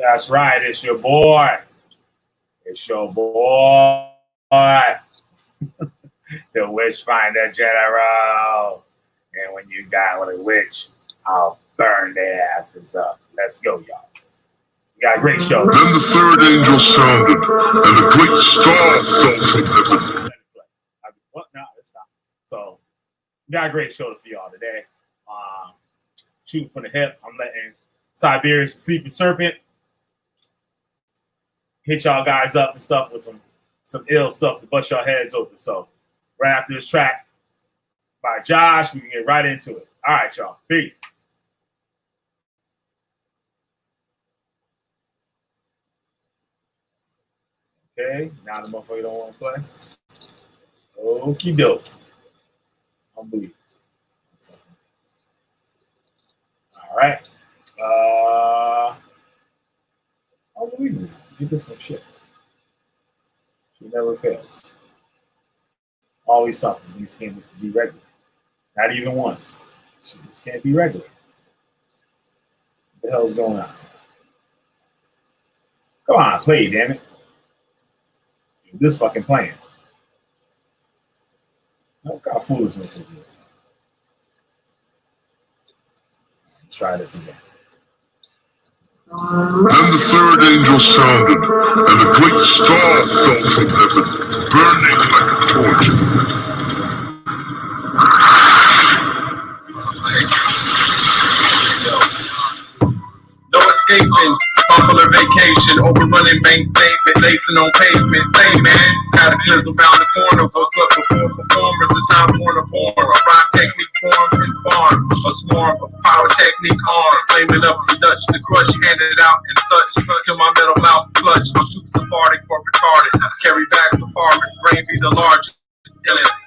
That's right. It's your boy. It's your boy. The Witchfinder General. And when you die with a witch, I'll burn their asses up. Let's go, y'all. We got a great show. Then the third angel sounded, and a great star fell from heaven. What? No, it's not. So, we got a great show for y'all today. Shooting from the hip. I'm letting Siberius, the Sleeping Serpent, hit y'all guys up and stuff with some ill stuff to bust y'all heads open. So, right after this track by Josh, we can get right into it. All right, y'all. Peace. Okay, now the motherfucker don't want to play. Okie doke. Unbelievable. All right. Unbelievable. Give us some shit. She never fails. Always something. These can't just be regular. Not even once. She just can't be regular. What the hell's going on? Come on, play, damn it. This fucking playing. What kind of foolishness is this? Let's try this again. Then the third angel sounded, and a great star fell from heaven, burning like a torch. No escaping, popular vacation, overrunning bank statement, lacing on pavement. Say man, cataclysm around the corner. Woke up before performers, the time born a form. A rhyme technique formed and farm. A swarm of pyrotechnic arms, flaming up the Dutch, the crush handed out and such. Till my metal mouth clutch. I'm too sephardic for retarded. Carry bags of farmers, brain be the largest.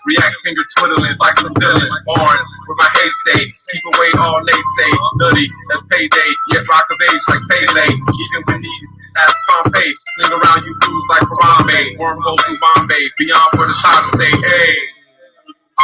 React finger twiddling like some villains. Born with my haystay, keep away all naysay. Nutty as payday, yet rock of age like Pele. Even with these, ask Pompeii. Sling around you fools like Harambe. Wormhole through Bombay, beyond where the top stay. Hey,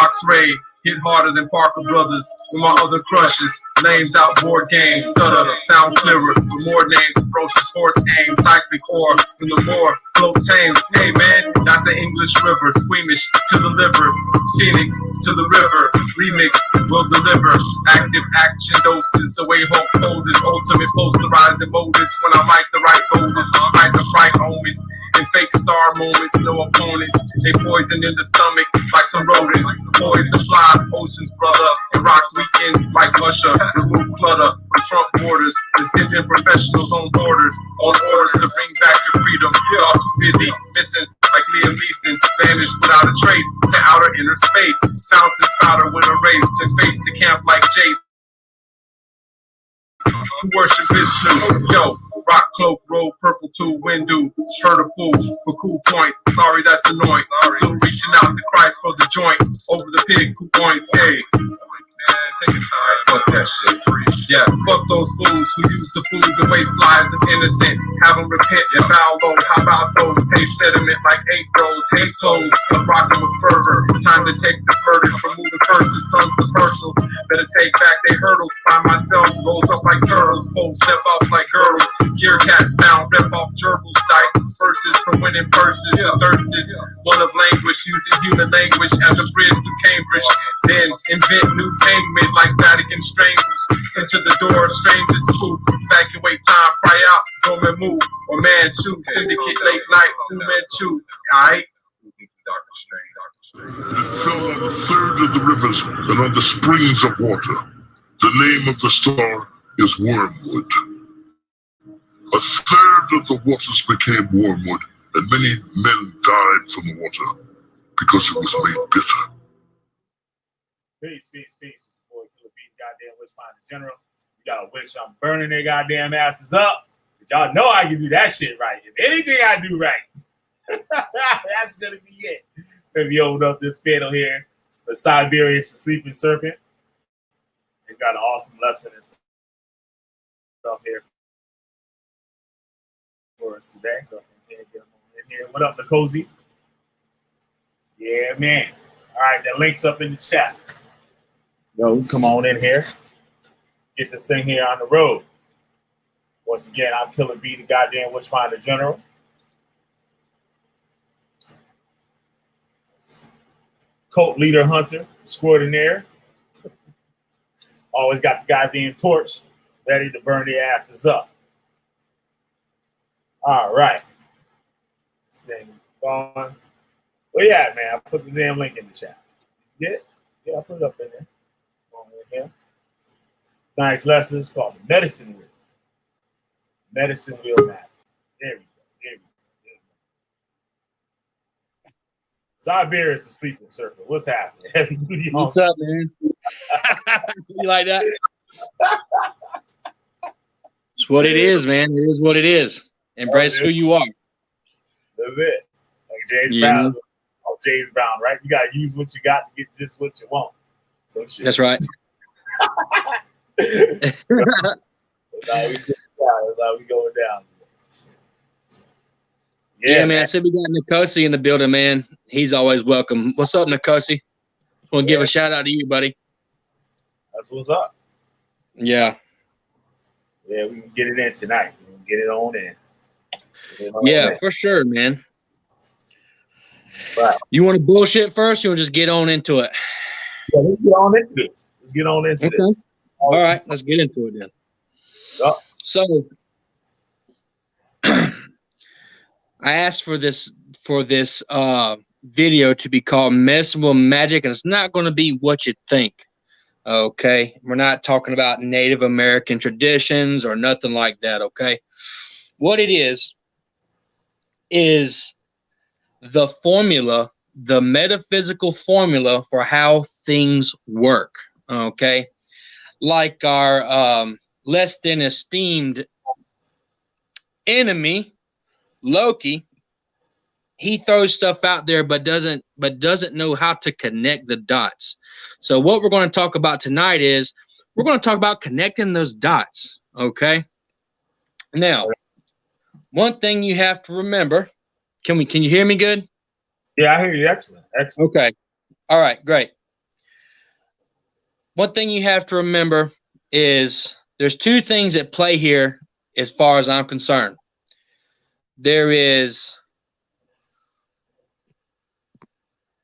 Ox-Ray, hit harder than Parker Brothers. With my other crushes, names out board games. Stutter, sound clearer. With more names, ferocious horse aim. Cyclic ore, from the more float tames. Hey man, that's an English river. Squeamish to the liver. Phoenix to the river. Remix will deliver. Active action doses. The way Hulk poses. Ultimate posterizing motives. When I mic the right voters. Despite the bright omens. And fake star moments. No opponents. They poison in the stomach like some rodents. Poise the fly oceans, brother. And rock weekends like Usher. Remove clutter from Trump borders. And send in professionals on borders. On orders to bring back your freedom. Y'all too busy. Missing like Liam Neeson. Vanished without a trace. To outer inner space. Fountain spouter with a race. To face the camp like Jace. Worship Vishnu. Yo. Rock cloak, robe, purple too, window, heard a fool for cool points. Sorry that's annoying. Still reaching out to Christ for the joint. Over the pig, cool points. Hey, man, take your time. Fuck that shit. Yeah, fuck those fools who use the food to waste lives of innocent. Have them repent and bow low. How about those? Taste sediment like 8 rows. Hate clothes, I'm rocking with fervor. Time to take the burden from moving first. The sons was Herschel. Better take back their hurdles. Find myself, rolls up like turtles. Fold step off like girls. Gear cats found, rip off gerbils, dice disperses from winning purses. Thirstless, one of language, using human language as a bridge to Cambridge. Then invent new payment like Vatican strangers. Into the door, strangers poof. Evacuate time, cry out, dormant move. Or man shoot, syndicate late night, Fu Manchu. Alright? It fell on a third of the rivers and on the springs of water. The name of the star is Wormwood. A third of the waters became wormwood, and many men died from the water because it was made bitter. Peace. Boy, Killer Beat, goddamn Witchfinder General. You got a witch, I'm burning their goddamn asses up. But y'all know I can do that shit right. If anything I do right, that's gonna be it. Let me open up this panel here for Siberius, the Sleeping Serpent. They got an awesome lesson and stuff here for us today. Go ahead and get them in here. What up, the cozy? Yeah, man. All right, the link's up in the chat. Yo, come on in here. Get this thing here on the road. Once again, I'm Killer B, the goddamn Witchfinder General. Cult leader hunter extraordinaire. Always got the goddamn torch ready to burn their asses up. All right. This thing going. Where you at, man? I put the damn link in the chat. Get it? Yeah, I put it up in there. Along with him. Nice lessons called the Medicine Wheel. Medicine Wheel Magic. There we go. There we go. Siberius, the sleeping serpent. What's happening? Heavy duty. What's up, man? You like that? It's what it is, man. It is what it is. Embrace who you are. That's it. Like James Brown. Oh, James Brown, right? You gotta use what you got to get just what you want. So shit. That's right. That's how we going down. Yeah, man. I said we got Nkosi in the building, man. He's always welcome. What's up, Nkosi? Want to give a shout out to you, buddy. That's what's up. Yeah. Yeah, we can get it in tonight. We can get it on in. Yeah, for sure, man. Right. You want to bullshit first? You want to just get on into it? Yeah, let's get on into this. Let's get on into this. All right, let's get into it then. Yep. So, I asked for this video to be called Medicine Wheel Magic, and it's not going to be what you think. Okay, we're not talking about Native American traditions or nothing like that. Okay, what it is the formula, the metaphysical formula for how things work. Okay, like our less than esteemed enemy, Loki. He throws stuff out there, but doesn't know how to connect the dots. So what we're going to talk about tonight is we're going to talk about connecting those dots. Okay. Now, one thing you have to remember. Can you hear me good? Yeah, I hear you. Excellent. Excellent. Okay. All right. Great. One thing you have to remember is there's two things at play here, as far as I'm concerned. There is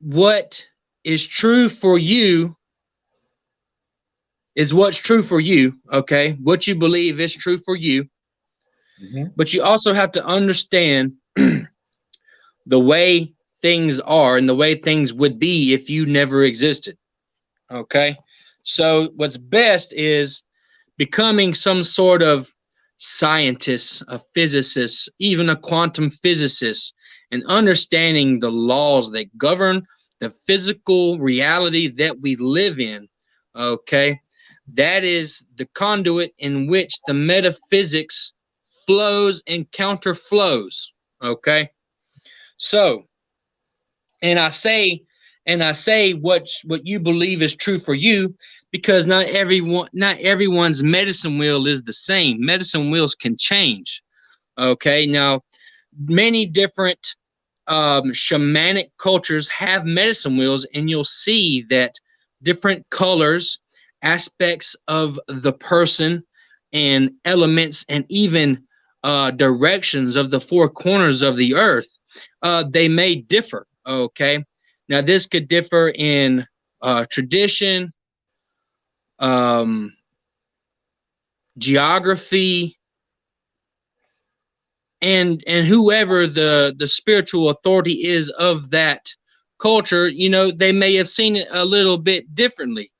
what is true for you is what's true for you, okay? What you believe is true for you. Mm-hmm. But you also have to understand the way things are and the way things would be if you never existed, okay? So what's best is becoming some sort of scientist, a physicist, even a quantum physicist, and understanding the laws that govern the physical reality that we live in, okay? That is the conduit in which the metaphysics flows and counterflows, okay? So, and I say what you believe is true for you, because not everyone's medicine wheel is the same. Medicine wheels can change, okay? Now, many different shamanic cultures have medicine wheels, and you'll see that different colors, aspects of the person, and elements, and even directions of the four corners of the earth, they may differ, okay? Now, this could differ in tradition, geography, and whoever the spiritual authority is of that culture, you know, they may have seen it a little bit differently,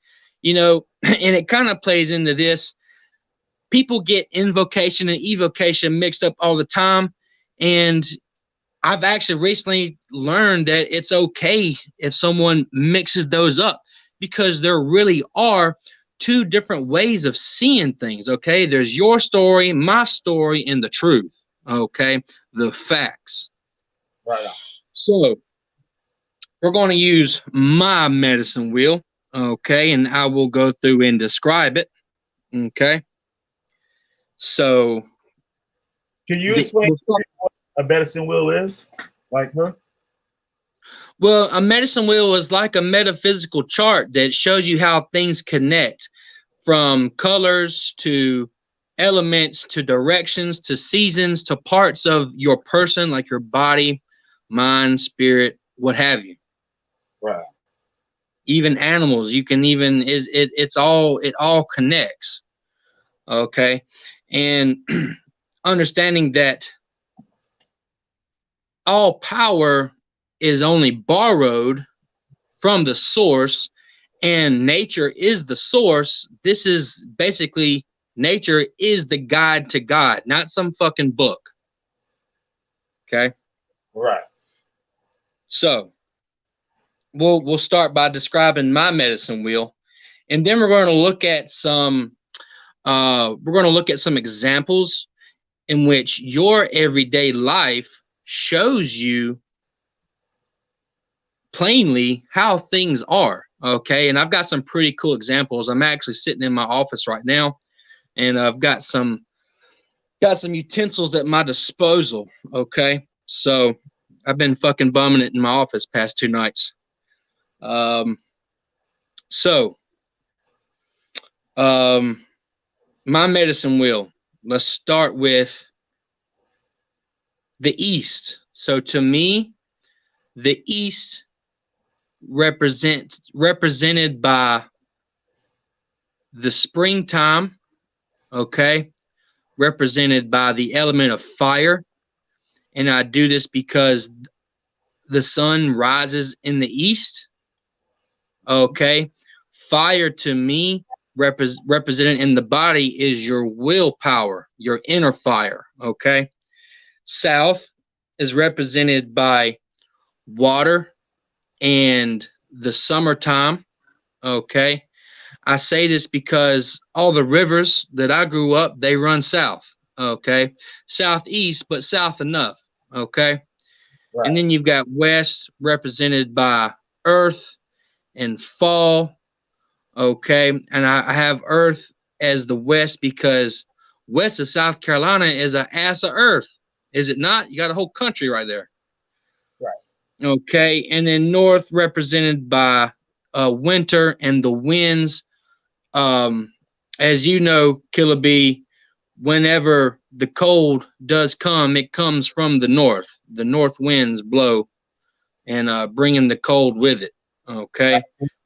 you know, and it kind of plays into this. People get invocation and evocation mixed up all the time, and I've actually recently learned that it's okay if someone mixes those up, because there really are two different ways of seeing things, okay? There's your story, my story, and the truth. Okay, the facts. Right on. So we're going to use my medicine wheel, okay, and I will go through and describe it. Okay. So can you explain what a medicine wheel is? Like her? Well, a medicine wheel is like a metaphysical chart that shows you how things connect, from colors to elements to directions to seasons to parts of your person, like your body, mind, spirit, what have you. Right. Even animals, you can even it all connects. Okay. And understanding that all power is only borrowed from the source, and nature is the source. This is basically, nature is the guide to God, not some fucking book. Okay. Right. So we'll start by describing my medicine wheel, and then we're going to look at some examples in which your everyday life shows you plainly how things are. Okay. And I've got some pretty cool examples. I'm actually sitting in my office right now, and I've got some utensils at my disposal. Okay. So I've been fucking bumming it in my office past 2 nights. My medicine wheel, let's start with the East. So to me, the East represented by the springtime, okay, represented by the element of fire. And I do this because the sun rises in the east. Okay. Fire to me, represented in the body, is your willpower, your inner fire. Okay. South is represented by water and the summertime. Okay. I say this because all the rivers that I grew up, they run south. Okay. Southeast, but south enough. Okay. Right. And then you've got west, represented by earth and fall. Okay. And I have earth as the west because west of South Carolina is an ass of earth. Is it not? You got a whole country right there. Right. Okay. And then north, represented by winter and the winds. As you know, Killer B, whenever the cold does come, it comes from the north. The north winds blow and bringing the cold with it. Okay.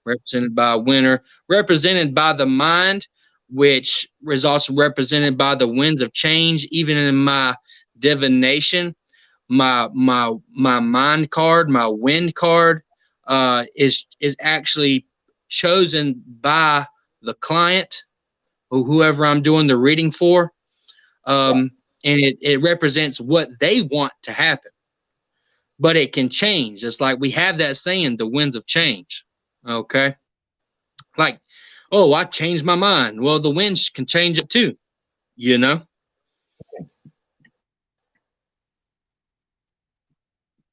Represented by winter, represented by the mind, which is also represented by the winds of change. Even in my divination, my mind card, my wind card, is actually chosen by the client or whoever I'm doing the reading for. And it represents what they want to happen. But it can change. It's like we have that saying, the winds of change. Okay. Like, oh, I changed my mind. Well, the winds can change it too, you know?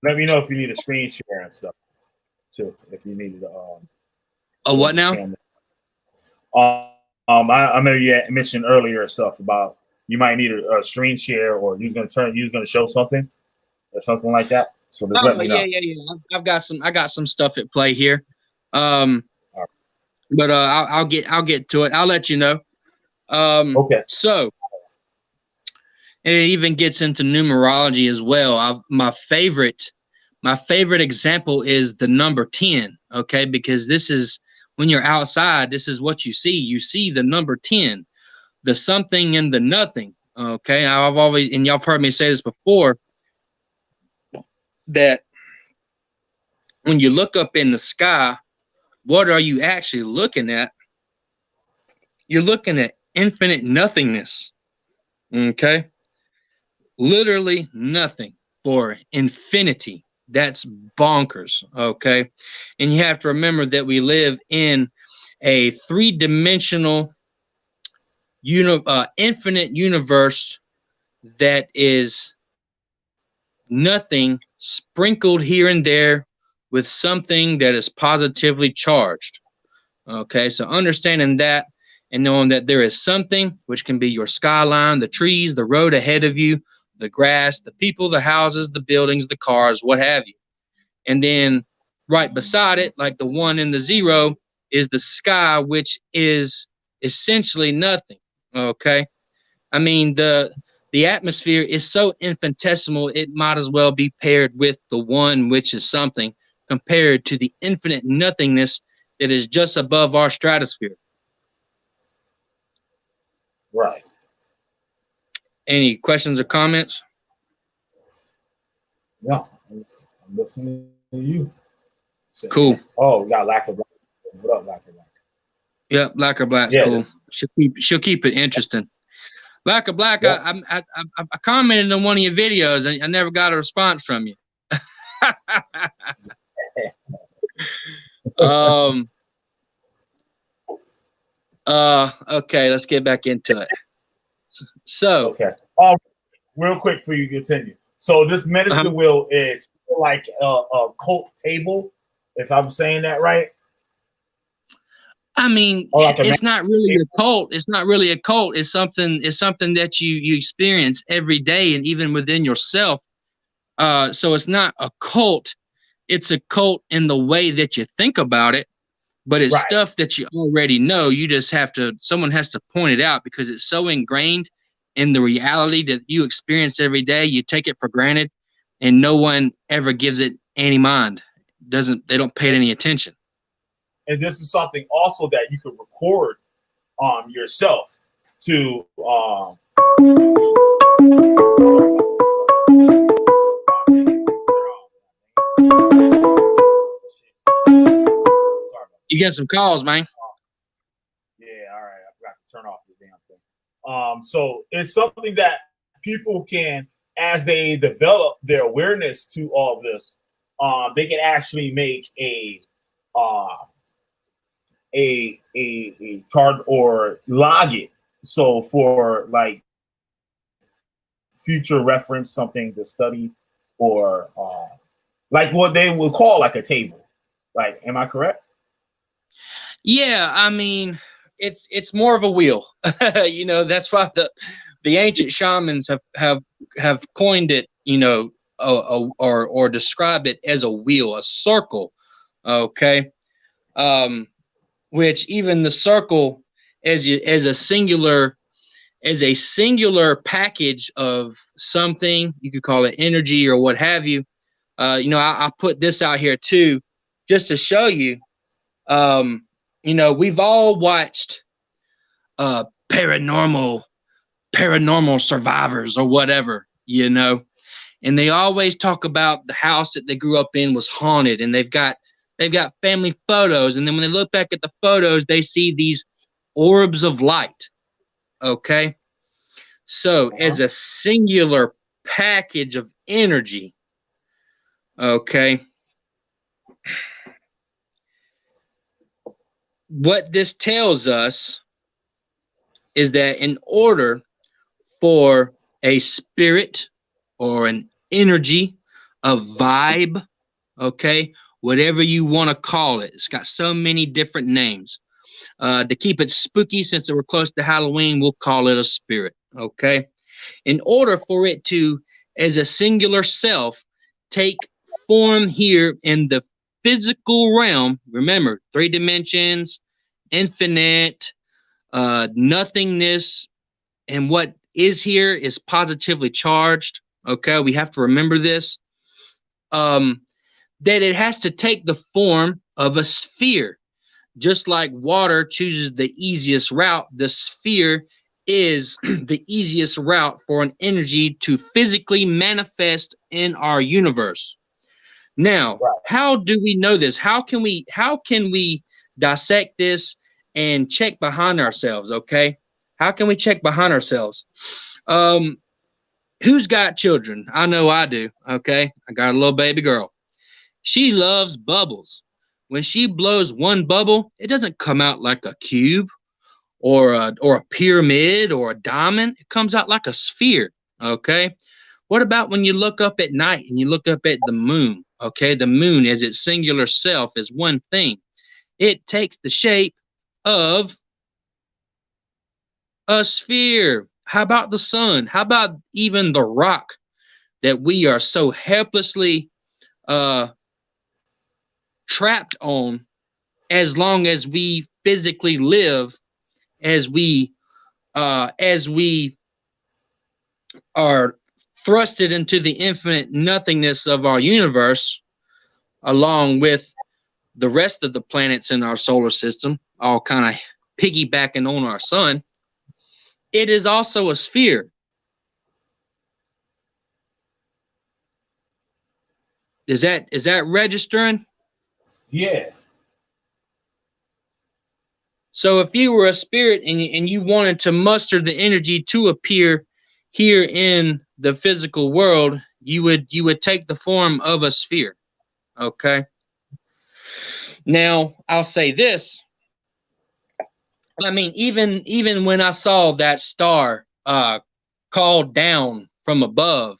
Let me know if you need a screen share and stuff too. If you needed What now? I remember you mentioned earlier stuff about you might need a screen share, or you're gonna show something or something like that. So just let me know. Yeah. I got some stuff at play here. Right. But I'll get to it. I'll let you know. Okay. So, and it even gets into numerology as well. My favorite example is the number 10. Okay, because this is when you're outside. This is what you see. You see the number 10, the something and the nothing. Okay, I've always, and y'all have heard me say this before, that when you look up in the sky, what are you actually looking at? You're looking at infinite nothingness. Okay, literally nothing for infinity. That's bonkers. Okay, and you have to remember that we live in a three-dimensional infinite universe that is nothing sprinkled here and there with something that is positively charged. Okay, so understanding that and knowing that there is something, which can be your skyline, the trees, the road ahead of you, the grass, the people, the houses, the buildings, the cars, what have you. And then right beside it, like the 1 and the 0, is the sky, which is essentially nothing. Okay, I mean, the atmosphere is so infinitesimal, it might as well be paired with the one, which is something, compared to the infinite nothingness that is just above our stratosphere. Right. Any questions or comments? Yeah, I'm listening to you. Cool. Oh, we got Lacquer Black. What up, Lacquer Black? Yep, Lacquer Black's cool. She'll keep it interesting. Lacquer Black, Yep. I commented on one of your videos and I never got a response from you. Okay, let's get back into it. So okay. Real quick for you to continue. So this medicine wheel is like a cult table, if I'm saying that right. I mean, like it's not really a cult. It's not really a cult. It's something that you experience every day and even within yourself. So it's not a cult. It's a cult in the way that you think about it, but it's stuff that you already know. You just have to, someone has to point it out because it's so ingrained in the reality that you experience every day. You take it for granted and no one ever gives it any mind. They don't pay it any attention. And this is something also that you could record yourself to You got some calls, man. Yeah, all right. I forgot to turn off the damn thing. So it's something that people can, as they develop their awareness to all of this, they can actually make a chart or log it. So for like future reference, something to study, or like what they would call like a table. Like, am I correct? Yeah, I mean, it's more of a wheel. You know, that's why the ancient shamans have coined it, you know, or described it as a wheel, a circle. Okay. Which even the circle as a singular package of something, you could call it energy or what have you. You know, I put this out here too, just to show you. You know, we've all watched paranormal survivors or whatever, you know, and they always talk about the house that they grew up in was haunted, and they've got family photos, and then when they look back at the photos, they see these orbs of light. Okay, so as a singular package of energy, okay, what this tells us is that in order for a spirit or an energy, a vibe, okay, whatever you want to call it, it's got so many different names. To keep it spooky, since we're close to Halloween, we'll call it a spirit, okay? In order for it to, as a singular self, take form here in the physical realm, remember, 3 dimensions, infinite, nothingness, and what is here is positively charged. Okay, we have to remember this. That it has to take the form of a sphere. Just like water chooses the easiest route, the sphere is the easiest route for an energy to physically manifest in our universe. Now, how do we know this? How can we dissect this and check behind ourselves? Okay, how can we check behind ourselves? Who's got children? I know I do. Okay, I got a little baby girl. She loves bubbles. When she blows one bubble, it doesn't come out like a cube or a pyramid or a diamond. It comes out like a sphere. Okay. What about when you look up at night and you look up at the moon? Okay, the moon as its singular self is one thing. It takes the shape of a sphere. How about the sun? How about even the rock that we are so helplessly trapped on as long as we physically live, as we are thrusted into the infinite nothingness of our universe, along with the rest of the planets in our solar system, all kind of piggybacking on our sun, it is also a sphere. Is that registering? Yeah. So if you were a spirit and you wanted to muster the energy to appear here in the physical world, you would take the form of a sphere. Okay. Now I'll say this. I mean, even when I saw that star called down from above,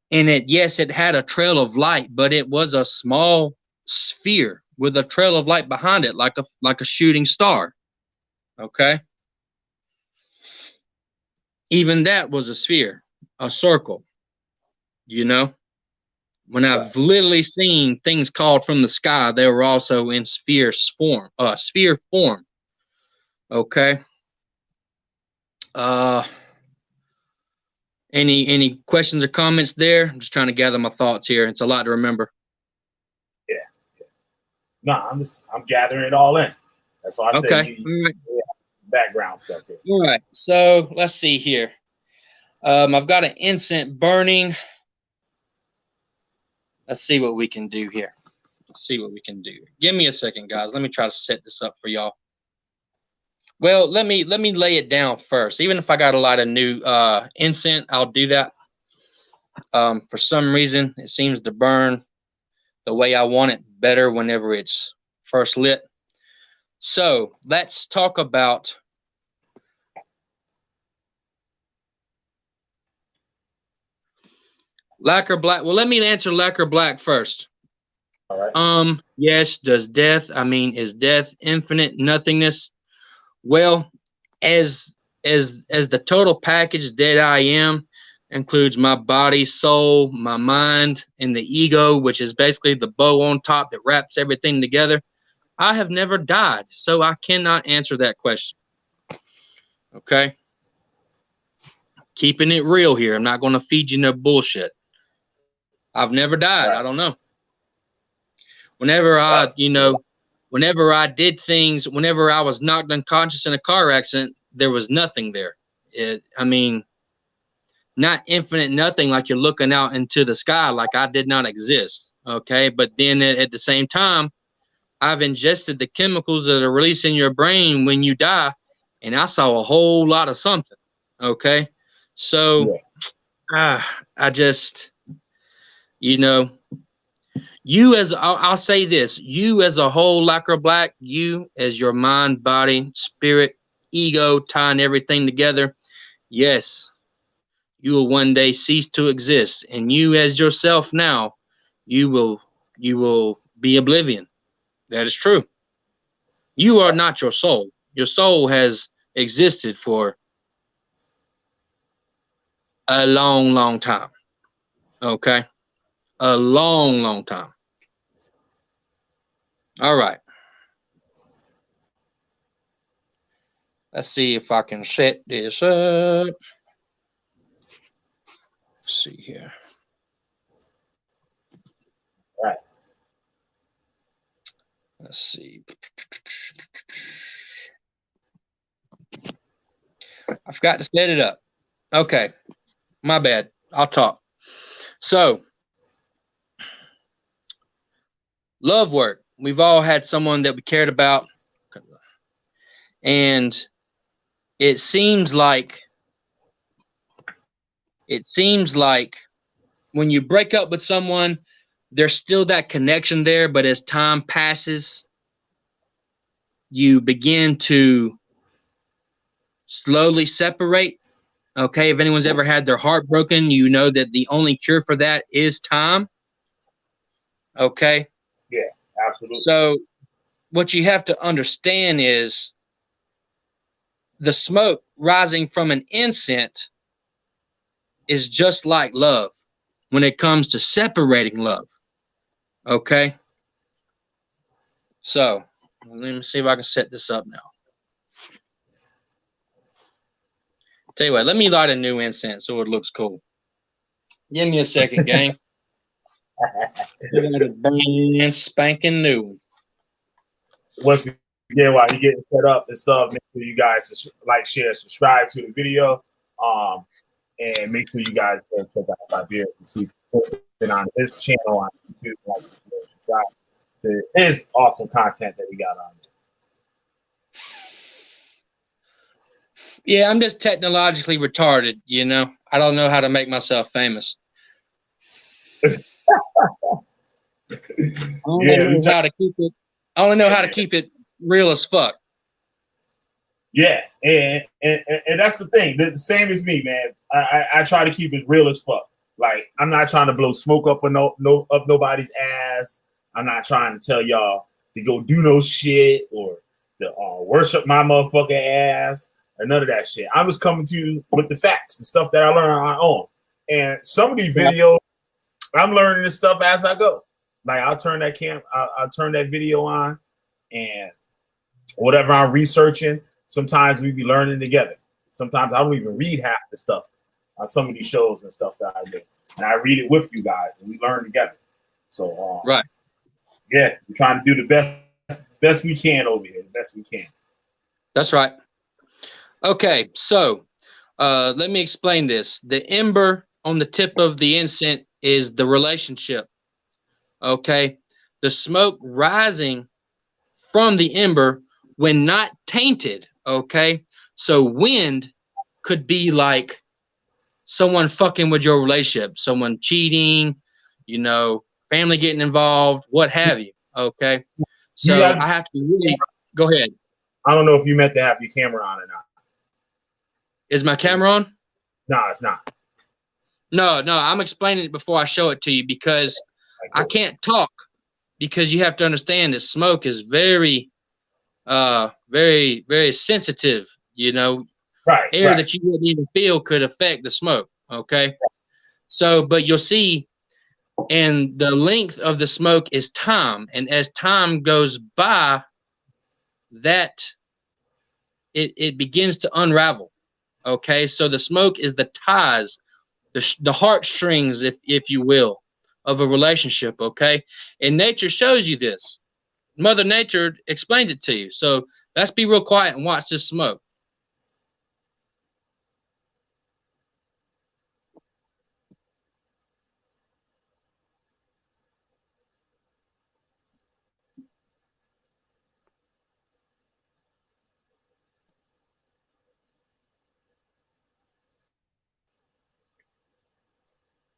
and it had a trail of light, but it was a small sphere with a trail of light behind it, like a shooting star. Okay. Even that was a sphere, a circle, you know. When Right. I've literally seen things called from the sky, they were also in sphere form. Okay. Uh any questions or comments there? I'm just trying to gather my thoughts here. It's a lot to remember. Yeah. No, I'm gathering it all in. That's why I say Okay. you All right. yeah, background stuff here. All right. So let's see here. I've got an incense burning. Let's see what we can do here. Let's see what we can do. Give me a second, guys. Let me try to set this up for y'all. Well, let me lay it down first. Even if I got a lot of new incense, I'll do that. For some reason, it seems to burn the way I want it better whenever it's first lit. So let's talk about lacquer black. Well, let me answer lacquer black first. All right. Yes, is death infinite nothingness? Well, as as the total package that I am includes my body, soul, my mind, and the ego, which is basically the bow on top that wraps everything together. I have never died, so I cannot answer that question. Okay? Keeping it real here. I'm not going to feed you no bullshit. I've never died. Right. I don't know. Whenever Well, whenever I did things, whenever I was knocked unconscious in a car accident, there was nothing there. I mean, not infinite nothing like you're looking out into the sky like I did not exist. Okay. But then at the same time, I've ingested the chemicals that are released in your brain when you die, and I saw a whole lot of something. Okay. So I just, you know, I'll say this, you as a whole, lacquer black, you as your mind, body, spirit, ego, tying everything together. Yes, you will one day cease to exist, and you as yourself now, you will be oblivion. That is true. You are not your soul. Your soul has existed for a long time. Okay, a long time. All right, let's see if I can set this up. Let's see here. right. Let's see. I forgot to set it up. Okay, my bad. I'll talk. So, love work. We've all had someone that we cared about, and it seems like when you break up with someone, there's still that connection there, but as time passes, you begin to slowly separate. Okay, if anyone's ever had their heart broken, you know that the only cure for that is time. Okay. Yeah, absolutely. So what you have to understand is the smoke rising from an incense is just like love when it comes to separating love. Okay. So let me see if I can set this up now. Tell you what, let me light a new incense so it looks cool. Give me a second, gang. I got a brand spanking new one. Once again, while you getting set up and stuff, make sure you guys like, share, subscribe to the video, and make sure you guys go check out my videos to see been on his channel on YouTube. Like, subscribe to his awesome content that we got on there. Yeah, I'm just technologically retarded, you know. I don't know how to make myself famous. I only know how to keep it. I only know how to keep it real as fuck. Yeah, and that's the thing. The same as me, man. I try to keep it real as fuck. Like, I'm not trying to blow smoke up up nobody's ass. I'm not trying to tell y'all to go do no shit or to worship my motherfucking ass or none of that shit. I'm just coming to you with the facts, the stuff that I learn on my own. And some of these videos, I'm learning this stuff as I go. Like, I'll turn that I'll turn that video on, and whatever I'm researching, sometimes we be learning together. Sometimes I don't even read half the stuff on some of these shows and stuff that I do, and I read it with you guys, and we learn together. So, right, yeah, we're trying to do the best we can over here, the best we can. That's right. Okay, so let me explain this. The ember on the tip of the incense is the relationship. Okay, the smoke rising from the ember when not tainted. Okay, so wind could be like someone fucking with your relationship, someone cheating, you know, family getting involved, what have you. Okay, so I have to really go ahead. I don't know if you meant to have your camera on or not. Is my camera on? No, it's not. No, I'm explaining it before I show it to you because I can't talk, because you have to understand that smoke is very, very, very sensitive. You know, air that you wouldn't even feel could affect the smoke. Okay, so but you'll see, and the length of the smoke is time, and as time goes by, that it begins to unravel. Okay, so the smoke is the ties, the heartstrings, if you will, of a relationship. Okay, and nature shows you this. Mother Nature explains it to you. So let's be real quiet and watch this smoke.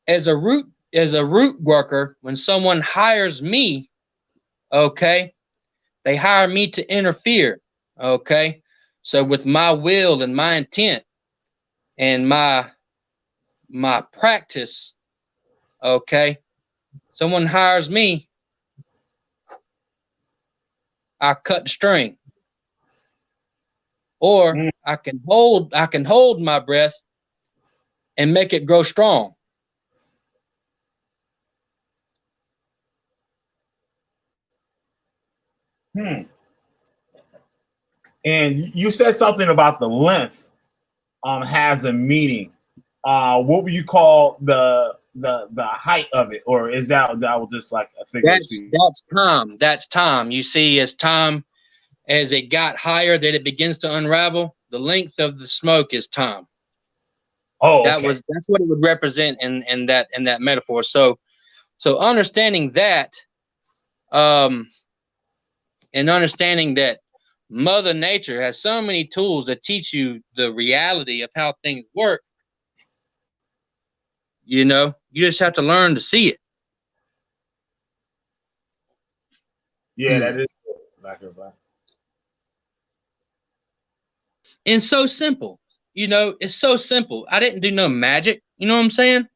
As a root worker, when someone hires me, okay, they hire me to interfere. Okay, so with my will and my intent and my practice, okay, someone hires me, I cut the string, or I can hold my breath and make it grow strong. And you said something about the length has a meaning. What would you call the height of it, or is that was just like a figure of speech? That's time. That's time. You see, as it got higher, that it begins to unravel. The length of the smoke is time. Oh, okay. That's what it would represent in that metaphor. So understanding that, and understanding that Mother Nature has so many tools that teach you the reality of how things work. You know, you just have to learn to see it. Yeah, that is black and black. And so simple. You know, it's so simple. I didn't do no magic. You know what I'm saying?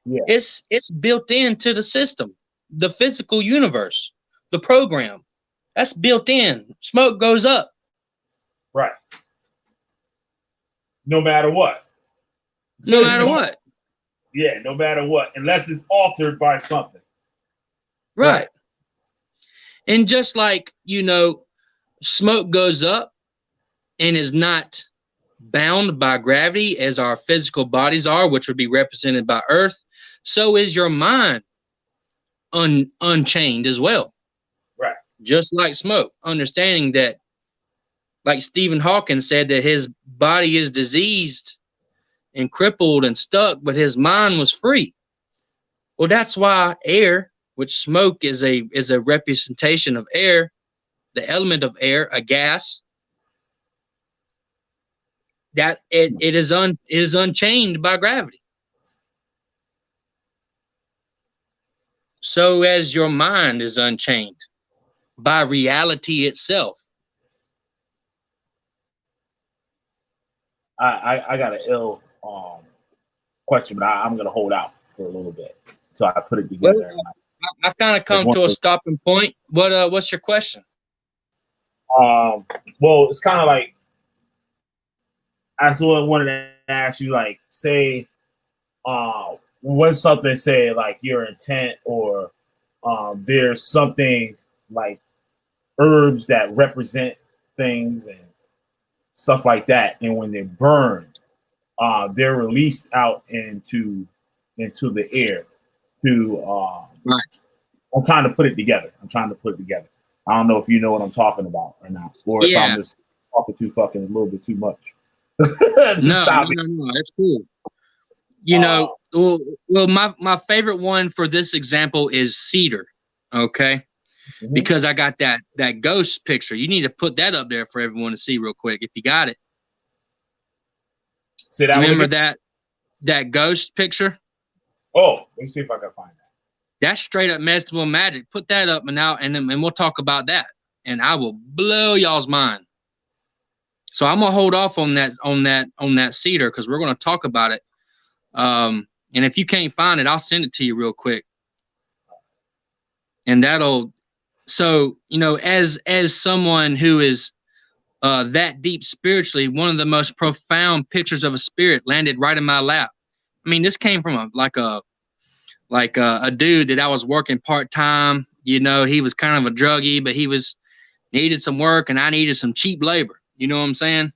Yeah. It's built into the system, the physical universe, the program. That's built in. Smoke goes up. Right. No matter what. No matter what. Yeah, no matter what, unless it's altered by something. Right. And just like, you know, smoke goes up and is not bound by gravity as our physical bodies are, which would be represented by Earth, so is your mind unchained as well. Right. Just like smoke, understanding that, like Stephen Hawking said, that his body is diseased and crippled and stuck, but his mind was free. Well, that's why air, which smoke is a representation of air, the element of air, a gas, that it is unchained by gravity. So as your mind is unchained by reality itself. I got an ill question, but I'm gonna hold out for a little bit so I put it Well, together. I've kind of come to a stopping point. What's your question? Well, it's kind of like I wanted to ask you, like, say, when something say like your intent, or there's something like herbs that represent things and stuff like that, and when they're burned, they're released out into the air to Right. I'm trying to put it together. I don't know if you know what I'm talking about or not, or if I'm just talking too fucking a little bit too much. No, that's cool. You know, well, my favorite one for this example is cedar. Okay. Mm-hmm. Because I got that ghost picture. You need to put that up there for everyone to see real quick if you got it. See that? Remember that ghost picture? Oh, let me see if I can find that. That's straight up medicine magic. Put that up and we'll talk about that, and I will blow y'all's mind. So I'm gonna hold off on that cedar because we're gonna talk about it. And if you can't find it, I'll send it to you real quick. And so you know, as someone who is that deep spiritually, one of the most profound pictures of a spirit landed right in my lap. I mean, this came from a dude that I was working part-time. You know, he was kind of a druggie, but he needed some work, and I needed some cheap labor. You know what I'm saying?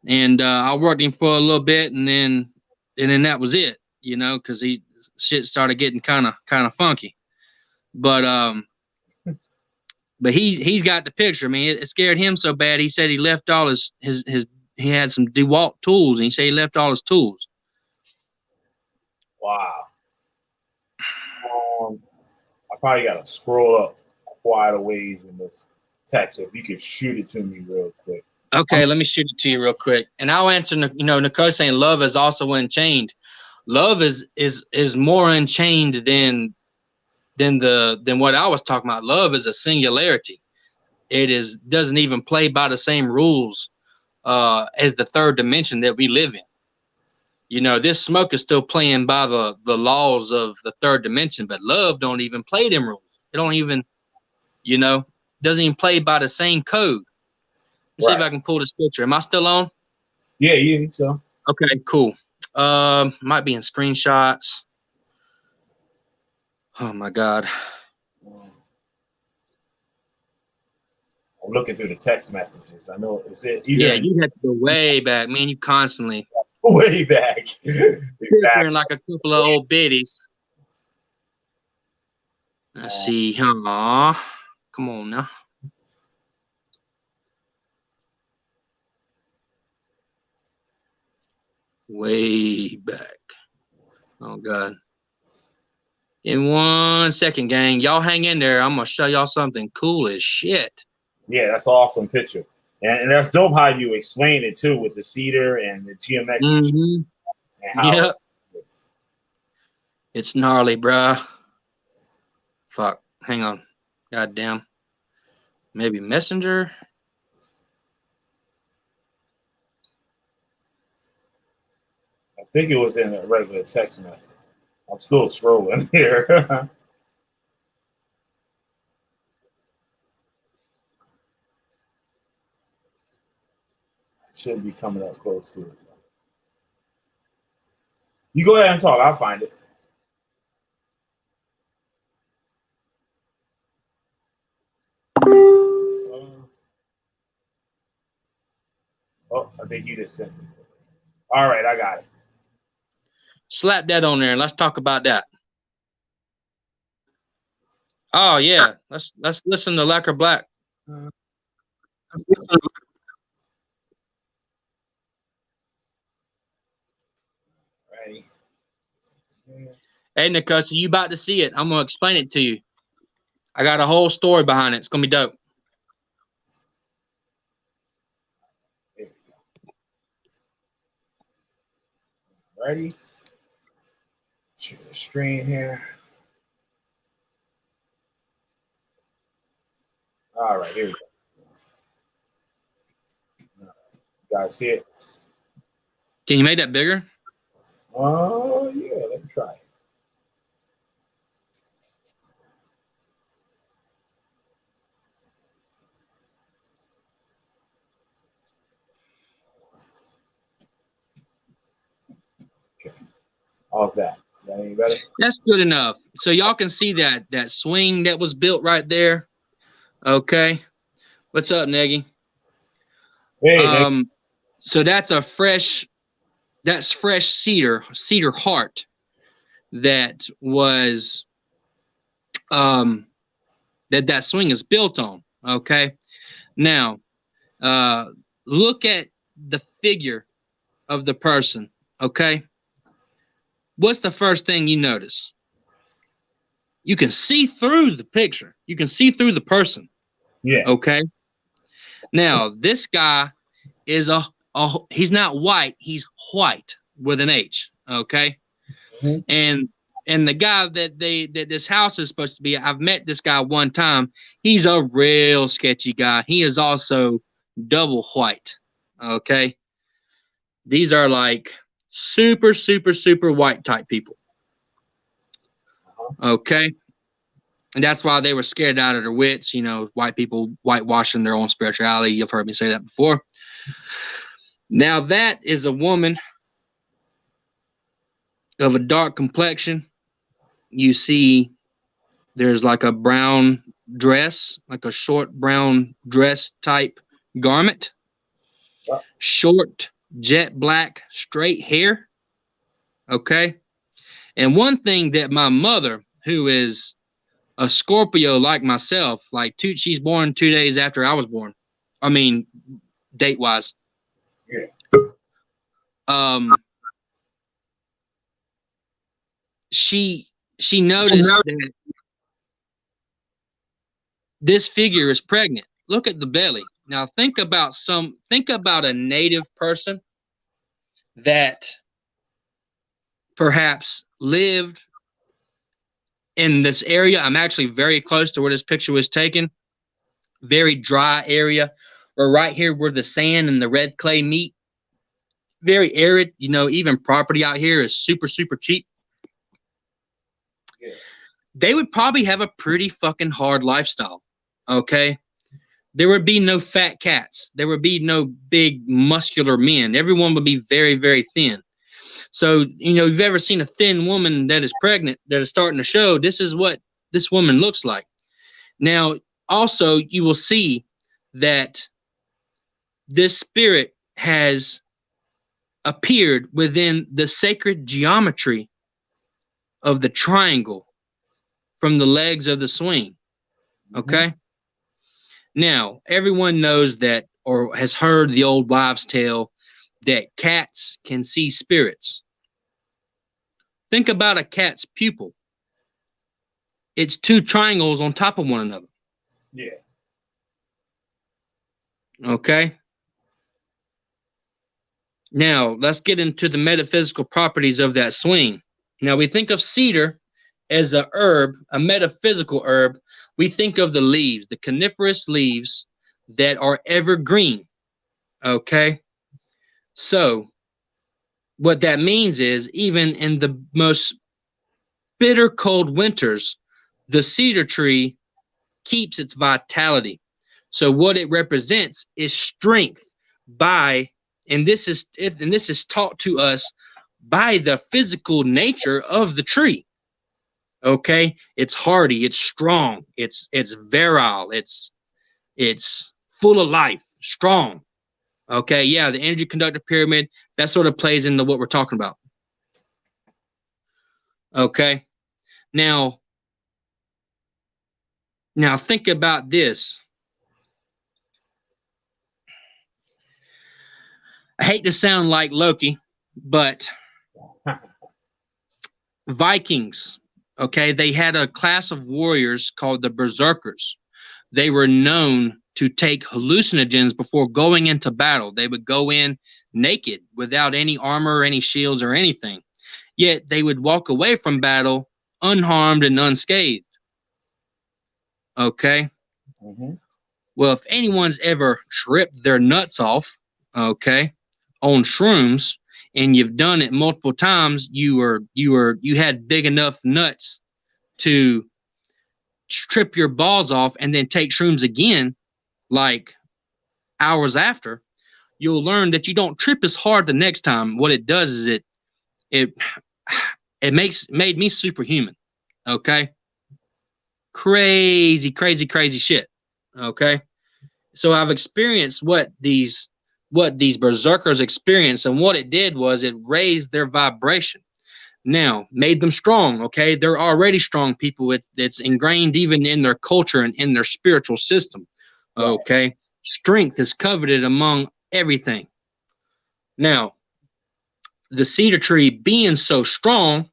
And I worked him for a little bit, and then that was it. You know, because shit started getting kind of funky. But he's got the picture. I mean, it scared him so bad. He said he left all his he had some DeWalt tools, and he said he left all his tools. Wow. I probably got to scroll up quite a ways in this text. If you could shoot it to me real quick. Okay, let me shoot it to you real quick, and I'll answer. You know, Nicole saying love is also unchained. Love is more unchained than what I was talking about. Love is a singularity. It doesn't even play by the same rules as the third dimension that we live in. You know, this smoke is still playing by the laws of the third dimension, but love don't even play them rules. It don't even, you know, doesn't even play by the same code. Let's see if I can pull this picture. Am I still on? Yeah, yeah, so. Okay, cool. Might be in screenshots. Oh my God. I'm looking through the text messages. I know it's it. Yeah, you have to go way back. Man, you constantly way back. Exactly. Like a couple of old biddies. Let's see. Aw, come on now. Way back. Oh God. In 1 second, gang. Y'all hang in there. I'm gonna show y'all something cool as shit. Yeah, that's an awesome picture. And that's dope how you explain it too, with the cedar and the geometric. Mm-hmm. Yep. It's gnarly, bruh. Fuck. Hang on. Goddamn. Maybe Messenger. I think it was in a regular text message. I'm still scrolling here. Should be coming up close to it. You go ahead and talk. I'll find it. Oh, I think you just simply. All right, I got it. Slap that on there and let's talk about that. Oh yeah, let's listen to Lacquer Black. Right. Hey Nicosa, you about to see it. I'm gonna explain it to you. I got a whole story behind it. It's gonna be dope. There we go. Ready? Share the screen here. All right, here we go. You guys see it? Can you make that bigger? Oh yeah, let me try it. Okay. How's that? Is that any better? That's good enough. So y'all can see that swing that was built right there. Okay. What's up, Neggy? Hey, So that's fresh cedar heart that was that swing is built on. Okay. Now, look at the figure of the person. Okay. What's the first thing you notice? You can see through the picture. You can see through the person. Yeah. Okay. Now, this guy is he's not white, he's white with an H. Okay. Mm-hmm. And the guy that this house is supposed to be, I've met this guy one time. He's a real sketchy guy. He is also double white. Okay. These are like super, super, super white type people. Okay. And that's why they were scared out of their wits, you know, white people whitewashing their own spirituality. You've heard me say that before. Now that is a woman of a dark complexion. You see there's like a brown dress, like a short brown dress type garment, short jet black straight hair. Okay. And one thing that my mother, who is a Scorpio like myself, she's born 2 days after I was born. I mean, date wise. Yeah. She noticed that this figure is pregnant. Look at the belly. Now think about a native person that perhaps lived in this area. I'm actually very close to where this picture was taken. Very dry area. Or right here where the sand and the red clay meet. Very arid. You know, even property out here is super, super cheap. Yeah. They would probably have a pretty fucking hard lifestyle. Okay. There would be no fat cats. There would be no big muscular men. Everyone would be very, very thin. So, you know, if you've ever seen a thin woman that is pregnant, that is starting to show, this is what this woman looks like. Now, also, you will see that this spirit has appeared within the sacred geometry of the triangle from the legs of the swing. Okay. Mm-hmm. Now, everyone knows that or has heard the old wives' tale that cats can see spirits. Think about a cat's pupil. It's two triangles on top of one another. Yeah. Okay. Now, let's get into the metaphysical properties of that swing. Now, we think of cedar as a herb, a metaphysical herb. We think of the leaves, the coniferous leaves that are evergreen. Okay. So, what that means is even in the most bitter cold winters, the cedar tree keeps its vitality. So what it represents is strength and this is taught to us by the physical nature of the tree. Okay, it's hardy, it's strong, it's virile, it's full of life, strong. Okay, yeah, the energy conductor pyramid, that sort of plays into what we're talking about. Okay, now think about this. I hate to sound like Loki, but Vikings, okay, they had a class of warriors called the Berserkers. They were known to take hallucinogens before going into battle. They would go in naked without any armor or any shields or anything. Yet they would walk away from battle unharmed and unscathed. Okay. Mm-hmm. Well, if anyone's ever tripped their nuts off, okay, on shrooms, and you've done it multiple times, you had big enough nuts to trip your balls off and then take shrooms again, like hours after, you'll learn that you don't trip as hard the next time. What it does is it made me superhuman. Okay. Crazy shit. Okay. So I've experienced what these berserkers experienced, and what it did was it raised their vibration. Now, made them strong. Okay, they're already strong people. It's ingrained even in their culture and in their spiritual system. Okay, right. Strength is coveted among everything. Now, the cedar tree being so strong,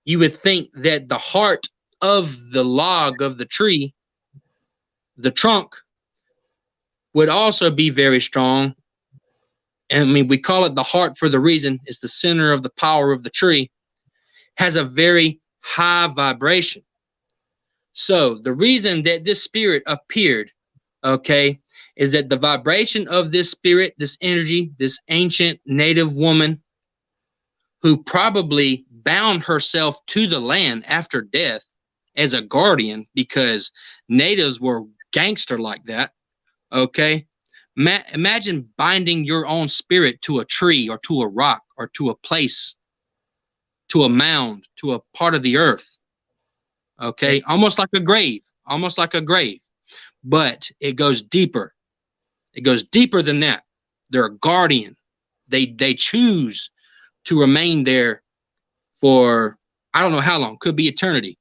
you would think that the heart of the log of the tree, the trunk, would also be very strong. And I mean, we call it the heart for the reason it's the center of the power of the tree, has a very high vibration. So the reason that this spirit appeared, okay, is that the vibration of this spirit, this energy, this ancient native woman who probably bound herself to the land after death as a guardian, because natives were gangster like that, okay? Imagine binding your own spirit to a tree or to a rock or to a place, to a mound, to a part of the earth. Okay, almost like a grave, but it goes deeper. It goes deeper than that. They're a guardian. They choose to remain there for I don't know how long. Could be eternity.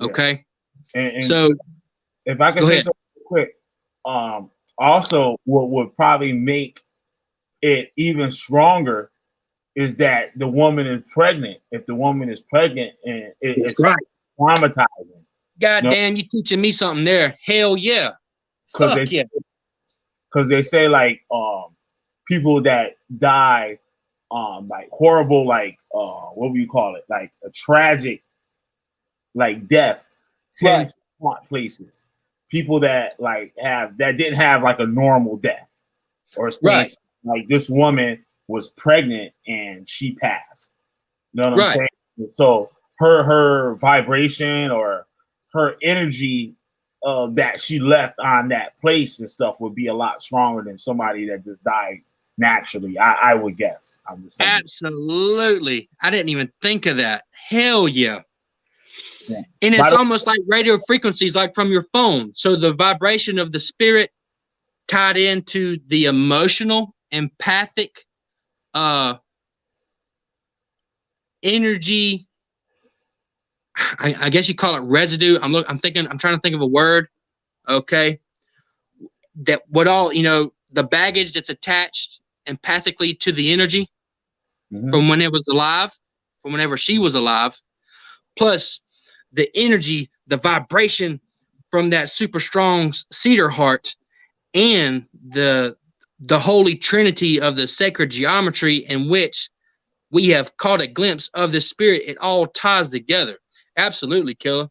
Okay, and so if I could say something quick, also what would probably make it even stronger is that the woman is pregnant. If the woman is pregnant, and it's right. Traumatizing. God damn, you teaching me something there. Hell yeah. Because they say like people that die like horrible, like what would you call it? Like a tragic like death tend to haunt places. People that like didn't have like a normal death, or saying like this woman was pregnant and she passed. You know what I'm saying? So her vibration or her energy that she left on that place and stuff would be a lot stronger than somebody that just died naturally. I would guess. I'm just saying. Absolutely. I didn't even think of that. Hell yeah. And it's almost like radio frequencies, like from your phone. So the vibration of the spirit tied into the emotional, empathic, energy. I guess you call it residue. I'm trying to think of a word. Okay. That what all, the baggage that's attached empathically to the energy from when it was alive, from whenever she was alive, plus the energy, the vibration from that super strong cedar heart, and the holy trinity of the sacred geometry in which we have caught a glimpse of the spirit. It all ties together. Absolutely, Killer.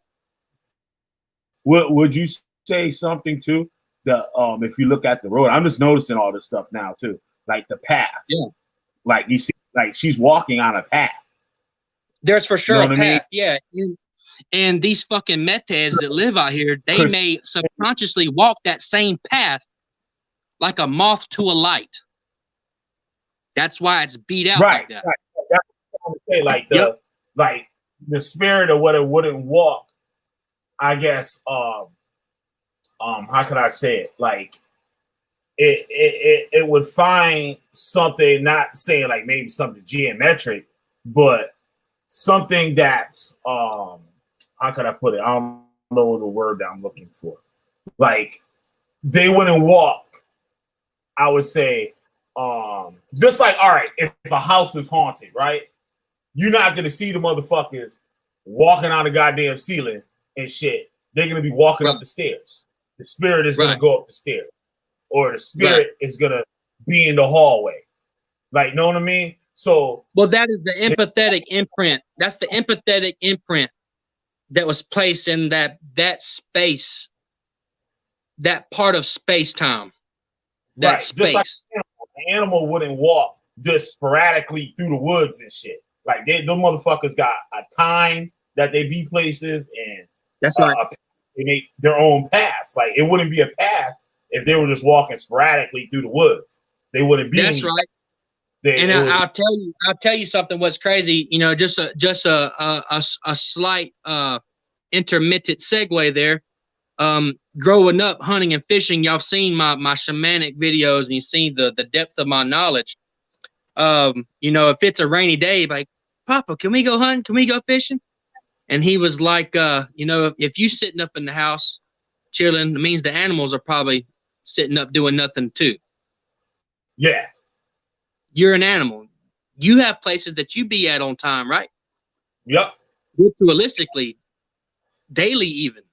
Would you say something too? If you look at the road, I'm just noticing all this stuff now too, like the path. Yeah. Like you see, like she's walking on a path. There's for sure a path. Yeah. And these fucking meth heads that live out here, they may subconsciously walk that same path like a moth to a light. That's why it's beat out like that. Right. That's what I'm saying. Like the spirit of what it wouldn't walk. I guess. How could I say it? Like it would find something, not saying like maybe something geometric, but something that's how can I put it? I don't know the word that I'm looking for. Like they wouldn't walk. I would say, just like, all right, if a house is haunted, right? You're not gonna see the motherfuckers walking on the goddamn ceiling and shit. They're gonna be walking up the stairs. The spirit is gonna go up the stairs, or the spirit is gonna be in the hallway. Like, know what I mean? So, well, that is the empathetic imprint. That's the empathetic imprint that was placed in that space, that part of space time. That right, space. just like an animal wouldn't walk just sporadically through the woods and shit. Like those motherfuckers got a time that they be places, and that's right. They make their own paths. Like it wouldn't be a path if they were just walking sporadically through the woods. They wouldn't be. That's right. And I'll tell you something. What's crazy, you know, just a slight intermittent segue there. Growing up hunting and fishing, y'all seen my shamanic videos, and you've seen the depth of my knowledge. You know, if it's a rainy day, like, Papa, can we go hunting? Can we go fishing? And he was like, you know, if you sitting up in the house chilling, it means the animals are probably sitting up doing nothing too. Yeah. You're an animal. You have places that you be at on time, right? Yep. Ritualistically, daily even.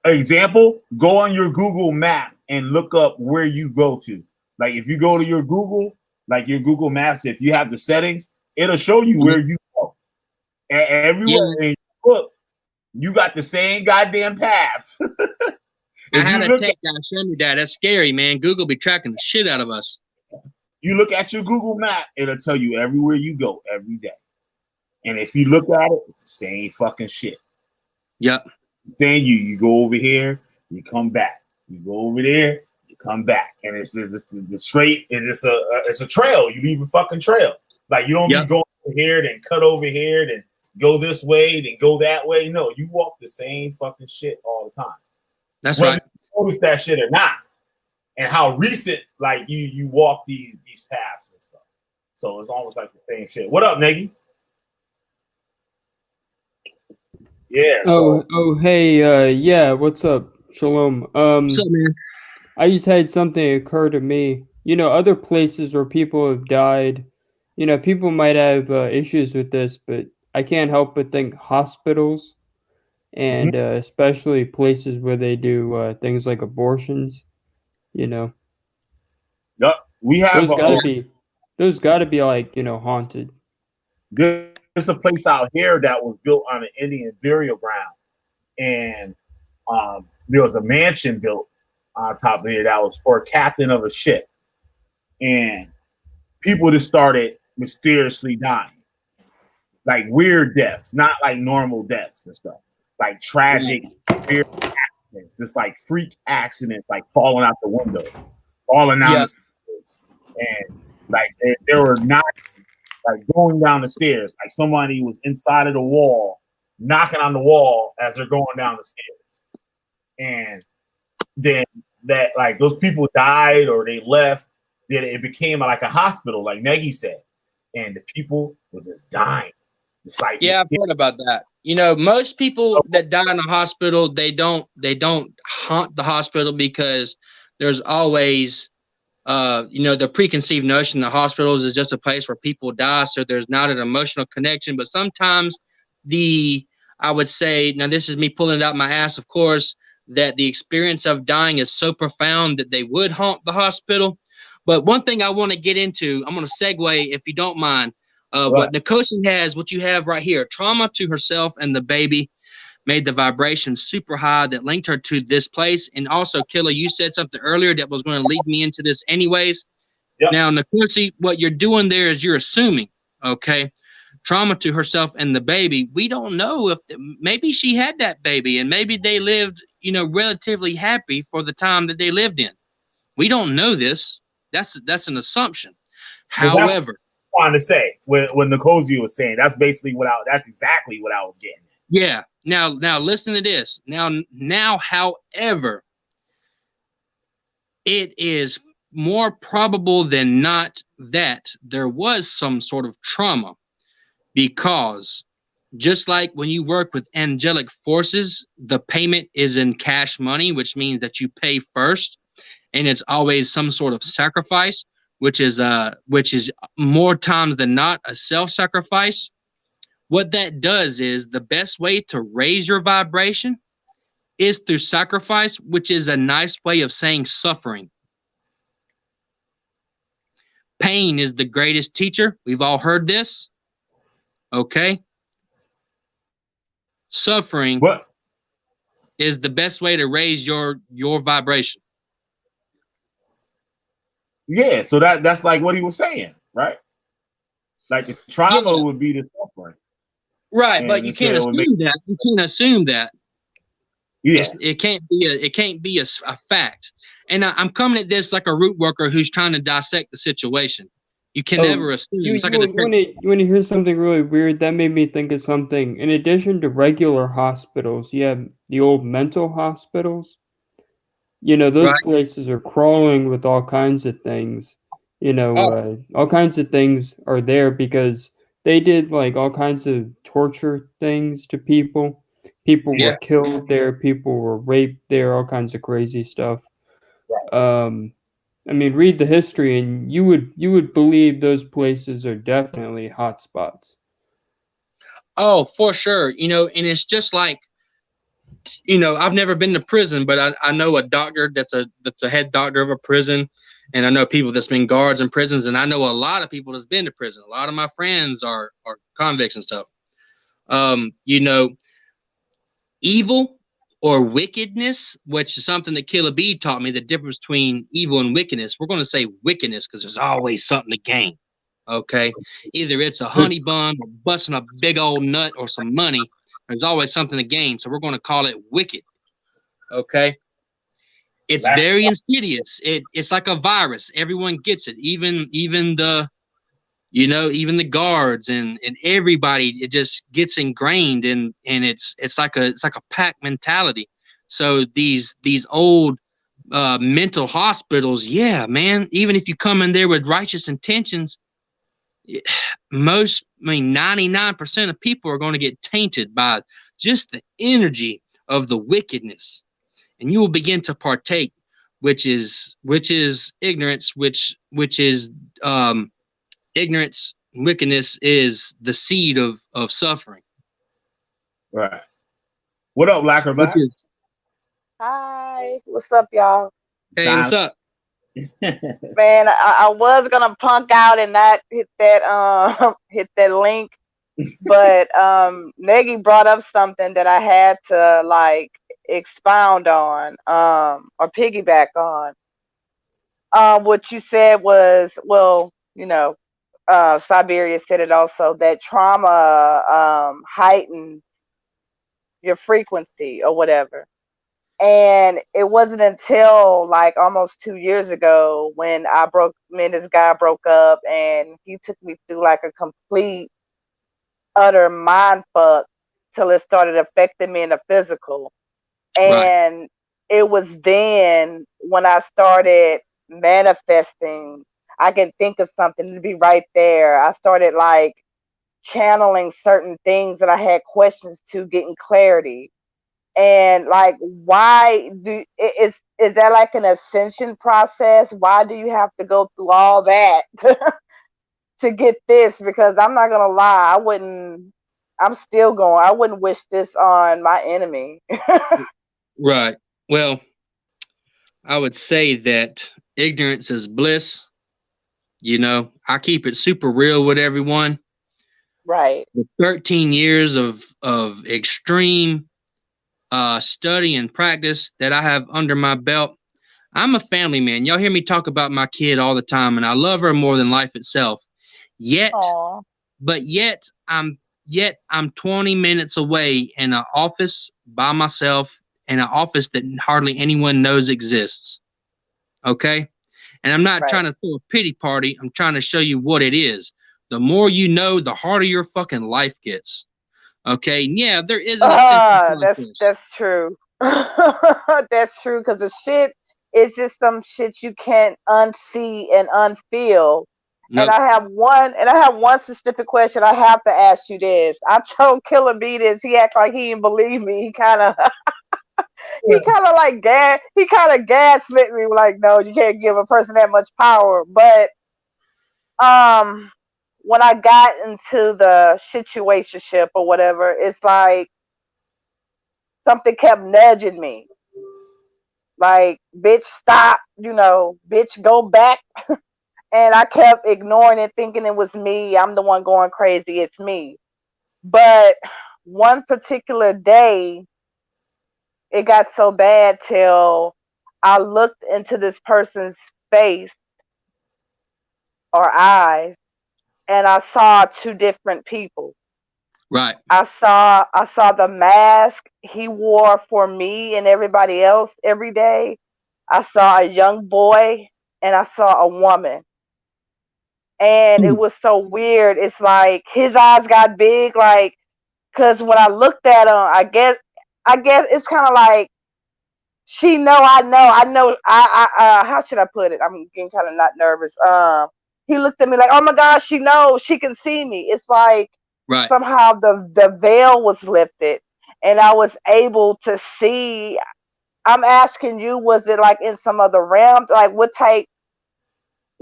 Example, go on your Google map and look up where you go to. Like if you go to your Google, like your Google Maps, if you have the settings, it'll show you where you go. And everywhere you look, you got the same goddamn path. I had a tech guy show me that. That's scary, man. Google be tracking the shit out of us. You look at your Google map, it'll tell you everywhere you go every day. And if you look at it, it's the same fucking shit. Yep. Saying you go over here, you come back. You go over there, you come back. And it's the straight, and it's a trail. You leave a fucking trail. Like you don't be going over here, then cut over here, then go this way, then go that way. No, you walk the same fucking shit all the time. That's right. You notice that shit or not. And how recent, like you walk these paths and stuff. So it's almost like the same shit. What up, Negi? Yeah. Hey, yeah, what's up? Shalom. What's up, man? I just had something occur to me. You know, other places where people have died, you know, people might have issues with this, but I can't help but think hospitals and especially places where they do things like abortions, you know. Yep. We have those gotta be like, you know, haunted. There's a place out here that was built on an Indian burial ground, and there was a mansion built on top of it that was for a captain of a ship, and people just started mysteriously dying, like weird deaths, not like normal deaths and stuff, like tragic, weird accidents, just like freak accidents, like falling out the window, falling down the stairs, and like they were not. Like going down the stairs, like somebody was inside of the wall, knocking on the wall as they're going down the stairs. And then that, like, those people died or they left, then it became like a hospital, like Negi said. And the people were just dying. It's like, yeah, I've heard about that. You know, most people that die in a hospital, they don't haunt the hospital because there's always you know, the preconceived notion that hospitals is just a place where people die, so there's not an emotional connection. But sometimes I would say, now this is me pulling it out my ass, of course, that the experience of dying is so profound that they would haunt the hospital. But one thing I want to get into, I'm going to segue, if you don't mind, what Nkosi has, what you have right here, trauma to herself and the baby made the vibration super high that linked her to this place. And also, Killer, you said something earlier that was going to lead me into this anyways. Yep. Now, Nkosi, what you're doing there is you're assuming, okay, trauma to herself and the baby. We don't know if maybe she had that baby and maybe they lived, you know, relatively happy for the time that they lived in. We don't know this. That's an assumption. However, I wanted to say what Nkosi was saying. That's basically that's exactly what I was getting at. Yeah. Now listen to this. Now, however, it is more probable than not that there was some sort of trauma, because just like when you work with angelic forces, the payment is in cash money, which means that you pay first, and it's always some sort of sacrifice, which is more times than not a self-sacrifice. What that does is the best way to raise your vibration is through sacrifice, which is a nice way of saying suffering. Pain is the greatest teacher. We've all heard this. Okay. Suffering What? is the best way to raise your vibration. Yeah, so that's like what he was saying, right? Like the trauma Yeah. would be the suffering. Right, And but you he said can't it would make, assume that. You can't assume that. yeah. It can't be a fact. And I'm coming at this like a root worker who's trying to dissect the situation. You can never assume. It's like a detective. You want to hear something really weird? That made me think of something. In addition to regular hospitals, you have the old mental hospitals. You know, those Right. places are crawling with all kinds of things. You know, Oh, all kinds of things are there because they did like all kinds of torture things to people. People were yeah. killed there, people were raped there, all kinds of crazy stuff. Um, I mean, read the history, and you would believe those places are definitely hot spots. Oh, for sure. You know, and it's just like, I've never been to prison, but I know a doctor that's a head doctor of a prison, and I know people that's been guards in prisons, and I know a lot of people that's been to prison. A lot of my friends are convicts and stuff. You know, evil or wickedness, which is something that Killer B taught me, the difference between evil and wickedness. We're going to say wickedness because there's always something to gain. Okay. Either it's a honey bun or busting a big old nut or some money. There's always something to gain. So we're going to call it wicked. Okay. It's very insidious. It's like a virus. Everyone gets it. Even the even the guards and everybody, it just gets ingrained, and it's like a pack mentality. So these old mental hospitals, yeah, man, even if you come in there with righteous intentions, 99% of people are going to get tainted by just the energy of the wickedness, and you will begin to partake, which is ignorance, which is ignorance. Wickedness is the seed of suffering. Right. What up, Black or Which Black? is, Hi, what's up, y'all? hey, what's up? Man, I was gonna punk out and not hit that hit that link, but Negi brought up something that I had to like expound on or piggyback on. What you said was, well, Siberius said it also, that trauma heightens your frequency or whatever. And it wasn't until like almost 2 years ago when me and this guy broke up, and he took me through like a complete, utter mind fuck till it started affecting me in the physical. Right. And it was then when I started manifesting. I can think of something to be right there. I started like channeling certain things that I had questions to, getting clarity. And like, why is that like an ascension process? Why do you have to go through all that to get this? Because I'm not gonna lie, I wouldn't wish this on my enemy. Right. Well, I would say that ignorance is bliss. I keep it super real with everyone. Right. The 13 years of extreme study and practice that I have under my belt, I'm a family man. Y'all hear me talk about my kid all the time, and I love her more than life itself. Yet, Aww. but yet I'm 20 minutes away in an office by myself, in an office that hardly anyone knows exists. Okay? And I'm not trying to throw a pity party. I'm trying to show you what it is. The more you know, the harder your fucking life gets. Okay? Yeah, there is an ascension process. That's true. That's true, because the shit it's just some shit you can't unsee and unfeel. Nope. And I have one specific question. I have to ask you this. I told Killer B this. He act like he didn't believe me. He kind of he kind of gaslit me. Like, no, you can't give a person that much power. But when I got into the situationship or whatever, it's like something kept nudging me. Like, bitch, stop. Bitch, go back. And I kept ignoring it, thinking it was me. I'm the one going crazy. It's me. But one particular day, it got so bad till I looked into this person's face or eyes, and I saw two different people. Right. I saw the mask he wore for me and everybody else every day. I saw a young boy and I saw a woman. And it was so weird. It's like his eyes got big, like, because when I looked at him, I guess it's kind of like she know I know. How should I put it? I'm getting kind of not nervous. He looked at me like, oh my gosh, she knows, she can see me. It's like Right. somehow the veil was lifted, and I was able to see. I'm asking you, was it like in some other realm? Like, what type?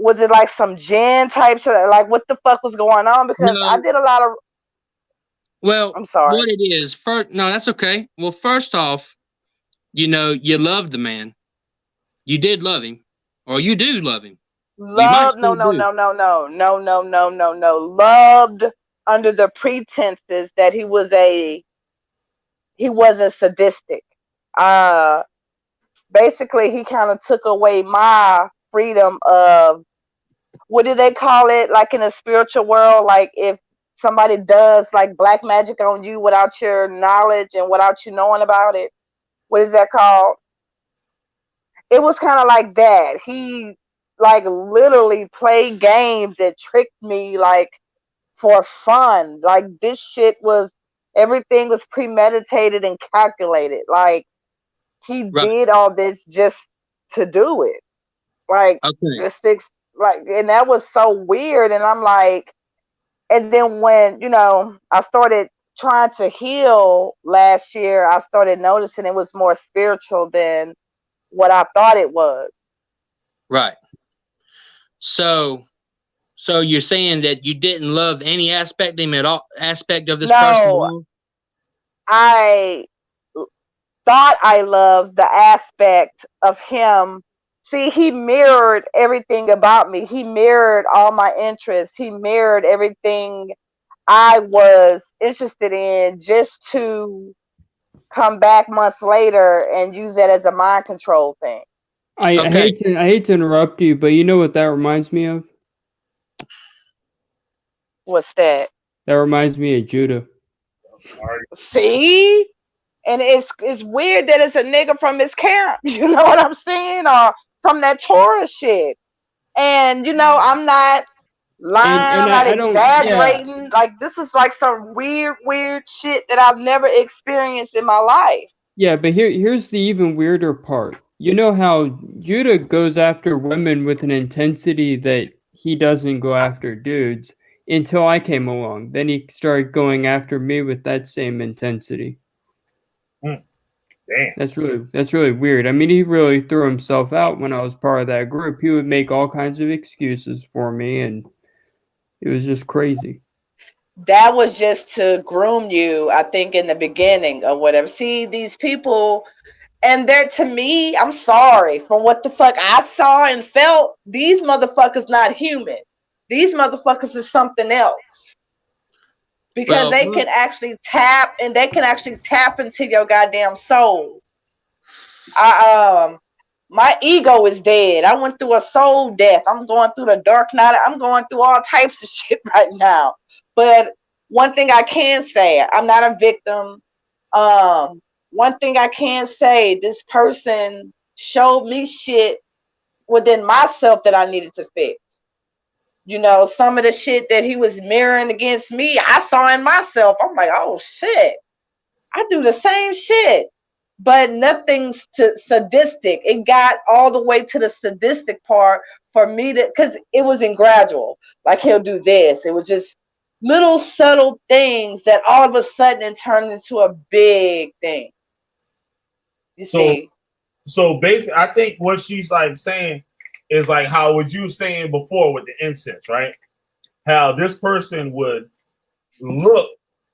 Was it like some jinn type shit? Like, what the fuck was going on? Because I No. did a lot of. Well, I'm sorry. what it is first? No, that's okay. Well, first off, you love the man. You did love him, or you do love him. You might Love, no, still no, do. no, no, no, no, no, no, no, no. Loved under the pretenses that he wasn't sadistic. Uh, Basically, he kind of took away my freedom of, what do they call it? Like in a spiritual world, like if somebody does like black magic on you without your knowledge and without you knowing about it, what is that called? It was kind of like that. He like literally played games and tricked me like for fun. Like, this shit was, everything was premeditated and calculated. Like, he Right. did all this just to do it. Like, Okay. just like, and that was so weird. And I'm like, and then when I started trying to heal last year, I started noticing it was more spiritual than what I thought it was. Right. So, so you're saying that you didn't love any aspect of this person at No, all? I thought I loved the aspect of him. See, he mirrored everything about me. He mirrored all my interests. He mirrored everything I was interested in, just to come back months later and use that as a mind control thing. I Okay. hate to interrupt you, but you know what that reminds me of? What's that? That reminds me of Judah. Already. See? And it's weird that it's a nigga from his camp. You know what I'm saying? Or from that Torah shit. And I'm not lying. And I'm not I don't, yeah. exaggerating. Like, this is like some weird shit that I've never experienced in my life. Yeah, but here's the even weirder part. You know how Judah goes after women with an intensity that he doesn't go after dudes until I came along. Then he started going after me with that same intensity. Damn. That's really weird. I mean, he really threw himself out when I was part of that group. He would make all kinds of excuses for me, and it was just crazy. That was just to groom you, I think, in the beginning or whatever. See, these people, and they're, to me, I'm sorry, from what the fuck I saw and felt, these motherfuckers not human. These motherfuckers is something else. Because Well, they can actually tap, and they can actually tap into your goddamn soul. My ego is dead. I went through a soul death. I'm going through the dark night. I'm going through all types of shit right now. But one thing I can say, I'm not a victim. One thing I can say, this person showed me shit within myself that I needed to fix. Some of the shit that he was mirroring against me, I saw in myself. I'm like, oh shit, I do the same shit. but nothing's sadistic. It got all the way to the sadistic part for me to, because it was in gradual. Like he'll do this. It was just little subtle things that all of a sudden it turned into a big thing. You So see? so basically, I think what she's like saying is like how what you were saying before with the incense, right? How this person would look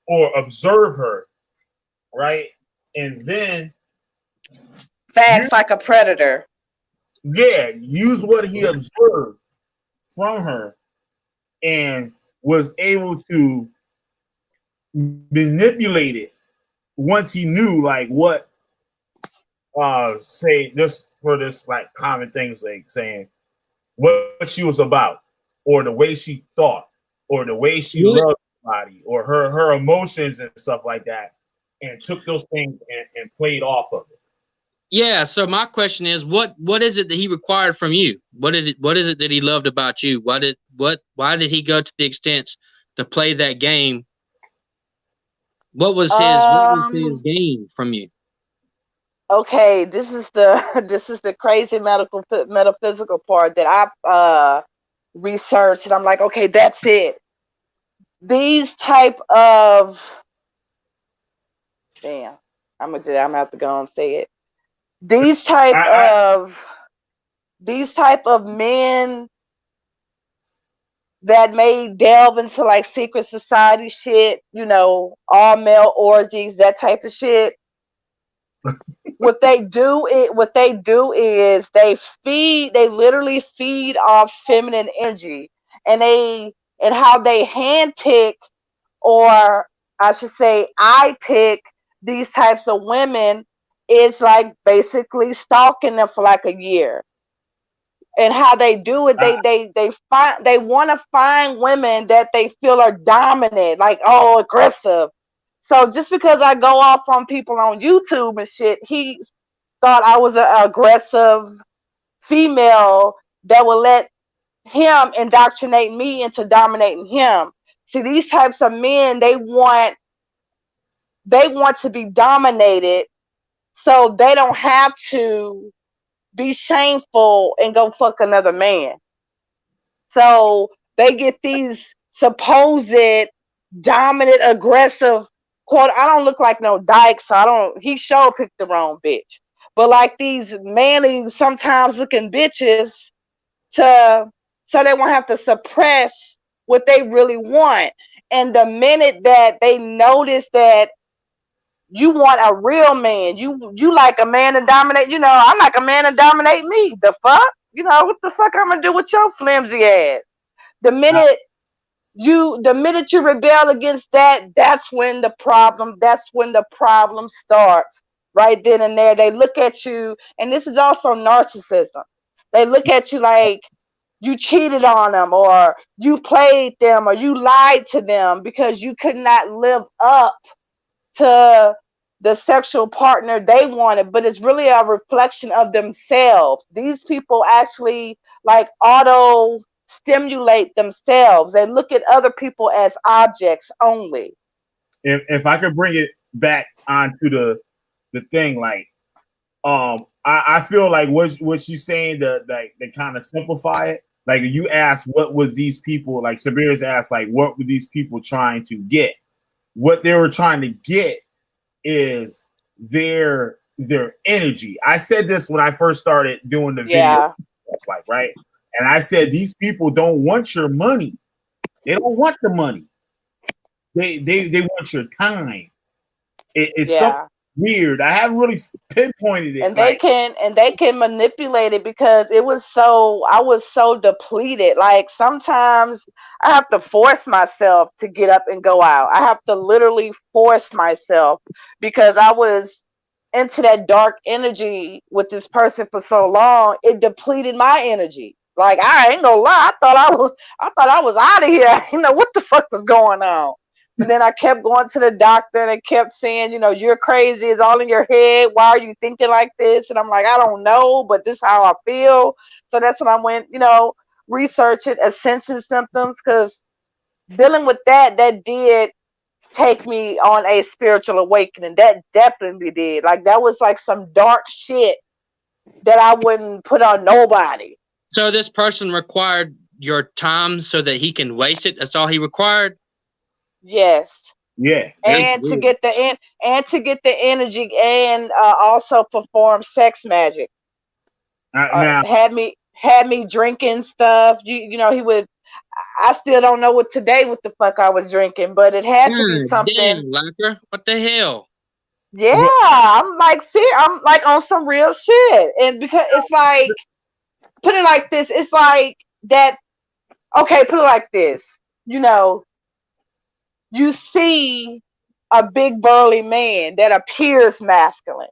or observe her, right? And then you, Fast like a predator. yeah, use what he observed from her and was able to manipulate it once he knew like what say this for this like common things like saying what she was about or the way she thought or the way she Really? loved somebody or her emotions and stuff like that and took those things and played off of it. Yeah. So my question is, what is it that he required from you? What is it that he loved about you? Why did he go to the extent to play that game? What was his Um. game from you? Okay. This is the this is the crazy metaphysical part that I researched, and I'm like, okay, that's it. These type of damn. I'm gonna have to go and say it. These type I of these type of men that may delve into like secret society shit, all male orgies, that type of shit. What they do is they literally feed off feminine energy, and how they handpick, or I should say I pick these types of women, is like basically stalking them for like a year. And how they do it, I they want to find women that they feel are dominant, like, oh, aggressive. So just because I go off on people on YouTube and shit, he thought I was an aggressive female that would let him indoctrinate me into dominating him. See, these types of men, they want to be dominated, so they don't have to be shameful and go fuck another man. So they get these supposed dominant, aggressive, quote. I don't look like no dyke, so I don't. He sure picked the wrong bitch. But like these manly, sometimes looking bitches, to so they won't have to suppress what they really want. And the minute that they notice that you want a real man, you like a man to dominate. I like a man to dominate me. The fuck, what the fuck I'm gonna do with your flimsy ass? The I minute the minute you rebel against that, that's when the problem starts. Right then and there, they look at you, and this is also narcissism. They look at you like you cheated on them, or you played them, or you lied to them because you could not live up to the sexual partner they wanted. But it's really a reflection of themselves. These people actually like auto stimulate themselves. They look at other people as objects only. if I could bring it back onto the thing like I feel like what she's saying to like to kind of simplify it. Like you asked, what was these people like? Siberius asked, like, what were these people trying to get? What they were trying to get is their energy. I said this when I first started doing the video, Yeah, like right, and I said these people don't want your money. They don't want the money. They want your time. It's something yeah. weird. I haven't really pinpointed it. And they Like can manipulate it, because I was so depleted. Like sometimes I have to force myself to get up and go out. I have to literally force myself, because I was into that dark energy with this person for so long. It depleted my energy. Like, I ain't gonna lie, I thought I was out of here. What the fuck was going on? But then I kept going to the doctor, and they kept saying, you're crazy. It's all in your head. Why are you thinking like this? And I'm like, I don't know, but this is how I feel. So that's when I went, researching ascension symptoms, because dealing with that did take me on a spiritual awakening. That definitely did. Like that was like some dark shit that I wouldn't put on nobody. So this person required your time so that he can waste it. That's all he required. Yes. Yeah. And to get the energy, and also perform sex magic. Now, Had me drinking stuff. You know, he would. I still don't know what the fuck I was drinking, but it had to be something. Damn, Lacker. What the hell? Yeah, I'm like, see, I'm like on some real shit, and because it's like, put it like this, it's like that. Okay, put it like this. You know, you see a big burly man that appears masculine,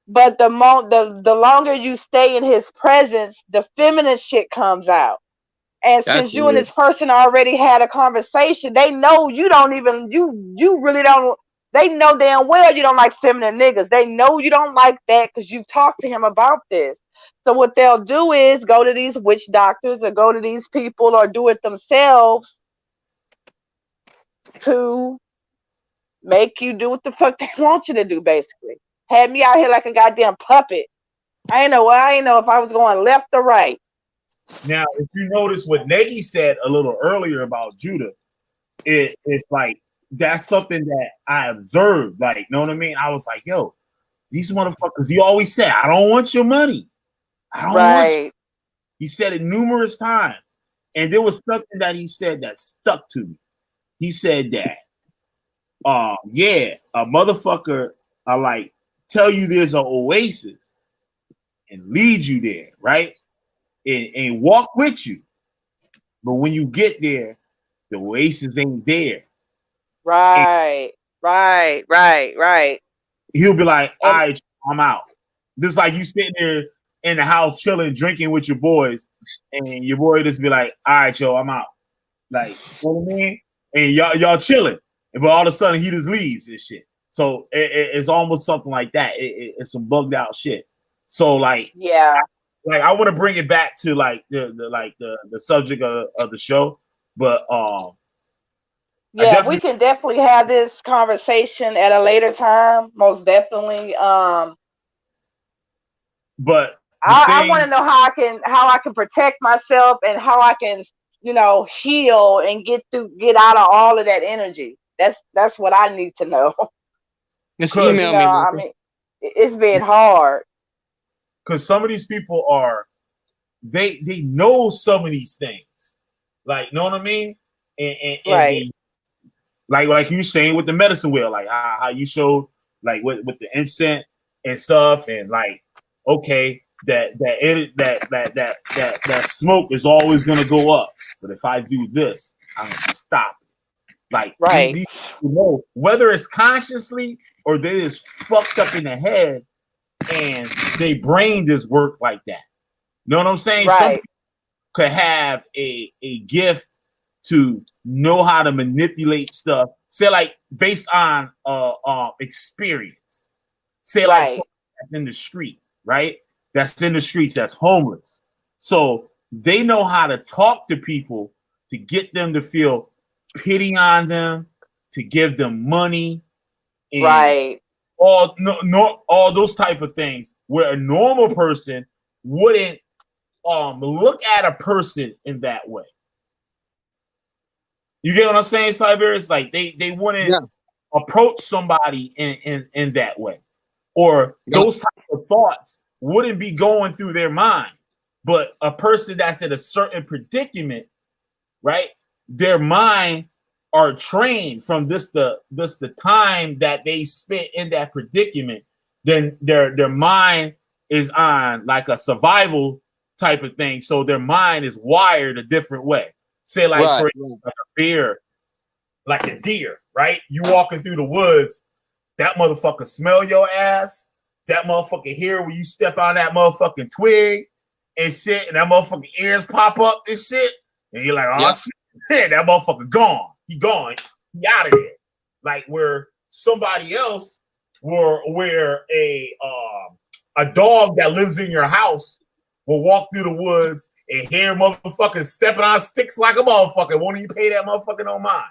but the longer you stay in his presence, the feminine shit comes out. And That's since you and weird. this person already had a conversation, they know you don't even you really don't. They know damn well you don't like feminine niggas. They know you don't like that because you've talked to him about this. So what they'll do is go to these witch doctors or go to these people or do it themselves to make you do what the fuck they want you to do, basically. Had me out here like a goddamn puppet. I ain't know if I was going left or right. now, if you notice what Nagy said a little earlier about Judah, it's like that's something that I observed. Like, know what I mean? I was like, yo, these motherfuckers, he always said, I don't want your money. I don't want you. He said it numerous times. And there was something that he said that stuck to me. He said that, yeah, a motherfucker, like, tell you there's an oasis and lead you there, right? And walk with you. But when you get there, the oasis ain't there. Right. He'll be like, all right, I'm out. Just like you sitting there in the house chilling, drinking with your boys, and your boy just be like, all right, yo, I'm out. Like, you know what I mean? And y'all chilling. But all of a sudden he just leaves and shit. So it's almost something like that. It's some bugged out shit. So like, yeah, like I want to bring it back to like the subject of the show, but yeah, we can definitely have this conversation at a later time, most definitely. But I want to know how I can protect myself and how I can, you know, heal and get out of all of that energy. That's what I need to know. Just email me. I mean, it's been hard. Because some of these people are, they know some of these things, like, know what I mean? And right. They, like you saying with the medicine wheel, like how you showed, like with the incense and stuff, and like, okay, that smoke is always gonna go up, but if I do this, I'm gonna stop it. Like, right. these people know, whether it's consciously or they just fucked up in the head and their brain just work like that. You know what I'm saying? Right. Some people could have a gift to know how to manipulate stuff. Say like based on experience. Say like right. that's in the street, right? That's in the streets, that's homeless. So they know how to talk to people to get them to feel pity on them, to give them money, and right. all those type of things, where a normal person wouldn't look at a person in that way. You get what I'm saying, Siberius? Like they wouldn't approach somebody in that way, or those type of thoughts wouldn't be going through their mind. But a person that's in a certain predicament, right? Their mind are trained from the time that they spent in that predicament. Then their mind is on like a survival type of thing. So their mind is wired a different way. Say like for like a deer, right? You walking through the woods, that motherfucker smell your ass. That motherfucker hear when you step on that motherfucking twig and shit, and that motherfucking ears pop up and shit, and you're like, oh shit, that motherfucker gone. He gone. He out of there. Like where somebody else, where a dog that lives in your house will walk through the woods and hear motherfuckers stepping on sticks like a motherfucker. Won't even pay that motherfucker no mind.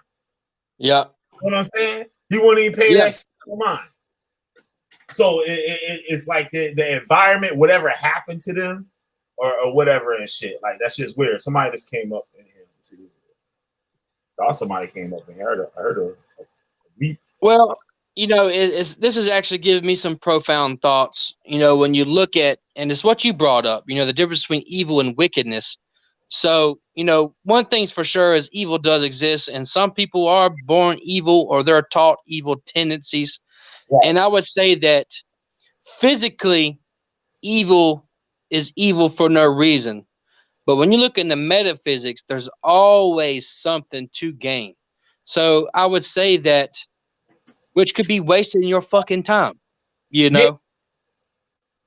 Yeah. You know what I'm saying? He wouldn't even pay Yeah. that shit no mind. So it's like the environment, whatever happened to them, or whatever and shit. Like that's just weird. Somebody just came up in here. Thought somebody came up in here. I heard a beep. Well, you know, this is actually giving me some profound thoughts. You know, when you look at, and it's what you brought up, you know, the difference between evil and wickedness. So, you know, one thing's for sure is evil does exist, and some people are born evil or they're taught evil tendencies. Right. And I would say that physically, evil is evil for no reason. But when you look into metaphysics, there's always something to gain. So I would say that, which could be wasting your fucking time, you know. Yeah.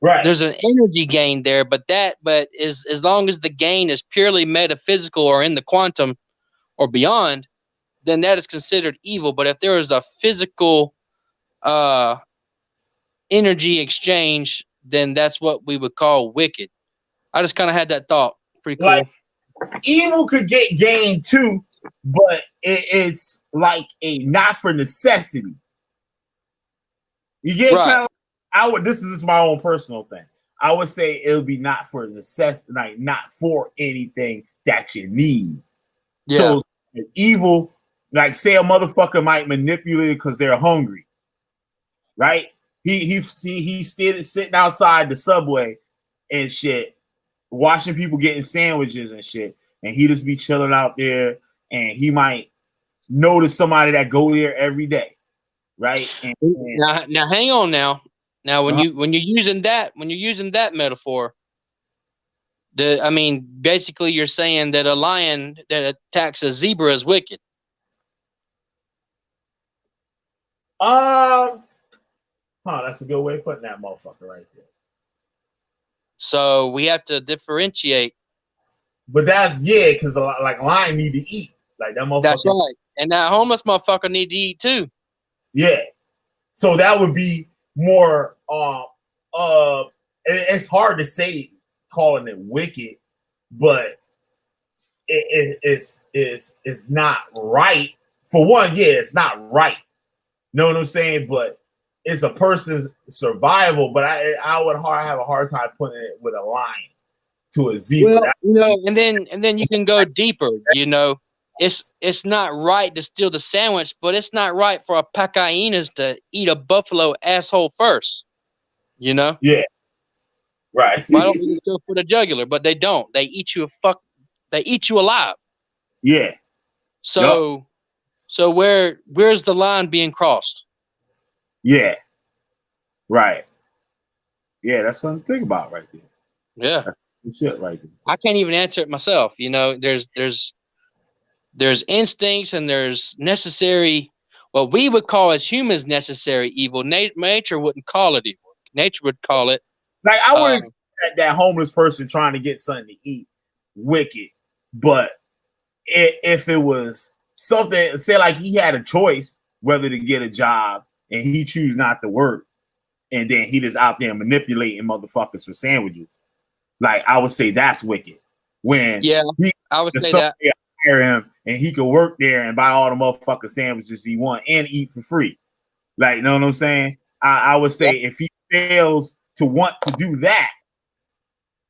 Right. There's an energy gain there, but as long as the gain is purely metaphysical or in the quantum or beyond, then that is considered evil. But if there is a physical energy exchange, then that's what we would call wicked. I just kind of had that thought. Pretty cool. Like evil could get gained too, but it's like a not for necessity. You get Right. kind of. I would. This is just my own personal thing. I would say it would be not for necessity, like not for anything that you need. Yeah. So evil, like say a motherfucker might manipulate it because they're hungry, right? He's sitting outside the subway and shit, watching people getting sandwiches and shit, and he just be chilling out there, and he might notice somebody that go there every day, right? And Now hang on now. Now when you're using that metaphor, basically you're saying that a lion that attacks a zebra is wicked. That's a good way of putting that motherfucker right there. So we have to differentiate. But that's because like lion need to eat. Like that motherfucker. That's right. And that homeless motherfucker need to eat too. Yeah. So that would be more it's hard to say calling it wicked, but it's not right. For one, it's not right. Know what I'm saying? But it's a person's survival. But I would have a hard time putting it with a lion to a zebra. Well, you know, and then you can go deeper. You know, it's not right to steal the sandwich, but it's not right for a pack of hyenas to eat a buffalo asshole first. You know? Yeah. Right. Why don't we just go for the jugular? But they don't. They eat you They eat you alive. Yeah. So where's the line being crossed? Yeah. Right. Yeah, that's something to think about right there. Yeah. That's some shit right there. I can't even answer it myself. You know, there's instincts and there's necessary, what we would call as humans necessary evil. Nature wouldn't call it evil. Nature would call it. Like I would expect that homeless person trying to get something to eat wicked, but if it was something, say like he had a choice whether to get a job and he choose not to work, and then he just out there manipulating motherfuckers for sandwiches, like I would say that's wicked. When I would say that hire him and he could work there and buy all the motherfucking sandwiches he want and eat for free. Like, you know what I'm saying? I would say if he fails to want to do that,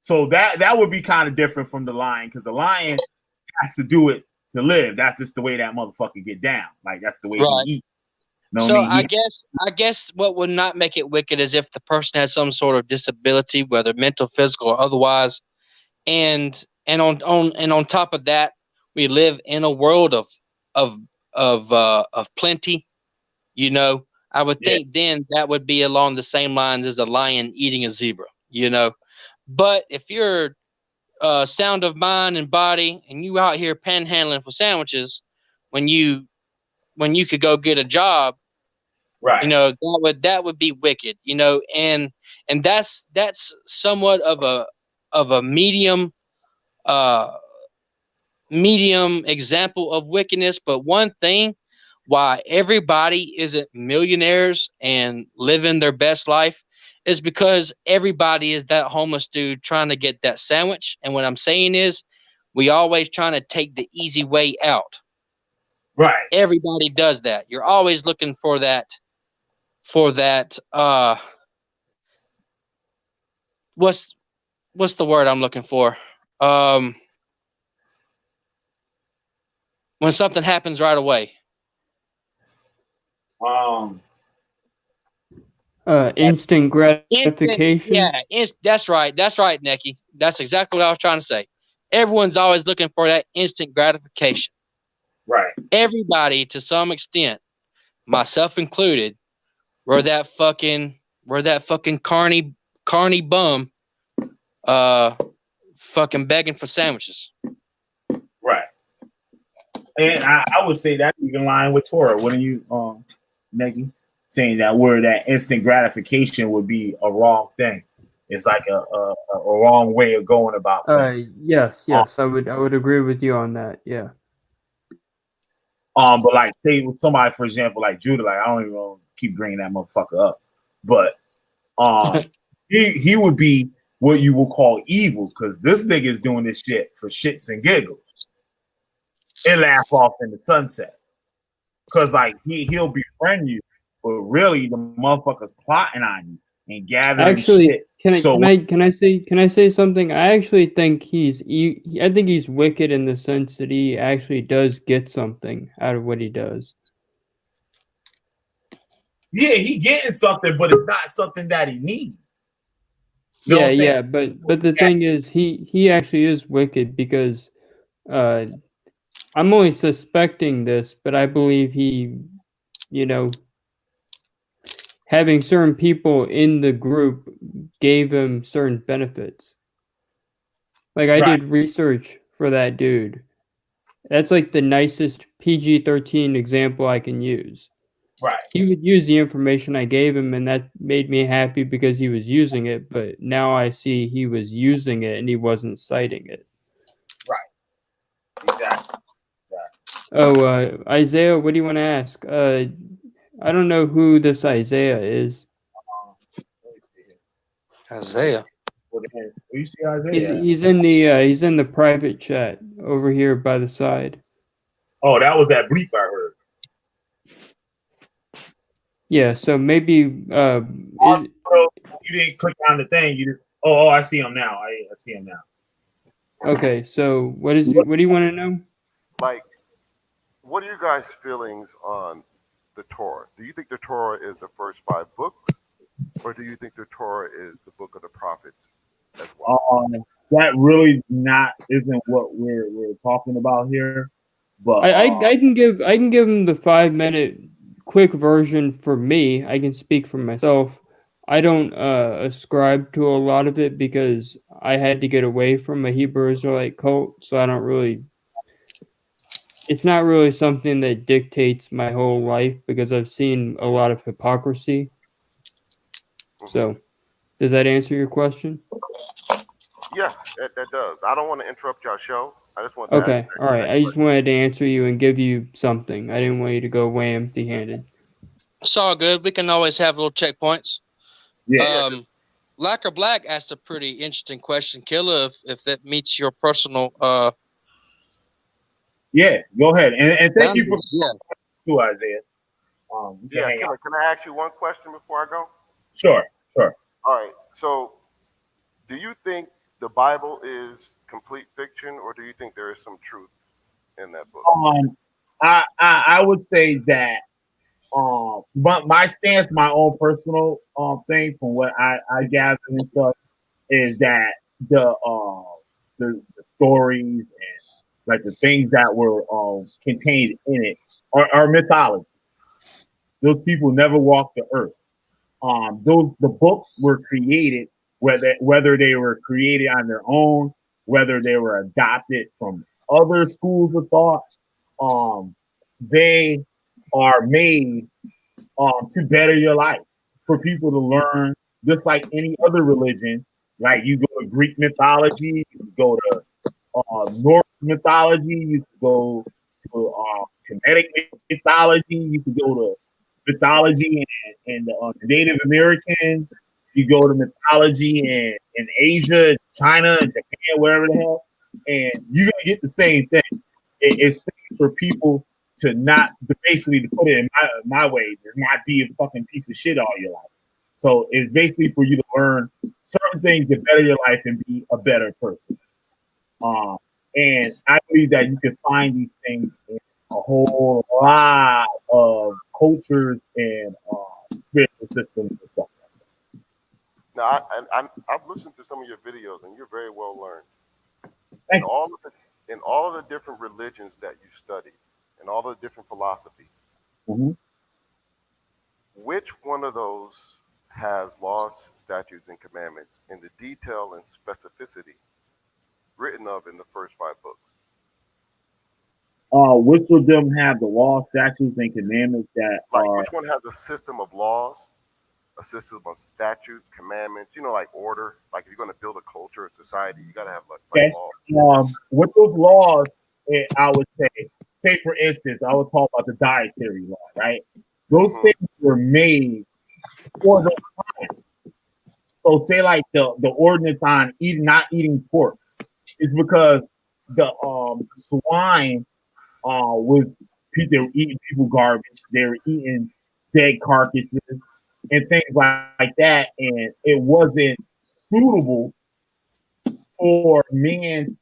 so that would be kind of different from the lion, because the lion has to do it to live. That's just the way that motherfucker get down. Like that's the way he eats. You know so what I mean? I guess what would not make it wicked is if the person has some sort of disability, whether mental, physical, or otherwise, and on top of that, we live in a world of plenty. You know, I would think then that would be along the same lines as a lion eating a zebra. You know, but if you're sound of mind and body, and you out here panhandling for sandwiches, when you could go get a job, right? You know, that would be wicked. You know, and that's somewhat of a medium example of wickedness. But one thing why everybody isn't millionaires and living their best life is because everybody is that homeless dude trying to get that sandwich. And what I'm saying is we always trying to take the easy way out. Right. Everybody does that. You're always looking for that. What's the word I'm looking for? When something happens right away. Instant gratification. That's right. That's right, Neki. That's exactly what I was trying to say. Everyone's always looking for that instant gratification. Right. Everybody, to some extent, myself included, we're that fucking carny bum, fucking begging for sandwiches. Right. And I would say that's even line with Torah. Wouldn't you, Neki? Saying that word, that instant gratification would be a wrong thing. It's like a wrong way of going about things. Yes, I would agree with you on that. Yeah. But like, say with somebody, for example, like Judah, like I don't even keep bringing that motherfucker up, but he would be what you would call evil because this nigga is doing this shit for shits and giggles and laugh off in the sunset. Because like he'll befriend you, but really the motherfucker's plotting on you and gathering Actually, shit. can I say something? I actually think I think he's wicked in the sense that he actually does get something out of what he does. Yeah, he getting something, but it's not something that he needs. You know But the thing is, he actually is wicked because I'm only suspecting this, but I believe he, having certain people in the group gave him certain benefits. Like I did research for that dude. That's like the nicest PG-13 example I can use. Right. He would use the information I gave him, and that made me happy because he was using it. But now I see he was using it and he wasn't citing it. Right. Exactly. Oh, Isaiah, what do you want to ask? I don't know who this Isaiah is. Isaiah. Where you see Isaiah? He's in the private chat over here by the side. Oh, that was that bleep I heard. Yeah, so maybe you didn't click on the thing. You oh, I see him now. I see him now. Okay, so what do you want to know? Like, what are you guys' feelings on the Torah? Do you think the Torah is the first 5 books, or do you think the Torah is the book of the prophets as well? That really isn't what we're talking about here. But I can give him the 5-minute quick version for me. I can speak for myself. I don't ascribe to a lot of it because I had to get away from a Hebrew Israelite cult, so I don't really. It's not really something that dictates my whole life because I've seen a lot of hypocrisy. So, does that answer your question? Yeah, that does. I don't want to interrupt your show. I just want to Okay, all right. I just wanted to answer you and give you something. I didn't want you to go away empty-handed. It's all good. We can always have little checkpoints. Yeah. Lacker Black asked a pretty interesting question, Killer, if that meets your personal Yeah, go ahead. And thank you for to Isaiah. Can I ask you one question before I go? Sure. All right. So, do you think the Bible is complete fiction, or do you think there is some truth in that book? I would say that but my stance, my own personal thing from what I gather and stuff is that the stories and like the things that were contained in it are mythology. Those people never walked the earth. The books were created whether they were created on their own, whether they were adopted from other schools of thought. They are made to better your life, for people to learn, just like any other religion. Like you go to Greek mythology, you go to Norse mythology, you could go to Kemetic mythology, you could go to mythology and the Native Americans, you go to mythology in Asia, China, Japan, wherever the hell, and you're gonna get the same thing. It's things for people not to basically to put it in my way, to not be a fucking piece of shit all your life. So it's basically for you to learn certain things to better your life and be a better person. And I believe that you can find these things in a whole lot of cultures and spiritual systems and stuff. Now, I've listened to some of your videos, and you're very well learned. Thank In all of the different religions that you study, and all the different philosophies, Mhm. which one of those has laws, statutes, and commandments in the detail and specificity written of in the first 5 books? Which of them have the law, statutes, and commandments that Like, are which one has a system of laws, a system of statutes, commandments, like order? Like, if you're going to build a culture, a society, you got to have like okay? laws. With those laws, I would say for instance, I would talk about the dietary law, right? Those things were made for those times. So say like the ordinance on not eating pork is because the swine was they were eating people garbage, they were eating dead carcasses and things like that, and it wasn't suitable for men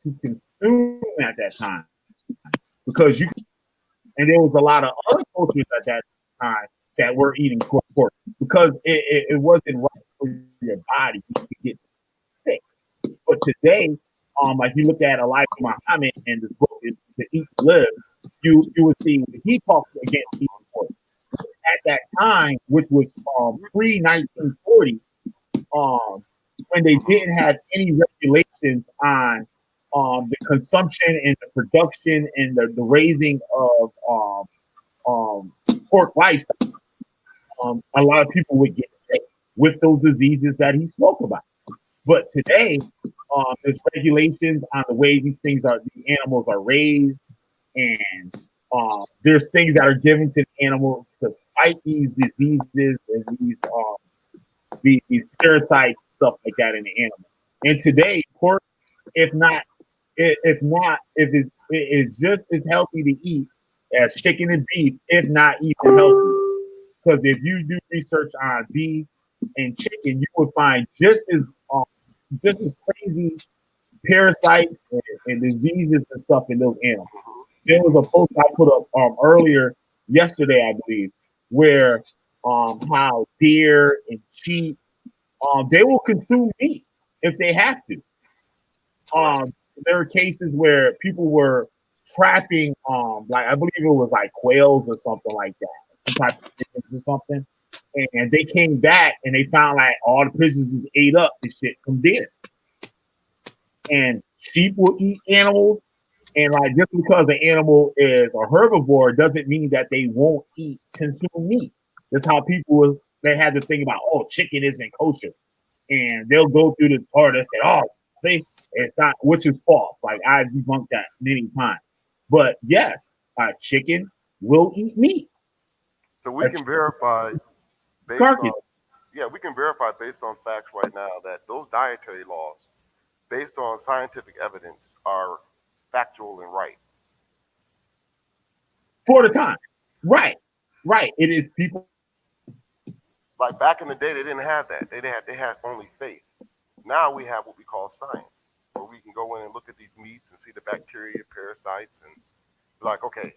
to consume at that time because and there was a lot of other cultures at that time that were eating pork because it wasn't right for your body to get sick. But today, like you look at Elijah Muhammad and this book To Eat to Live, you would see he talks against eating pork. At that time, which was pre 1940, when they didn't have any regulations on the consumption and the production and the raising of pork livestock, a lot of people would get sick with those diseases that he spoke about. But today, there's regulations on the way these animals are raised, and there's things that are given to the animals to fight these diseases and these parasites and stuff like that in the animal. And today, pork, if it's just as healthy to eat as chicken and beef, if not even healthier. Because if you do research on beef and chicken, you will find just as crazy parasites and diseases and stuff in those animals. There was a post I put up earlier yesterday, I believe, where how deer and sheep they will consume meat if they have to. There are cases where people were trapping, like I believe it was like quails or something like that, some type of pigeons or something, and they came back and they found like all the pigeons was ate up and shit from deer. And sheep will eat animals, and like just because the animal is a herbivore doesn't mean that they won't consume meat. That's how they had to think about, oh, chicken isn't kosher, and they'll go through the Torah and say, oh, see, it's not, which is false. Like I've debunked that many times. But yes, chicken will eat meat. So we can verify based Carcass. we can verify based on facts right now that those dietary laws, based on scientific evidence, are factual and right. For the time. Right. It is people. Like back in the day, they didn't have that. They had only faith. Now we have what we call science, where we can go in and look at these meats and see the bacteria, parasites, and be like, okay,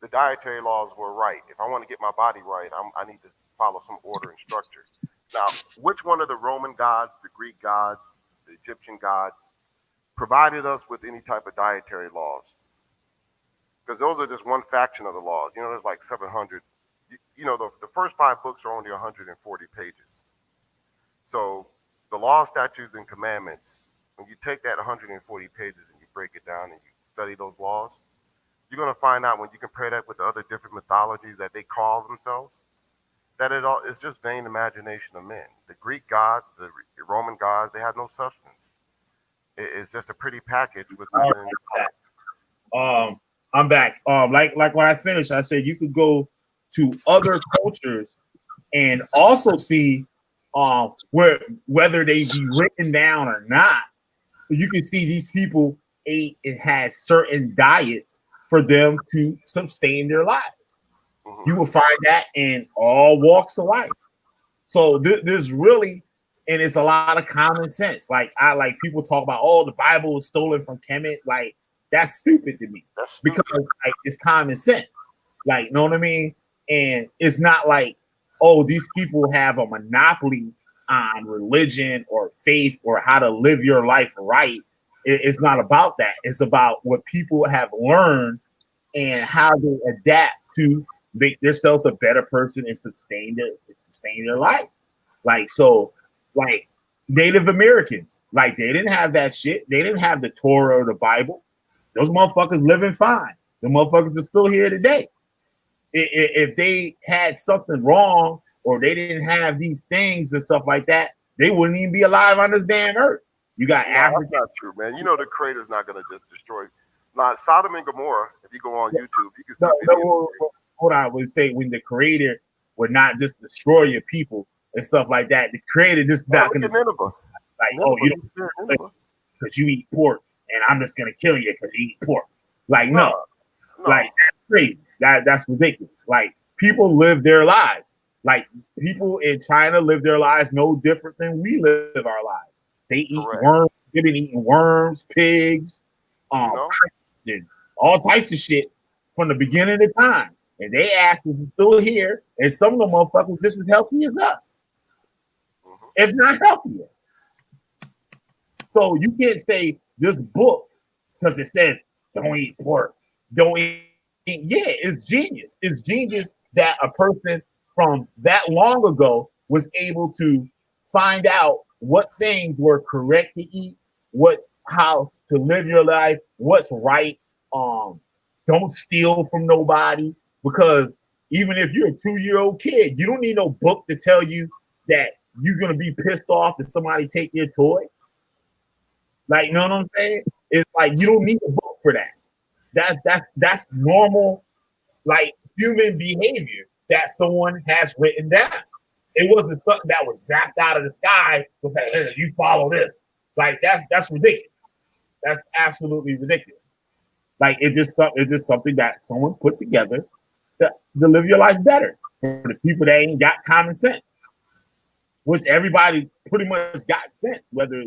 the dietary laws were right. If I want to get my body right, I need to follow some order and structure. Now, which one of the Roman gods, the Greek gods, the Egyptian gods provided us with any type of dietary laws? Because those are just one faction of the laws. There's like 700. The first 5 books are only 140 pages. So the law, statutes, and commandments, when you take that 140 pages and you break it down and you study those laws, you're going to find out when you compare that with the other different mythologies that they call themselves, that it's just vain imagination of men. The Greek gods, the Roman gods, they had no substance. It's just a pretty package with nothing. I'm back. Like when I finished, I said you could go to other cultures and also see whether they be written down or not. You can see these people ate and had certain diets for them to sustain their lives. Mm-hmm. You will find that in all walks of life. So there's really, and it's a lot of common sense. Like people talk about, oh, the Bible was stolen from Kemet. Like that's stupid to me because like it's common sense. Like, know what I mean? And it's not like, oh, these people have a monopoly on religion or faith or how to live your life right. It's not about that. It's about what people have learned and how they adapt to make themselves a better person and sustain their life. Like, so, like Native Americans, like they didn't have that shit. They didn't have the Torah or the Bible. Those motherfuckers living fine. The motherfuckers are still here today. If they had something wrong or they didn't have these things and stuff like that, they wouldn't even be alive on this damn earth. You got Africa. That's not true, man. You know the Creator's not going to just destroy. Now, Sodom and Gomorrah, if you go on YouTube, you can see hold on, I would say when the Creator would not just destroy your people and stuff like that, the Creator just not going to like, oh, you don't because you eat pork and I'm just going to kill you because you eat pork. Like, no. Like, that's crazy. That's ridiculous. Like, people live their lives. Like, people in China live their lives no different than we live our lives. They eat worms. They've been eating worms, pigs, and all types of shit from the beginning of time. And they asses is still here, and some of the motherfuckers just as healthy as us, if not healthier. So you can't say this book because it says don't eat pork, don't eat. Yeah, it's genius. It's genius that a person from that long ago was able to find out what things were correct to eat, how to live your life, what's right. Don't steal from nobody, because even if you're a 2-year-old kid, you don't need no book to tell you that you're gonna be pissed off if somebody take your toy. Like, you know what I'm saying? It's like you don't need a book for that. That's normal, like human behavior that someone has written down. It wasn't something that was zapped out of the sky. Was like, hey, you follow this. Like that's ridiculous. That's absolutely ridiculous. Like it's just something that someone put together to live your life better for the people that ain't got common sense. Which everybody pretty much got sense, whether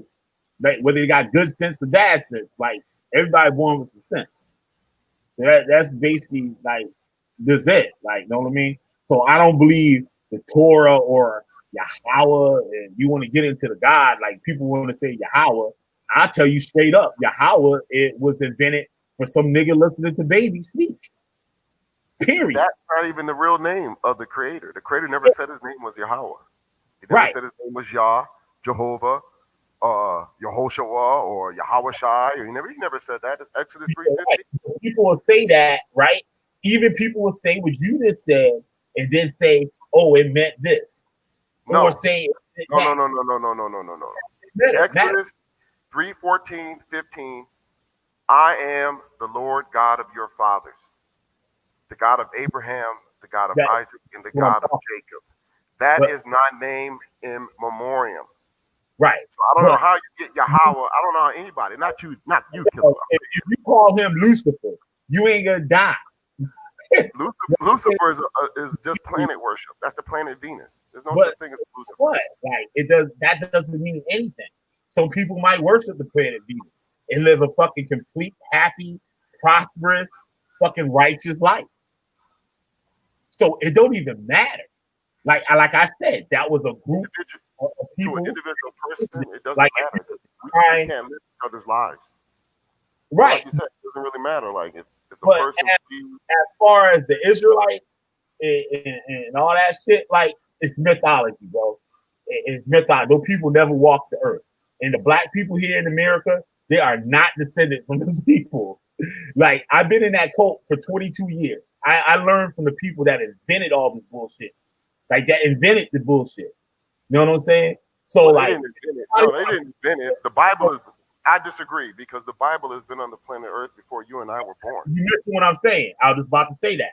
they got good sense or bad sense. Like everybody born with some sense. That's basically like this it. Like, you know what I mean? So I don't believe the Torah or Yahweh, and you want to get into the God, like people want to say Yahweh. I'll tell you straight up, Yahweh, it was invented for some nigga listening to baby speak. Period. That's not even the real name of the Creator. The Creator never said his name was Yahweh. He never said his name was Yah, Jehovah, Yehoshua, or Yahweh Shai. Or he never said that. It's Exodus 3:50. Right. People will say that, right? Even people will say what you just said, and then say, "Oh, it meant this," or say, "No." Exodus 3:14-15. I am the Lord God of your fathers, the God of Abraham, the God of Isaac, and the God of Jacob. That is my name in memoriam. Right. So I don't know how you get Yahweh. I don't know how anybody, not you, Killer. If you call him Lucifer, you ain't gonna die. Lucifer is just planet worship. That's the planet Venus. There's no such thing as Lucifer. What? Like that doesn't mean anything. Some people might worship the planet Venus and live a fucking complete, happy, prosperous, fucking righteous life. So it don't even matter. Like I said, that was a group of people. To an individual person, it doesn't matter. You can't live each other's lives. So right. Like you said, it doesn't really matter. Like if it's a person. As far as the Israelites and all that shit, like it's mythology, bro. It's mythology. Those people never walked the earth. And the black people here in America, they are not descended from those people. Like I've been in that cult for 22 years. I learned from the people that invented all this bullshit. Like that invented the bullshit. You know what I'm saying? So they didn't invent it. The Bible is. I disagree because the Bible has been on the planet Earth before you and I were born. You missed what I'm saying. I was just about to say that.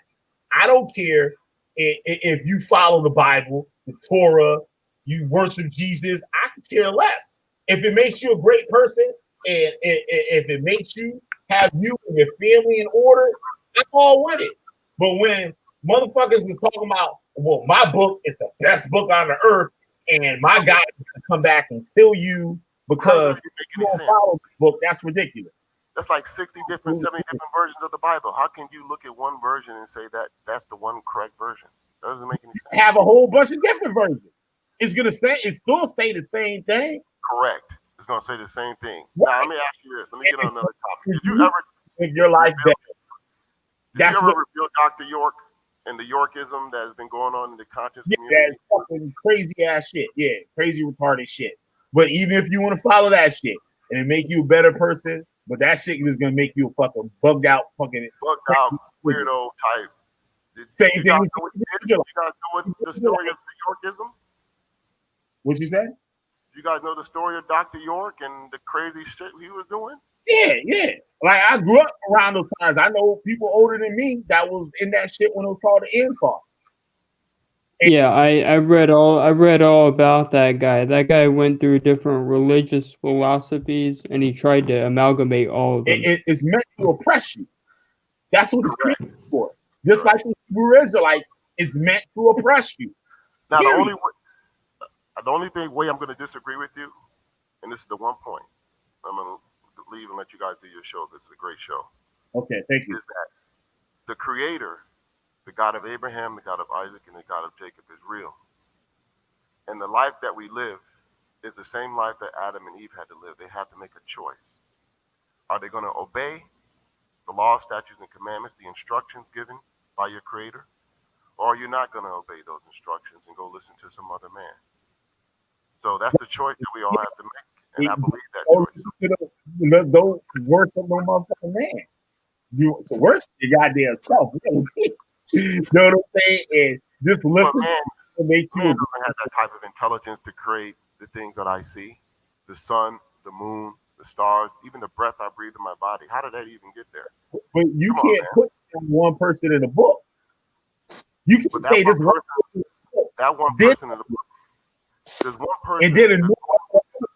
I don't care if you follow the Bible, the Torah, you worship Jesus. I could care less. If it makes you a great person and if it makes you have you and your family in order, I'm all with it. But when motherfuckers is talking about, well, my book is the best book on the earth, and my God is gonna come back and kill you because you don't follow the book, that's ridiculous. That's like 60 different, 70 different versions of the Bible. How can you look at one version and say that that's the one correct version? That doesn't make any sense. Have a whole bunch of different versions. It's gonna say, it's still say the same thing. Correct. It's gonna say the same thing. Right. Now let me ask you this. Let me get on another topic. Did you ever in your life did you ever reveal Dr. York and the Yorkism that has been going on in the conscious community? That's fucking crazy ass shit. Yeah, crazy retarded shit. But even if you want to follow that shit and it make you a better person, but that shit is gonna make you a fucking bugged out weirdo type. Same thing. You guys know what the story of the Yorkism? What you said? You guys know the story of Dr. York and the crazy shit he was doing? Yeah. Like I grew up around those times. I know people older than me that was in that shit when it was called the Info. Yeah, I read all about that guy. That guy went through different religious philosophies and he tried to amalgamate all of them. It's meant to oppress you. That's what it's created for. Just like the Hebrew Israelites, it's meant to oppress you. Now the only way I'm going to disagree with you, and this is the one point, I'm going to leave and let you guys do your show. This is a great show. Okay, thank you. Is that the Creator, the God of Abraham, the God of Isaac, and the God of Jacob is real. And the life that we live is the same life that Adam and Eve had to live. They had to make a choice. Are they going to obey the law, statutes, and commandments, the instructions given by your Creator? Or are you not going to obey those instructions and go listen to some other man? So that's the choice that we all have to make. And I believe that choice. Don't worship no motherfucking man. You to worship your goddamn self. You know what I'm saying? And just listen. Man doesn't have that type of intelligence to create the things that I see. The sun, the moon, the stars, even the breath I breathe in my body. How did that even get there? But you can't put one person in a book. You can say this one person. That one person in the book. There's one person. And then a new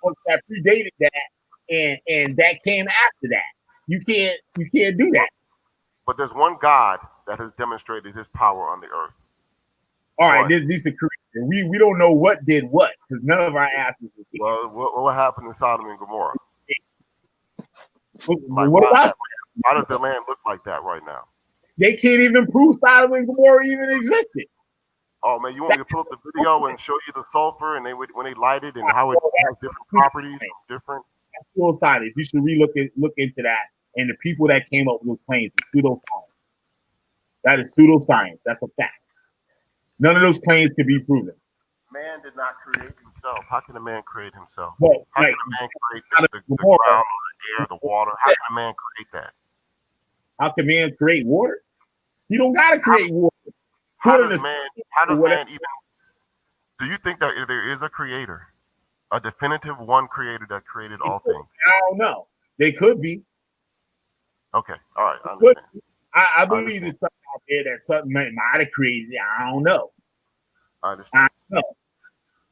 book that predated that, and that came after that. You can't do that. But there's one God that has demonstrated His power on the earth. All right, this is the creator. We don't know what did what because none of our asses was here. Well, what happened in Sodom and Gomorrah? Why does the land look like that right now? They can't even prove Sodom and Gomorrah even existed. Oh man, you want me to pull up the video and show you the sulfur and when they light it and how it has different properties, different? That's pseudoscience. You should look into that. And the people that came up with those claims is pseudoscience. That is pseudoscience. That's a fact. None of those claims can be proven. Man did not create himself. How can a man create himself? Well, how can a man create the ground, the air, the water? How can a man create that? How can man create water? You don't gotta create water. How does man even? Do you think that there is a creator, a definitive one creator that created all things? I don't know. They could be. Okay, all right. I understand. I believe there's something out there that something might have created it. I don't know. I understand. I don't know.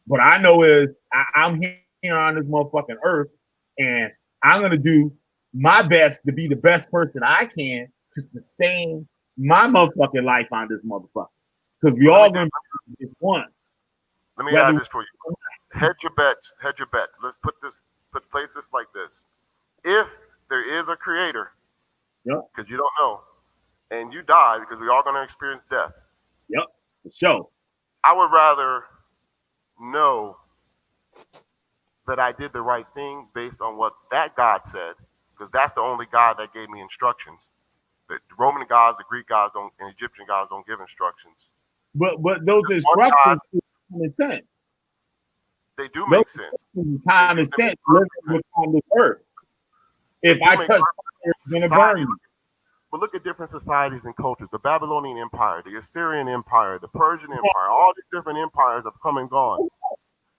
What I know is I'm here on this motherfucking earth, and I'm gonna do my best to be the best person I can to sustain my motherfucking life on this motherfucker. Because we all gonna be this once. Let me add this for you. Hedge your bets. Let's place this like this. If there is a creator, because you don't know, and you die because we're all gonna experience death. Yep, for sure. I would rather know that I did the right thing based on what that God said, because that's the only God that gave me instructions. The Roman gods, the Greek gods and Egyptian gods don't give instructions. But those instructions make sense. They do make sense. Common sense living on this earth. If I touch fire, it's gonna burn you. But look at different societies and cultures. The Babylonian Empire, the Assyrian Empire, the Persian Empire, all these different empires have come and gone.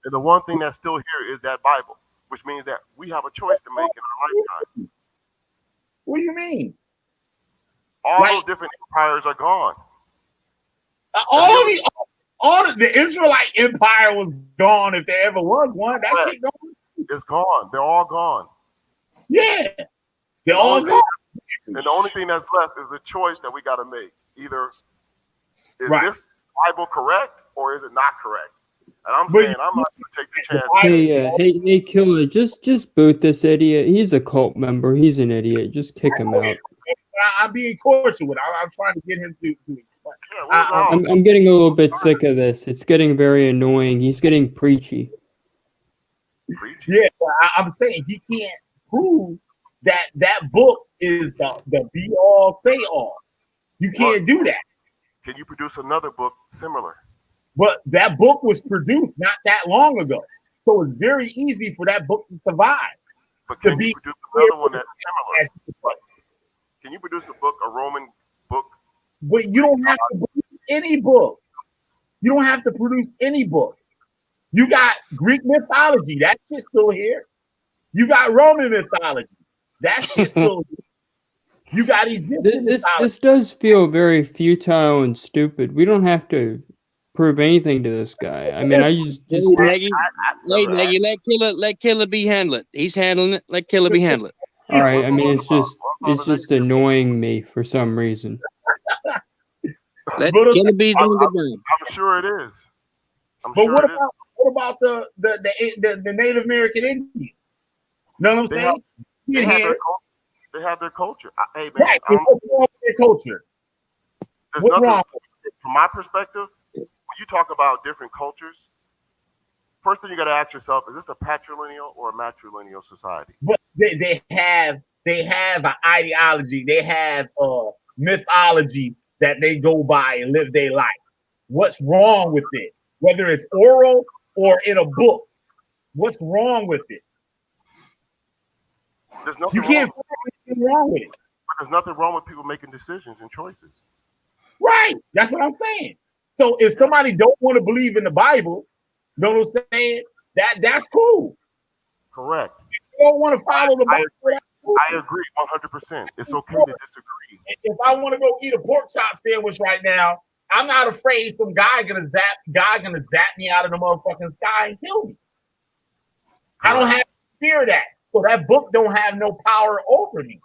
And the one thing that's still here is that Bible, which means that we have a choice to make in our lifetime. What do you mean? All those different empires are gone. All the Israelite empire was gone if there ever was one. That shit gone. It's gone. They're all gone. Yeah. They're all gone. And the only thing that's left is the choice that we got to make. Either is Right. this Bible correct or is it not correct? And I'm But saying I'm not going to take the chance. Hey, Killer, just boot this idiot. He's a cult member. He's an idiot. Just kick him out. I'm being cordial with. I'm trying to get him to explain. Yeah, where's Al? I'm getting a little bit sick of this. It's getting very annoying. He's getting preachy. Preach. Yeah, I'm saying he can't prove that book is the be all say all. You can't do that. Can you produce another book similar? But that book was produced not that long ago, so it's very easy for that book to survive. But can you produce another one that's similar? Can you produce a book, a Roman book? But you don't have to produce any book. You don't have to produce any book. You got Greek mythology. That shit's still here. You got Roman mythology. That shit's still here. You got Egyptian mythology. This does feel very futile and stupid. We don't have to prove anything to this guy. I mean, I just Hey, Nagy, let Killer be handle it. He's handling it. Let Killer be handle it. all right. I mean, it's just annoying me for some reason. Let Killer be doing the job. I'm sure it is. But what about the Native American Indians? Know what I'm saying? They have their culture. Hey man, right. What's wrong with their culture? What's wrong? From my perspective, when you talk about different cultures, first thing you got to ask yourself: is this a patrilineal or a matrilineal society? But they have an ideology. They have mythology that they go by and live their life. What's wrong with it? Whether it's oral or in a book, what's wrong with it? There's nothing you can't find anything wrong with it. But there's nothing wrong with people making decisions and choices. Right. That's what I'm saying. So if somebody don't want to believe in the Bible, you know what I'm saying? That's cool. Correct. If you don't want to follow the Bible, I agree 100%. It's okay to disagree. If I want to go eat a pork chop sandwich right now, I'm not afraid some guy gonna zap me out of the motherfucking sky and kill me. I don't have to fear that. So that book don't have no power over me.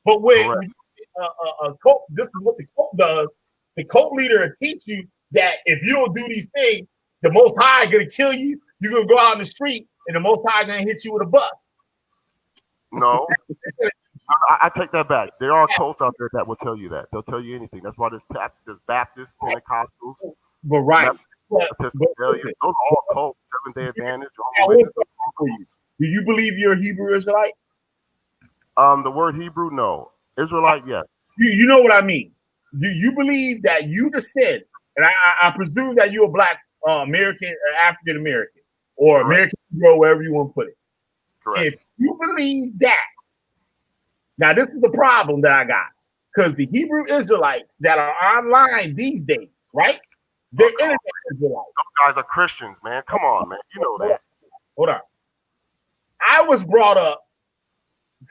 But when a cult, this is what the cult does. The cult leader will teach you that if you don't do these things, the Most High gonna kill you. You're gonna go out in the street, and the Most High gonna hit you with a bus. No, I take that back. There are cults out there that will tell you that. They'll tell you anything. That's why there's Baptists, Pentecostals, but right. Episcopalians. Those are all cults. Seventh Day Adventist. Do you believe you're a Hebrew Israelite? The word Hebrew, no. Israelite, yes. You know what I mean. Do you believe that you descend, and I presume that you're a black American, African American, or American Negro, wherever you want to put it. Correct. If you believe that, now this is the problem that I got, because the Hebrew Israelites that are online these days, right? They're internet Israelites. Those guys are Christians, man. Come on, man. You know that. Hold on. I was brought up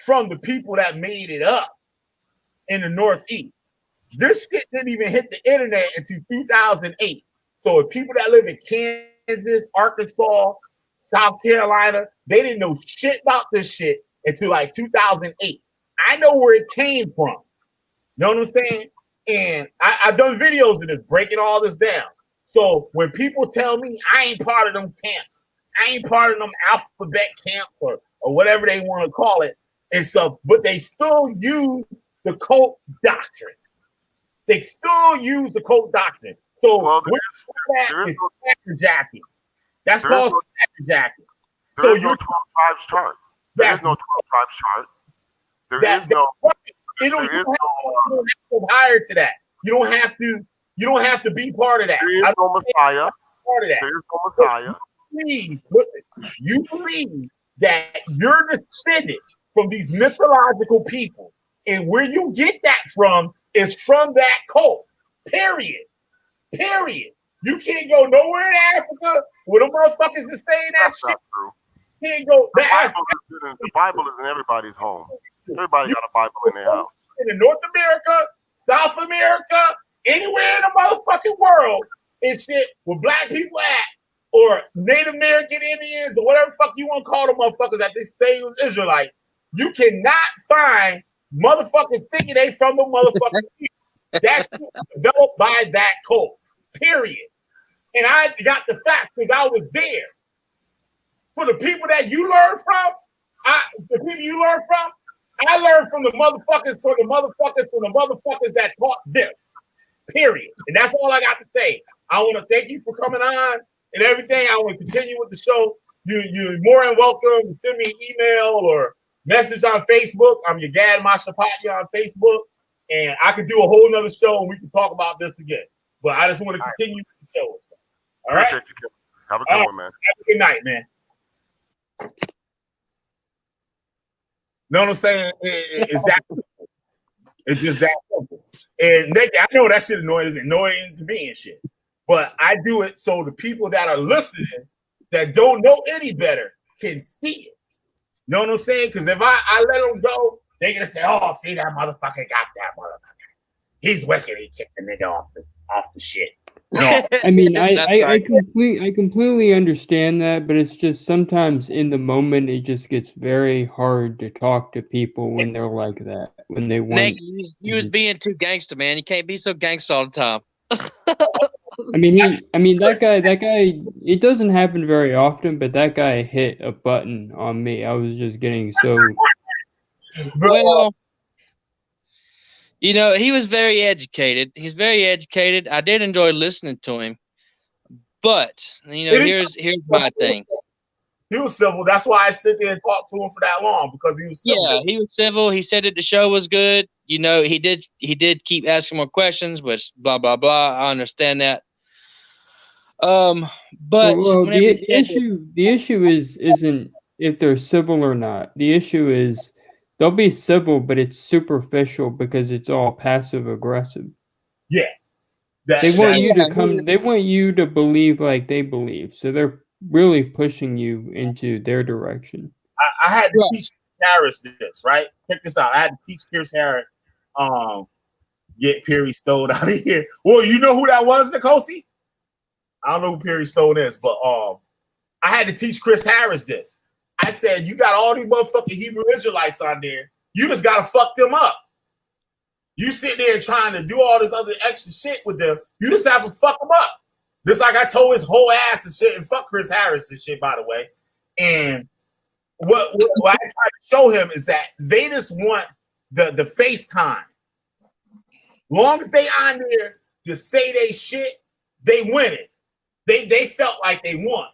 from the people that made it up in the Northeast. This shit didn't even hit the internet until 2008. So if people that live in Kansas, Arkansas, South Carolina, they didn't know shit about this shit until like 2008. I know where it came from. You know what I'm saying? And I've done videos of this, breaking all this down. So when people tell me I ain't part of them camps, I ain't part of them alphabet camps or whatever they want to call it and stuff, but they still use the cult doctrine. They still use the cult doctrine. So there is jacking. That's called jacking. There is no 12 tribes chart. There is no 12 tribes chart. There is no. You don't have to hire to that. You don't have to be part of that. There is no Messiah. Part of that. There is no Messiah. Listen, you believe that you're descended from these mythological people, and where you get that from is from that cult. Period. You can't go nowhere in Africa where the motherfuckers is saying that shit. Not true. You can't go. The Bible is in everybody's home. Everybody got a Bible in their house. In North America, South America, anywhere in the motherfucking world, is shit where black people at, or Native American Indians, or whatever the fuck you want to call them motherfuckers that they say was Israelites. You cannot find motherfuckers thinking they from the motherfucking people. That's developed by that cult, period. And I got the facts because I was there. For the people that you learn from, the people you learn from, I learned from the motherfuckers that taught them. Period. And that's all I got to say. I want to thank you for coming on and everything. I want to continue with the show. You're more than welcome to send me an email or message on Facebook. I'm your Gad Mashapatya on Facebook. And I could do a whole nother show and we can talk about this again. But I just want to continue with the show and stuff. All right? Appreciate you, have a good one, man. Have a good night, man. Know what I'm saying? It's that simple. It's just that simple. And Nick, I know that shit is annoying to me and shit. But I do it so the people that are listening that don't know any better can see it. Know what I'm saying? Because if I let them go, they're gonna say, "Oh, see that motherfucker got that motherfucker. He's wicked. He kicked the nigga off the shit." No. I mean, I completely understand that, but it's just sometimes in the moment it just gets very hard to talk to people when they're like that. When they want. Nick, you was being too gangster, man. You can't be so gangster all the time. I mean, that guy. It doesn't happen very often, but that guy hit a button on me. I was just getting so. Well, you know, he was very educated. He's very educated. I did enjoy listening to him, but you know, here's my thing. He was civil. That's why I sit there and talk to him for that long because he was civil. Yeah, he was civil. He said that the show was good. You know, he did keep asking more questions, but blah blah blah. I understand that. But the issue isn't if they're civil or not. The issue is they'll be civil, but it's superficial because it's all passive aggressive. Yeah, they want you to come. They want you to believe like they believe. So they're really pushing you into their direction. I had to teach Harris this, right? Check this out. I had to teach Pierce Harris, get Perry Stone out of here. Well, you know who that was, Nicosi? I don't know who Perry Stone is, but I had to teach Chris Harris this. I said, you got all these motherfucking Hebrew Israelites on there. You just gotta fuck them up. You sit there trying to do all this other extra shit with them. You just have to fuck them up. Just like I told his whole ass and shit, and fuck Chris Harris and shit, by the way. And what I try to show him is that they just want the FaceTime. Long as they on there to say they shit, they win it. They felt like they won.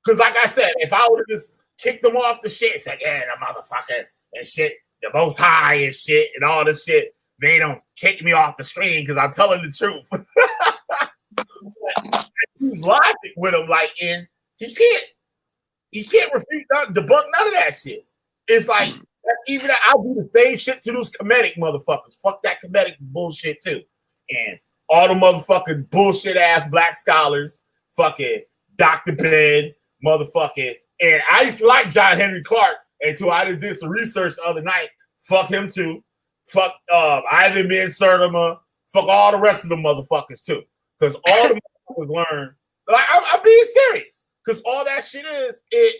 Because like I said, if I would have just kicked them off the shit and said, yeah, the motherfucker and shit, the Most High and shit and all this shit, they don't kick me off the screen because I'm telling the truth. I use logic with him, like, and he can't refute debunk none of that shit. It's like, even I'll do the same shit to those Kemetic motherfuckers. Fuck that Kemetic bullshit too. And all the motherfucking bullshit ass black scholars, fucking Dr. Ben, motherfucking. And I used to like John Henry Clark until I just did some research the other night. Fuck him too. Fuck Ivan Ben Sertima. Fuck all the rest of them motherfuckers too. Because all the motherfuckers learn. Like, I'm being serious. Because all that shit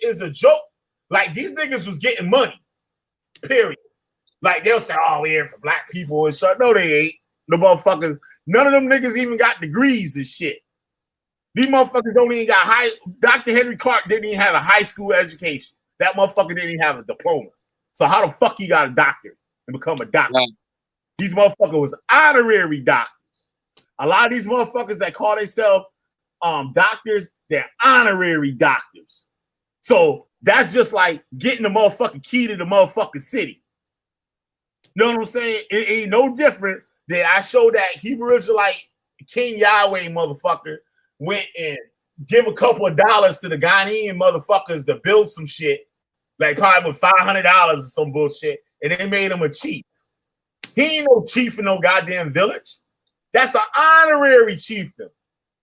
is a joke. Like, these niggas was getting money. Period. Like, they'll say, oh, we're here for black people and shit. No, they ain't. The motherfuckers, none of them niggas even got degrees and shit. These motherfuckers don't even got Dr. Henry Clark didn't even have a high school education. That motherfucker didn't even have a diploma. So how the fuck he got a doctorate and become a doctor? Right. These motherfuckers was honorary doctors. A lot of these motherfuckers that call themselves doctors, they're honorary doctors. So that's just like getting the motherfucking key to the motherfucking city. You know what I'm saying? It ain't no different than I showed that Hebrew Israelite King Yahweh motherfucker went and give a couple of dollars to the Ghanaian motherfuckers to build some shit, like probably with $500 or some bullshit, and they made him a chief. He ain't no chief in no goddamn village. That's an honorary chieftain.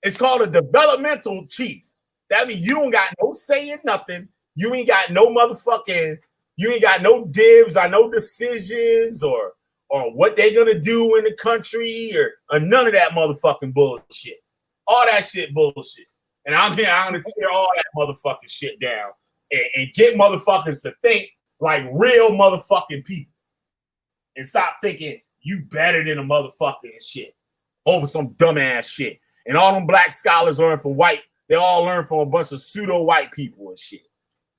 It's called a developmental chief. That means you don't got no say in nothing. You ain't got no motherfucking, you ain't got no dibs or no decisions or what they gonna do in the country or none of that motherfucking bullshit. All that shit bullshit. And I'm here, I'm gonna tear all that motherfucking shit down and get motherfuckers to think like real motherfucking people. and stop thinking you better than a motherfucker and shit over some dumbass shit. And all them black scholars learn from white. They all learn from a bunch of pseudo white people and shit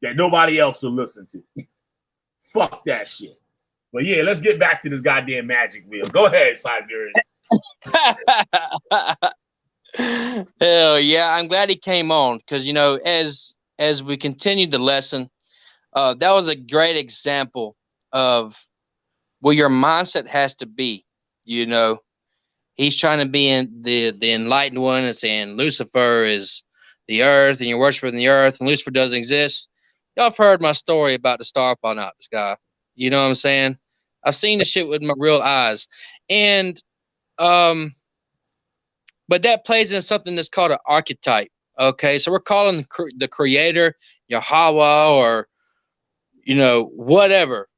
that nobody else will listen to. Fuck that shit. But yeah, let's get back to this goddamn magic wheel. Go ahead, Siberius. Hell yeah, I'm glad he came on because you know, as we continued the lesson, that was a great example of where your mindset has to be. You know, he's trying to be in the enlightened one and saying Lucifer is the earth and you're worshiping the earth and Lucifer doesn't exist. Y'all have heard my story about the star falling out the sky. You know what I'm saying? I've seen the shit with my real eyes. And but that plays into something that's called an archetype. Okay, so we're calling the creator Yahweh or you know whatever.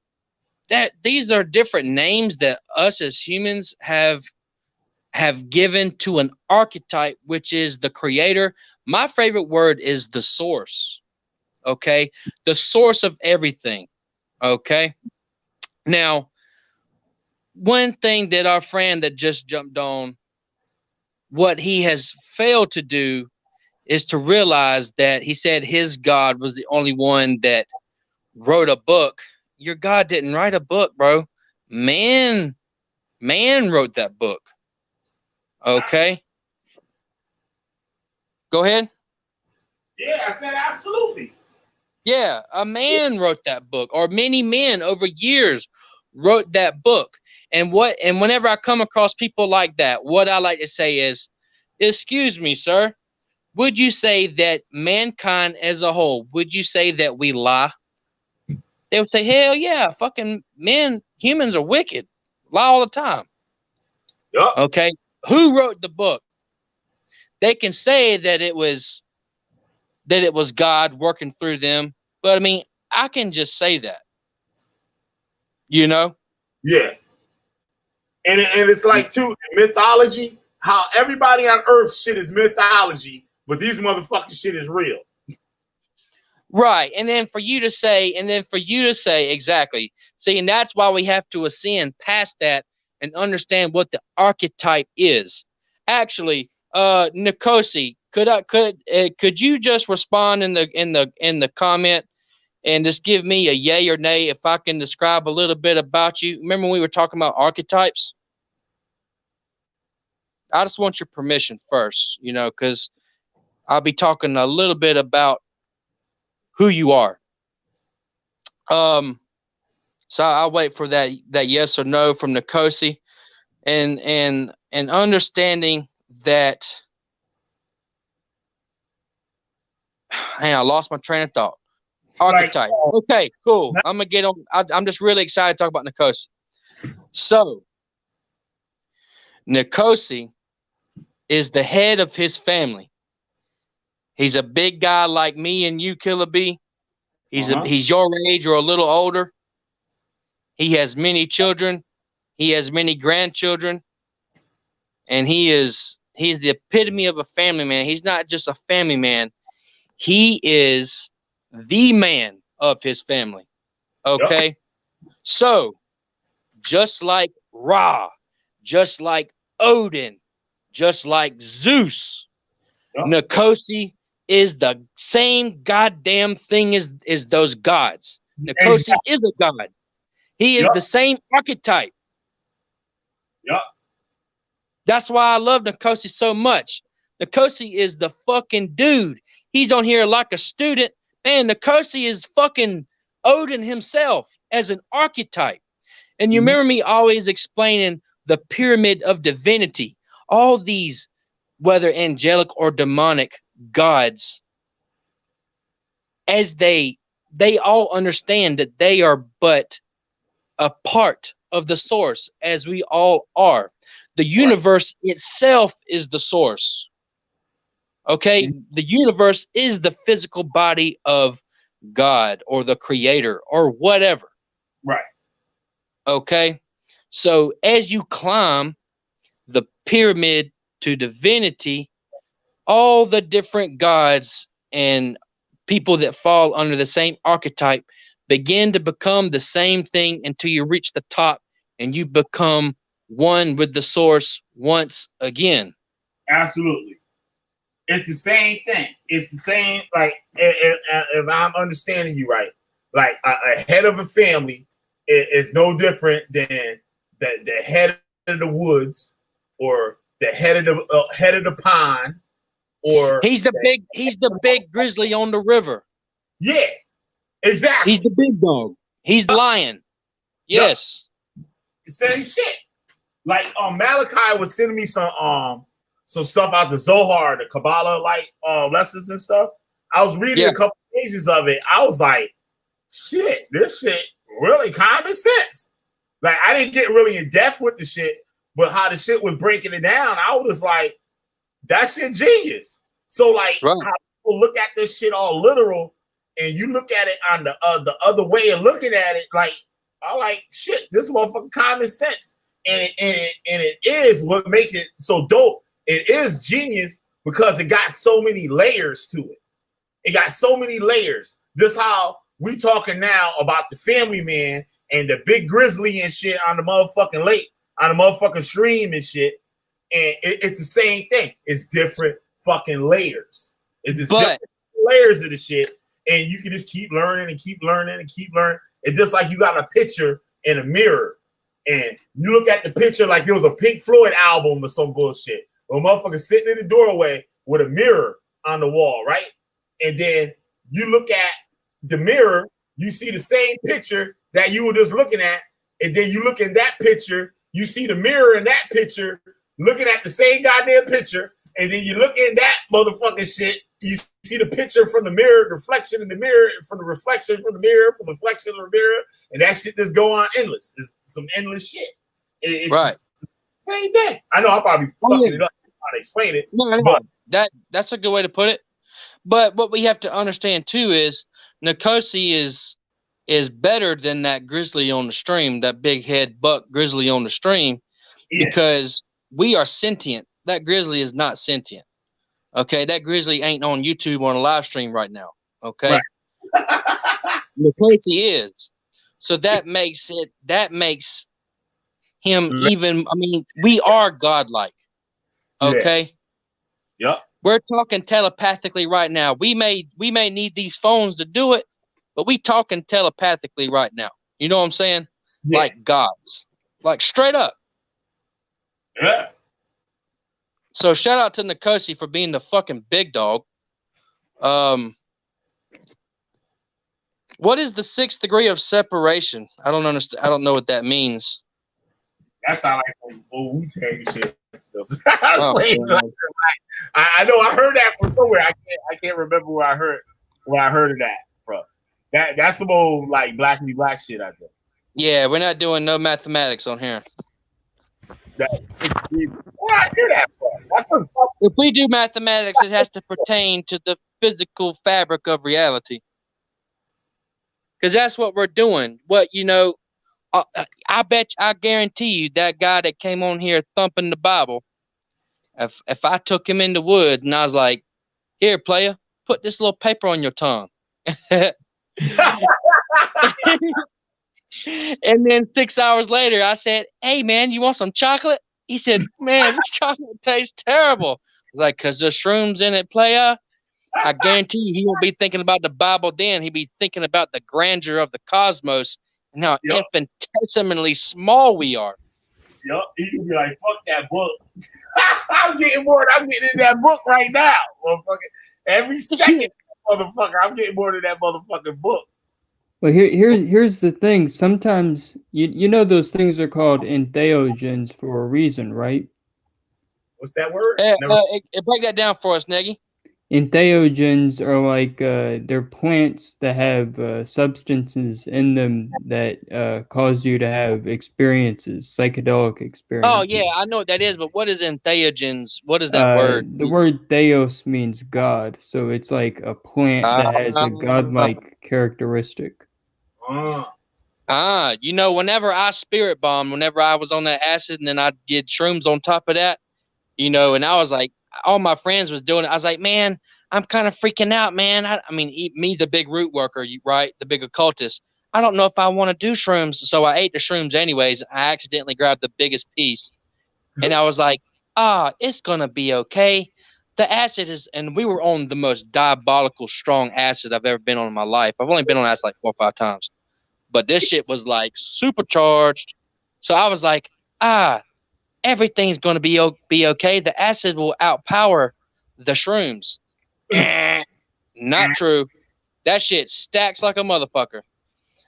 That these are different names that us as humans have given to an archetype, which is the creator. My favorite word is the source. Okay, the source of everything. Okay, now one thing that our friend that just jumped on, what he has failed to do is to realize that he said his God was the only one that wrote a book. Your God didn't write a book, bro. Man wrote that book. Okay. Go ahead. Yeah, I said absolutely. Yeah, a man wrote that book, or many men over years wrote that book. And whenever I come across people like that, what I like to say is, excuse me, sir, would you say that mankind as a whole, would you say that we lie? They would say, hell yeah, fucking humans are wicked. Lie all the time. Yep. Okay. Who wrote the book? They can say that it was God working through them. But I mean, I can just say that. You know? Yeah. And it's like too mythology, how everybody on earth shit is mythology, but these motherfucking shit is real. Right. And then for you to say, exactly. See, and that's why we have to ascend past that and understand what the archetype is. Actually, Nikosi, could you just respond in the comment and just give me a yay or nay if I can describe a little bit about you? Remember when we were talking about archetypes? I just want your permission first, you know, because I'll be talking a little bit about who you are. So I'll wait for that yes or no from Nikosi, and understanding that. Hang on, I lost my train of thought. Archetype. Okay, cool. I'm gonna get on. I'm just really excited to talk about Nikosi. So Nikosi is the head of his family. He's a big guy like me and you, Killer B. He's your age or a little older. He has many children. He has many grandchildren, and he's the epitome of a family man. He's not just a family man. He is the man of his family. Okay? Yep. So, just like Ra, just like Odin, just like Zeus, yep. Nikosi is the same goddamn thing as those gods. Nikosi is a god. He is the same archetype. Yep. That's why I love Nikosi so much. Nikosi is the fucking dude. He's on here like a student. Man, Nikosi is fucking Odin himself as an archetype. And you remember me always explaining the pyramid of divinity. All these, whether angelic or demonic gods, as they all understand that they are but a part of the source, as we all are. The universe itself is the source. Okay? The universe is the physical body of God or the creator or whatever. Right. Okay? So as you climb the pyramid to divinity, all the different gods and people that fall under the same archetype begin to become the same thing until you reach the top and you become one with the source once again. Absolutely. It's the same thing. It's the same, like, if I'm understanding you right, like a head of a family is no different than the head of the woods or the head of the pond or He's the big grizzly on the river. yeah, exactly. He's the big dog. He's the lion. Yes. Yep. Same shit. Like Malachi was sending me some stuff out the Zohar, the Kabbalah lessons and stuff. I was reading a couple pages of it. I was like, shit, this shit really common sense. Like I didn't get really in depth with the shit, but how the shit was breaking it down, I was like, that shit genius. So like how people look at this shit all literal, and you look at it on the other way of looking at it, like I'm like, shit, this motherfucking common sense. And it is what makes it so dope. It is genius because it got so many layers to it. It got so many layers. Just how we talking now about the family man and the big grizzly and shit on the motherfucking lake, on the motherfucking stream and shit. And it's the same thing. It's different fucking layers. It's just different layers of the shit. And you can just keep learning and keep learning and keep learning. It's just like you got a picture in a mirror. And you look at the picture like it was a Pink Floyd album or some bullshit. A motherfucker sitting in the doorway with a mirror on the wall, right? And then you look at the mirror, you see the same picture that you were just looking at. And then you look in that picture, you see the mirror in that picture, looking at the same goddamn picture. And then you look in that motherfucking shit, you see the picture from the mirror, the reflection in the mirror, from the reflection from the mirror, from the reflection of the mirror, and that shit just go on endless. It's some endless shit. It's right. Same thing. I know I'm probably fucking it up how to explain it. No, but that's a good way to put it. But what we have to understand too is Nkosi is better than that grizzly on the stream, that big head buck grizzly on the stream, because we are sentient. That grizzly is not sentient. Okay, that grizzly ain't on YouTube on a live stream right now. Okay, Nkosi is. So that makes him even. I mean, we are godlike. Okay. Yep. We're talking telepathically right now. We may need these phones to do it, but we talking telepathically right now. You know what I'm saying? Yeah. Like gods, like straight up. Yeah. So shout out to Nkosi for being the fucking big dog. What is the 6th degree of separation? I don't understand. I don't know what that means. That sounds like some old Wu-Tang shit. I know I heard that from somewhere. I can't remember where I heard of that from. That's some old like black shit, I think. Yeah, we're not doing no mathematics on here. Where I hear that from? If we do mathematics, it has to pertain to the physical fabric of reality. Because that's what we're doing. I guarantee you that guy that came on here thumping the Bible, if I took him in the woods and I was like, here, player, put this little paper on your tongue. And then 6 hours later, I said, hey, man, you want some chocolate? He said, man, this chocolate tastes terrible. I was like, because there's shrooms in it, player. I guarantee you he won't be thinking about the Bible then. He'll be thinking about the grandeur of the cosmos and how infinitesimally small we are. Yup, he'll be like, fuck that book. I'm getting bored. I'm getting in that book right now, motherfucker. Every second, motherfucker, I'm getting bored of that motherfucking book. Well, here's the thing. Sometimes you know those things are called entheogens for a reason, right? What's that word? Break that down for us, Neggy. Entheogens are like they're plants that have substances in them that cause you to have experiences, psychedelic experiences. Oh yeah, I know what that is, but what is entheogens? What is that word? The word theos means God, so it's like a plant that has a godlike characteristic. Whenever I spirit bombed, whenever I was on that acid, and then I'd get shrooms on top of that, and I was like, all my friends was doing it. I was like, man, I'm kind of freaking out, man. I mean, me, the big root worker, right? The big occultist. I don't know if I want to do shrooms. So I ate the shrooms anyways. I accidentally grabbed the biggest piece. And I was like, it's going to be okay. The acid is, and we were on the most diabolical strong acid I've ever been on in my life. I've only been on acid like 4 or 5 times. But this shit was like supercharged. So I was like, everything's going to be okay. The acid will outpower the shrooms. Not true. That shit stacks like a motherfucker.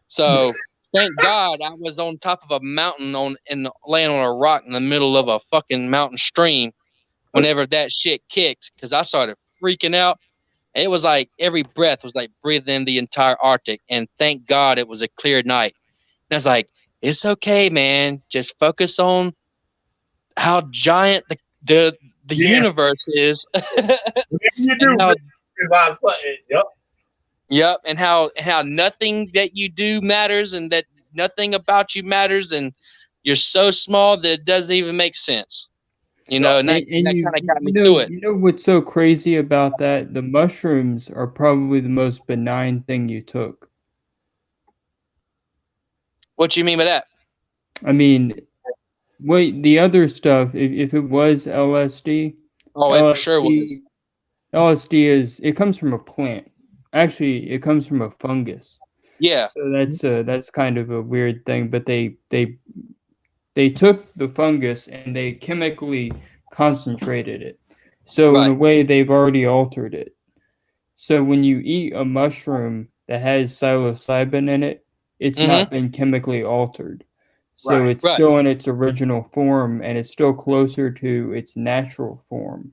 So thank God I was on top of a mountain laying on a rock in the middle of a fucking mountain stream whenever that shit kicked, because I started freaking out. It was like every breath was like breathing in the entire Arctic. And thank God it was a clear night. And I was like, it's okay, man. Just focus on how giant the universe is. You And do. how, Yep. yep, and how nothing that you do matters, and that nothing about you matters, and you're so small that it doesn't even make sense. You know, and that And kind of got me know to it. you know what's so crazy about that? The mushrooms are probably the most benign thing you took. What you mean by that? I mean, wait, the other stuff, if it was LSD, Oh, it for sure was. LSD is, it comes from a plant. Actually, it comes from a fungus. Yeah. So that's kind of a weird thing, but they took the fungus and they chemically concentrated it. So in a Right. way, they've already altered it. So when you eat a mushroom that has psilocybin in it, it's Mm-hmm. not been chemically altered. So Right. it's Right. still in its original form and it's still closer to its natural form.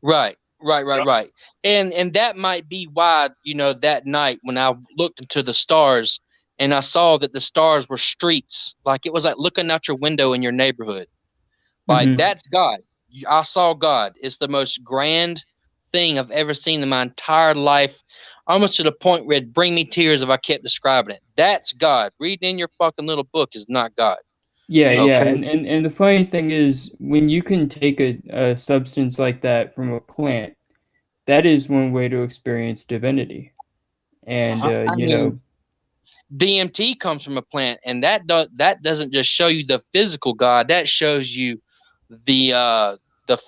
Right. Right. Right. Yep. Right. And that might be why, that night when I looked into the stars and I saw that the stars were streets, like it was like looking out your window in your neighborhood. Like Mhm. that's God. I saw God. It's the most grand thing I've ever seen in my entire life, almost to the point where it'd bring me tears if I kept describing it. That's God. Reading in your fucking little book is not God. Yeah, And yeah, Okay. and the funny thing is, when you can take a substance like that from a plant, that is one way to experience divinity. And uh-huh. I mean, DMT comes from a plant, and that doesn't just show you the physical God. That shows you the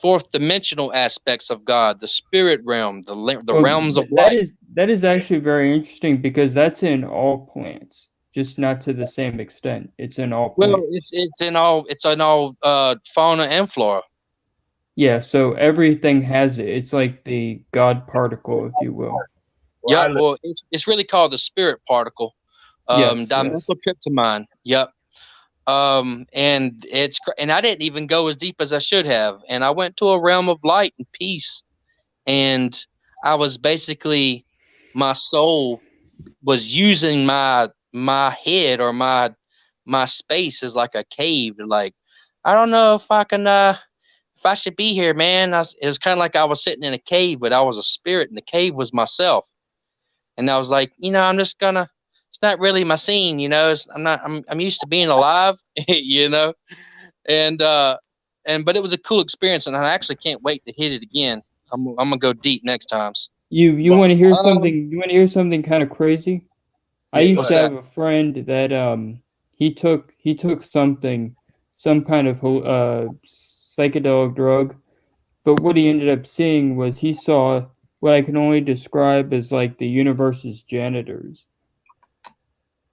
fourth dimensional aspects of God, the spirit realm, the well, realms of that light. is actually very interesting because that's in all plants, just not to the same extent. It's in all Well, plants. it's in all fauna and flora. Yeah, so everything has it. It's like the God particle, if you will. Well, I Yep. look. Well, it's really called the spirit particle, Yes, yes. dimethyltryptamine. Yep. And I didn't even go as deep as I should have, and I went to a realm of light and peace, and I was basically, my soul was using my head or my space as like a cave. Like, I don't know if I can if I should be here, man. It was kind of like I was sitting in a cave, but I was a spirit, and the cave was myself. And I was like, I'm just gonna. It's not really my scene, I'm not. I'm used to being alive, And but it was a cool experience, and I actually can't wait to hit it again. I'm gonna go deep next times. You Well, want to hear Um, something? You want to hear something kind of crazy? I yeah, go used what's to ahead. that? have a friend that he took something, some kind of psychedelic drug, but what he ended up seeing was he saw what I can only describe as like the universe's janitors.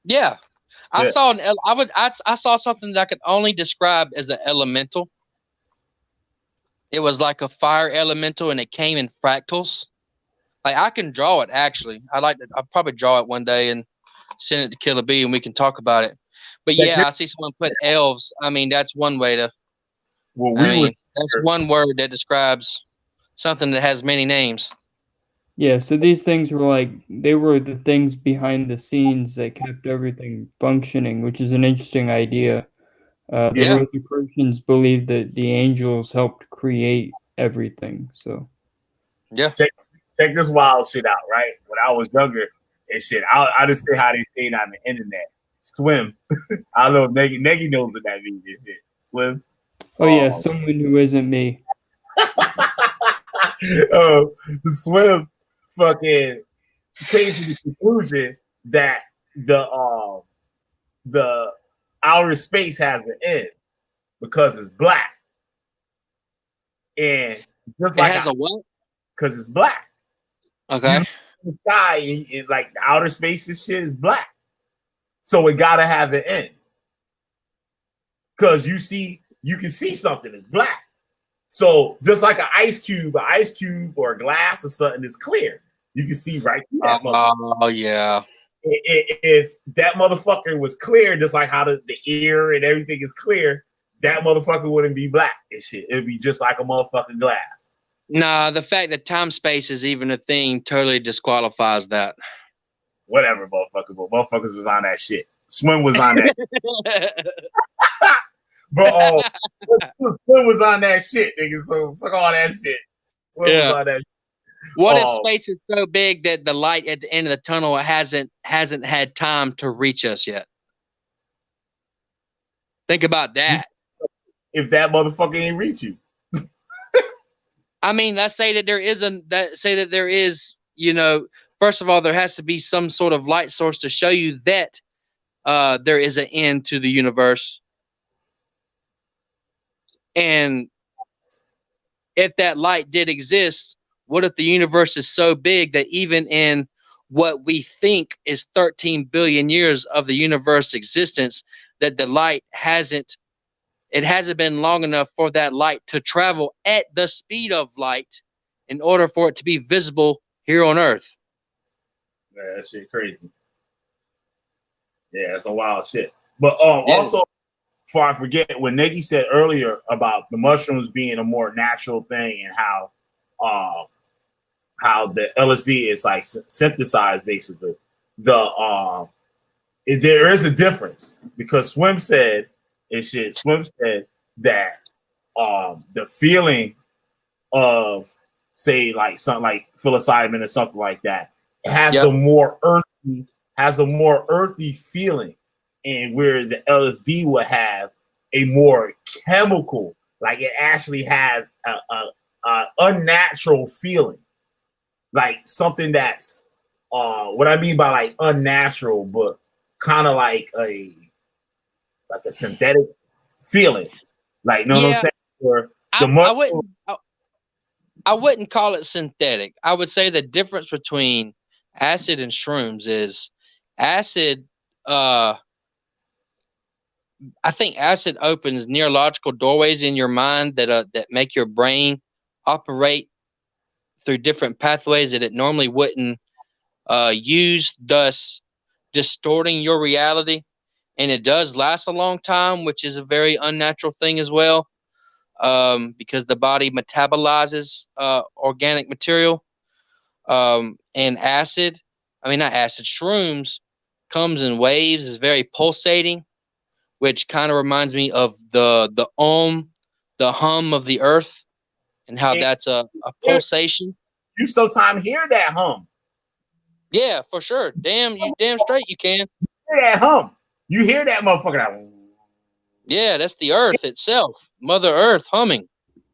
Yeah, I Yeah. saw I saw something that I could only describe as an elemental. It was like a fire elemental, and it came in fractals. Like, I can draw it actually. I'll probably draw it one day and send it to Killer B, and we can talk about it. But Check yeah, this. I see someone put elves. I mean, that's one way to. When I we was mean, that's here, one word that describes something that has many names. Yeah, so these things were like they were the things behind the scenes that kept everything functioning, which is an interesting idea. The yeah, Yeah, Rosicrucians believed that the angels helped create everything. So yeah. check check this wild shit out, right? When I was younger and shit, I just say how they say it on the internet. Swim. I don't know if Negi knows what that means and shit. Swim. oh yeah, Um, someone who isn't me. Swim fucking came to the conclusion that the outer space has an end because it's black, and just It like has a what? because it's black. Okay. The sky, like the outer space and shit is black, so it gotta have an end. Because you can see something that's black. So just like an ice cube or a glass or something is clear. You can see right through that motherfucker. Oh yeah. If that motherfucker was clear, just like how the ear and everything is clear, that motherfucker wouldn't be black and shit. It'd be just like a motherfucking glass. Nah, the fact that time space is even a thing totally disqualifies that. Whatever, motherfucker. But motherfuckers was on that shit. Swim was on that. But Swim was on that shit, nigga. So fuck all that shit. Swim was on that shit. What if space is so big that the light at the end of the tunnel hasn't had time to reach us yet? Think about that. If that motherfucker ain't reach you. I mean, let's say that there is, you know, first of all, there has to be some sort of light source to show you that there is an end to the universe. And if that light did exist, what if the universe is so big that even in what we think is 13 billion years of the universe existence, that the light hasn't been long enough for that light to travel at the speed of light in order for it to be visible here on Earth? Man, that shit crazy. Yeah, it's a wild shit. But also, before I forget, what Negi said earlier about the mushrooms being a more natural thing and how the LSD is like synthesized, basically. There is a difference because Swim said that the feeling of, say, like something like psilocybin or something like that, it has a more earthy feeling, and where the LSD would have a more chemical, like it actually has a unnatural feeling, like something that's what I mean by like unnatural, but kind of like a synthetic feeling, like what I'm saying? Where I wouldn't call it synthetic. I would say the difference between acid and shrooms is acid. I think acid opens neurological doorways in your mind that make your brain operate through different pathways that it normally wouldn't use, thus distorting your reality. And it does last a long time, which is a very unnatural thing as well, because the body metabolizes organic material. And shrooms comes in waves, is very pulsating, which kind of reminds me of the hum of the earth, and how that's a pulsation. You sometimes hear that hum. Yeah, for sure. Damn straight you can. Hear that hum. You hear that motherfucker. Yeah, that's the earth itself. Mother Earth humming.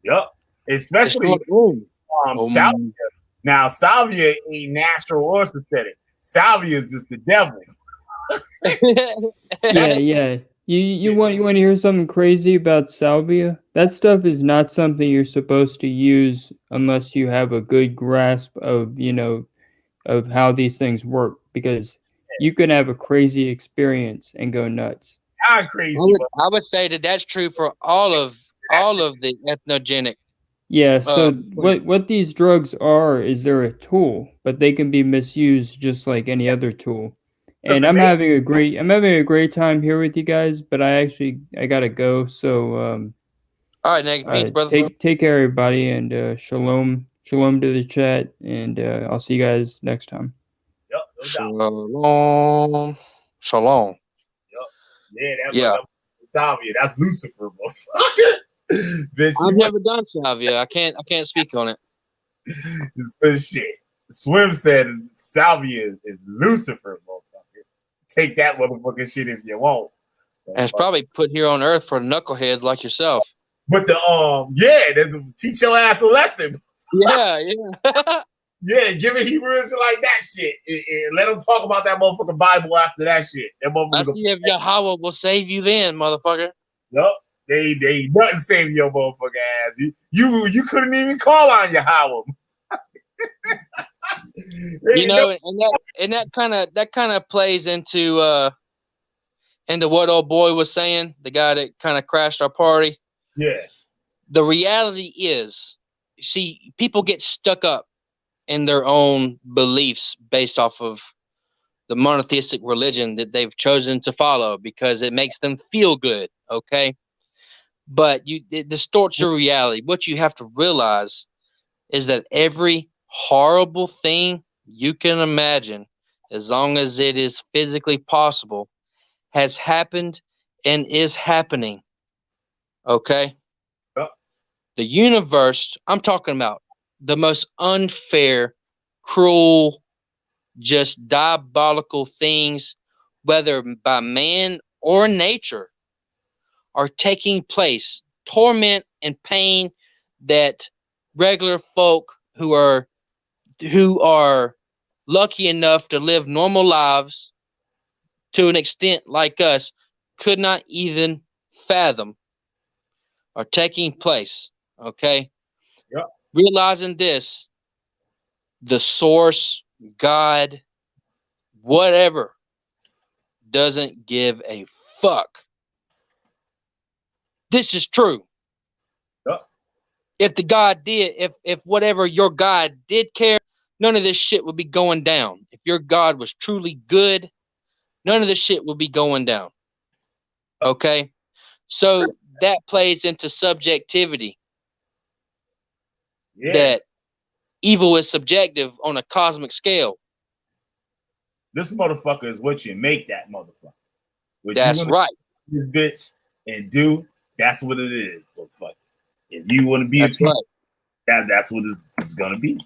Yep. Especially salvia. Now, salvia ain't natural or synthetic. Salvia is just the devil. Yeah. You want to hear something crazy about salvia? That stuff is not something you're supposed to use unless you have a good grasp of, of how these things work, because you can have a crazy experience and go nuts. I'm crazy. I would say that's true for all of the ethnogenic. Yeah, so what these drugs are is they're a tool, but they can be misused just like any other tool. And I'm having a great time here with you guys, but I gotta go. So all right, Nick, peace, brother. Take care, everybody, and shalom to the chat, and I'll see you guys next time. Yep, shalom. Yep. Yeah, salvia. That's Lucifer, motherfucker. I've never done salvia. I can't speak on it. It's good shit. Swim said salvia is Lucifer, motherfucker. Take that motherfucking shit if you want. And it's probably put here on earth for knuckleheads like yourself. But teach your ass a lesson. Yeah. Yeah, give it Hebrew Israelite that shit. And let them talk about that motherfucking Bible after that shit. That Let's motherfucker. see if Yahweh will save you then, motherfucker. Nope. They nothing saving your motherfucking ass. You couldn't even call on Yahweh. You know, and that kind of plays into what old boy was saying, the guy that kind of crashed our party. Yeah. The reality is, see, people get stuck up in their own beliefs based off of the monotheistic religion that they've chosen to follow because it makes them feel good, okay? But it distorts your reality. What you have to realize is that every horrible thing you can imagine, as long as it is physically possible, has happened and is happening, okay? Yep. The universe, I'm talking about the most unfair, cruel, just diabolical things, whether by man or nature, are taking place. Torment and pain that regular folk who are lucky enough to live normal lives to an extent like us could not even fathom are taking place. Okay. Yep. Realizing this, the source, God, whatever, doesn't give a fuck. This is true. Yep. If the God did, if whatever your God did care, none of this shit would be going down. If your God was truly good, none of this shit would be going down. Okay? So that plays into subjectivity. Yeah. That evil is subjective on a cosmic scale. This motherfucker is what you make that motherfucker. What That's you right. This bitch and do, that's what it is, motherfucker. If you want to be That's a piece, right. that's what it's gonna be.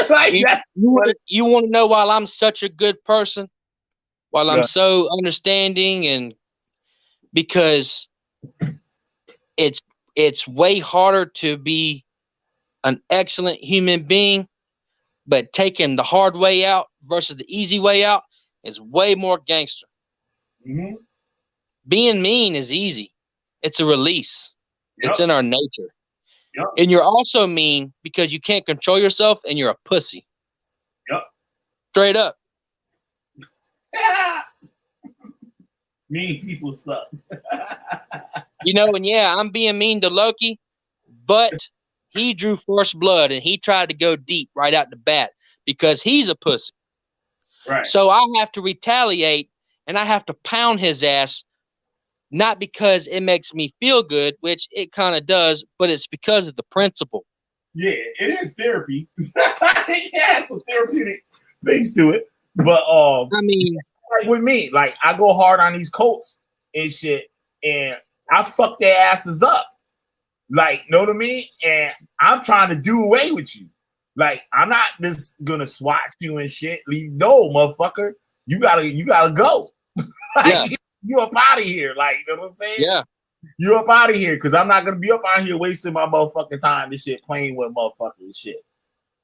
Like you want to know why I'm such a good person? Why I'm Yeah. so understanding, and because it's way harder to be an excellent human being, but taking the hard way out versus the easy way out is way more gangster. Mm-hmm. Being mean is easy. It's a release. Yep. It's in our nature. Yep. And you're also mean because you can't control yourself and you're a pussy. Yep. Straight up. Mean people suck. You know, and yeah, I'm being mean to Loki, but he drew first blood and he tried to go deep right out the bat because he's a pussy. Right. So I have to retaliate and I have to pound his ass, not because it makes me feel good, which it kind of does, but it's because of the principle. Yeah, it is therapy. It has some therapeutic things to it. But I mean, like with me, like I go hard on these Colts and shit, and I fuck their asses up. Like, know what I mean? And I'm trying to do away with you. Like, I'm not just gonna swat you and shit. No, motherfucker. You gotta go. Like, you up out of here. Like, you know what I'm saying? Yeah. You up out of here because I'm not gonna be up out here wasting my motherfucking time and shit playing with motherfuckers and shit.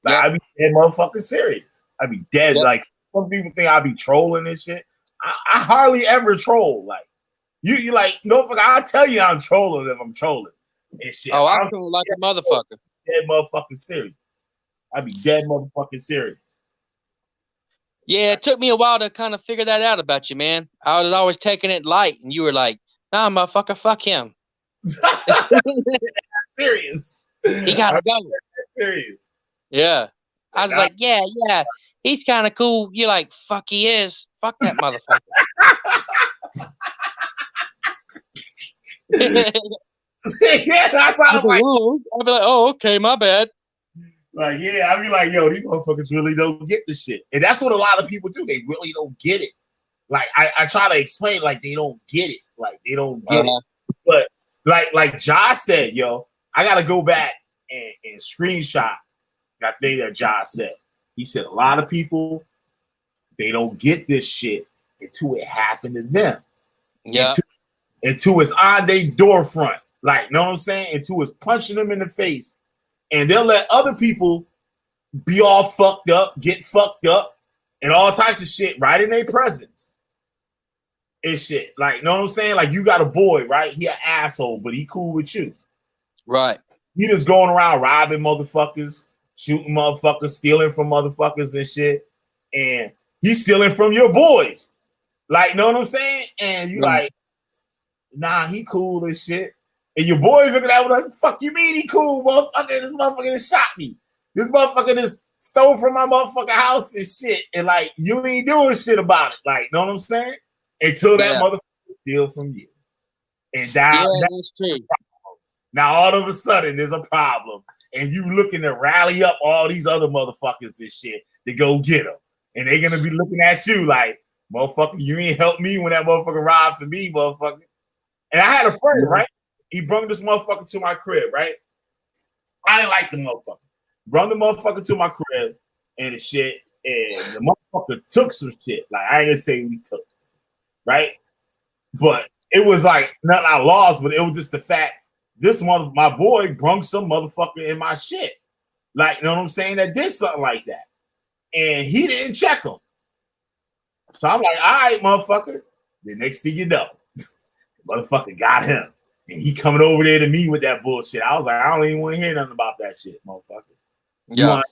Like, I be dead motherfucking serious. I be dead. Like, some people think I be trolling and shit. I hardly ever troll. Like, you like, no fuck, I'll tell you I'm trolling if I'm trolling and shit. Oh, I'm trolling like a motherfucker. Dead motherfucking serious. I be dead motherfucking serious. Yeah, it took me a while to kind of figure that out about you, man. I was always taking it light, and you were like, "Nah, motherfucker, fuck him." Serious. He gotta go. Serious. Yeah. I was like, yeah, he's kind of cool. You're like, fuck, he is. Fuck that motherfucker. Yeah, that's how I'm like, I'll be like, oh, okay, my bad. Like, yeah, I be like, yo, these motherfuckers really don't get the shit. And that's what a lot of people do. They really don't get it. Like, I try to explain, like, they don't get it. Like, they don't get it. But like Josh said, yo, I gotta go back and screenshot that thing that Josh said. He said a lot of people, they don't get this shit until it happened to them. Yeah. Until it's on their door front. Like, know what I'm saying? Until it's punching them in the face. And they'll let other people be all fucked up, get fucked up, and all types of shit right in their presence. And shit. Like, know what I'm saying? Like, you got a boy, right? He an asshole, but he cool with you. Right. He just going around robbing motherfuckers, shooting motherfuckers, stealing from motherfuckers and shit. And he's stealing from your boys. Like, know what I'm saying? And you like, nah, he cool and shit. And your boys looking at him like, fuck you mean he cool, motherfucker? This motherfucker just shot me. This motherfucker just stole from my motherfucking house and shit. And like, you ain't doing shit about it. Like, know what I'm saying? Until that motherfucker steal from you. And that's true. now all of a sudden there's a problem. And you looking to rally up all these other motherfuckers and shit to go get them. And they're gonna be looking at you like, motherfucker, you ain't helped me when that motherfucker robbed for me, motherfucker. And I had a friend, right? He brought this motherfucker to my crib, right? I didn't like the motherfucker. Brought the motherfucker to my crib and the shit, and the motherfucker took some shit. Like, I ain't gonna say we took, right? But it was like nothing I lost, but it was just the fact my boy brung some motherfucker in my shit. Like, you know what I'm saying? That did something like that. And he didn't check him. So I'm like, all right, motherfucker. The next thing you know, motherfucker got him. And he coming over there to me with that bullshit. I was like, I don't even want to hear nothing about that shit, motherfucker. Yeah.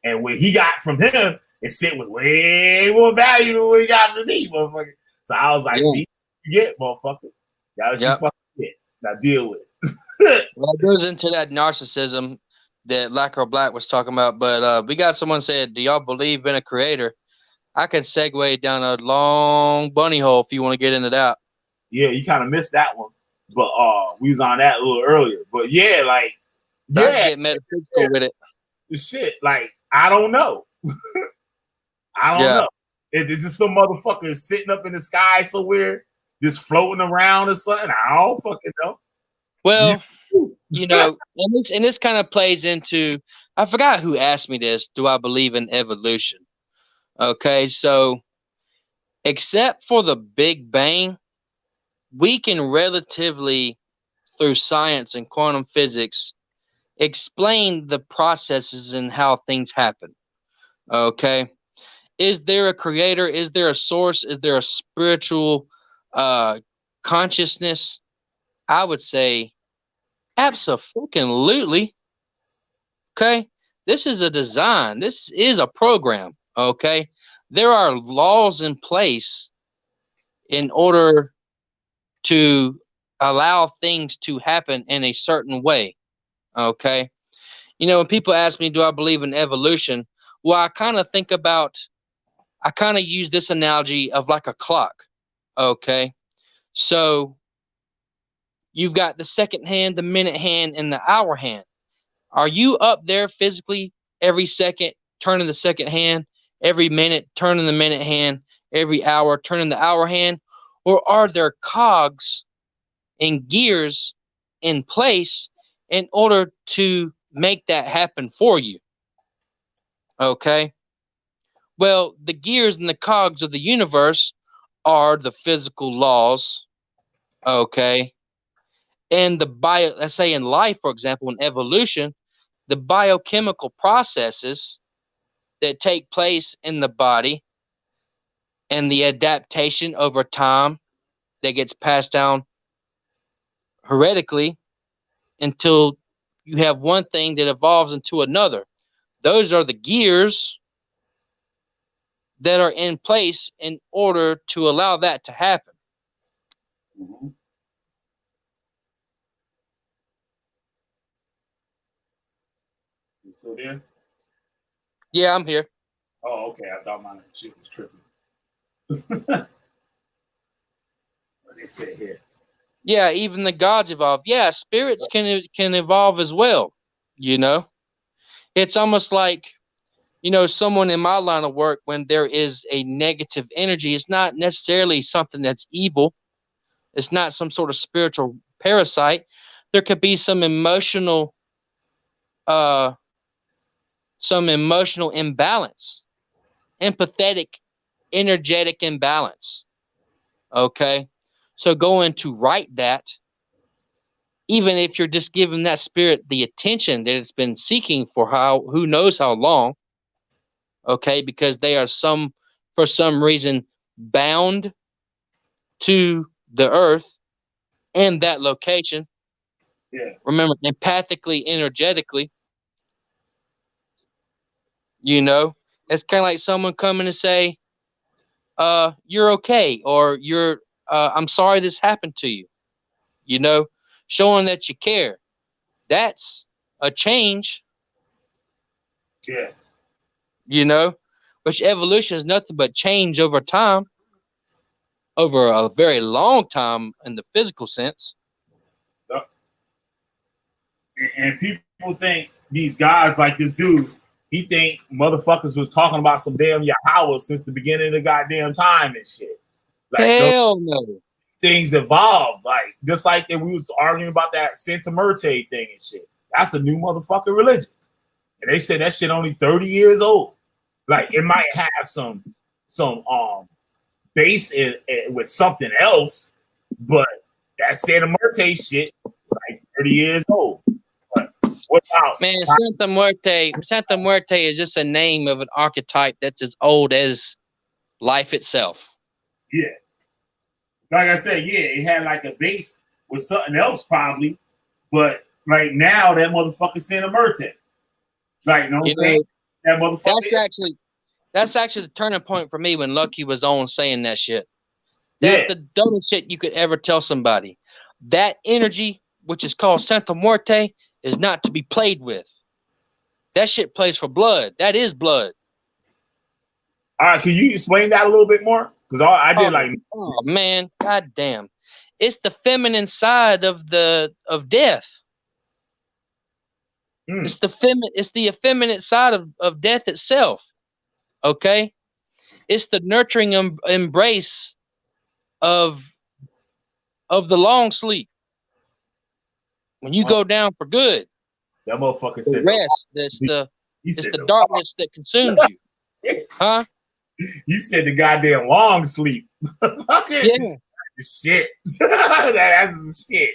And what he got from him, it shit was way more value than what he got from me, motherfucker. So I was like, see, you get, motherfucker. That's what you fucking get. Now deal with it. Well, it goes into that narcissism that Lacquer Black was talking about. But we got someone said, do y'all believe in a creator? I could segue down a long bunny hole if you want to get into that. Yeah, you kind of missed that one. But we was on that a little earlier. But yeah, like, get metaphysical with it. Shit, like, I don't know. I don't know. It's just some motherfucker sitting up in the sky somewhere, just floating around or something. I don't fucking know. Well, you know, and this kind of plays into, I forgot who asked me this. Do I believe in evolution? Okay, so except for the Big Bang, we can relatively, through science and quantum physics, explain the processes and how things happen. Okay, is there a creator? Is there a source? Is there a spiritual consciousness? I would say absolutely. Okay, this is a design. This is a program. Okay, there are laws in place in order to allow things to happen in a certain way. Okay, you know, when people ask me, do I believe in evolution? Well, I kind of use this analogy of like a clock. Okay, so you've got the second hand, the minute hand, and the hour hand. Are you up there physically every second turning the second hand, every minute turning the minute hand, every hour turning the hour hand? Or are there cogs and gears in place in order to make that happen for you? Okay. Well, the gears and the cogs of the universe are the physical laws. Okay. And let's say in life, for example, in evolution, the biochemical processes that take place in the body and the adaptation over time that gets passed down heretically until you have one thing that evolves into another. Those are the gears that are in place in order to allow that to happen. Mm-hmm. You still there? Yeah, I'm here. Oh, okay. I thought my shit was tripping. What they said here. Yeah, even the gods evolve. Yeah, spirits can evolve as well. You know, it's almost like, you know, someone in my line of work, when there is a negative energy, it's not necessarily something that's evil. It's not some sort of spiritual parasite. There could be some emotional imbalance, empathetic, energetic imbalance. Okay. So going to right that, even if you're just giving that spirit the attention that it's been seeking for who knows how long, okay, because they are for some reason bound to the earth and that location. Yeah. Remember, empathically, energetically, you know, it's kind of like someone coming to say, you're okay, or I'm sorry this happened to you, you know, showing that you care. That's a change, Yeah. you know, which evolution is nothing but change over time, over a very long time in the physical sense. Yup. And people think these guys like this dude, he think motherfuckers was talking about some damn Yahweh since the beginning of the goddamn time and shit. Like those Hell no. things evolve. Like just like that we was arguing about that Santa Muerte thing and shit. That's a new motherfucking religion. And they said that shit only 30 years old. Like it might have some base with something else, but that Santa Muerte shit is like 30 years old. But what about Man, Santa Muerte is just a name of an archetype that's as old as life itself. yeah? Like I said, yeah, it had like a base with something else probably, but right now that motherfucker Santa Muerte. Like, no, You know, that motherfucker. that's actually the turning point for me when Lucky was on saying that shit. That's Yeah, the dumbest shit you could ever tell somebody. That energy, which is called Santa Muerte, is not to be played with. That shit plays for blood. That is blood. all right, can you explain that a little bit more? Because I did Oh man, goddamn! It's the feminine side of death. It's the effeminate side of death itself. Okay, it's the nurturing embrace of the long sleep. When you go down for good, that motherfucker the said rest, he it's said the darkness that consumes you. Huh? You said the goddamn long sleep. Yeah. Shit. That's the shit.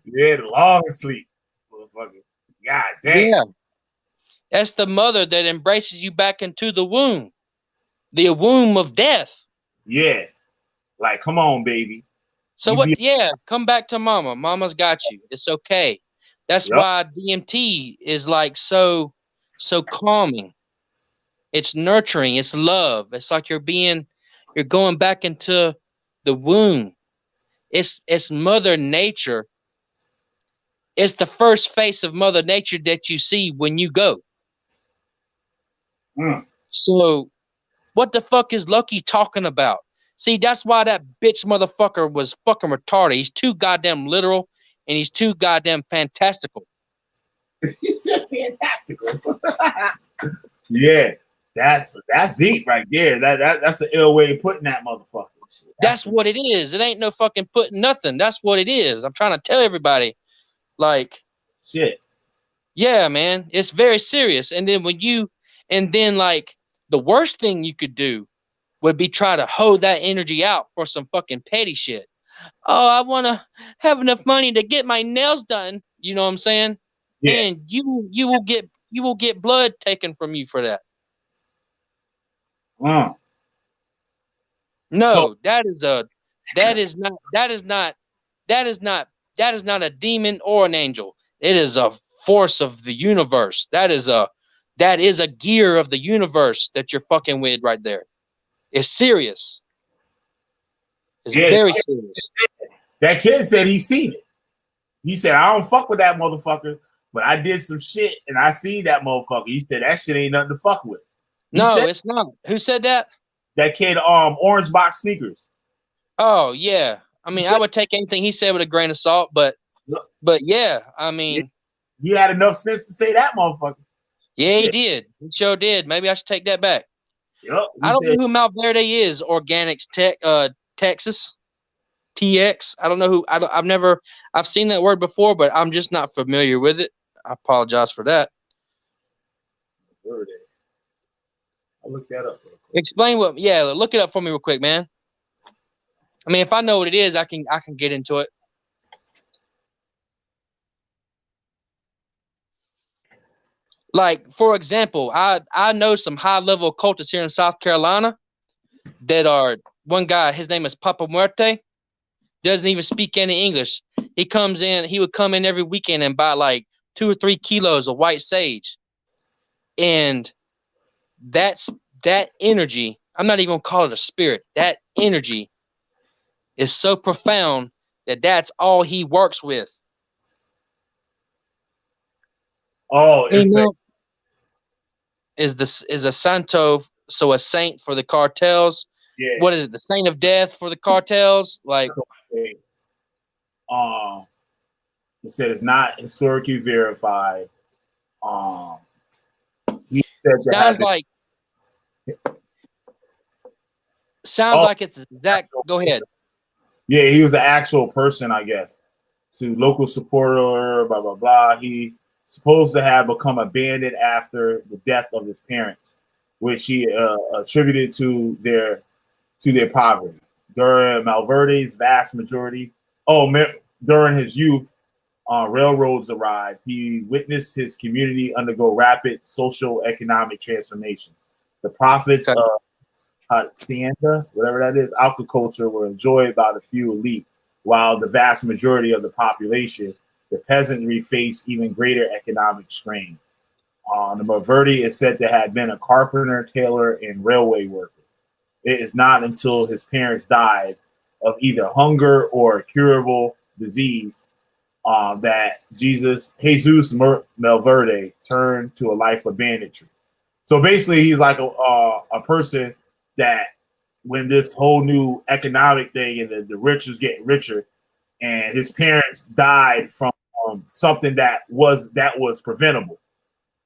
Yeah, the long sleep. Motherfucker. God damn. Yeah. That's the mother that embraces you back into the womb of death. Yeah. Like, come on, baby. So what? Yeah, come back to mama. Mama's got you. It's okay. That's why DMT is like so calming. It's nurturing. It's love. It's like you're going back into the womb. It's Mother Nature. It's the first face of Mother Nature that you see when you go. So what the fuck is Lucky talking about? See, that's why that bitch motherfucker was fucking retarded. He's too goddamn literal and he's too goddamn fantastical. You said fantastical. Yeah, that's deep right there. That's an ill way of putting that motherfucker. That's what it is. It ain't no fucking putting nothing. That's what it is. I'm trying to tell everybody, like, shit. Yeah, man, it's very serious. And then like the worst thing you could do would be try to hold that energy out for some fucking petty shit. Oh, I want to have enough money to get my nails done. You know what I'm saying? Yeah. And you will get blood taken from you for that. No, So, that is not a demon or an angel. It is a force of the universe. That is a gear of the universe that you're fucking with right there. It's serious. It's very serious. That kid said he seen it. He said, I don't fuck with that motherfucker, but I did some shit and I see that motherfucker. He said that shit ain't nothing to fuck with. It's not. Who said that? That kid, Orange Box Sneakers. Oh yeah. I mean, I would take anything he said with a grain of salt, but yeah, I mean, he had enough sense to say that motherfucker. Yeah, he did. He sure did. Maybe I should take that back. Yep. I don't know who Malverde is. Organics Texas, TX. I don't know who. I've seen that word before, but I'm just not familiar with it. I apologize for that. I'll look that up. Explain what? Yeah, look it up for me real quick, man. I mean, if I know what it is, I can get into it. Like, for example, I know some high-level occultists here in South Carolina that are, one guy, his name is Papa Muerte, doesn't even speak any English. He would come in every weekend and buy like 2 or 3 kilos of white sage. And that energy, I'm not even gonna call it a spirit. That energy is so profound that that's all he works with. Oh, it's the Is a santo, so a saint for the cartels. yeah. What is it? The saint of death for the cartels? Like, He said it's not historically verified. He said to have sounds been, like oh, it's exact. Go ahead. yeah, he was an actual person, I guess. To local supporter, blah blah blah. He supposed to have become abandoned after the death of his parents, which he attributed to their poverty. During Malverde's vast majority, during his youth, railroads arrived. He witnessed his community undergo rapid social economic transformation. The profits Okay. of hacienda, whatever that is, agriculture, were enjoyed by the few elite, while the vast majority of the population, the peasantry, faced even greater economic strain. The Malverde is said to have been a carpenter, tailor, and railway worker. It is not until his parents died of either hunger or a curable disease that Jesus Malverde turned to a life of banditry. So basically, he's like a person that when this whole new economic thing and the rich is getting richer, and his parents died from something that was preventable.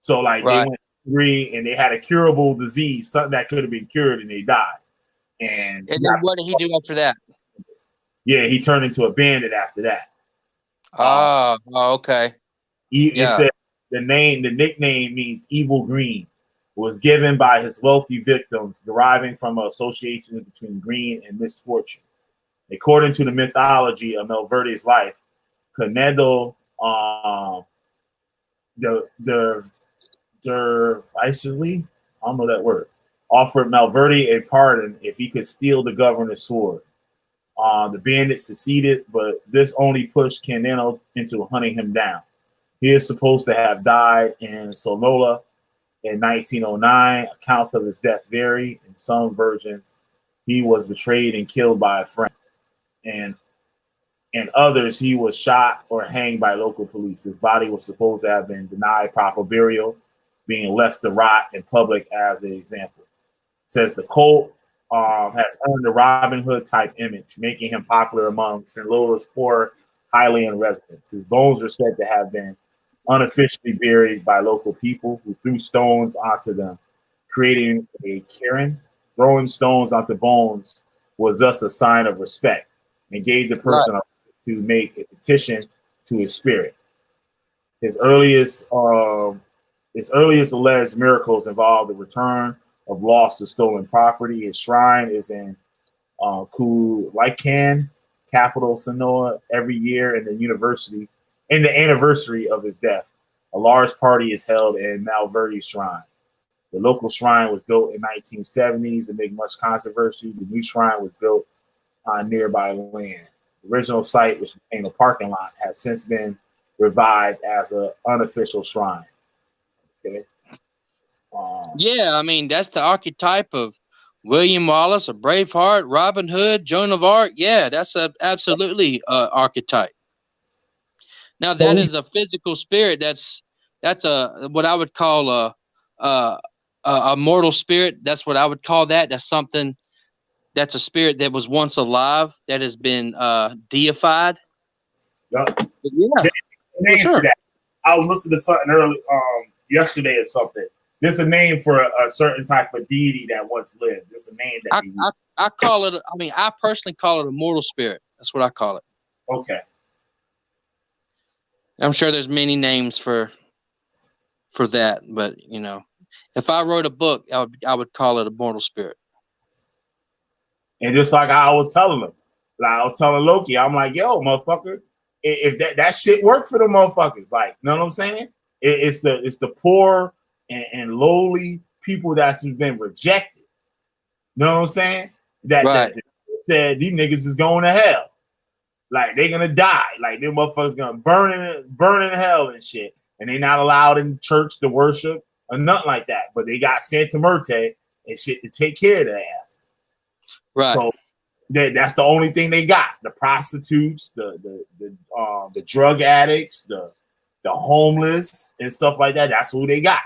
So like they Right. went hungry and they had a curable disease, something that could have been cured, and they died. And And then what did he do after that? yeah, he turned into a bandit after that. Oh, okay. It said the nickname means evil green. Was given by his wealthy victims, deriving from an association between green and misfortune. According to the mythology of Malverde's life, Canedo, decisively, I don't know that word, offered Malverde a pardon if he could steal the governor's sword. The bandits succeeded, but this only pushed Canedo into hunting him down. He is supposed to have died in Sonora in 1909. Accounts of his death vary. In some versions, he was betrayed and killed by a friend. And in others, he was shot or hanged by local police. His body was supposed to have been denied proper burial, being left to rot in public as an example. It says the cult has earned a Robin Hood type image, making him popular among St. Louis poor Highland residents. His bones are said to have been unofficially buried by local people who threw stones onto them, creating a cairn. Throwing stones onto bones was thus a sign of respect and gave the person to make a petition to his spirit. His earliest alleged miracles involved the return of lost or stolen property. His shrine is in Kulikan, capital Sonora. Every year in the anniversary of his death, a large party is held in Malverde's shrine. The local shrine was built in 1970s amid much controversy. The new shrine was built on nearby land. The original site, which became a parking lot, has since been revived as an unofficial shrine. Okay. Yeah, I mean, that's the archetype of William Wallace, a Braveheart, Robin Hood, Joan of Arc. Yeah, that's absolutely archetype. Now that is a physical spirit. That's a what I would call a mortal spirit. That's what I would call that. That's something. That's a spirit that was once alive that has been deified. Yeah. Yeah, Name sure. for that. I was listening to something early yesterday or something. There's a name for a certain type of deity that once lived. There's a name that I call it. I mean, I personally call it a mortal spirit. That's what I call it. Okay. I'm sure there's many names for that, but you know, if I wrote a book, I would call it a mortal spirit. And just like I was telling him, like I was telling Loki, I'm like, yo, motherfucker, if that shit worked for the motherfuckers, like, you know what I'm saying? It's the poor and lowly people that's been rejected. You know what I'm saying? That said these niggas is going to hell. Like they gonna die. Like them motherfuckers gonna burn in hell and shit. And they not allowed in church to worship or nothing like that. But they got Santa Muerte and shit to take care of their ass. Right. So that's the only thing they got. The prostitutes, the drug addicts, the homeless and stuff like that. That's who they got.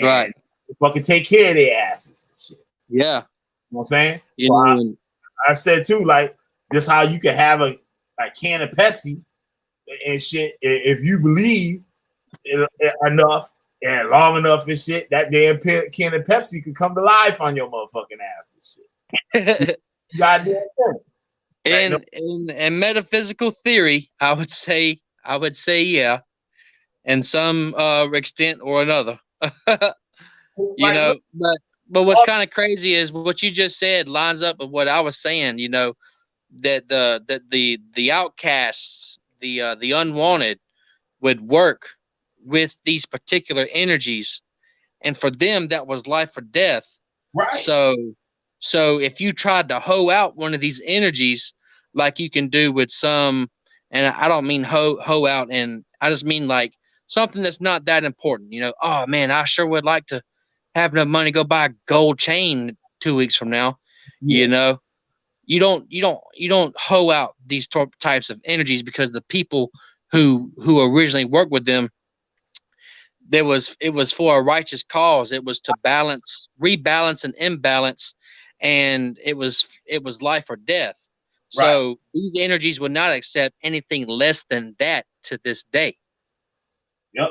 Right. And they fucking take care of their asses and shit. Yeah. You know what I'm saying? You know, I said too, like, this how you can have a can of Pepsi and shit. If you believe enough and long enough and shit, that damn can of Pepsi could come to life on your motherfucking ass and shit. Goddamn thing. In metaphysical theory, I would say yeah, in some extent or another. You know, but what's kind of crazy is what you just said lines up with what I was saying. You know, that the outcasts, the unwanted, would work with these particular energies, and for them that was life or death. Right. So if you tried to hoe out one of these energies, like you can do with some, and I don't mean hoe out, and I just mean like something that's not that important. You know, oh man, I sure would like to have enough money to go buy a gold chain 2 weeks from now. Yeah. You know, you don't hoe out these types of energies, because the people who originally worked with them, it was for a righteous cause. It was to rebalance an imbalance, and it was life or death. Right. So these energies would not accept anything less than that to this day. Yep.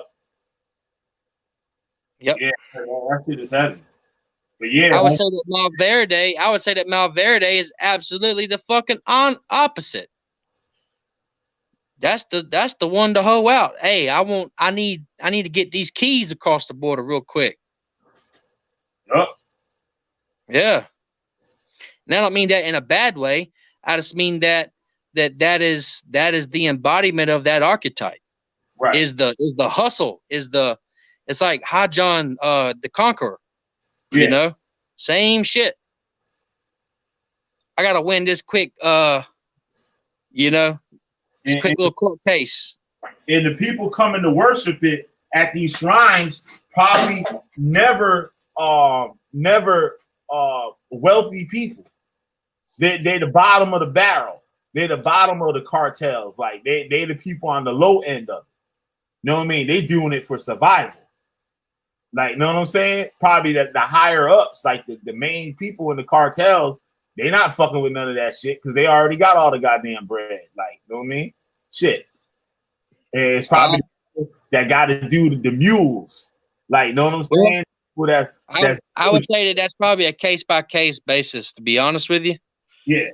Yeah, that shit is heavy. But yeah, I would say that Malverde is absolutely the fucking opposite. That's the one to hoe out. Hey, I need to get these keys across the border real quick. Yep. Yeah. And I don't mean that in a bad way. I just mean that is the embodiment of that archetype. Right. Is the hustle, it's like High John the Conqueror. Yeah. You know? Same shit. I gotta win this quick you know, this quick little court case. And the people coming to worship it at these shrines probably never wealthy people. They're the bottom of the barrel. They're the bottom of the cartels. Like they the people on the low end of it. You know what I mean? They doing it for survival. Like, you know what I'm saying? Probably the higher ups, like the main people in the cartels, they not fucking with none of that shit because they already got all the goddamn bread. Like, you know what I mean? Shit. And it's probably that got to do the mules. Like, you know what I'm saying? Well, I would say that's probably a case by case basis, to be honest with you. Yeah.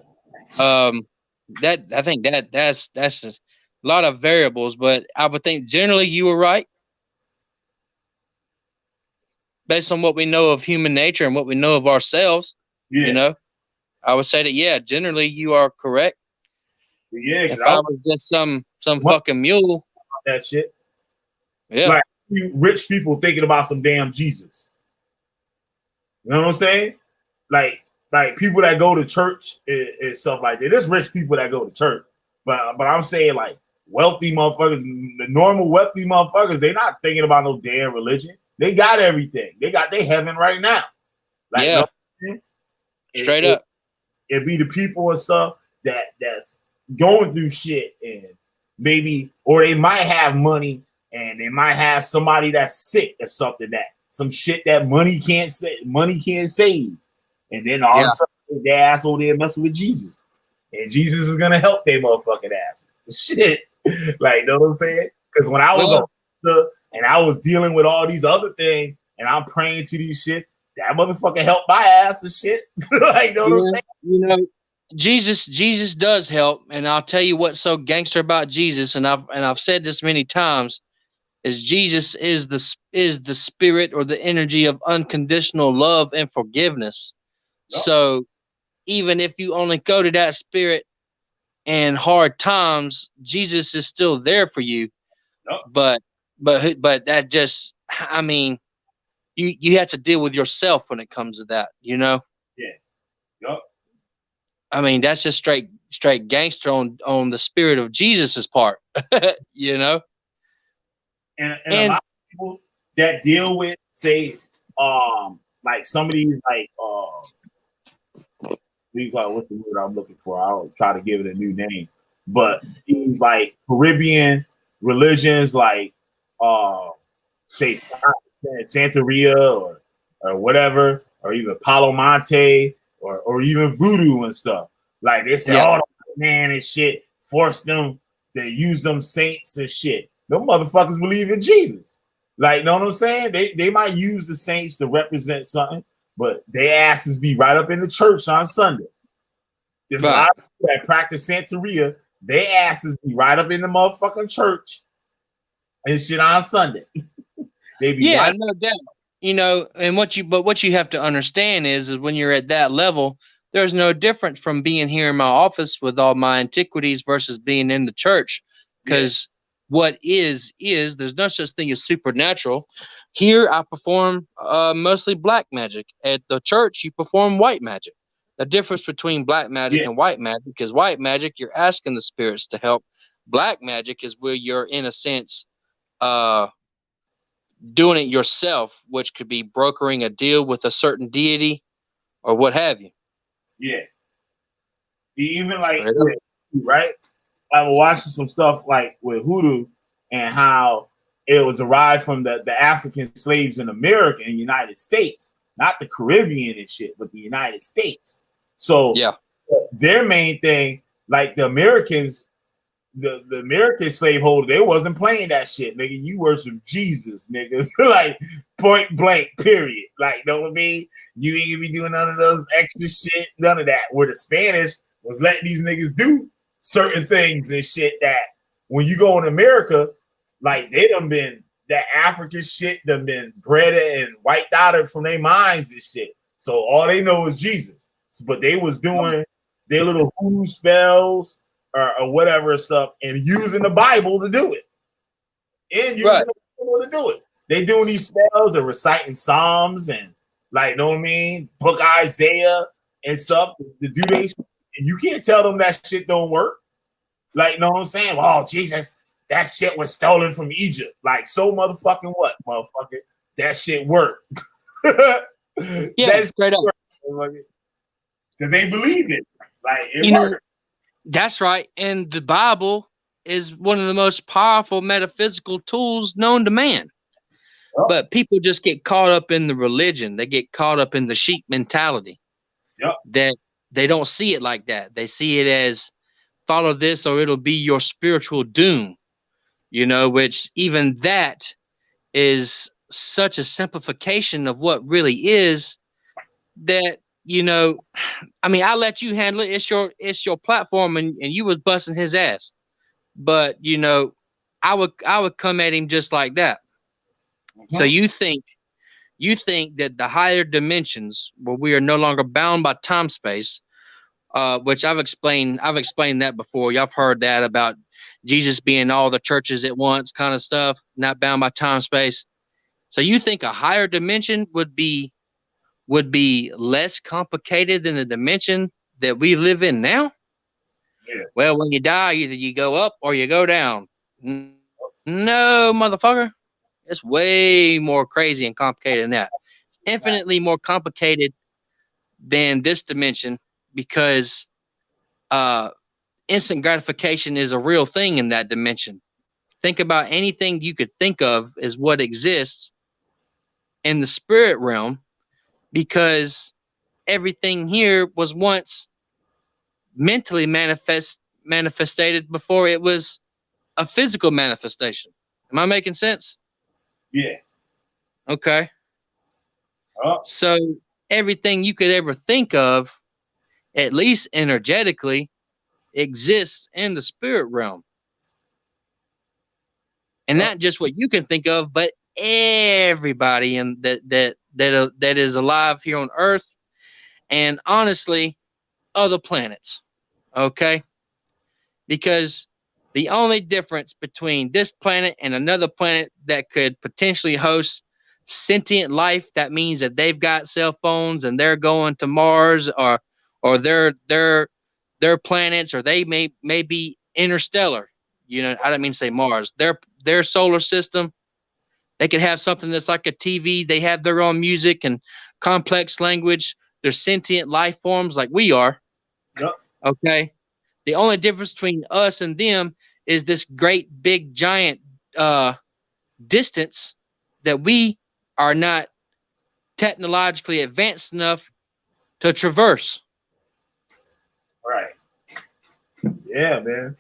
I think that's a lot of variables, but I would think generally you were right. Based on what we know of human nature and what we know of ourselves, you know, I would say that, yeah, generally you are correct. Yeah, if I was just some fucking mule, that shit. Yeah, like you rich people thinking about some damn Jesus. You know what I'm saying? Like people that go to church and stuff like that. There's rich people that go to church, but I'm saying like wealthy motherfuckers, the normal wealthy motherfuckers, they not thinking about no damn religion. They got everything. They got their heaven right now. Like, yeah, you know, straight up. It be the people and stuff that's going through shit, and maybe, or they might have money and they might have somebody that's sick or something, that some shit that money can't save. And then all of a sudden their asshole there messing with Jesus. And Jesus is gonna help their motherfucking asses. Shit. Like, you know what I'm saying? Because when I was on and I was dealing with all these other things and I'm praying to these shits, that motherfucker helped my ass and shit. Like, you know what I'm saying? You know, Jesus does help, and I'll tell you what's so gangster about Jesus, and I've said this many times, is Jesus is the spirit or the energy of unconditional love and forgiveness. Yep. So even if you only go to that spirit in hard times, Jesus is still there for you. Yep. But but that just, I mean, you have to deal with yourself when it comes to that, you know. Yeah. Yup. I mean, that's just straight gangster on the spirit of Jesus's part, you know. And a And lot of people that deal with, say, like some of these, like, what's the word I'm looking for? I'll try to give it a new name. But these like Caribbean religions, like say Santeria or whatever, or even Palo Monte or even voodoo and stuff. Like they say, yeah, oh man and shit, force them to use them saints and shit. Them motherfuckers believe in Jesus. Like, know what I'm saying? They might use the saints to represent something, but their asses be right up in the church on Sunday. There's a right. lot of people that practice Santeria, their asses be right up in the motherfucking church and shit on Sunday. They be Yeah, right. no doubt. You know, and what you have to understand is when you're at that level, there's no difference from being here in my office with all my antiquities versus being in the church. Yeah, Because what is there's no such thing as supernatural. Here I perform mostly black magic. At the church, you perform white magic. The difference between black magic yeah, and white magic is white magic, you're asking the spirits to help. Black magic is where you're in a sense uh doing it yourself, which could be brokering a deal with a certain deity or what have you. yeah. Even like Straight up. with, right? I was watching some stuff like with hoodoo and how it was derived from the African slaves in America and United States, not the Caribbean and shit, but the United States. So Yeah. their main thing, like the Americans, the American slaveholder, they wasn't playing that shit, nigga. You worship Jesus, niggas. Like point blank, period. Like, know what I mean? You ain't gonna be doing none of those extra shit, none of that. Where the Spanish was letting these niggas do certain things and shit that when you go in America, like they done been that African shit done been bred and wiped out of from their minds and shit. So all they know is Jesus. But they was doing their little voodoo spells or whatever stuff and using the Bible to do it. And Right. using the Bible to do it. They doing these spells and reciting Psalms and like, know what I mean? Book Isaiah and stuff to do they. And you can't tell them that shit don't work. Like, know what I'm saying? Oh, Jesus, that shit was stolen from Egypt. Like, so motherfucking what, motherfucker? That shit worked. Yeah, That straight up. because they believe it. Like, it You know, worked. that's right. And the Bible is one of the most powerful metaphysical tools known to man. Yep. But people just get caught up in the religion. They get caught up in the sheep mentality. Yep. That they don't see it like that. They see it as follow this or it'll be your spiritual doom. You know, which even that is such a simplification of what really is that, you know, I mean, I let you handle it. It's your platform and you was busting his ass. But, you know, I would come at him just like that. Mm-hmm. So you think that the higher dimensions where we are no longer bound by time space, which I've explained that before. Y'all have heard that about Jesus being all the churches at once kind of stuff, not bound by time space. So you think a higher dimension would be less complicated than the dimension that we live in now? Yeah. Well, when you die, either you go up or you go down. No, motherfucker. It's way more crazy and complicated than that. It's infinitely more complicated than this dimension because instant gratification is a real thing in that dimension. Think about anything you could think of as what exists in the spirit realm because everything here was once mentally manifested before it was a physical manifestation. Am I making sense? Yeah. Okay. Oh. So everything you could ever think of, at least energetically, exists in the spirit realm. And not just what you can think of, but everybody in that is alive here on Earth and honestly other planets. Okay? Because The only difference between this planet and another planet that could potentially host sentient life, that means that they've got cell phones and they're going to Mars, or their planets, or they may be interstellar. You know, I don't mean to say Mars. Their solar system, they could have something that's like a TV. They have their own music and complex language. They're sentient life forms like we are. Yep. Okay. The only difference between us and them is this great big giant distance that we are not technologically advanced enough to traverse. Right. Yeah, man.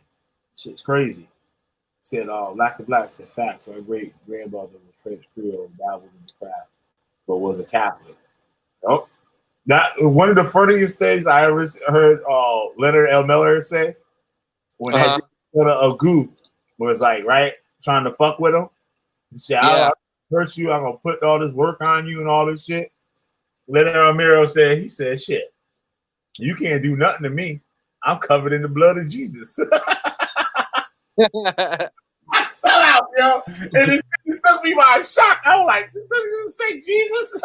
Shit's crazy. Said Lack of Black said facts. My great grandmother was French Creole, dabbled in the craft, but was a Catholic. Oh, that one of the funniest things I ever heard Leonard L. Miller say when that a goop was like, right, trying to fuck with him. He said, I'll curse you, I'm gonna put all this work on you and all this shit. Leonard L. Miller said, he said, shit, you can't do nothing to me. I'm covered in the blood of Jesus. I fell out, yo. And it took me by a shock. I was like, did you say Jesus?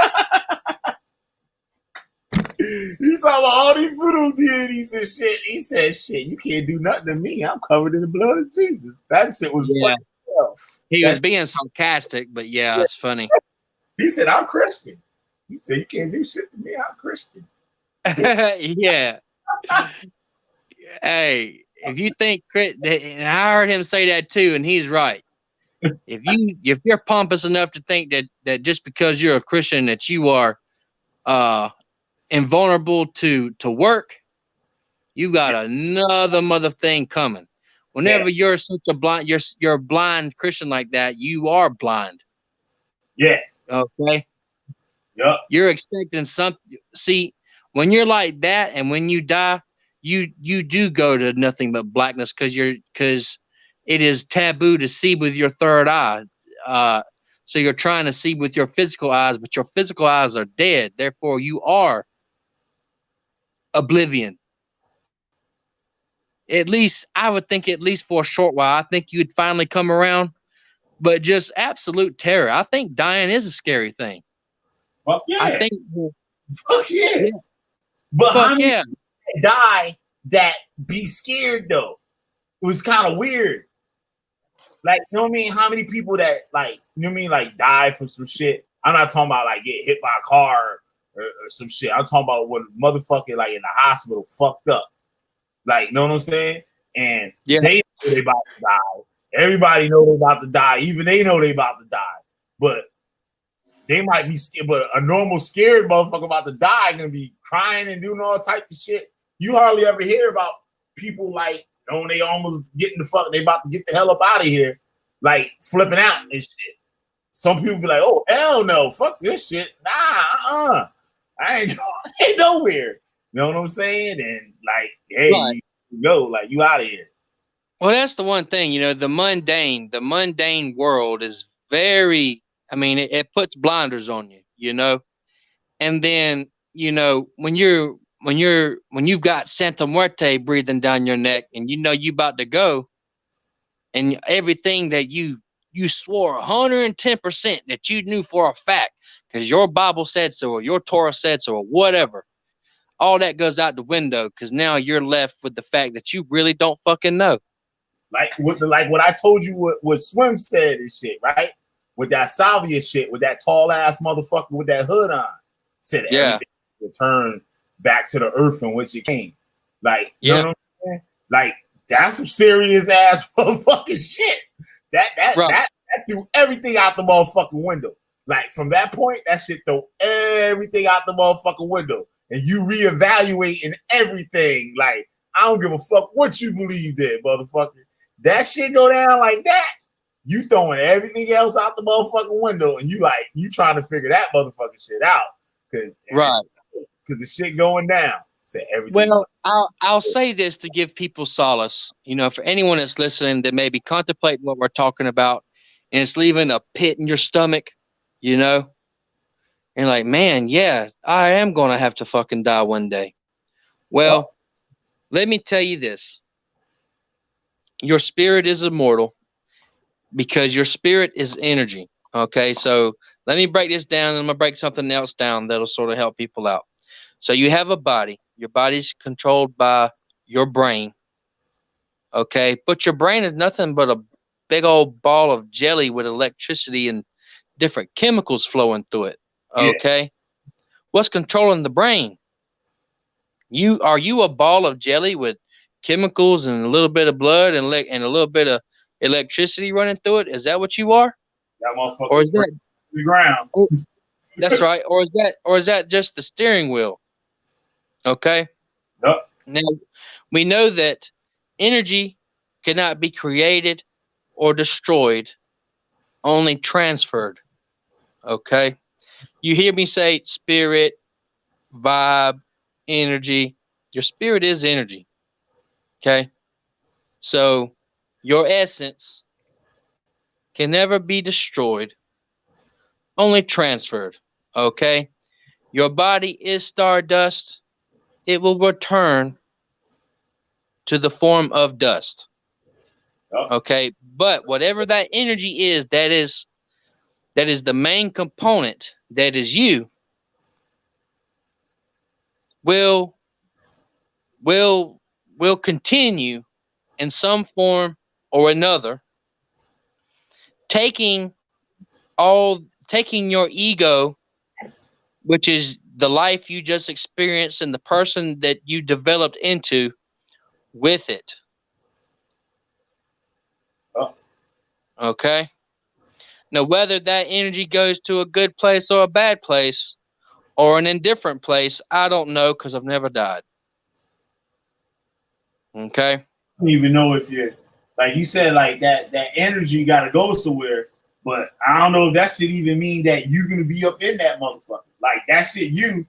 You talking about all these voodoo deities and shit. He said, shit, you can't do nothing to me. I'm covered in the blood of Jesus. That shit was funny. He was being sarcastic, but yeah, it's funny. He said, I'm Christian. He said, you can't do shit to me. I'm Christian. Yeah. Hey, if you think, and I heard him say that too, and he's right. If you're pompous enough to think that just because you're a Christian that you are invulnerable to work, you've got another mother thing coming. Whenever you're such a blind, you're a blind Christian like that, you are blind. Yeah. Okay. Yep. You're expecting something. See, when you're like that, and when you die, you do go to nothing but blackness because it is taboo to see with your third eye. So you're trying to see with your physical eyes, but your physical eyes are dead. Therefore, you are oblivion. At least I would think, at least for a short while, I think you'd finally come around. But just absolute terror. I think dying is a scary thing. Fuck yeah. I think. Fuck yeah. But Fuck how many yeah. die that be scared though? It was kind of weird. Like, you know what I mean? How many people that, like, you know what I mean, like, die from some shit? I'm not talking about like get hit by a car or some shit. I'm talking about when motherfucker like in the hospital fucked up. Like, you know what I'm saying? And they know they about to die. Everybody know they about to die. Even they know they about to die. But they might be scared. But a normal scared motherfucker about to die gonna be crying and doing all type of shit. You hardly ever hear about people like, you know, they almost getting the fuck, they about to get the hell up out of here, like flipping out and shit. Some people be like, oh, hell no, fuck this shit. Nah, I ain't nowhere. You know what I'm saying? And like, hey, you go, like, you out of here. Well, that's the one thing, you know, the mundane world is very, I mean, it puts blinders on you, you know? And then, you know, when you've got Santa Muerte breathing down your neck and you know you about to go, and everything that you swore 110% that you knew for a fact because your Bible said so, or your Torah said so, or whatever, all that goes out the window because now you're left with the fact that you really don't fucking know. Like what I told you, what Swim said and shit, right? With that salvia shit, with that tall ass motherfucker with that hood on, said everything returned back to the earth from which it came. Like, you know what I'm saying? Like, that's some serious ass motherfucking shit. That threw everything out the motherfucking window. Like, from that point, that shit threw everything out the motherfucking window. And you reevaluating everything. Like, I don't give a fuck what you believe in, motherfucker. That shit go down like that, you throwing everything else out the motherfucking window, and you trying to figure that motherfucking shit out, because the shit going down. So everything. Well, I'll say this to give people solace. You know, for anyone that's listening that maybe contemplate what we're talking about, and it's leaving a pit in your stomach, you know, and like, man, yeah, I am gonna have to fucking die one day. Well, let me tell you this. your spirit is immortal because your spirit is energy. Okay, so let me break this down, and I'm gonna break something else down that'll sort of help people out. So you have a body. Your body's controlled by your brain. Okay, but your brain is nothing but a big old ball of jelly with electricity and different chemicals flowing through it. Yeah. Okay, what's controlling the brain? You a ball of jelly with chemicals and a little bit of blood and and a little bit of electricity running through it? Is that what you are? That motherfucker Or is that the ground. oh, that's right? Or is that just the steering wheel? Okay. Yup. Now we know that energy cannot be created or destroyed, only transferred. Okay. You hear me say spirit, vibe, energy. Your spirit is energy. Okay. So your essence can never be destroyed, only transferred. Okay. Your body is stardust. It will return to the form of dust. Yup. Okay. But whatever that energy is, that is the main component that is you will will will continue in some form or another, taking taking your ego, which is the life you just experienced and the person that you developed into, with it. Yup. Okay. Now, whether that energy goes to a good place or a bad place or an indifferent place, I don't know because I've never died. Okay. I don't even know if you're like you said, like that energy gotta go somewhere. But I don't know if that should even mean that you're gonna be up in that motherfucker. Like that shit you,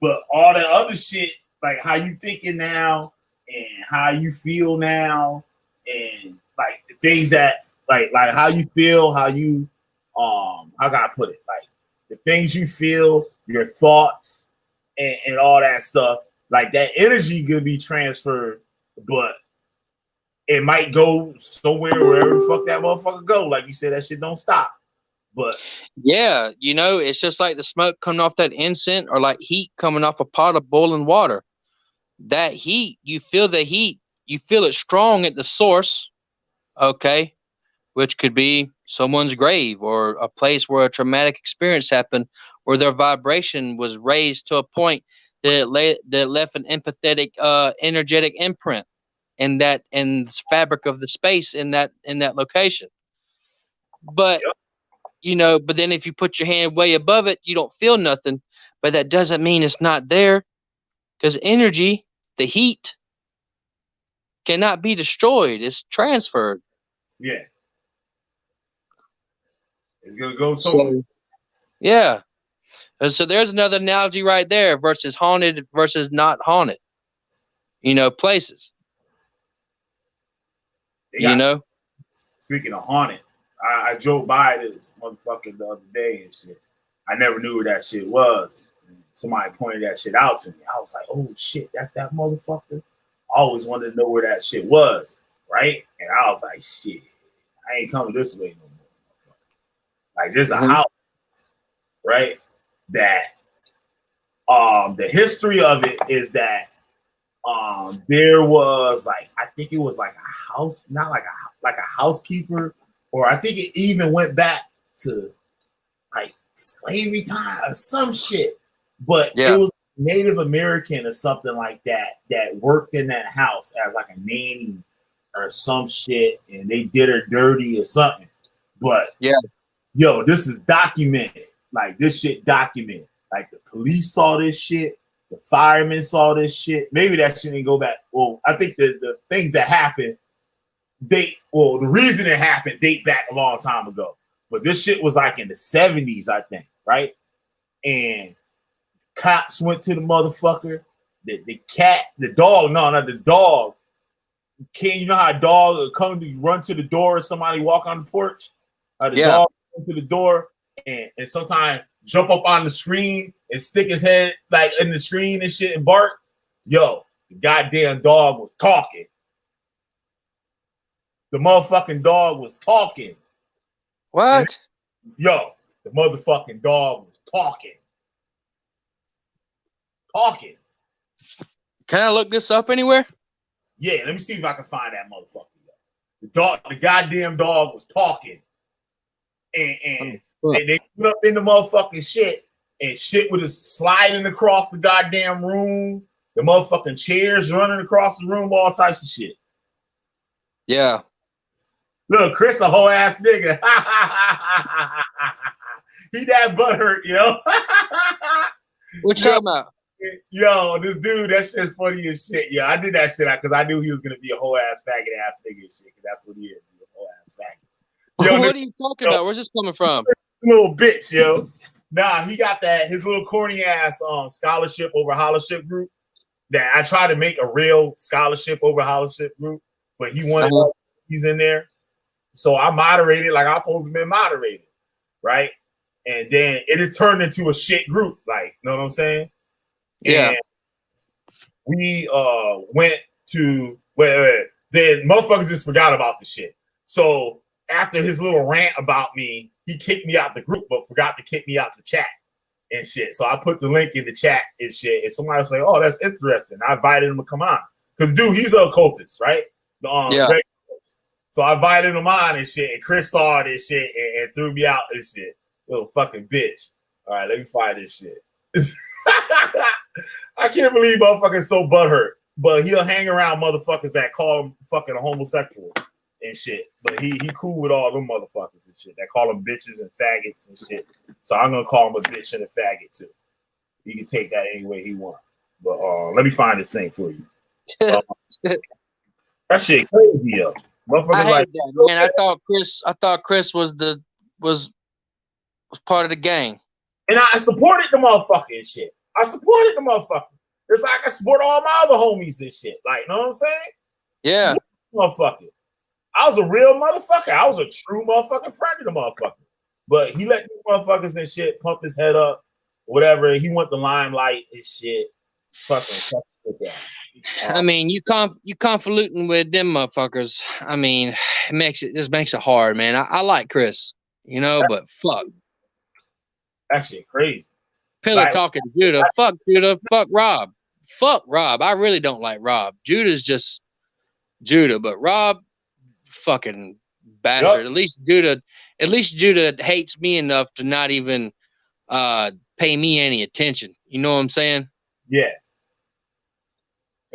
but all that other shit, like how you thinking now and how you feel now, and like the things that like how you feel, how you how can I put it? Like the things you feel, your thoughts and all that stuff, like that energy gonna be transferred, but it might go somewhere wherever the fuck that motherfucker go. Like you said, that shit don't stop. But Yeah, it's just like the smoke coming off that incense or like heat coming off a pot of boiling water. That heat, you feel the heat, you feel it strong at the source, okay, which could be someone's grave or a place where a traumatic experience happened where their vibration was raised to a point that it left an empathetic energetic imprint in the fabric of the space in that location. But but then if you put your hand way above it, you don't feel nothing. But that doesn't mean it's not there, because energy, the heat, cannot be destroyed. It's transferred. yeah, it's gonna go somewhere. So yeah. And so there's another analogy right there versus haunted versus not haunted. Places. They You got know. speaking of haunted, I drove by this motherfucker the other day and shit. I never knew where that shit was. And somebody pointed that shit out to me. I was like, oh shit, that's that motherfucker. I always wanted to know where that shit was, right? And I was like, shit, I ain't coming this way no more, motherfucker. Like there's a house, right? That the history of it is that there was like I think it was like a house, not like a housekeeper, or I think it even went back to like slavery time or some shit. But Yeah. it was Native American or something like that that worked in that house as like a nanny or some shit, and they did her dirty or something. But Yeah. yo, this is documented. Like this shit documented. Like the police saw this shit. The firemen saw this shit. Maybe that shit didn't go back. Well, I think the things that happened, the reason it happened date back a long time ago. But this shit was like in the 70s, I think, right? And cops went to the motherfucker. The cat, the dog, no, not the dog. You know how a dog will come to run to the door and somebody walk on the porch? The Yeah. dog come to the door and sometimes jump up on the screen and stick his head like in the screen and shit and bark. Yo, the goddamn dog was talking. the motherfucking dog was talking. What? Yo, the motherfucking dog was talking. Talking. Can I look this up anywhere? Yeah, let me see if I can find that motherfucker. The goddamn dog was talking. And they put up in the motherfucking shit, and shit was sliding across the goddamn room. The motherfucking chairs running across the room, all types of shit. Yeah. Look, Chris a whole ass nigga. He that butthurt, yo. What you talking about? Yo, this dude, that shit funny as shit. Yeah, I did that shit because I knew he was gonna be a whole ass faggot ass nigga and shit. Cause that's what he is. He's a whole ass faggot. Yo, what are you talking about? Where's this coming from? Little bitch, yo. Nah, he got his little corny ass scholarship over scholarship group. That I tried to make a real scholarship over scholarship group, but he wanted he's in there. So I moderated like I'm supposed to be moderated, right? And then it has turned into a shit group, like, you know what I'm saying? Yeah. And we went to then motherfuckers just forgot about the shit. So after his little rant about me, he kicked me out the group, but forgot to kick me out the chat and shit. So I put the link in the chat and shit, and somebody was like, "Oh, that's interesting." I invited him to come on because dude, he's an occultist, right? Yeah. So I invited him on and shit, and Chris saw this shit and threw me out and shit. Little fucking bitch. All right, let me find this shit. I can't believe motherfuckers so butthurt, but he'll hang around motherfuckers that call him fucking a homosexual and shit. But he cool with all them motherfuckers and shit that call him bitches and faggots and shit. So I'm gonna call him a bitch and a faggot too. He can take that any way he wants. But let me find this thing for you. That shit crazy, yo. I hate that, man. I thought Chris was part of the gang. And I supported the motherfucker and shit. I supported the motherfucker. It's like I support all my other homies and shit. Like, you know what I'm saying? Yeah. Motherfucker. I was a real motherfucker. I was a true motherfucking friend of the motherfucker. But he let these motherfuckers and shit pump his head up, whatever. He want the limelight and shit. Fucking I mean, you convoluting with them motherfuckers. I mean, it just makes it hard, man. I like Chris, you know, but fuck. That shit crazy. Pillar talking to Judah. Fuck Judah. Fuck Rob. Fuck Rob. I really don't like Rob. Judah's just Judah, but Rob, fucking bastard. Yep. At least Judah hates me enough to not even pay me any attention. You know what I'm saying? Yeah.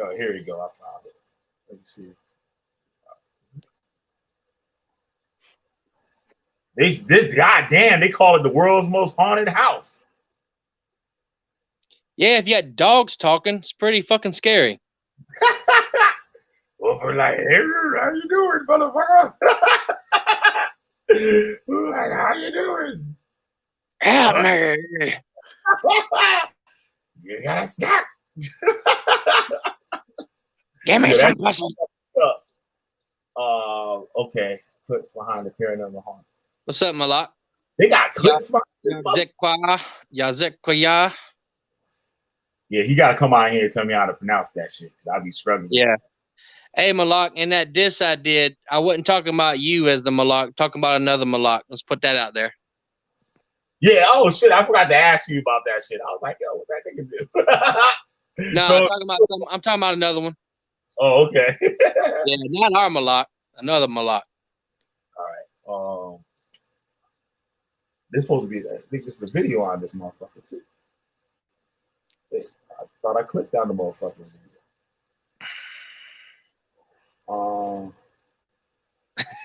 Oh, here you go. I found it. Let me see. This goddamn, they call it the world's most haunted house. Yeah, if you had dogs talking, it's pretty fucking scary. Well, for like, hey, how you doing, motherfucker? Like, how you doing? Help me. You gotta stop. Give me some pussy. Okay. Clips behind the paranormal haunt. What's up, Malak? They got clips behind Yazekwa. Yeah, he gotta come out here and tell me how to pronounce that shit. I'll be struggling. Yeah. Hey, Malak, in that diss I did, I wasn't talking about you as the Malak, talking about another Malak. Let's put that out there. Yeah, oh shit, I forgot to ask you about that shit. I was like, yo, what that nigga do? No, I'm talking about another one. Oh, okay. Yeah, not our Malak, another Malak. All right. This supposed to be I think this is a video on this motherfucker too. I thought I clicked on the motherfucker video.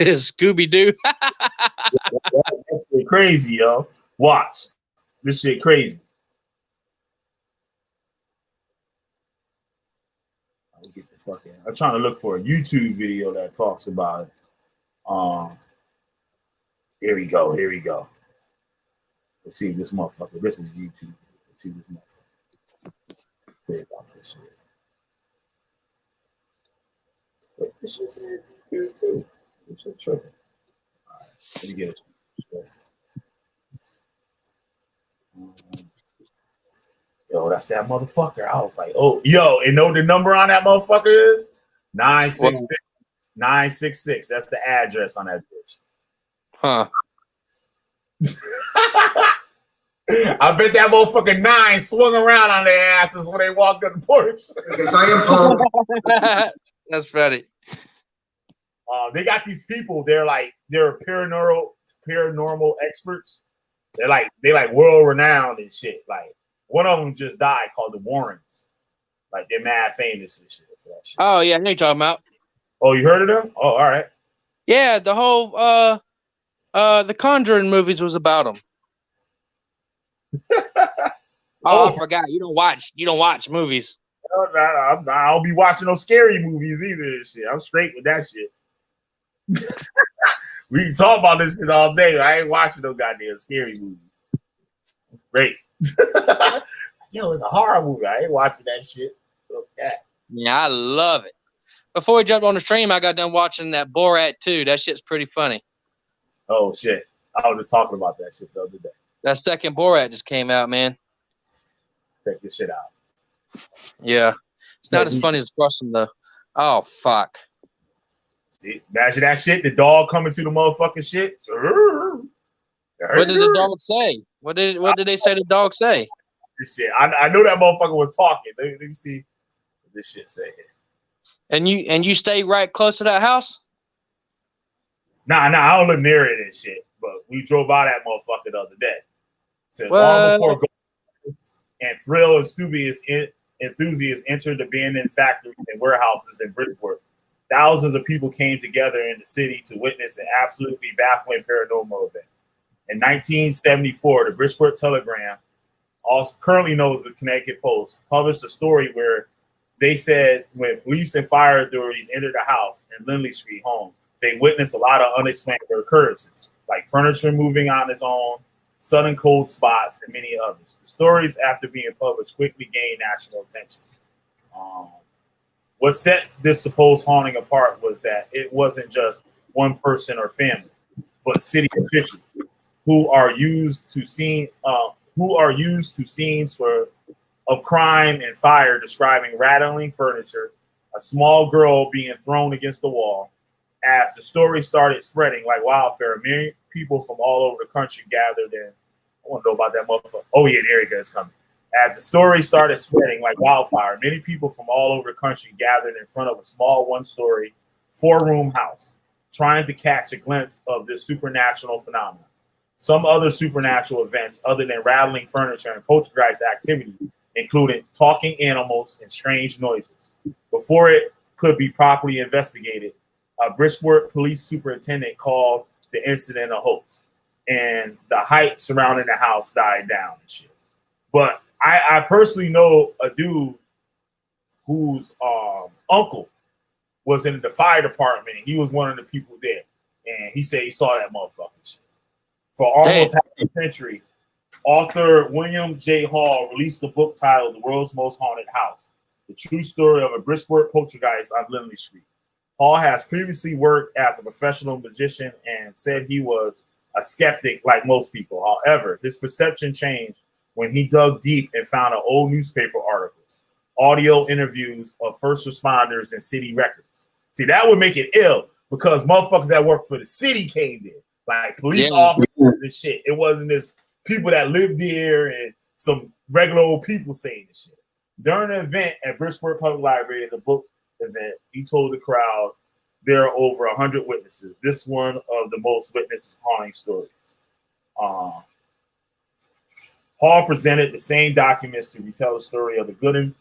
Scooby-Doo. That's crazy, yo. Watch. This shit crazy. I'll get the fuck in. I'm trying to look for a YouTube video that talks about it. Here we go. Let's see this motherfucker. This is YouTube. Let's see this motherfucker. Say about this shit. But this shit's in YouTube too. This shit tripping. All right, let me get it. Yo, that's that motherfucker. I was like, oh, yo, and know the number on that motherfucker is 966 966. That's the address on that bitch. Huh. I bet that motherfucking 9 swung around on their asses when they walked on the porch. That's funny. They got these people. They're paranormal experts. They like world renowned and shit. Like one of them just died called the Warrens. Like they're mad famous and shit for that shit. Oh yeah, I know you're talking about. Oh, you heard of them? Oh, all right. Yeah, the whole the Conjuring movies was about them. I forgot. You don't watch movies. I don't be watching no scary movies either and shit. I'm straight with that shit. We can talk about this shit all day. I ain't watching no goddamn scary movies. It's great. Yo, it's a horror movie. I ain't watching that shit. Look at that. Yeah, I love it. Before we jumped on the stream, I got done watching that Borat 2. That shit's pretty funny. Oh shit. I was just talking about that shit the other day. That second Borat just came out, man. Check this shit out. Yeah. It's not as funny as the first one, though. Oh, fuck. See, imagine that shit. The dog coming to the motherfucking shit. What did the dog say? What did they say the dog say? This shit. I know that motherfucker was talking. Let me see what this shit say here. And you stay right close to that house? Nah, I don't live near it and shit. But we drove by that motherfucker the other day. Said long before and thrill enthusiasts entered the abandoned factories and warehouses in Bridgeport. Thousands of people came together in the city to witness an absolutely baffling paranormal event. In 1974, the Bridgeport Telegram, also currently known as the Connecticut Post, published a story where they said when police and fire authorities entered the house in Lindley Street home, they witnessed a lot of unexplained occurrences, like furniture moving on its own, sudden cold spots, and many others. The stories, after being published, quickly gained national attention. What set this supposed haunting apart was that it wasn't just one person or family, but city officials who are used to scenes of crime and fire, describing rattling furniture, a small girl being thrown against the wall. As the story started spreading like wildfire, many people from all over the country gathered in. I want to know about that motherfucker. Oh yeah, there he goes coming. As the story started spreading like wildfire, many people from all over the country gathered in front of a small one-story, 4-room house, trying to catch a glimpse of this supernatural phenomenon. Some other supernatural events, other than rattling furniture and poltergeist activity, included talking animals and strange noises. Before it could be properly investigated, a Bridgeport police superintendent called the incident a hoax, and the hype surrounding the house died down and shit. But I personally know a dude whose uncle was in the fire department. He was one of the people there, and he said he saw that motherfucking shit. For almost half a century, author William J. Hall released a book titled The World's Most Haunted House, the true story of a Bridgeport poltergeist on Lindley Street. Hall has previously worked as a professional magician and said he was a skeptic like most people. However, his perception changed when he dug deep and found old newspaper articles, audio interviews of first responders, and city records. See, that would make it ill because motherfuckers that work for the city came there, like police officers and shit. It wasn't this people that lived there and some regular old people saying this shit. During the event at Bridgeport Public Library, the book event, he told the crowd there are over 100 witnesses. This one of the most witnessed haunting stories. Hall presented the same documents to retell the story of the Gooden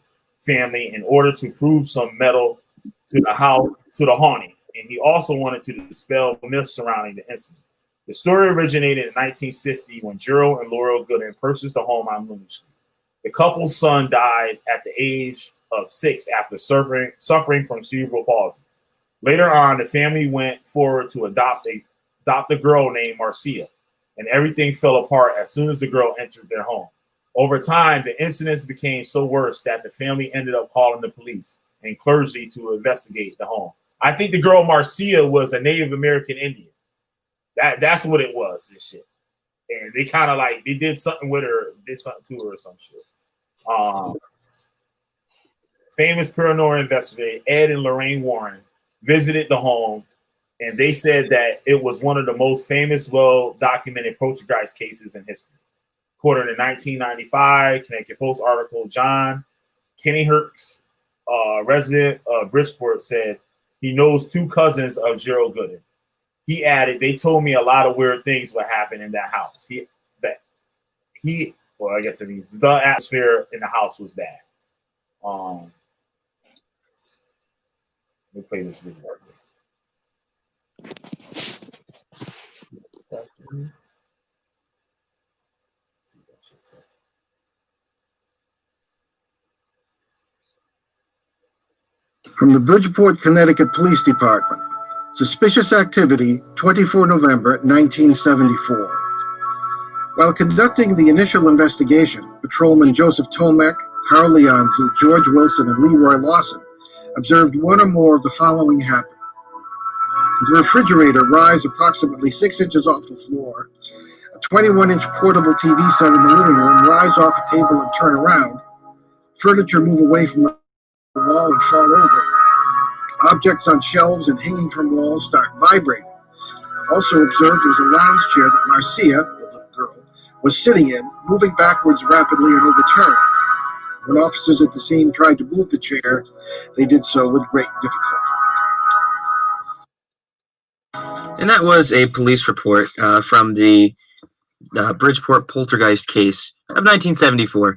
family in order to prove some metal to the house, to the haunting. And he also wanted to dispel myths surrounding the incident. The story originated in 1960 when Gerald and Laurel Gooden purchased a home on Moon Street. The couple's son died at the age of 6 after suffering from cerebral palsy. Later on, the family went forward to adopt a girl named Marcia, and everything fell apart as soon as the girl entered their home. Over time, the incidents became so worse that the family ended up calling the police and clergy to investigate the home. I think the girl Marcia was a Native American Indian. That's what it was, this shit. And they kind of like, they did something with her, did something to her or some shit. Famous paranormal investigator Ed and Lorraine Warren visited the home, and they said that it was one of the most famous, well-documented poltergeist cases in history. According to 1995 Connecticut Post article, John Kenny Herx, resident of Bridgeport, said he knows two cousins of Gerald Gooden. He added, they told me a lot of weird things would happen in that house. Well, I guess it means the atmosphere in the house was bad. Let me play this video. From the Bridgeport, Connecticut Police Department. Suspicious activity, 24 November 1974. While conducting the initial investigation, Patrolman Joseph Tomek, Carl Leonzi, George Wilson, and Leroy Lawson observed one or more of the following happen. The refrigerator rise approximately 6 inches off the floor, a 21-inch portable TV set in the living room rise off a table and turn around, furniture move away from the wall and fall over, objects on shelves and hanging from walls start vibrating. Also observed was a lounge chair that Marcia, the little girl, was sitting in, moving backwards rapidly and overturned. When officers at the scene tried to move the chair, they did so with great difficulty. And that was a police report from the Bridgeport poltergeist case of 1974.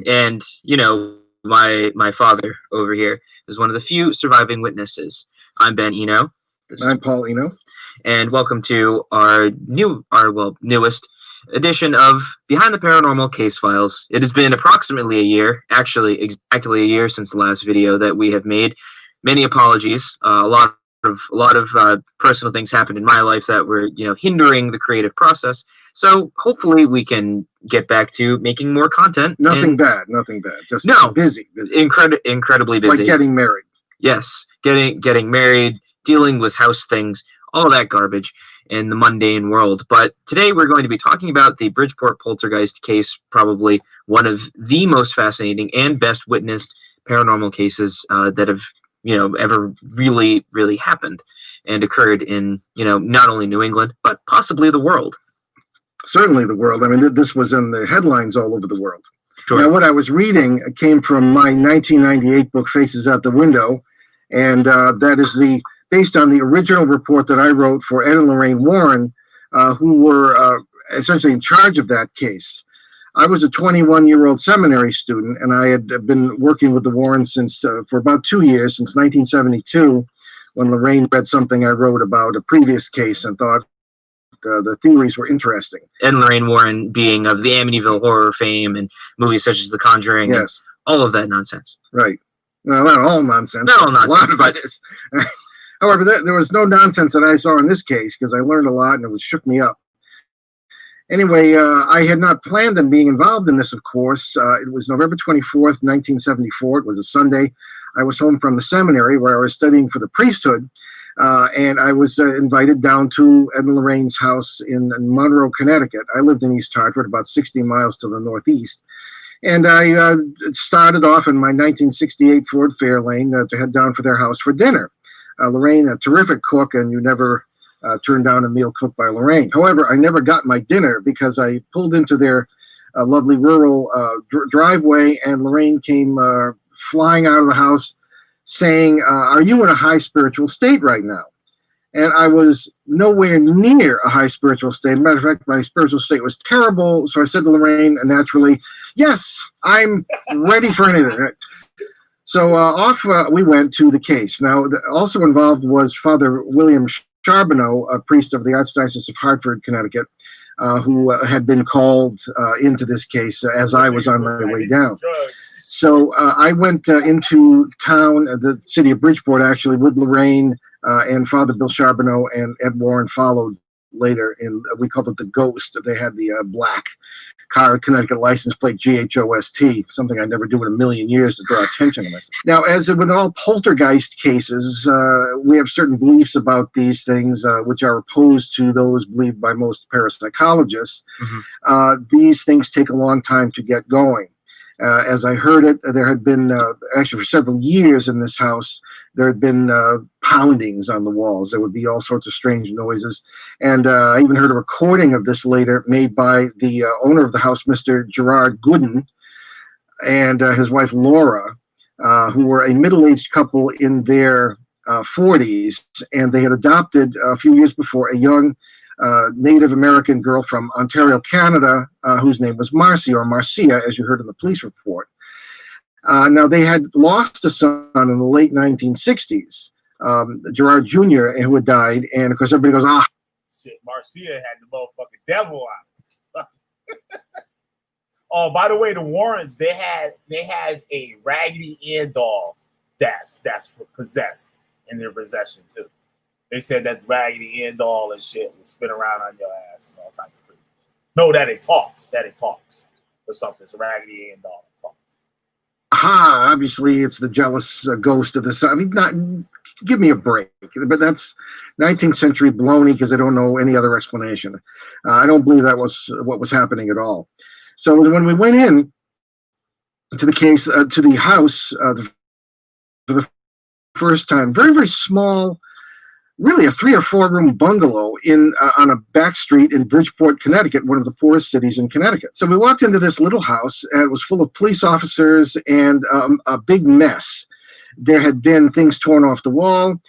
And, you know, my father over here is one of the few surviving witnesses. I'm Ben Eno. I'm Paul Eno. And welcome to our newest edition of Behind the Paranormal Case Files. It has been approximately a year, actually exactly a year since the last video that we have made. Many apologies. A lot of personal things happened in my life that were, hindering the creative process. So hopefully we can get back to making more content. Nothing bad. Just busy. Incredibly busy. Like getting married. Yes, getting married, dealing with house things, all that garbage in the mundane world. But today we're going to be talking about the Bridgeport poltergeist case, probably one of the most fascinating and best witnessed paranormal cases that have ever really, really happened and occurred in, not only New England, but possibly the world. Certainly the world. I mean, this was in the headlines all over the world. Sure. Now, what I was reading came from my 1998 book, Faces Out the Window, and that is based on the original report that I wrote for Ed and Lorraine Warren, who were essentially in charge of that case. I was a 21-year-old seminary student, and I had been working with the Warrens for about 2 years, since 1972, when Lorraine read something I wrote about a previous case and thought the theories were interesting. Ed and Lorraine Warren being of the Amityville horror fame and movies such as The Conjuring. Yes. All of that nonsense. Right. No, not all nonsense. Not all nonsense. A lot of it is. However, there was no nonsense that I saw in this case, because I learned a lot and it shook me up. Anyway, I had not planned on being involved in this, of course. It was November 24th, 1974. It was a Sunday. I was home from the seminary where I was studying for the priesthood, and I was invited down to Ed and Lorraine's house in Monroe, Connecticut. I lived in East Hartford, about 60 miles to the northeast. And I started off in my 1968 Ford Fairlane to head down for their house for dinner. Lorraine, a terrific cook, and you never turned down a meal cooked by Lorraine. However, I never got my dinner because I pulled into their lovely rural driveway, and Lorraine came flying out of the house saying, "Are you in a high spiritual state right now?" And I was nowhere near a high spiritual state. As a matter of fact, my spiritual state was terrible. So I said to Lorraine, naturally, "Yes, I'm ready for anything." So off we went to the case. Now, also involved was Father William Charbonneau, a priest of the Archdiocese of Hartford, Connecticut, who had been called into this case as I was on my way down. So I went into town, the city of Bridgeport, actually, with Lorraine and Father Bill Charbonneau, and Ed Warren followed later. We called it the Ghost. They had the black car, Connecticut license plate, GHOST, something I'd never do in a million years to draw attention to myself. Now, as with all poltergeist cases, we have certain beliefs about these things, which are opposed to those believed by most parapsychologists. Mm-hmm. These things take a long time to get going. As I heard it, there had been, actually for several years in this house, there had been poundings on the walls. There would be all sorts of strange noises. And I even heard a recording of this later made by the owner of the house, Mr. Gerard Gooden, and his wife, Laura, who were a middle-aged couple in their 40s. And they had adopted a few years before a young Native American girl from Ontario, Canada, whose name was Marcy, or Marcia, as you heard in the police report. Now, they had lost a son in the late 1960s, Gerard Jr., who had died. And, of course, everybody goes, ah. Shit, Marcia had the motherfucking devil on it. Oh, by the way, the Warrens, they had a Raggedy Ann doll that's possessed in their possession, too. They said that Raggedy Ann doll and shit would spin around on your ass and all types of crazy shit. No, that it talks or something. It's a Raggedy Ann doll that talks. Aha, obviously it's the jealous ghost of the sun. I mean, not give me a break. But that's 19th century baloney because I don't know any other explanation. I don't believe that was what was happening at all. So when we went in to the case, to the house for the first time, very, very small, really a 3 or 4 room bungalow on a back street in Bridgeport, Connecticut, one of the poorest cities in Connecticut. So we walked into this little house, and it was full of police officers and a big mess. There had been things torn off the wall,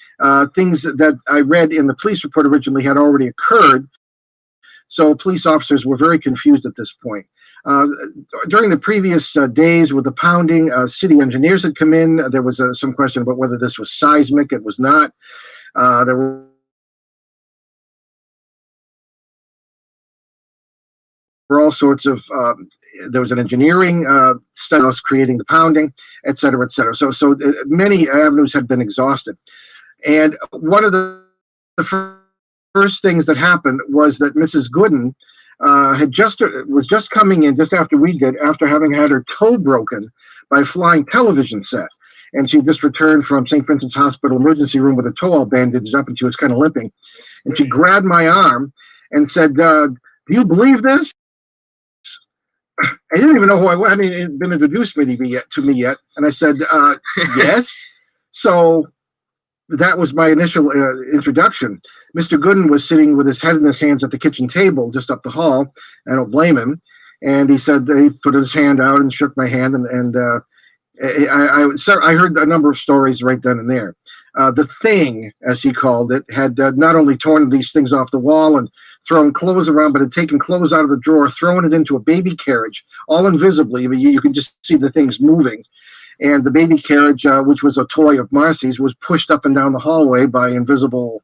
things that I read in the police report originally had already occurred. So police officers were very confused at this point. During the previous days with the pounding, city engineers had come in. There was some question about whether this was seismic. It was not. There were all sorts of, there was an engineering study creating the pounding, et cetera, et cetera. So many avenues had been exhausted. And one of the first things that happened was that Mrs. Gooden was just coming in just after we did, after having had her toe broken by a flying television set. And she just returned from St. Vincent's Hospital emergency room with her toe all bandaged up, and she was kind of limping. And she grabbed my arm and said, do you believe this? I didn't even know who I was. I mean, it hadn't been introduced to me yet. And I said, yes. So that was my initial introduction. Mr. Gooden was sitting with his head in his hands at the kitchen table just up the hall. I don't blame him. And he said, he put his hand out and shook my hand. And I heard a number of stories right then and there. The Thing, as he called it, had not only torn these things off the wall and thrown clothes around, but had taken clothes out of the drawer, thrown it into a baby carriage, all invisibly. I mean, you could just see the things moving. And the baby carriage, which was a toy of Marcy's, was pushed up and down the hallway by invisible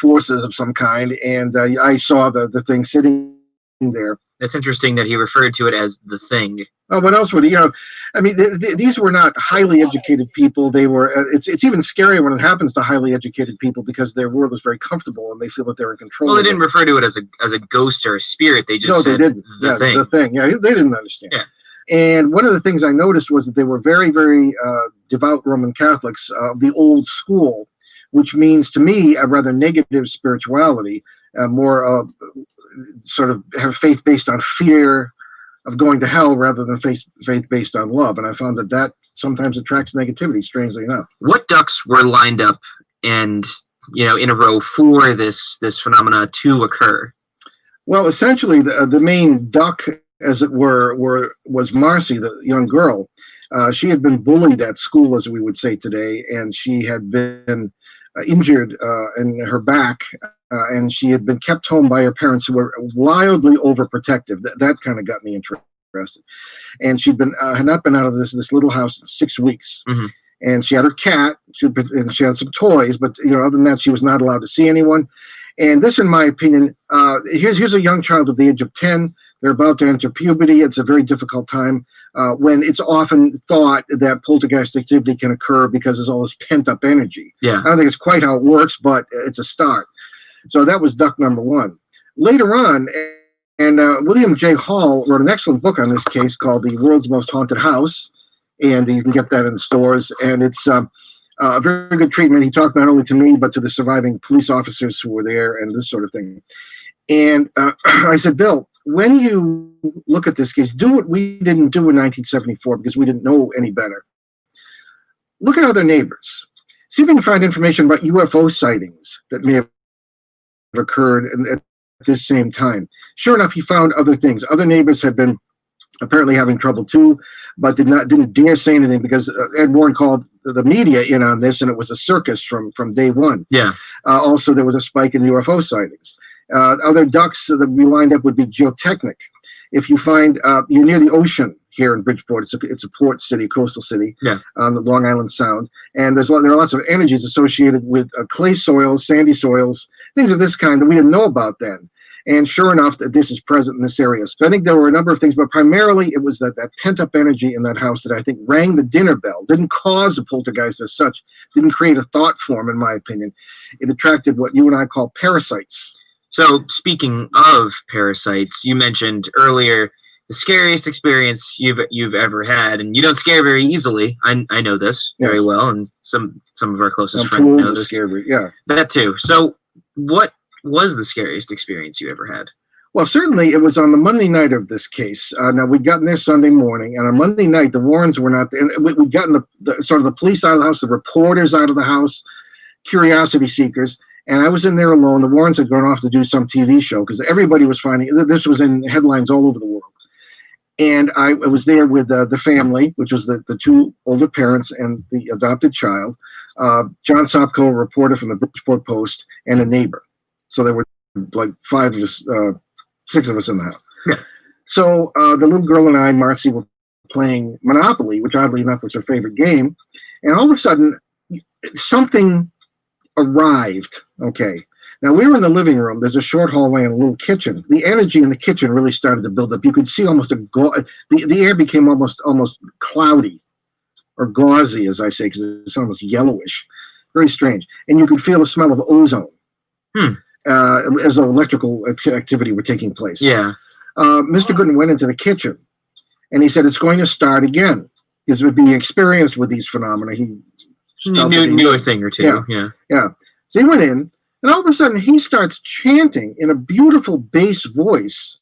forces of some kind. And I saw the thing sitting there. It's interesting that he referred to it as the Thing. Oh, what else would he? I mean, these were not highly educated people. They were. It's even scarier when it happens to highly educated people because their world is very comfortable and they feel that they're in control. Well, they didn't refer to it as a ghost or a spirit. They just said they didn't. The Thing. The Thing. Yeah, they didn't understand. Yeah. And one of the things I noticed was that they were very, very devout Roman Catholics of the old school, which means to me a rather negative spirituality, more sort of have faith based on fear of going to hell rather than faith based on love. And I found that sometimes attracts negativity, strangely enough. What ducks were lined up and, in a row for this phenomena to occur? Well, essentially the main duck, as it were, was Marcy, the young girl. She had been bullied at school, as we would say today, and she had been injured in her back, and she had been kept home by her parents, who were wildly overprotective. That kind of got me interested. And she'd been had not been out of this little house in 6 weeks. Mm-hmm. And she had her cat, and she had some toys, but other than that, she was not allowed to see anyone. And this, in my opinion, here's a young child at the age of 10. They're about to enter puberty. It's a very difficult time when it's often thought that poltergeist activity can occur because there's all this pent-up energy. Yeah. I don't think it's quite how it works, but it's a start. So that was duck number one. Later on, and William J. Hall wrote an excellent book on this case called The World's Most Haunted House, and you can get that in the stores. And it's a very good treatment. He talked not only to me, but to the surviving police officers who were there and this sort of thing. And I said, Bill, when you look at this case, do what we didn't do in 1974 because we didn't know any better. Look at other neighbors. See if you can find information about UFO sightings that may have occurred at this same time. Sure enough, he found other things. Other neighbors had been apparently having trouble too, but didn't dare say anything because Ed Warren called the media in on this, and it was a circus from day one. Yeah. Also, there was a spike in UFO sightings. Other ducks that we lined up would be geotechnic. If you find you're near the ocean here in Bridgeport, it's a port city, coastal city, on the Long Island Sound, and there are lots of energies associated with clay soils, sandy soils, things of this kind that we didn't know about then. And sure enough, that this is present in this area. So I think there were a number of things, but primarily it was that pent-up energy in that house that I think rang the dinner bell. Didn't cause a poltergeist as such. Didn't create a thought form, in my opinion. It attracted what you and I call parasites. So speaking of parasites, you mentioned earlier the scariest experience you've ever had, and you don't scare very easily. I know this very well, and some of our closest friends know this. Scary, yeah. That too. So what was the scariest experience you ever had? Well, certainly it was on the Monday night of this case. Now, we'd gotten there Sunday morning, and on Monday night, the Warrens were not there. We'd gotten the sort of the police out of the house, the reporters out of the house, curiosity seekers, and I was in there alone. The Warrens had gone off to do some TV show because everybody was finding this was in headlines all over the world. And I was there with the family, which was the two older parents and the adopted child, John Sopko, a reporter from the Bridgeport Post, and a neighbor. So there were like 5 of us, 6 of us in the house. Yeah. So the little girl and I, Marcy, were playing Monopoly, which oddly enough was her favorite game. And all of a sudden, something arrived. Okay. Now we were in the living room. There's a short hallway and a little kitchen. The energy in the kitchen really started to build up. You could see almost the air became almost cloudy or gauzy, as I say, because it's almost yellowish. Very strange. And you could feel the smell of ozone. As though electrical activity were taking place. Yeah. Mr. Gooden went into the kitchen, and he said, it's going to start again. Because with being experienced with these phenomena, he knew a thing or two. Yeah. So he went in, and all of a sudden, he starts chanting in a beautiful bass voice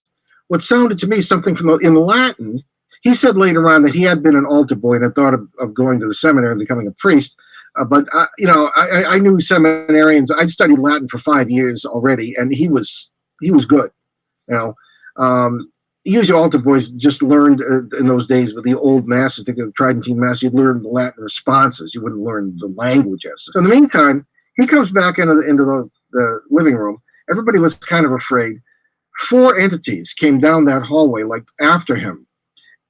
what sounded to me something in Latin. He said later on that he had been an altar boy and had thought of going to the seminary and becoming a priest. But I knew seminarians. I'd studied Latin for 5 years already, and he was good. Usually altar boys just learned in those days with the old masses, the Tridentine Mass. You'd learn the Latin responses. You wouldn't learn the languages. So in the meantime, he comes back into the living room. Everybody was kind of afraid. 4 entities came down that hallway, like after him,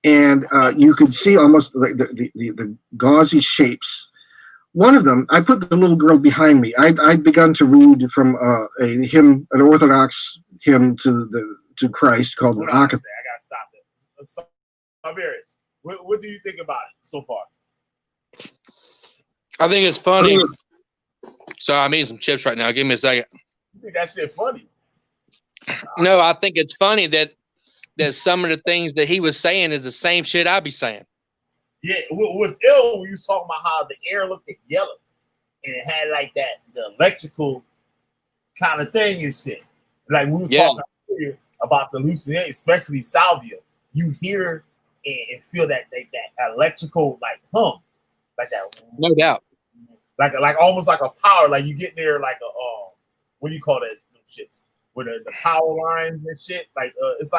and you could see almost the gauzy shapes. One of them, I put the little girl behind me. I'd begun to read from a hymn, an Orthodox hymn to Christ called the I gotta stop it. Siberius, what do you think about it so far? I think it's funny. So I'm eating some chips right now. Give me a second. You think that shit funny? No, I think it's funny that some of the things that he was saying is the same shit I be saying. Yeah, what was ill when you was talking about how the air looked yellow and it had like the electrical kind of thing and shit. Like we were talking earlier about the hallucination, especially salvia. You hear and feel that electrical like hum, like that. No doubt. Like almost like a power. Like you get there like a what do you call that shits with the power lines and shit. Like it's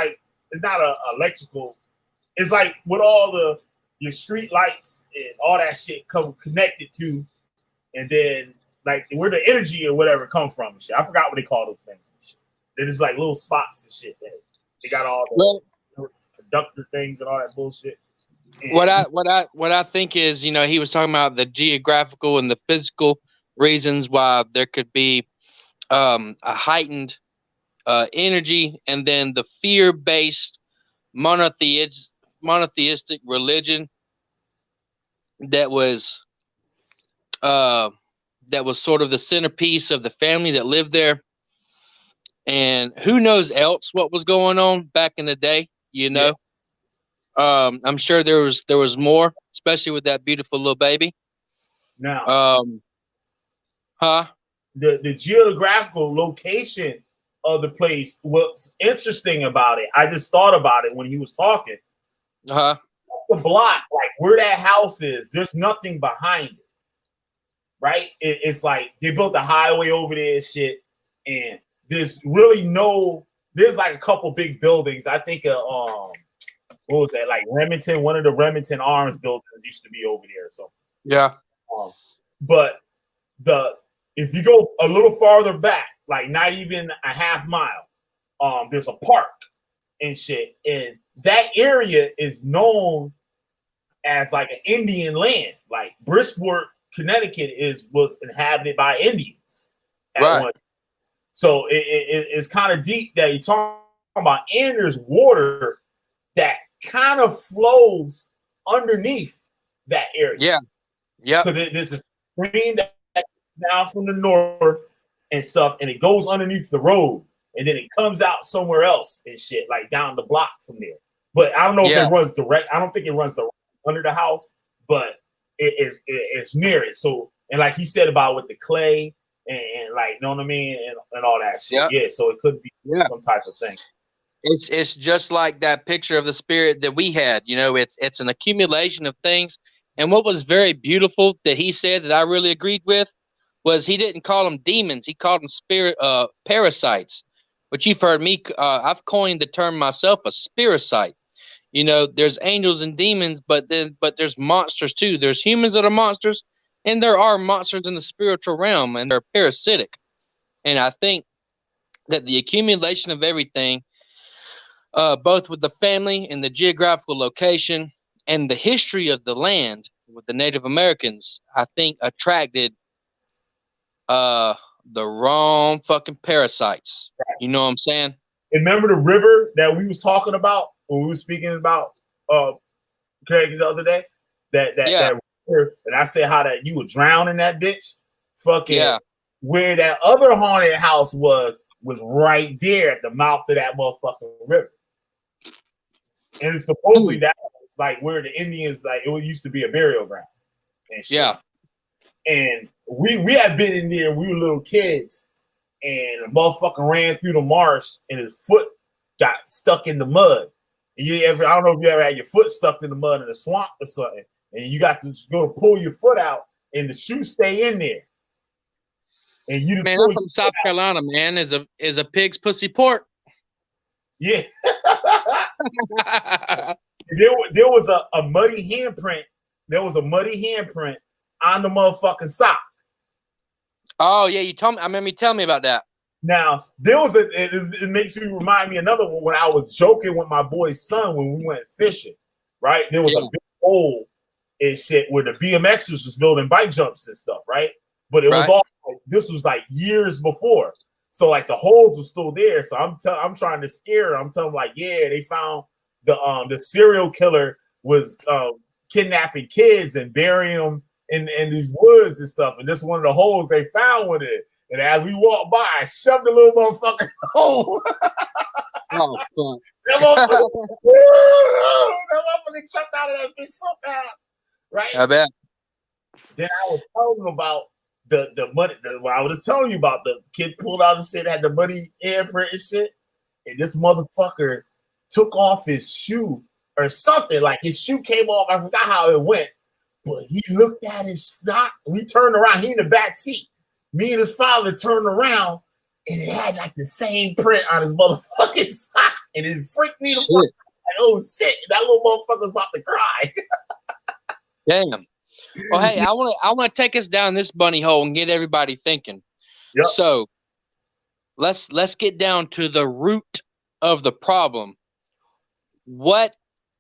not a electrical. It's like with all your street lights and all that shit come connected to, and then like where the energy or whatever come from and shit. I forgot what they call those things and shit. They're just like little spots and shit. They got all the conductor things and all that bullshit. And what I think is, he was talking about the geographical and the physical reasons why there could be a heightened energy, and then the fear-based monotheistic religion that was sort of the centerpiece of the family that lived there. And who knows else what was going on back in the day, Yeah. I'm sure there was more, especially with that beautiful little baby. Now, the geographical location of the place. What's interesting about it, I just thought about it when he was talking. Uh-huh. The block, like where that house is, there's nothing behind it. Right? It's like they built a highway over there and shit, and there's really there's like a couple big buildings. I think what was that, like Remington, one of the Remington Arms buildings used to be over there. So Yeah. But if you go a little farther back, like not even a half mile, there's a park and shit, and that area is known as like an Indian land. Like Bridgeport, Connecticut was inhabited by Indians at Right. one. So it's kind of deep that you're talking about, and there's water that kind of flows underneath that area. Yeah. Yeah. Because there's a stream that down from the north and stuff, and it goes underneath the road, and then it comes out somewhere else and shit, like down the block from there. But I don't know if it runs direct. I don't think it runs direct under the house, but it's near it. So, and like he said about with the clay and like, you know what I mean, and all that shit. Yeah. So it could be some type of thing. It's just like that picture of the spirit that we had. You know, it's an accumulation of things. And what was very beautiful that he said that I really agreed with was he didn't call them demons. He called them spirit parasites. But you've heard me. I've coined the term myself, a spiricite. You know, there's angels and demons, but there's monsters too. There's humans that are monsters, and there are monsters in the spiritual realm, and they're parasitic. And I think that the accumulation of everything, both with the family and the geographical location and the history of the land with the Native Americans, I think attracted the wrong fucking parasites. You know what I'm saying? And remember the river that we was talking about when we were speaking about Craig the other day? That river, and I said how that you would drown in that bitch. Fucking where that other haunted house was right there at the mouth of that motherfucking river. And it's supposedly that was like where the Indians, like it used to be a burial ground and shit. Yeah. And we had been in there, we were little kids, and a motherfucker ran through the marsh and his foot got stuck in the mud. And I don't know if you ever had your foot stuck in the mud in a swamp or something, and you got to go to pull your foot out and the shoe stay in there. And you just man, I'm from South Carolina, man. Is a pig's pussy port. Yeah. there was a muddy handprint. There was a muddy handprint on the motherfucking sock. Oh yeah, you told me. I remember you telling me about that. Now there was it makes you remind me another one when I was joking with my boy's son when we went fishing. Right, there was a big hole and shit where the BMXers was building bike jumps and stuff. Right, but it was all this was like years before. So like the holes were still there. So I'm trying to scare her. I'm telling them like, yeah, they found the serial killer was kidnapping kids and burying them in these woods and stuff. And this is one of the holes they found with it. And as we walked by, I shoved the little motherfucker hole. Oh, fuck. That motherfucker jumped out of that bitch so fast. Right? I bet. Then I was telling them about the money. I was telling you about the kid pulled out the shit, had the money handprint and shit. And this motherfucker took off his shoe or something. Like his shoe came off. I forgot how it went. But he looked at his sock. We turned around. He in the back seat. Me and his father turned around, and it had like the same print on his motherfucking sock. And it freaked me the fuck out. Like, oh shit, that little motherfucker's about to cry. Damn. Well, hey, I want to take us down this bunny hole and get everybody thinking. Yep. So let's get down to the root of the problem. What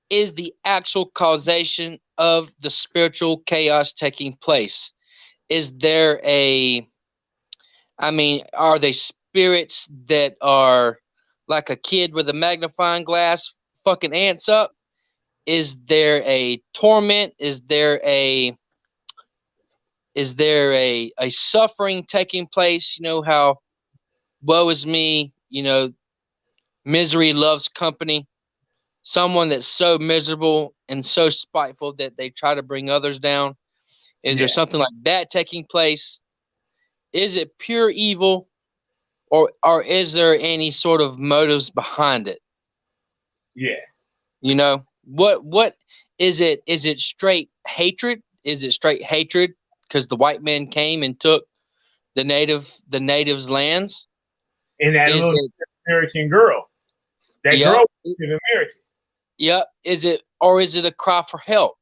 is the actual causation of the spiritual chaos taking place? Is there are they spirits that are like a kid with a magnifying glass fucking ants up? Is there a torment? Is there a suffering taking place? You know how woe is me, you know, misery loves company. Someone that's so miserable and so spiteful that they try to bring others down. Is there something like that taking place? Is it pure evil, or is there any sort of motives behind it? Yeah. You know, what is it? Is it straight hatred? Is it straight hatred because the white men came and took the natives' lands? And that Is little it? American girl. That Yep. girl is American. Yep. Is it, or is it a cry for help?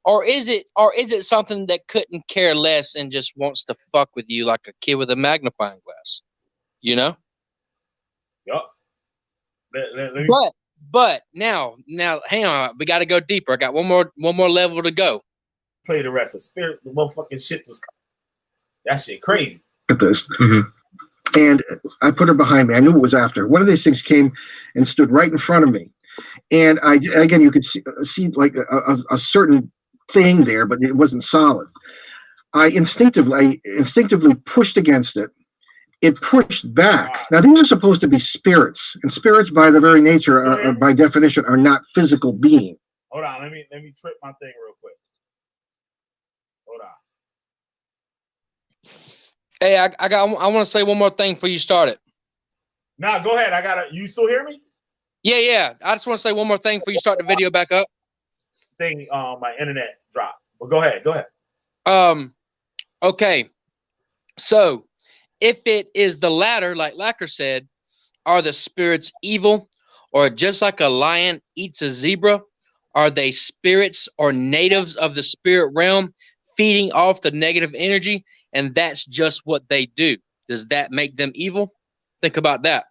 Or is it something that couldn't care less and just wants to fuck with you like a kid with a magnifying glass? You know? Yup. Let me But now hang on, we gotta go deeper. I got one more level to go. play the rest of Spirit. The motherfucking shit was that shit crazy. At this. And I put her behind me. I knew it was after. One of these things came and stood right in front of me. And again, you could see like a certain thing there, but it wasn't solid. I instinctively pushed against it. It pushed back. Now, these are supposed to be spirits, and spirits, by their very nature, by definition, are not physical beings. Hold on, let me trip my thing real quick. Hold on. Hey, I want to say one more thing before you start it. Nah, go ahead. You still hear me? Yeah. I just want to say one more thing before you start the video back up. My internet dropped. But go ahead. Okay. So, if it is the latter, like Lacker said, are the spirits evil, or just like a lion eats a zebra, are they spirits or natives of the spirit realm feeding off the negative energy, and that's just what they do? Does that make them evil? Think about that.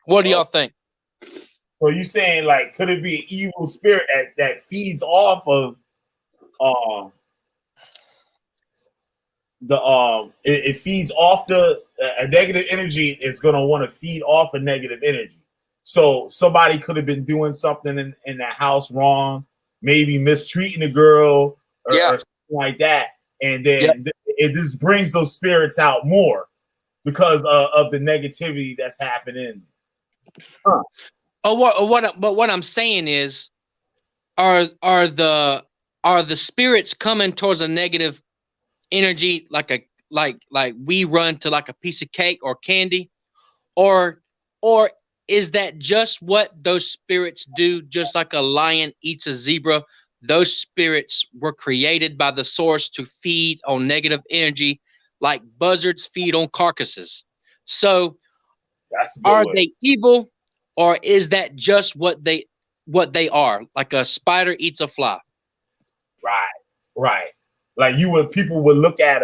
What do y'all think? So you saying like, could it be an evil spirit that feeds off of it feeds off the a negative energy is going to want to feed off a negative energy. So somebody could have been doing something in that house wrong, maybe mistreating a girl or something like that, and then it just brings those spirits out more because of the negativity that's happening. What I'm saying is, are the spirits coming towards a negative energy like we run to like a piece of cake or candy, or is that just what those spirits do? Just like a lion eats a zebra, those spirits were created by the source to feed on negative energy, like buzzards feed on carcasses. So are they evil, or is that just what they are? Like a spider eats a fly. Right. Like people would look at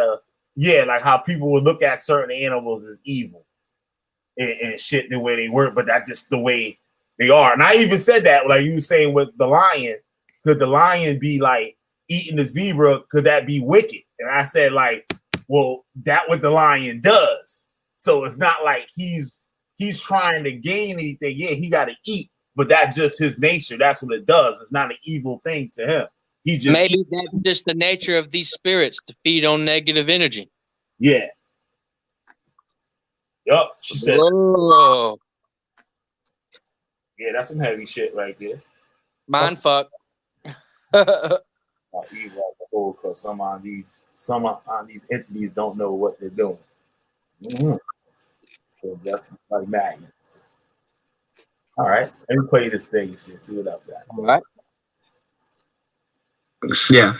like how people would look at certain animals as evil and shit the way they work, but that's just the way they are. And I even said that, like you were saying with the lion, could the lion be like eating the zebra? Could that be wicked? And I said, like, well, that's what the lion does. So it's not like he's trying to gain anything. Yeah, he got to eat, but that's just his nature. That's what it does. It's not an evil thing to him. Maybe that's just the nature of these spirits, to feed on negative energy. Yeah. Yup. She said. Whoa. Yeah, that's some heavy shit right there. Mind fuck. Because some of these entities don't know what they're doing. So that's like magnets. All right, let me play this thing and see what else happens. All right. Yeah.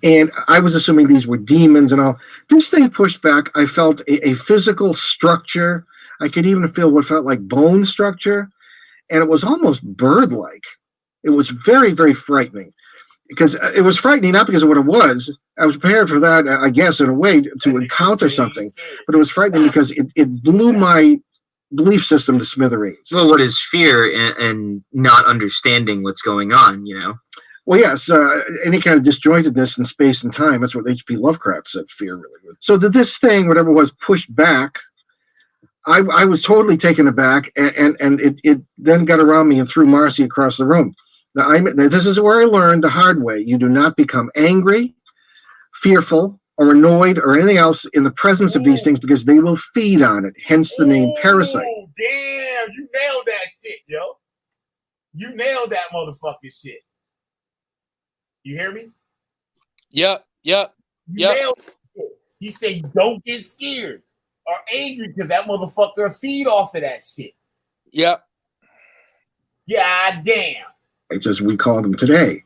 And I was assuming these were demons and all. This thing pushed back. I felt a physical structure. I could even feel what felt like bone structure. And it was almost bird-like. It was very, very frightening. Because it was frightening, not because of what it was. I was prepared for that, I guess, in a way, to encounter something. But it was frightening because it blew my belief system to smithereens. Well, what is fear and not understanding what's going on, you know? Well, yes, any kind of disjointedness in space and time. That's what H.P. Lovecraft said fear really was. So that this thing, whatever it was, pushed back. I was totally taken aback, and it then got around me and threw Marcy across the room. Now, this is where I learned the hard way. You do not become angry, fearful, or annoyed, or anything else in the presence of these things, because they will feed on it, hence the name parasite. Oh, damn, you nailed that shit, yo. You nailed that motherfucking shit. You hear me? Yep. You nailed it. He said, you don't get scared or angry because that motherfucker feed off of that shit. Yep. God damn. It's as we call them today.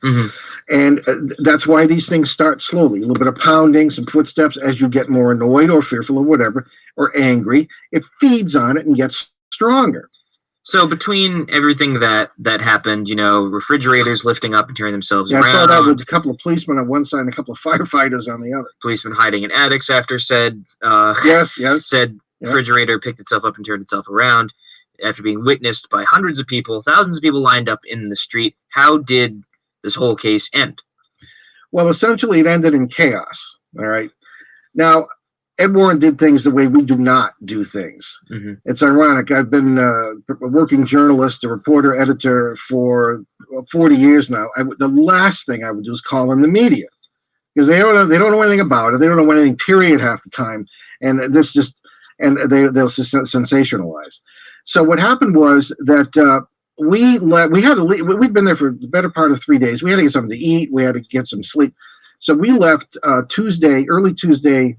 And that's why these things start slowly. A little bit of pounding, some footsteps as you get more annoyed or fearful or whatever, or angry. It feeds on it and gets stronger. So between everything that happened, you know, refrigerators lifting up and turning themselves around. I saw that with a couple of policemen on one side and a couple of firefighters on the other. Policemen hiding in attics after said said refrigerator picked itself up and turned itself around after being witnessed by hundreds of people, thousands of people lined up in the street. How did this whole case end? Well, essentially it ended in chaos. All right. Now, Ed Warren did things the way we do not do things. It's ironic. I've been a working journalist, a reporter, editor for 40 years now. The last thing I would do is call in the media because they don't know anything about it. They don't know anything, period, half the time. And they'll sensationalize. So what happened was that we'd been there for the better part of 3 days. We had to get something to eat. We had to get some sleep. So we left early Tuesday,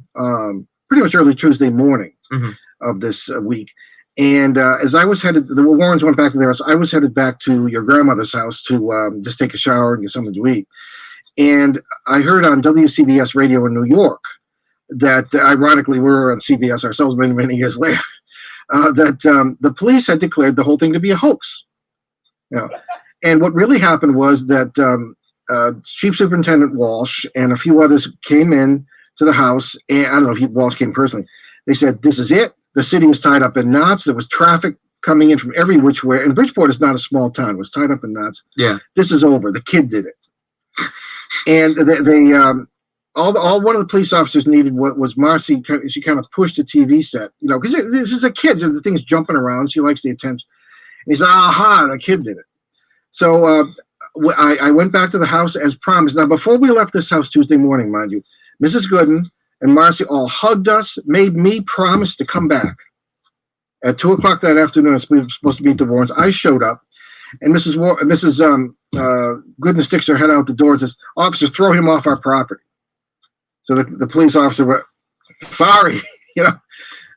pretty much early Tuesday morning of this week. And as I was headed, the Warrens went back to their house. I was headed back to your grandmother's house to just take a shower and get something to eat. And I heard on WCBS radio in New York that, ironically, we were on CBS ourselves many, many years later, that the police had declared the whole thing to be a hoax. And what really happened was that Chief Superintendent Walsh and a few others came in to the house, and I don't know if Walsh came personally. They said, this is it. The city is tied up in knots. There was traffic coming in from every which way. And Bridgeport is not a small town. It was tied up in knots. Yeah. This is over. The kid did it. And all one of the police officers needed was Marcy. She kind of pushed the TV set, because this is a kid. So the thing's jumping around. She likes the attention. And he said, aha, the kid did it. So I went back to the house as promised. Now, before we left this house Tuesday morning, mind you, Mrs. Gooden and Marcy all hugged us, made me promise to come back. At 2 o'clock that afternoon, we were supposed to meet the Warrens. I showed up, and Mrs. Gooden sticks her head out the door and says, officers, throw him off our property. So the police officer went, sorry,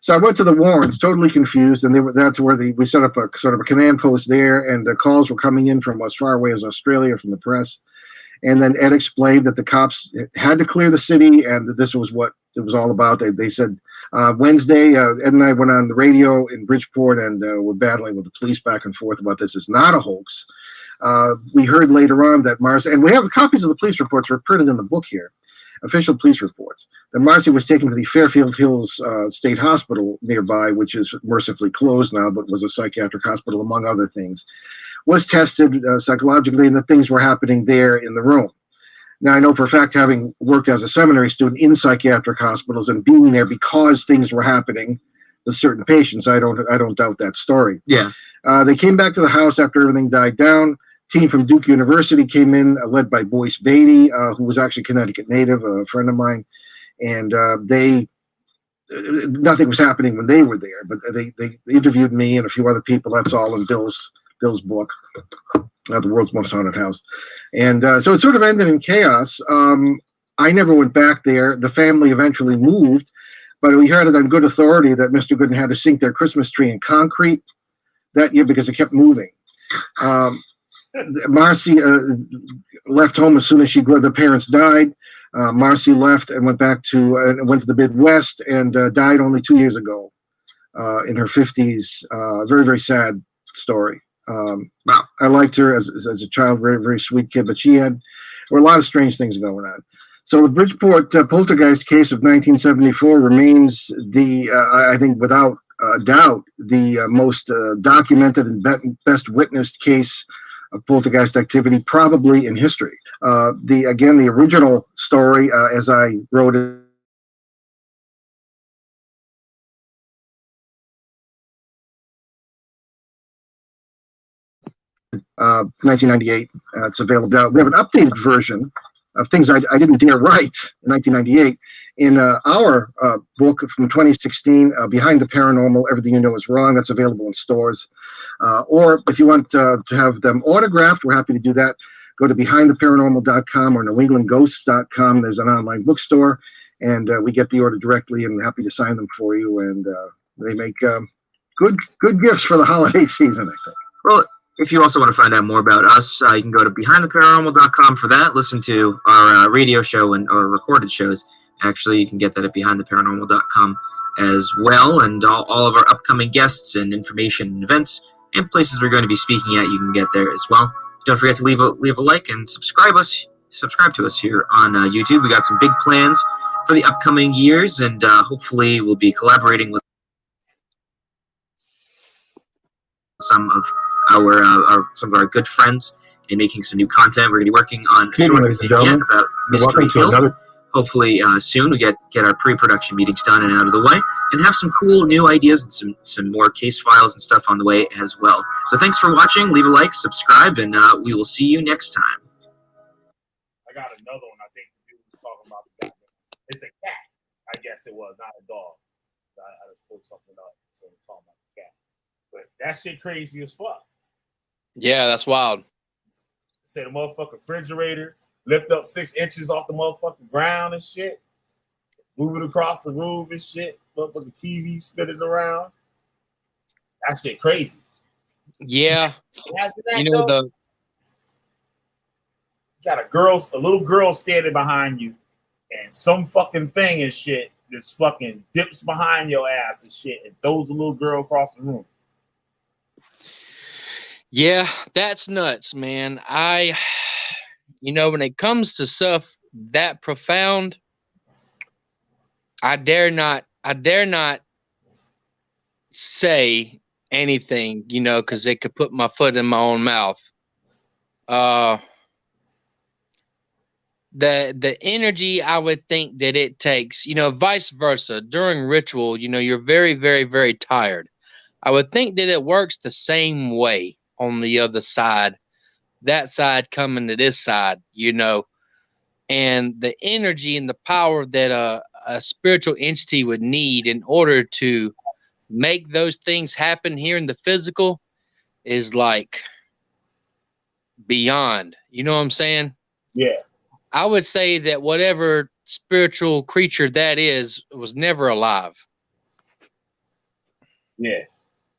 So I went to the Warrens, totally confused, and that's where we set up a sort of a command post there, and the calls were coming in from as far away as Australia from the press. And then Ed explained that the cops had to clear the city, and that this was what it was all about. They said Wednesday, Ed and I went on the radio in Bridgeport, and we're battling with the police back and forth about this. It's not a hoax. We heard later on that Marcy, and we have copies of the police reports were printed in the book here, official police reports, that Marcy was taken to the Fairfield Hills State Hospital nearby, which is mercifully closed now, but was a psychiatric hospital, among other things, was tested psychologically, and that things were happening there in the room. Now, I know for a fact, having worked as a seminary student in psychiatric hospitals and being there because things were happening with certain patients, I don't doubt that story. Yeah. They came back to the house after everything died down. Team from Duke University came in, led by Boyce Beatty, who was actually Connecticut native, a friend of mine, and nothing was happening when they were there, but they interviewed me and a few other people. That's all in Bill's book, The World's Most Haunted House, and so it sort of ended in chaos. I never went back there. The family eventually moved, but we heard it on good authority that Mr. Gooden had to sink their Christmas tree in concrete that year because it kept moving. Marcy left home as soon as the parents died. Marcy left and went to the Midwest and died only 2 years ago in her 50s. Very, very sad story. Wow. I liked her as a child, very, very sweet kid, but there were a lot of strange things going on. So the Bridgeport poltergeist case of 1974 remains I think without doubt, the most documented and best witnessed case of poltergeist activity probably in history. The original story, as I wrote it, 1998. It's available now. We have an updated version of things I didn't dare write in 1998 in our book from 2016, Behind the Paranormal, Everything You Know Is Wrong. That's available in stores. Or if you want to have them autographed, we're happy to do that. go to behindtheparanormal.com or newenglandghosts.com. There's an online bookstore, and we get the order directly, and we're happy to sign them for you. And they make good gifts for the holiday season, I think. Well, if you also want to find out more about us, you can go to behindtheparanormal.com for that. Listen to our radio show and or recorded shows. Actually, you can get that at behindtheparanormal.com as well. And all of our upcoming guests and information and events and places we're going to be speaking at, you can get there as well. Don't forget to leave a like and subscribe to us here on YouTube. We got some big plans for the upcoming years, and hopefully we'll be collaborating with some of our good friends and making some new content. We're going to be working on a short vignette about Mystery Hill. Hopefully soon we get our pre-production meetings done and out of the way, and have some cool new ideas and some more case files and stuff on the way as well. So thanks for watching. Leave a like, subscribe, and we will see you next time. I got another one. I think the dude was talking about the guy. It's a cat. I guess it was, not a dog. I just pulled something up. So we're talking about the cat. But that shit crazy as fuck. Yeah, that's wild. Say the motherfucking refrigerator lift up 6 inches off the motherfucking ground and shit. Move it across the room and shit. Motherfucking TV spinning around. That shit crazy. Yeah. That, you know, though, got a little girl standing behind you, and some fucking thing and shit just fucking dips behind your ass and shit and throws a little girl across the room. Yeah, that's nuts, man. You know, when it comes to stuff that profound, I dare not say anything, you know, because it could put my foot in my own mouth. The energy I would think that it takes, you know, vice versa. During ritual, you know, you're very, very, very tired. I would think that it works the same way on the other side. That side coming to this side, you know, and the energy and the power that a spiritual entity would need in order to make those things happen here in the physical is like beyond. You know what I'm saying? Yeah. I would say that whatever spiritual creature that is was never alive. Yeah.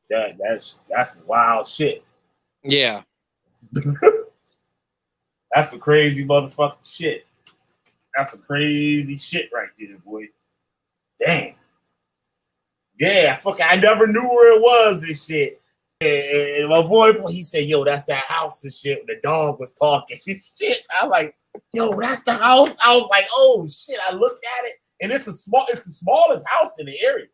That's wild shit. Yeah. That's some crazy motherfucking shit. That's some crazy shit right there, boy. Damn. Yeah, I never knew where it was and shit. And my boy, he said, yo, that's that house and shit. The dog was talking and shit. I was like, yo, that's the house. I was like, oh shit. I looked at it, and it's the smallest house in the area.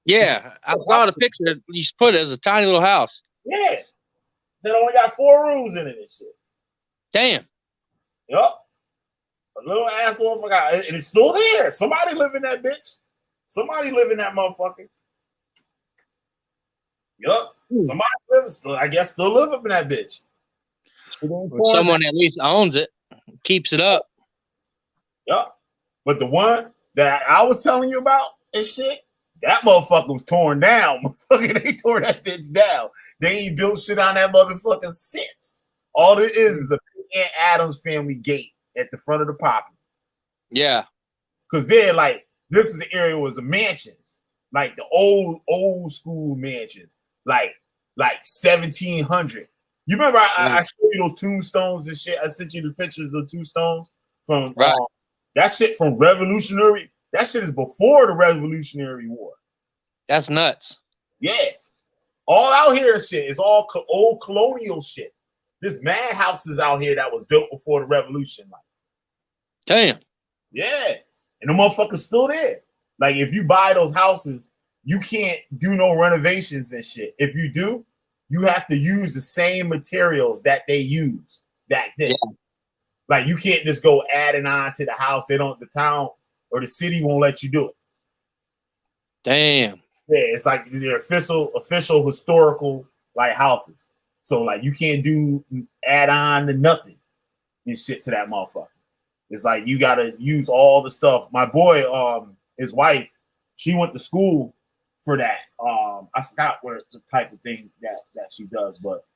Yeah. I saw the picture. You put it as a tiny little house. Yeah. They only got 4 rooms in it and shit. Damn. Yup. A little asshole forgot. And it's still there. Somebody live in that bitch. Somebody live in that motherfucker. Yup. Somebody lives, I guess, still live up in that bitch. Someone at least owns it, keeps it up. Yup. But the one that I was telling you about and shit, that motherfucker was torn down. They tore that bitch down. They ain't built shit on that motherfucker since. All it is the Aunt Adams family gate at the front of the property. Yeah. Because they're like, this is the area was the mansions. Like the old school mansions. Like 1700. You remember I showed you those tombstones and shit? I sent you the pictures of the tombstones from that shit from Revolutionary. That shit is before the Revolutionary War. That's nuts. Yeah. All out here shit is all old colonial shit. There's mad houses out here that was built before the revolution. Like, damn. Yeah. And the motherfucker's still there. Like, if you buy those houses, you can't do no renovations and shit. If you do, you have to use the same materials that they use back then. Yeah. Like, you can't just go adding on to the house. The town or the city won't let you do it. Damn. Yeah, it's like they're official historical like houses. So like you can't add on to nothing and shit to that motherfucker. It's like you gotta use all the stuff. My boy, his wife, she went to school for that. I forgot what the type of thing that she does, but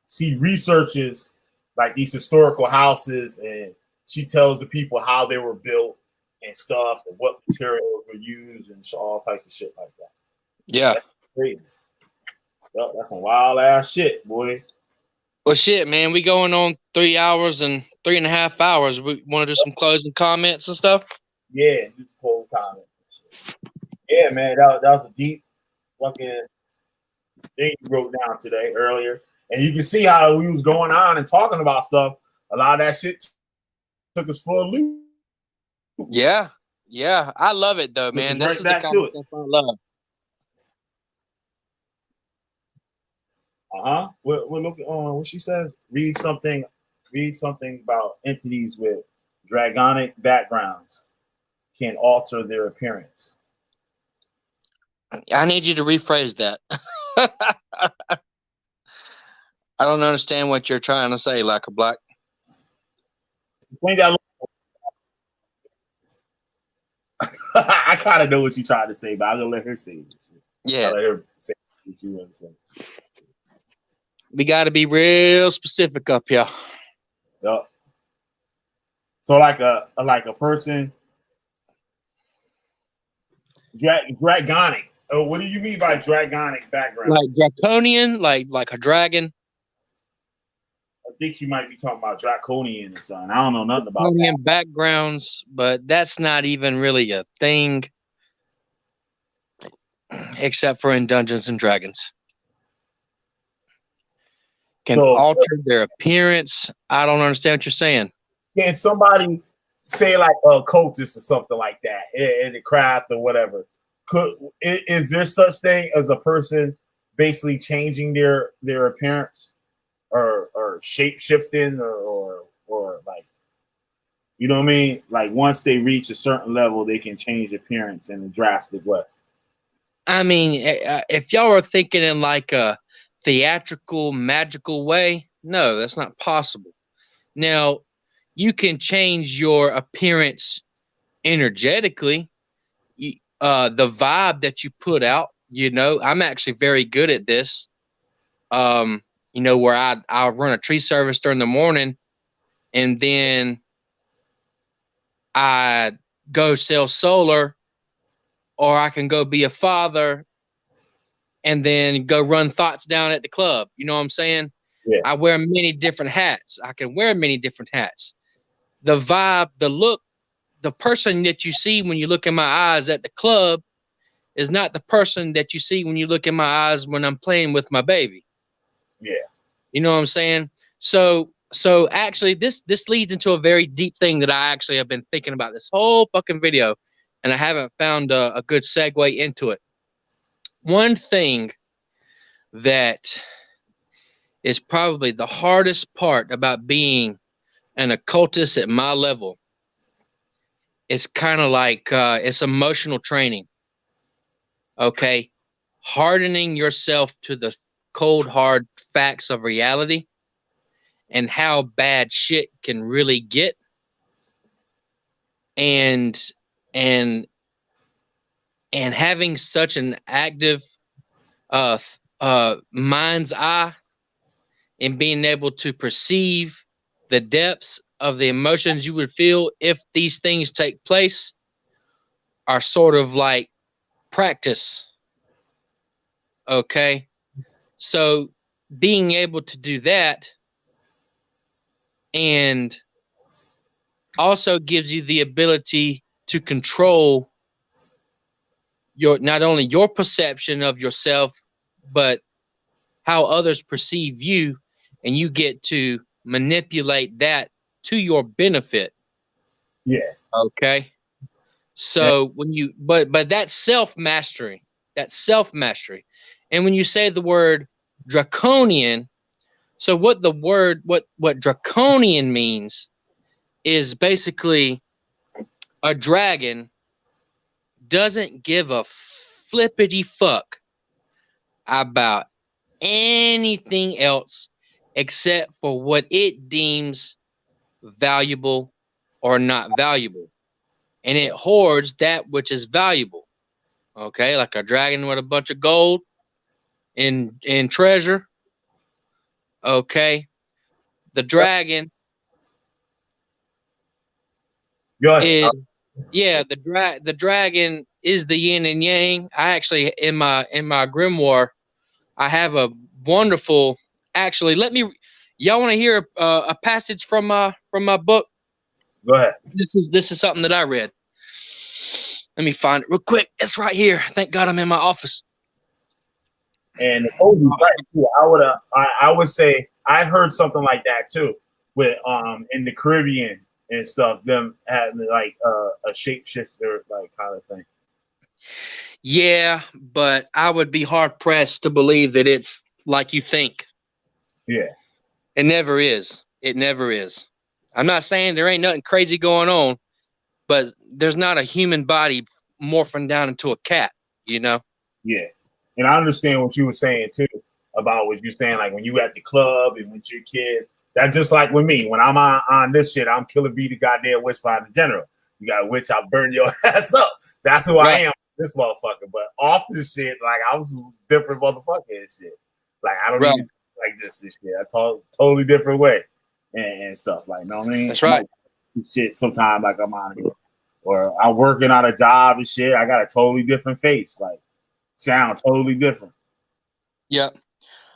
she researches like these historical houses, and she tells the people how they were built and stuff, and what materials were used, and all types of shit like that. Yeah. That's crazy. Yep, that's some wild ass shit, boy. Well, shit, man, we going on 3 hours and 3.5 hours. We want to do some closing comments and stuff. Yeah, do the whole comment. Yeah, man, that was a deep fucking thing you wrote down today earlier, and you can see how we was going on and talking about stuff. A lot of that shit took us for a loop. Yeah, I love it though, man. That's Right the kind of stuff I love. What she says. Read something about entities with dragonic backgrounds can alter their appearance. I need you to rephrase that. I don't understand what you're trying to say, Lack of Black. I kind of know what you're trying to say, but I'm gonna let her say this shit. Yeah. I'll let her say what you want to say. We got to be real specific up here. Yep. So like a person, dragonic. Oh, what do you mean by dragonic background? Like draconian, like a dragon. I think you might be talking about draconian or something. I don't know nothing about Draconian that. backgrounds, but that's not even really a thing, except for in Dungeons and Dragons. Can alter their appearance. I don't understand what you're saying. Can somebody say like a cultist or something like that in the craft or whatever? Is there such thing as a person basically changing their appearance or shape shifting or like, you know what I mean? Like once they reach a certain level, they can change appearance in a drastic way. I mean, if y'all are thinking in like a theatrical, magical way, no, that's not possible. Now, you can change your appearance energetically. The vibe that you put out, you know, I'm actually very good at this. You know, where I'll run a tree service during the morning, and then I go sell solar, or I can go be a father and then go run thoughts down at the club. You know what I'm saying? Yeah. I wear many different hats. I can wear many different hats. The vibe, the look, the person that you see when you look in my eyes at the club is not the person that you see when you look in my eyes when I'm playing with my baby. Yeah. You know what I'm saying? So actually this leads into a very deep thing that I actually have been thinking about this whole fucking video, and I haven't found a good segue into it. One thing that is probably the hardest part about being an occultist at my level is kind of like it's emotional training. Okay, hardening yourself to the cold hard facts of reality and how bad shit can really get, and having such an active mind's eye and being able to perceive the depths of the emotions you would feel if these things take place are sort of like practice. Okay, so being able to do that and also gives you the ability to control your, not only your perception of yourself, but how others perceive you, and you get to manipulate that to your benefit. Yeah. Okay. So when you, but that's self-mastery. That's self-mastery. And when you say the word draconian, so what the word, what draconian means is basically a dragon doesn't give a flippity fuck about anything else except for what it deems valuable or not valuable. And it hoards that which is valuable. Okay, like a dragon with a bunch of gold and treasure. Okay, The dragon Go ahead. is the dragon is the yin and yang. I actually in my grimoire, I have a wonderful. Actually, y'all want to hear a passage from my book? Go ahead. This is something that I read. Let me find it real quick. It's right here. Thank God I'm in my office. And right, I would say I've heard something like that too, with in the Caribbean and stuff, them having like a shapeshifter like kind of thing. Yeah, but I would be hard pressed to believe that it's like you think. Yeah. It never is. It never is. I'm not saying there ain't nothing crazy going on, but there's not a human body morphing down into a cat, you know? Yeah. And I understand what you were saying too about what you're saying, like when you at the club and with your kids. That's just like with me. When I'm on this shit, I'm Killer B, the goddamn witchfinder general. You got a witch, I'll burn your ass up. That's who I am, this motherfucker. But off this shit, like I was a different motherfucker and shit. Like I don't even like this shit. I talk totally different way and stuff. Like, you know what I mean? That's right. Shit, sometimes like I'm on here. Or I'm working on a job and shit. I got a totally different face. Like sound totally different. Yep.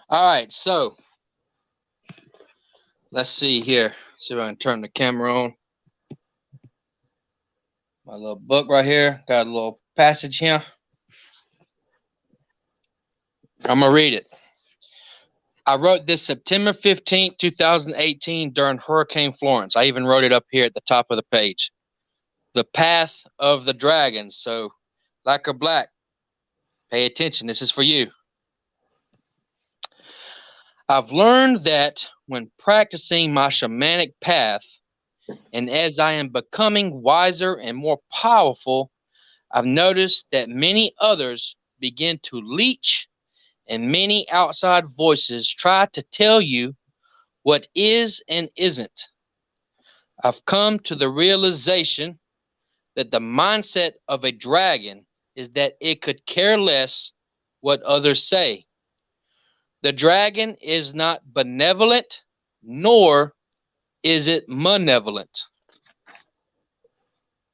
All right, so let's see here. See if I can turn the camera on. My little book right here. Got a little passage here. I'm going to read it. I wrote this September 15th, 2018 during Hurricane Florence. I even wrote it up here at the top of the page. The Path of the Dragon. So, black or black, pay attention. This is for you. I've learned that when practicing my shamanic path, and as I am becoming wiser and more powerful, I've noticed that many others begin to leech, and many outside voices try to tell you what is and isn't. I've come to the realization that the mindset of a dragon is that it could care less what others say. The dragon is not benevolent, nor is it malevolent.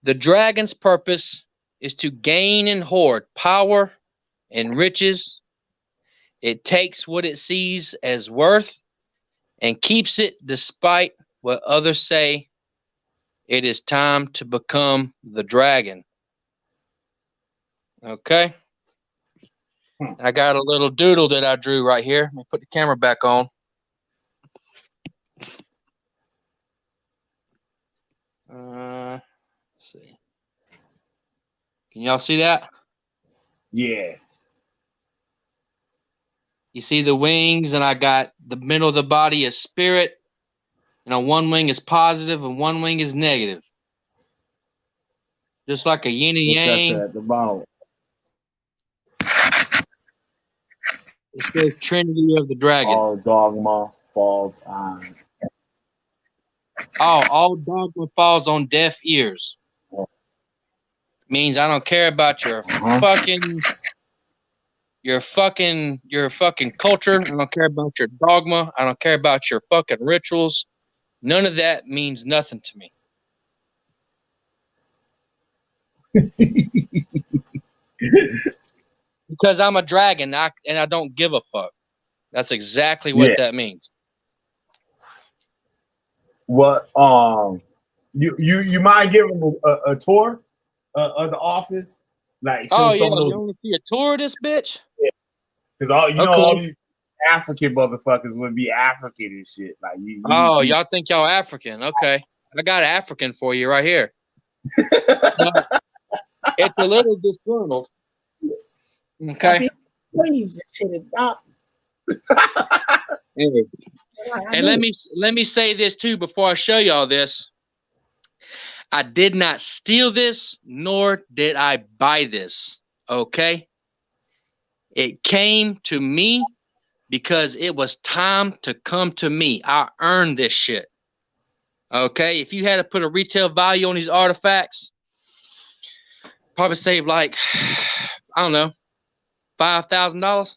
The dragon's purpose is to gain and hoard power and riches. It takes what it sees as worth and keeps it despite what others say. It is time to become the dragon. Okay. I got a little doodle that I drew right here. Let me put the camera back on. Let's see. Can y'all see that? Yeah. You see the wings, and I got the middle of the body is spirit. You know, one wing is positive and one wing is negative. Just like a yin and yang. At the bottom. It says Trinity of the Dragon. All dogma falls on. All dogma falls on deaf ears. Means I don't care about your fucking culture. I don't care about your dogma. I don't care about your fucking rituals. None of that means nothing to me. Because I'm a dragon, and I don't give a fuck. That's exactly what that means. What you mind giving a tour of the office? Like you want to see a tour of this bitch? Yeah. Because all these African motherfuckers would be African and shit. Like y'all think y'all African? Okay, I got African for you right here. It's a little disgruntled. Okay. And let me say this too before I show y'all this. I did not steal this, nor did I buy this. Okay. It came to me because it was time to come to me. I earned this shit. Okay. If you had to put a retail value on these artifacts, probably save like, I don't know, $5,000.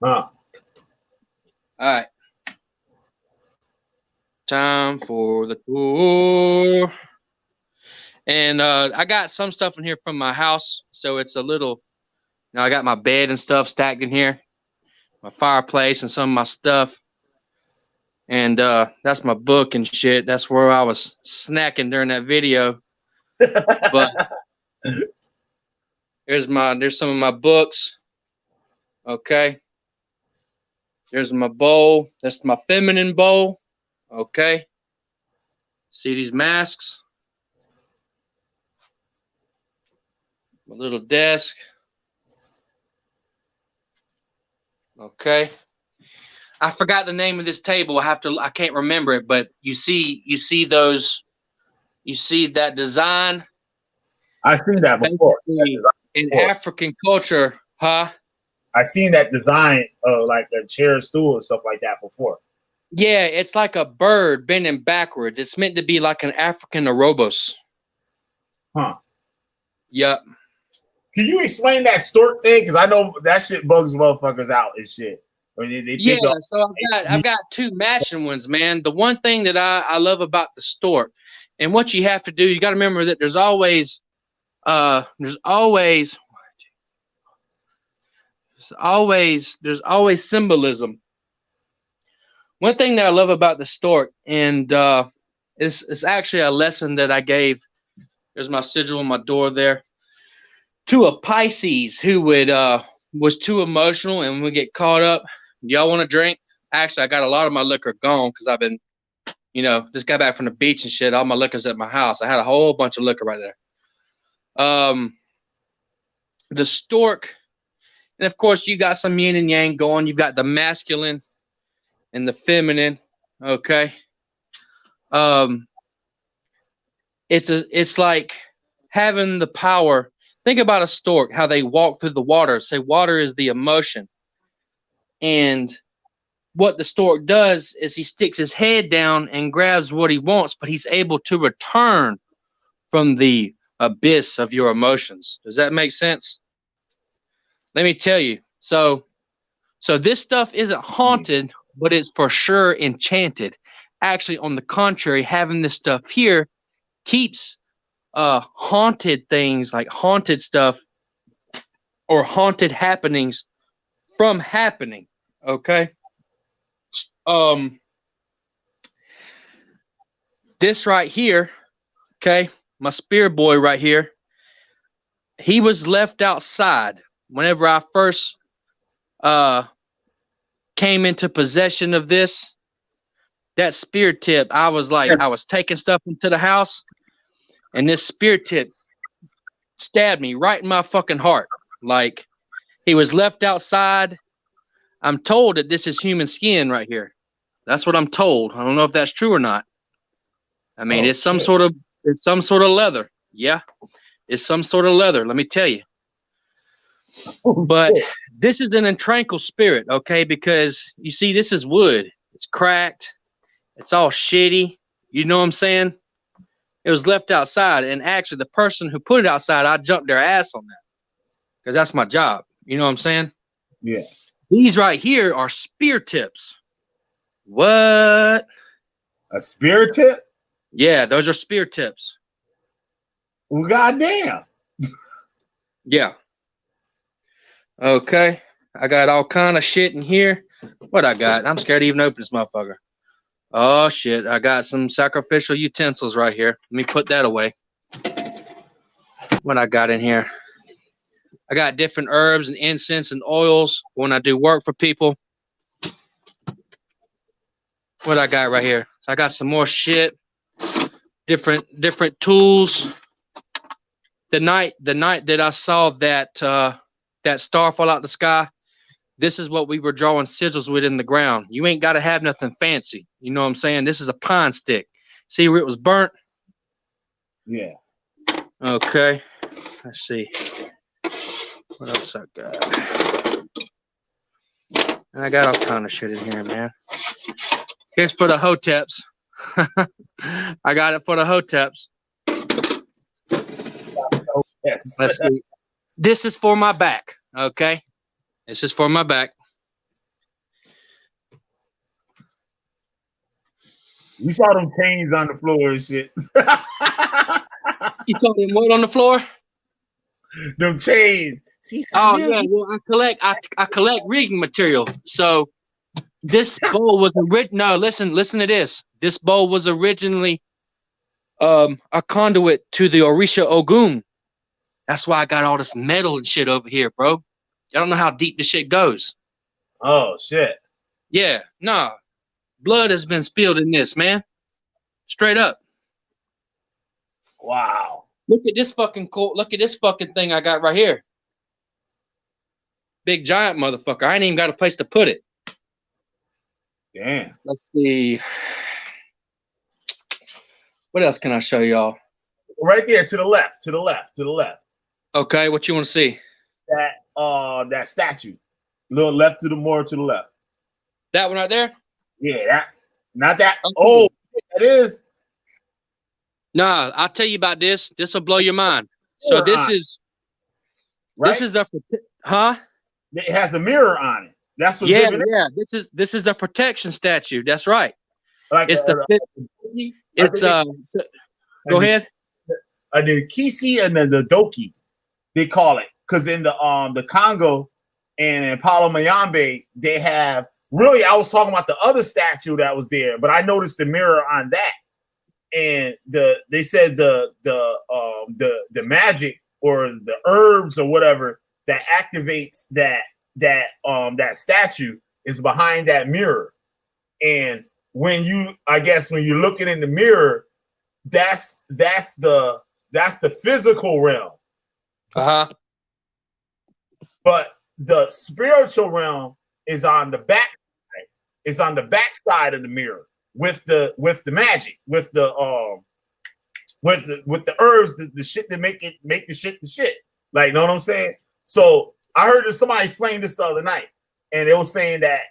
All right. Time for the tour. And I got some stuff in here from my house, so it's a little. You know, I got my bed and stuff stacked in here, my fireplace and some of my stuff. And that's my book and shit. That's where I was snacking during that video. But there's some of my books. Okay. There's my bowl. That's my feminine bowl. Okay. See these masks? My little desk. Okay. I forgot the name of this table. I can't remember it, but you see that design? I've seen that before. In African culture, huh? I've seen that design like a chair, stool, and stuff like that before. Yeah, it's like a bird bending backwards. It's meant to be like an African Ouroboros. Huh. Yep. Can you explain that stork thing? Because I know that shit bugs motherfuckers out and shit. Yeah, so I've got two matching ones, man. The one thing that I love about the stork, and what you have to do, you got to remember that there's always symbolism. One thing that I love about the stork, and it's actually a lesson that I gave. There's my sigil on my door there. To a Pisces who was too emotional and would get caught up. Y'all want a drink? Actually, I got a lot of my liquor gone because I've been, just got back from the beach and shit. All my liquor's at my house. I had a whole bunch of liquor right there. The stork, and of course you got some yin and yang going. You've got the masculine and the feminine. Okay. It's like having the power. Think about a stork, how they walk through the water. Say water is the emotion. And what the stork does is he sticks his head down and grabs what he wants, but he's able to return from the abyss of your emotions. Does that make sense? Let me tell you. So this stuff isn't haunted, but it's for sure enchanted. Actually, on the contrary, having this stuff here keeps haunted things, like haunted stuff or haunted happenings, from happening. Okay. This right here, okay, my spirit boy right here, he was left outside whenever I first came into possession of this. That spirit tip, I was taking stuff into the house, and this spirit tip stabbed me right in my fucking heart. Like, he was left outside. I'm told that this is human skin right here. That's what I'm told. I don't know if that's true or not. I mean, it's some sort of leather. Yeah, it's some sort of leather. Let me tell you. But this is an entranced spirit, okay? Because you see, this is wood. It's cracked. It's all shitty. You know what I'm saying? It was left outside, and actually, the person who put it outside, I jumped their ass on that because that's my job. You know what I'm saying? Yeah. These right here are spear tips. What? A spear tip? Yeah, those are spear tips. Well, goddamn. Yeah. Okay. I got all kind of shit in here. What I got? I'm scared to even open this motherfucker. Oh, shit. I got some sacrificial utensils right here. Let me put that away. What I got in here? I got different herbs and incense and oils when I do work for people. What I got right here? So I got some more shit. Different tools. The night that I saw that star fall out the sky, this is what we were drawing sigils with in the ground. You ain't got to have nothing fancy. You know what I'm saying? This is a pine stick. See where it was burnt? Yeah. Okay. Let's see. What else I got? I got all kind of shit in here, man. Here's for the hoteps. I got it for the hoteps. Yes. Let's see. This is for my back. Okay. This is for my back. We saw them chains on the floor and shit. You saw them what on the floor? Them chains. See, Oh yeah, well I collect rigging material. So this bowl was original. No, listen to this. This bowl was originally a conduit to the Orisha Ogun. That's why I got all this metal and shit over here, bro. I don't know how deep this shit goes. Oh shit. Yeah, nah. Blood has been spilled in this, man. Straight up. Wow. Look at this fucking thing I got right here. Big giant motherfucker. I ain't even got a place to put it. Damn. Let's see. What else can I show y'all? Right there to the left, to the left, to the left. Okay, what you want to see? That statue. A little left to the more to the left. That one right there? Yeah, that not that. Okay. Oh, that is. Nah, I'll tell you about this. This will blow your mind. So this is the huh? It has a mirror on it. That's what. Yeah. This is the protection statue. That's right. Like it's go ahead. The Kisi and the Doki, they call it, because in the Congo and in Palo Mayombe, they have really. I was talking about the other statue that was there, but I noticed the mirror on that, and they said the magic or the herbs or whatever that activates that statue is behind that mirror, and when you're looking in the mirror, that's the physical realm. Uh-huh. But the spiritual realm is on the back side. It's on the back side of the mirror with the magic, with the herbs, the shit that make the shit. Like, know what I'm saying? So I heard somebody explain this the other night, and they were saying that,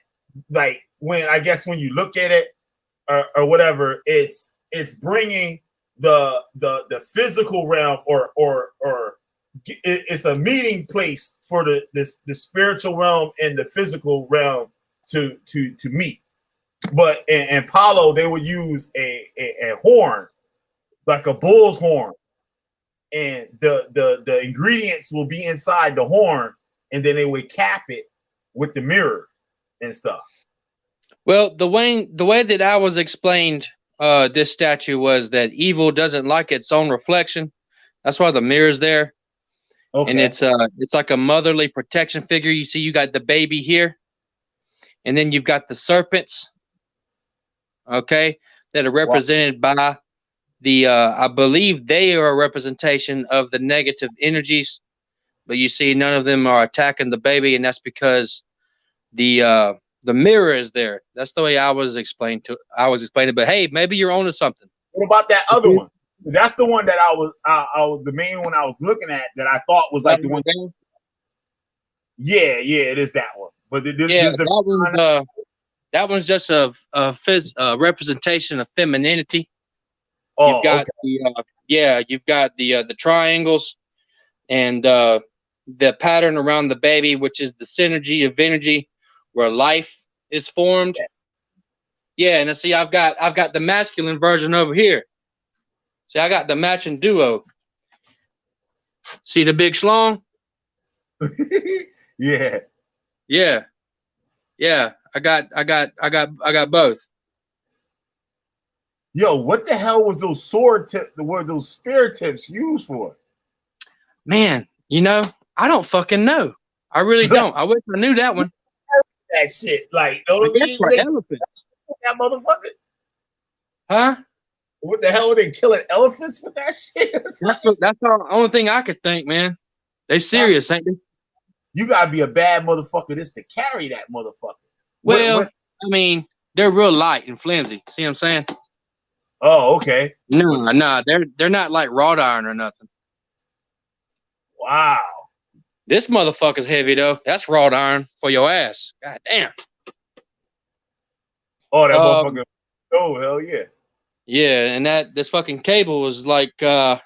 like, when you look at it or whatever, it's bringing the physical realm or it's a meeting place for the spiritual realm and the physical realm to meet. But in Palo, they would use a horn, like a bull's horn, and the ingredients will be inside the horn, and then they would cap it with the mirror and stuff. Well, the way that I was explained this statue was that evil doesn't like its own reflection. That's why the mirror's there. Okay. And it's like a motherly protection figure. You see, you got the baby here, and then you've got the serpents, okay, that are represented by the I believe they are a representation of the negative energies, but you see none of them are attacking the baby, and that's because the mirror is there. That's the way I was explaining, but hey, maybe you're onto something. What about that other one? That's the one that I was the main one I was looking at that I thought was like the one. Yeah, it is that one. But that one's just a representation of femininity. Oh, you've got the triangles and the pattern around the baby, which is the synergy of energy where life is formed. Yeah, and see, I've got the masculine version over here. See, I got the matching duo. See the big schlong? Yeah. I got both. Yo, what the hell was those those spear tips used for? Man, I don't fucking know. I really don't. I wish I knew that one. That shit, like, know what I mean? For elephants. That motherfucker. Huh? What the hell are they killing elephants with that shit? That's the only thing I could think, man. They serious, ain't they? You gotta be a bad motherfucker just to carry that motherfucker. Well, I mean, they're real light and flimsy. See what I'm saying? Oh, okay. No, they're not like wrought iron or nothing. Wow. This motherfucker's heavy though. That's wrought iron for your ass. God damn. Oh, that motherfucker. Oh, hell yeah. Yeah, and this fucking cable was like it's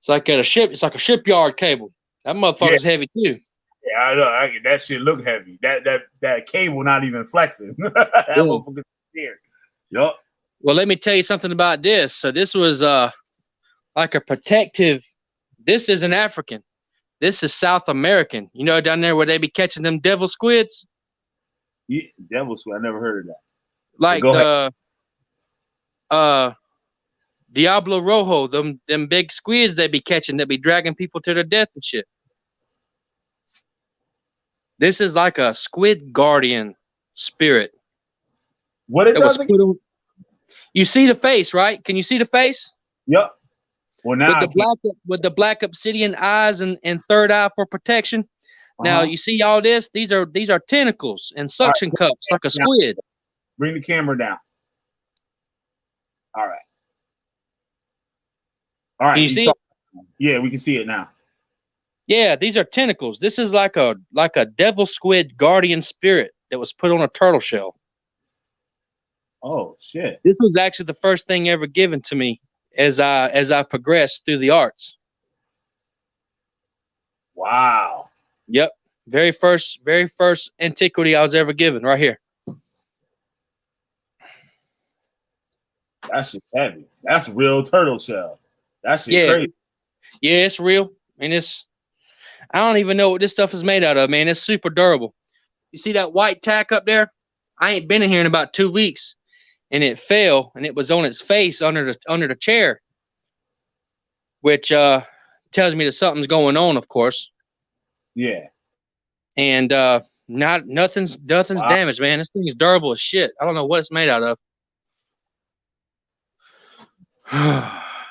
like at a ship. It's like a shipyard cable. That motherfucker's heavy too. Yeah, I know. That shit look heavy. That cable not even flexing. That motherfucker's weird. Yup. Well, let me tell you something about this. So this was like a protective. This isn't African. This is South American. You know, down there where they be catching them devil squids. Yeah, devil squid. I never heard of that. Like go the Diablo Rojo, them big squids they be catching that be dragging people to their death and shit. This is like a squid guardian spirit. What it that was does again? put on. You see the face, right? Can you see the face? Yup. Well, now With the black obsidian eyes and third eye for protection. Now you see all this. These are tentacles and suction cups like a squid. Bring the camera down. All right. All right. Can you see it? Yeah, we can see it now. Yeah, these are tentacles. This is like a devil squid guardian spirit that was put on a turtle shell. Oh shit! This was actually the first thing ever given to me as I progressed through the arts. Wow. Yep. Very first antiquity I was ever given right here. That shit's heavy. That's real turtle shell. That shit crazy. Yeah, it's real. And I don't even know what this stuff is made out of, man. It's super durable. You see that white tack up there? I ain't been in here in about 2 weeks, and it fell, and it was on its face under the chair, which tells me that something's going on, of course. Yeah. And nothing's damaged, man. This thing is durable as shit. I don't know what it's made out of.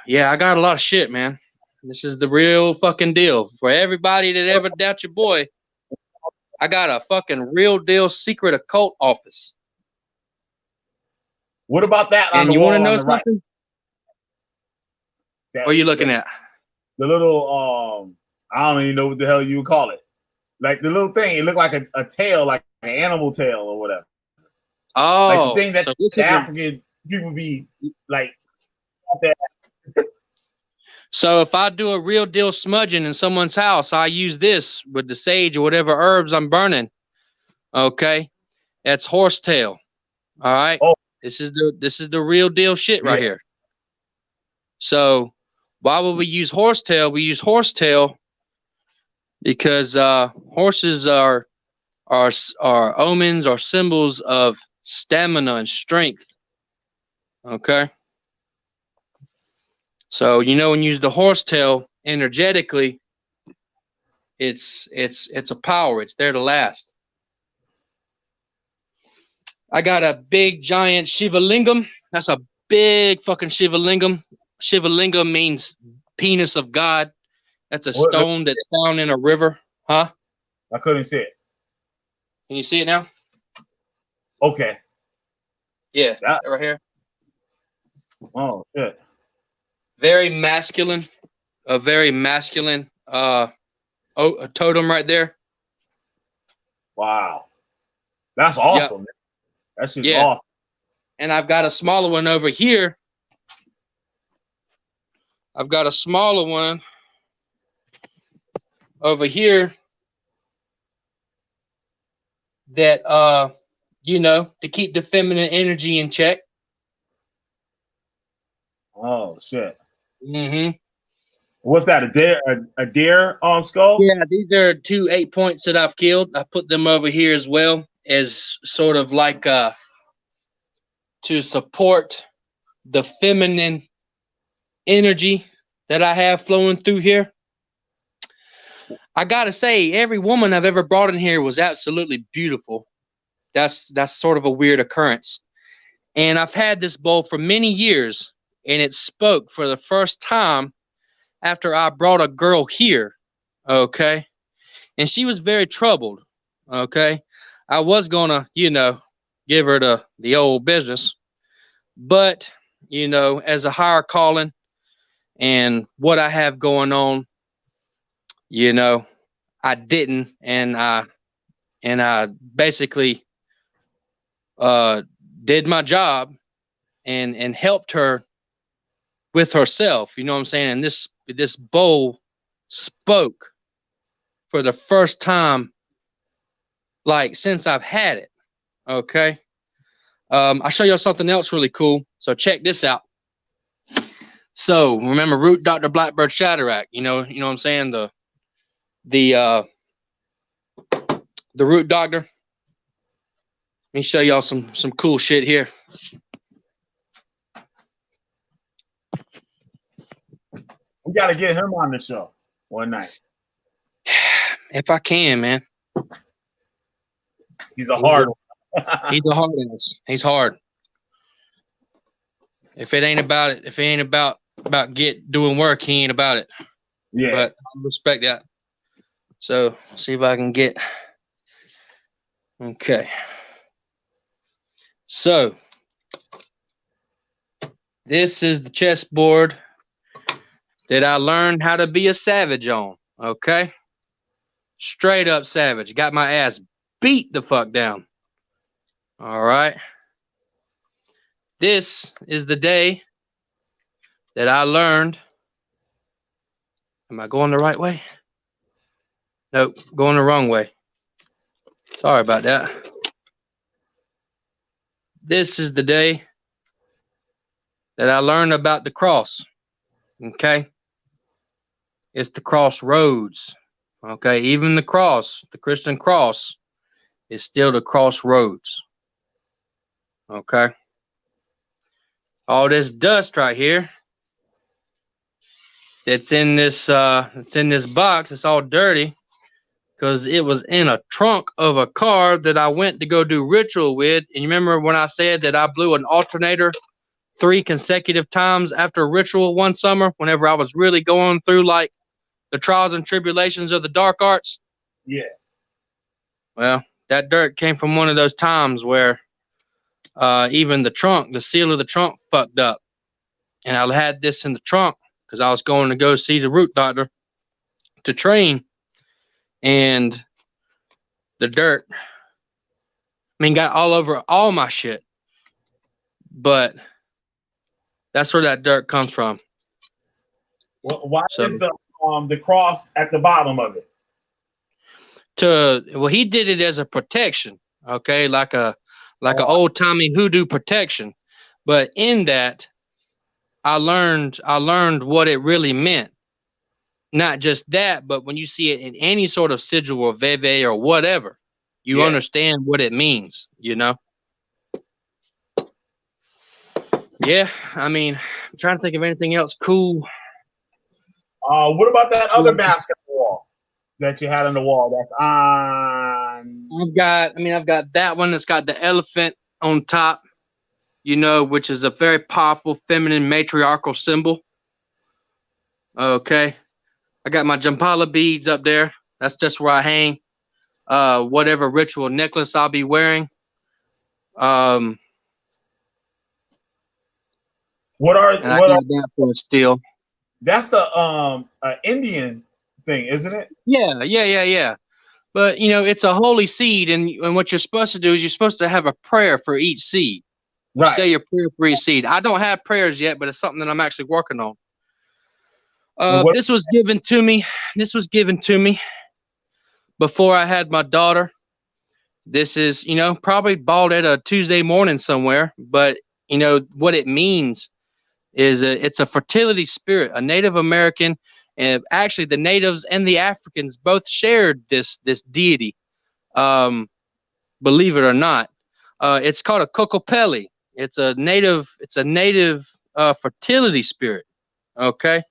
Yeah, I got a lot of shit, man. This is the real fucking deal. For everybody that ever doubt your boy, I got a fucking real deal secret occult office. What about that on and the you wall want to know on the something? Right? What are you looking at? The little I don't even know what the hell you would call it. Like the little thing, it looked like a tail, like an animal tail or whatever. Oh, like the thing that so the African people be like. So if I do a real deal smudging in someone's house, I use this with the sage or whatever herbs I'm burning. Okay, that's horsetail. All right. Oh. This is the real deal shit right here. So why would we use horsetail? We use horsetail because horses are omens or symbols of stamina and strength. Okay. So when you use the horsetail energetically, it's a power. It's there to last. I got a big giant Shiva Lingam. That's a big fucking Shiva Lingam. Shiva Lingam means penis of God. That's a stone that's found in a river. Huh? I couldn't see it. Can you see it now? Okay. Yeah, right here. Oh shit. Very masculine. A very masculine a totem right there. Wow. That's awesome. Yep. That's just awesome. And I've got a smaller one over here. I've got a smaller one over here that to keep the feminine energy in check. Oh shit. Mm-hmm. What's that? A deer skull? Yeah, these are 2 8 points that I've killed. I put them over here as well as sort of like to support the feminine energy that I have flowing through here. I gotta say, every woman I've ever brought in here was absolutely beautiful. That's sort of a weird occurrence. And I've had this bowl for many years, and it spoke for the first time after I brought a girl here. Okay. And she was very troubled. Okay. I was gonna, give her the old business. But, as a higher calling and what I have going on, I didn't, and I basically did my job and helped her with herself. You know what I'm saying? And this bowl spoke for the first time, like since I've had it. Okay. I'll show y'all something else really cool. So check this out. So remember Root Dr. Blackbird Shadrach, you know what I'm saying? The Root Doctor. Let me show y'all some cool shit here. We gotta get him on the show one night. If I can, man. He's a hard one. He's a hard ass. He's hard. If it ain't about doing work, he ain't about it. Yeah. But I respect that. So see if I can get. Okay. So this is the chessboard that I learned how to be a savage on. Okay. Straight up savage. Got my ass beat the fuck down. All right. This is the day that I learned. Am I going the right way? Nope, going the wrong way. Sorry about that. This is the day that I learned about the cross. Okay. It's the crossroads. Okay. Even the cross, the Christian cross, is still the crossroads. Okay. All this dust right here that's in this box, it's all dirty because it was in a trunk of a car that I went to go do ritual with. And you remember when I said that I blew an alternator 3 consecutive times after ritual one summer, whenever I was really going through like the trials and tribulations of the dark arts? Yeah. Well, that dirt came from one of those times where even the seal of the trunk fucked up. And I had this in the trunk because I was going to go see the root doctor to train. And the dirt, got all over all my shit. But that's where that dirt comes from. Well, why is the cross at the bottom of it? He did it as a protection, okay, like a old timey hoodoo protection. But in that, I learned what it really meant. Not just that, but when you see it in any sort of sigil or veve or whatever, you understand what it means, you know? Yeah, I'm trying to think of anything else cool. What about that other mask on the wall that you had on the wall? That's on. I've got that one that's got the elephant on top, which is a very powerful feminine matriarchal symbol. Okay. I got my Jampala beads up there. That's just where I hang. Whatever ritual necklace I'll be wearing. What are that for a steal? That's a Indian thing, isn't it? Yeah. But it's a holy seed, and what you're supposed to do is you're supposed to have a prayer for each seed. You say your prayer for each seed. I don't have prayers yet, but it's something that I'm actually working on. This was given to me. Before I had my daughter. This is, probably bought at a Tuesday morning somewhere, but what it means is it's a fertility spirit, a Native American, and actually the natives and the Africans both shared this deity. Believe it or not, it's called a kokopelli. It's a native fertility spirit. Okay.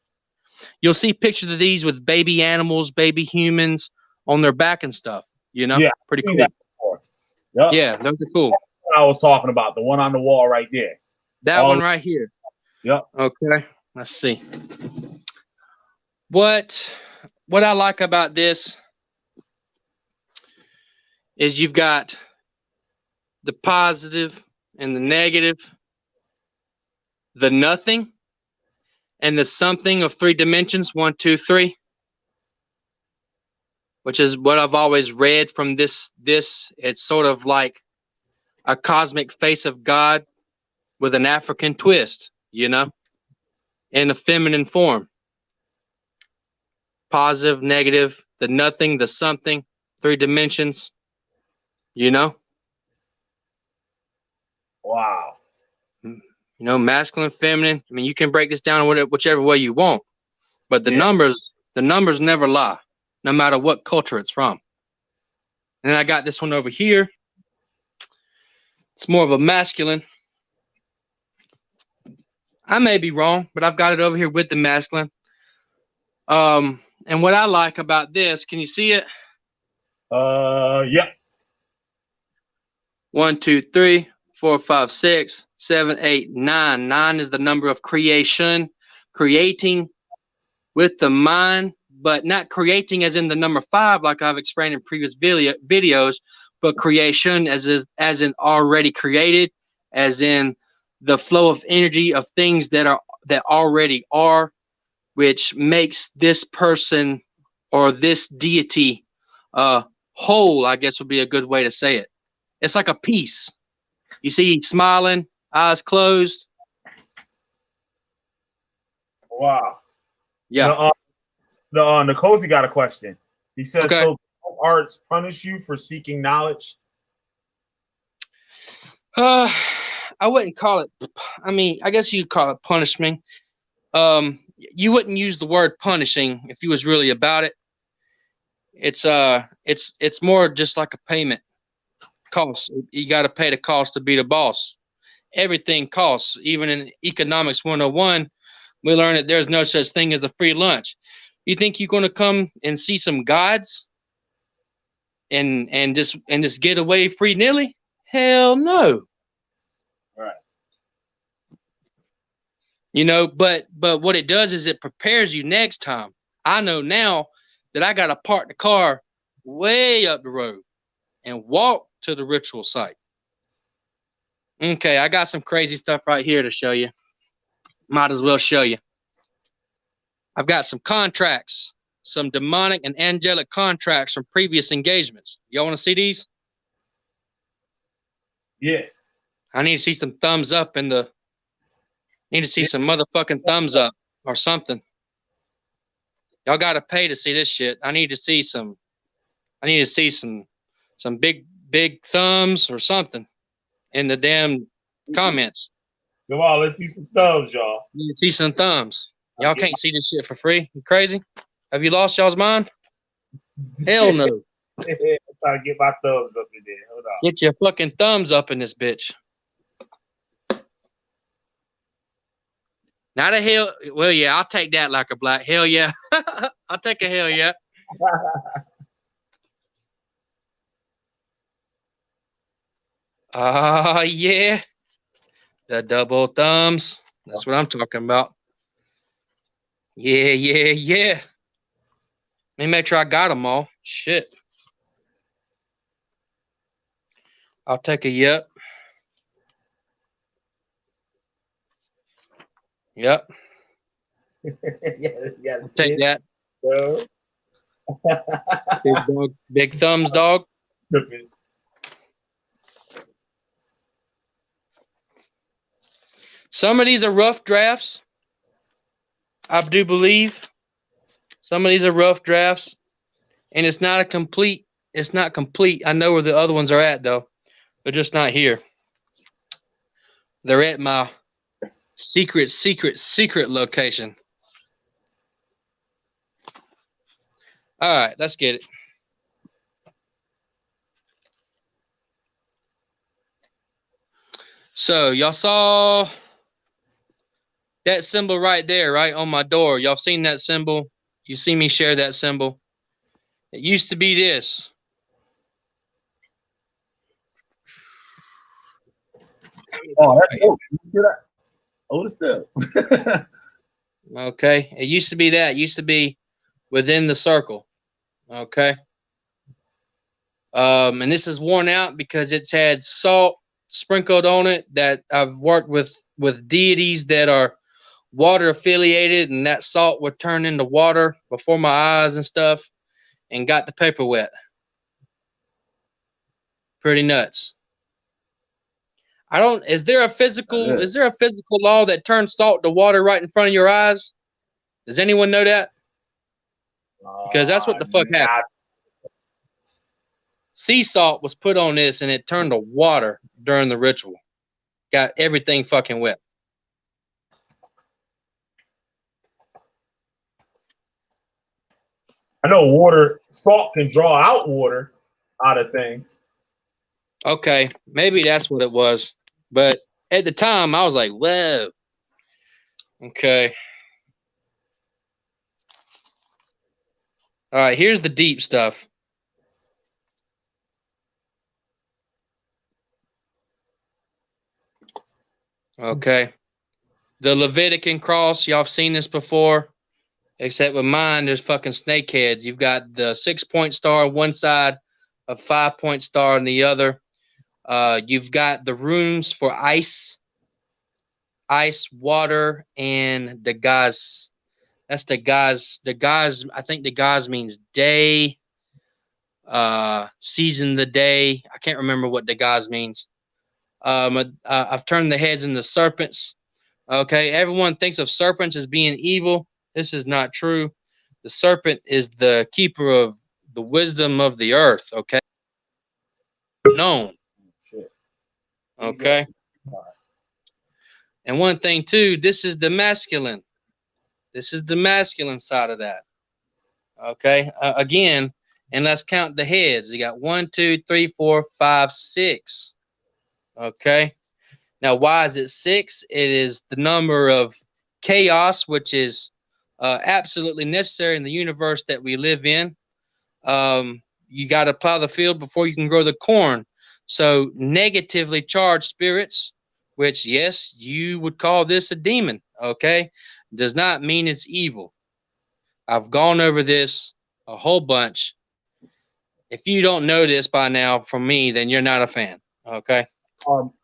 You'll see pictures of these with baby animals, baby humans on their back and stuff, Yeah, pretty cool. Yep. Yeah, those are cool. That's what I was talking about, the one on the wall right there. That one right here. Yep. Okay, let's see. What I like about this is you've got the positive and the negative, the nothing, and the something of 3 dimensions, 1, 2, 3, which is what I've always read from this. It's sort of like a cosmic face of God with an African twist, in a feminine form. Positive, negative, the nothing, the something, 3 dimensions, Well, Wow. You know, masculine, feminine. I mean, you can break this down whichever way you want, but the numbers never lie, no matter what culture it's from. And then I got this one over here. It's more of a masculine. I may be wrong, but I've got it over here with the masculine. And what I like about this, can you see it? Yeah. 1, 2, 3, 4, 5, 6, 7, 8, 9. 9 is the number of creation, creating with the mind, but not creating as in the number 5, like I've explained in previous videos, but creation as in already created, as in the flow of energy of things that already are, which makes this person or this deity whole, I guess would be a good way to say it. It's like a piece. You see, he's smiling, eyes closed. Wow. Yeah. The Cozy got a question. He says, okay. So arts punish you for seeking knowledge? I wouldn't call it. I mean, I guess you'd call it punishment. You wouldn't use the word punishing if you was really about it. It's more just like a payment cost. You got to pay the cost to be the boss. Everything costs. Even in economics 101, we learn that there's no such thing as a free lunch. You think you're going to come and see some gods and just get away free nilly? Hell no. Right. You know, but what it does is it prepares you next time. I know now that I got to park the car way up the road and walk to the ritual site. Okay, I got some crazy stuff right here to show you. Might as well show you. I've got some contracts, some demonic and angelic contracts from previous engagements. Y'all want to see these? Yeah. I need to see some thumbs up in the... Need to see some motherfucking thumbs up or something. Y'all got to pay to see this shit. I need to see some big thumbs or something in the damn comments. Come on, let's see some thumbs, y'all. You see some thumbs. Y'all can't see this shit for free. You crazy? Have you lost y'all's mind? Hell no. I'm trying to get my thumbs up in there. Hold on. Get your fucking thumbs up in this bitch. Not a hell. Well, yeah, I'll take that like a black. Hell yeah. I'll take a hell yeah. Yeah. The double thumbs. That's what I'm talking about. Yeah. Let me make sure I got them all. Shit. I'll take a yep. Yep. yeah, I'll take that. Big dog, big thumbs, dog. Some of these are rough drafts. I do believe some of these are rough drafts, and it's not complete. It's not complete. I know where the other ones are at, though. They're just not here. They're at my secret location. All right, let's get it. So y'all saw that symbol right there, right on my door. Y'all seen that symbol? You see me share that symbol? It used to be this. Oh, that's dope. Hold it still. Okay. It used to be that. It used to be within the circle. Okay. And this is worn out because it's had salt sprinkled on it that I've worked with deities that are water affiliated, and that salt would turn into water before my eyes and stuff and got the paper wet. Pretty nuts. Is there a physical law that turns salt to water right in front of your eyes? Does anyone know that? Because that's what the fuck happened. Sea salt was put on this and it turned to water during the ritual. got everything fucking wet. I know salt can draw out water out of things. Okay, maybe that's what it was. But at the time, I was like, whoa. Okay. All right, here's the deep stuff. Okay. The Levitican cross, y'all have seen this before. Except with mine, there's fucking snake heads. You've got the 6-point star on one side, a 5-point star on the other. You've got the runes for ice, water, and the gaz. That's the gaz. The gaz, I think the gaz means day, season the day. I can't remember what the gaz means. I've turned the heads into serpents. Okay, everyone thinks of serpents as being evil. This is not true. The serpent is the keeper of the wisdom of the earth. Okay, known. Okay, and one thing too. This is the masculine. This is the masculine side of that. Okay, again, and let's count the heads. You got 1, 2, 3, 4, 5, 6. Okay. Now, why is it 6? It is the number of chaos, which is absolutely necessary in the universe that we live in. You got to plow the field before you can grow the corn. So negatively charged spirits, which, yes, you would call this a demon, okay, does not mean it's evil. I've gone over this a whole bunch. If you don't know this by now from me, then you're not a fan, okay?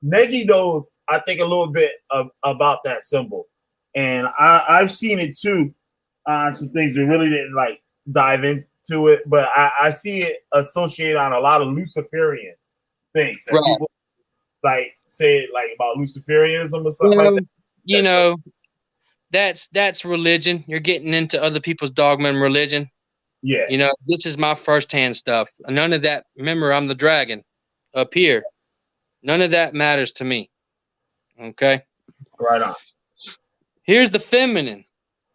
Negi knows, I think, a little bit about that symbol, and I've seen it too on some things we really didn't like dive into it, but I see it associated on a lot of Luciferian things that people like say like about Luciferianism or something like that. You know, that's religion. You're getting into other people's dogma and religion. Yeah. You know, this is my firsthand stuff. None of that. Remember, I'm the dragon up here. None of that matters to me. Okay. Right on. Here's the feminine.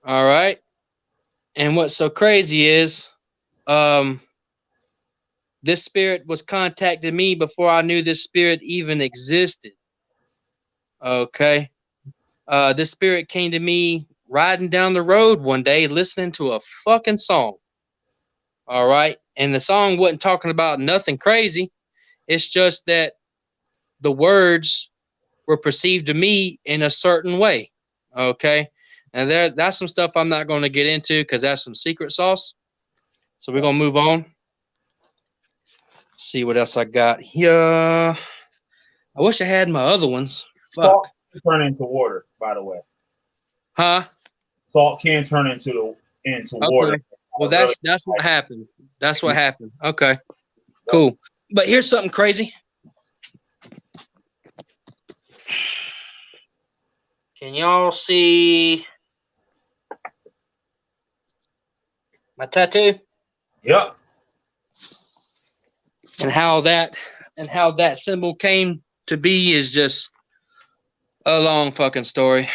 All right. And what's so crazy is, this spirit was contacting me before I knew this spirit even existed. Okay. This spirit came to me riding down the road one day, listening to a fucking song. All right. And the song wasn't talking about nothing crazy. It's just that the words were perceived to me in a certain way. Okay. And that's some stuff I'm not going to get into because that's some secret sauce. So we're going to move on. See what else I got here. I wish I had my other ones. Fuck. Salt can turn into water, by the way. Huh? Salt can turn into water. Well, that's what happened. That's what happened. Okay. Cool. But here's something crazy. Can y'all see my tattoo? Yep. And how that symbol came to be is just a long fucking story.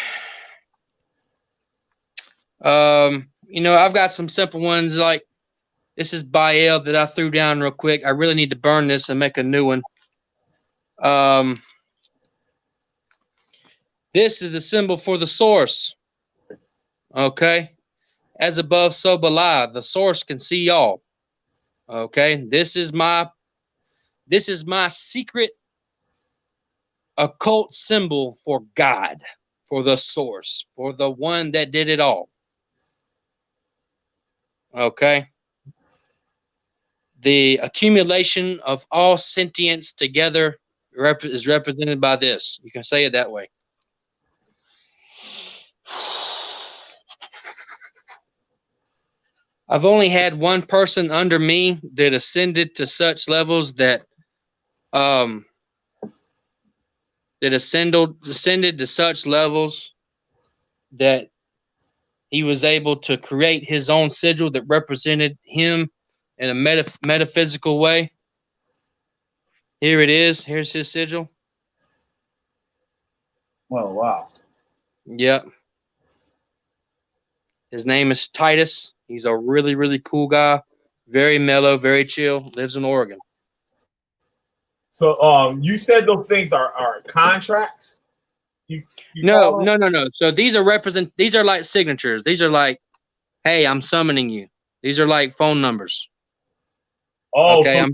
You know, I've got some simple ones like this is Baal that I threw down real quick. I really need to burn this and make a new one. This is the symbol for the source. Okay. As above, so below. The source can see all. Okay. This is my secret occult symbol for God, for the source, for the one that did it all. Okay. The accumulation of all sentience together is represented by this. You can say it that way. I've only had one person under me that ascended to such levels that ascended to such levels that he was able to create his own sigil that represented him in a metaphysical way. Here it is. Here's his sigil. Oh wow. Yep. His name is Titus. He's a really, really cool guy. Very mellow, very chill. Lives in Oregon. So you said those things are contracts? You No, call them? no, no, no. So these are these are like signatures. These are like, hey, I'm summoning you. These are like phone numbers. Oh, Okay, so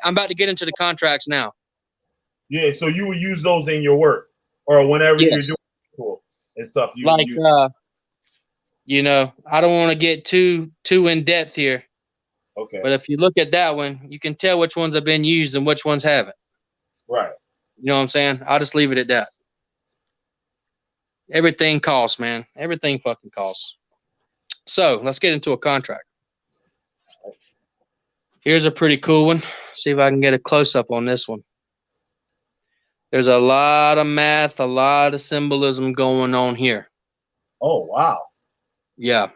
I'm about to get into the contracts now. yeah, so you would use those in your work or whenever you're Yes. doing cool and stuff. Like you know, I don't want to get too in depth here, okay, but if you look at that one, you can tell which ones have been used and which ones haven't. right. You know what I'm saying? I'll just leave it at that. Everything costs, man. Everything fucking costs. So let's get into a contract. Here's a pretty cool one. See if I can get a close up on this one. There's a lot of math, a lot of symbolism going on here. Oh wow. Yeah.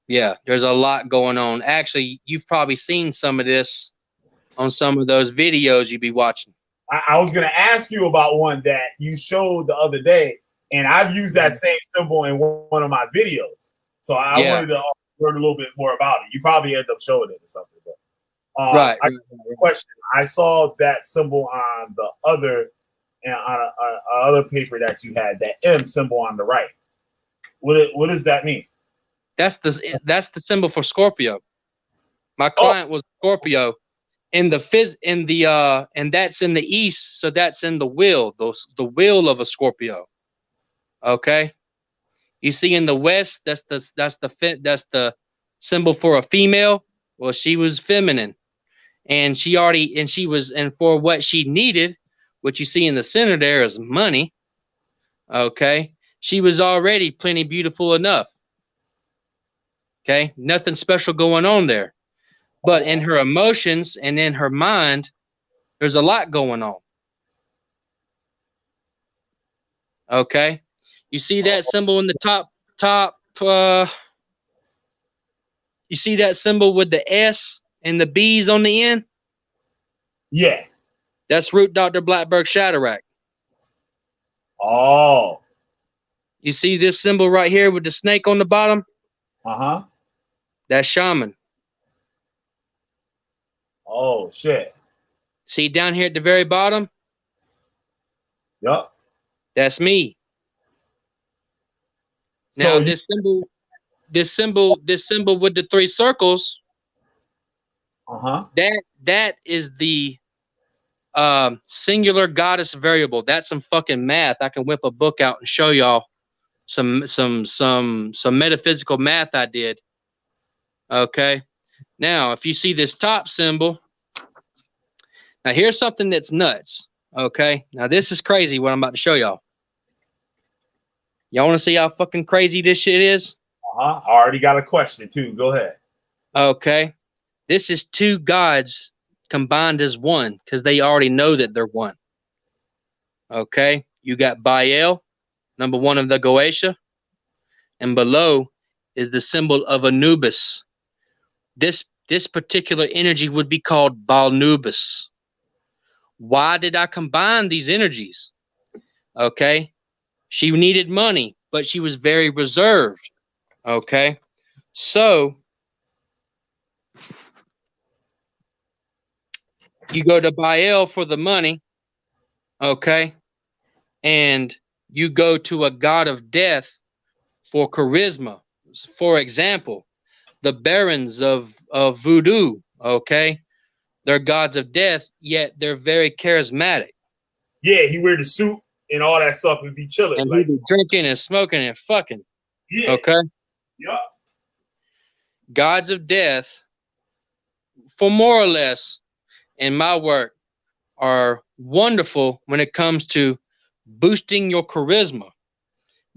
Yeah, there's a lot going on. Actually, you've probably seen some of this on some of those videos you be watching. I was gonna ask you about one that you showed the other day, and I've used that same symbol in one of my videos. So I wanted to learn a little bit more about it. You probably end up showing it or something. But, Right. I question. I saw that symbol on the other, and on a other paper that you had, that M symbol on the right. What does that mean? That's the symbol for Scorpio. My client was Scorpio, and and that's in the east, so that's in the wheel, the wheel of a Scorpio. Okay, you see in the west, that's the symbol for a female. Well, she was feminine, and she was, and for what she needed, what you see in the center there is money. Okay, she was already plenty beautiful enough. Okay, nothing special going on there. But in her emotions and in her mind, there's a lot going on. Okay, you see that symbol in the top. You see that symbol with the S and the B's on the end? Yeah. That's Root Dr. Blackberg Shadrach. Oh. You see this symbol right here with the snake on the bottom? Uh-huh. That's Shaman. Oh shit. See down here at the very bottom? Yup. That's me. Now this symbol with the three circles, that is the singular goddess variable. That's some fucking math. I can whip a book out and show y'all some metaphysical math I did. Okay. Now, if you see this top symbol, now here's something that's nuts. Okay. Now this is crazy what I'm about to show y'all. Y'all want to see how fucking crazy this shit is? I already got a question too. Go ahead. Okay. This is two gods combined as one because they already know that they're one. Okay. You got Baal, number one of the Goetia, and below is the symbol of Anubis. This particular energy would be called Balnubis. Why did I combine these energies? Okay. She needed money, but she was very reserved. Okay. So you go to Baal for the money. Okay. And you go to a god of death for charisma. For example, the barons of voodoo. Okay. They're gods of death, yet they're very charismatic. Yeah, he wear the suit and all that stuff and be chilling. And like he be drinking and smoking and fucking. Yeah. Okay. Yup. Gods of death, for more or less, in my work, are wonderful when it comes to boosting your charisma,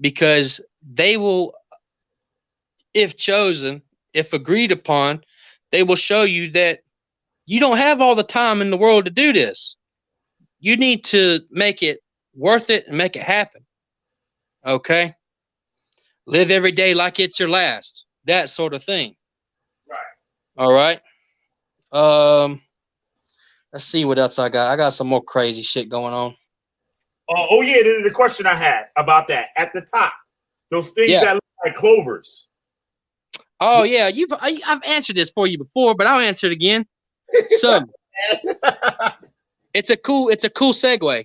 because they will, if chosen, if agreed upon, they will show you that you don't have all the time in the world to do this. You need to make it worth it and make it happen. Okay? Live every day like it's your last. That sort of thing. Right. All right. Let's see what else I got. I got some more crazy shit going on. Oh yeah, the question I had about that at the top, those things that look like clovers. Oh yeah, I've answered this for you before, but I'll answer it again. So it's a cool segue.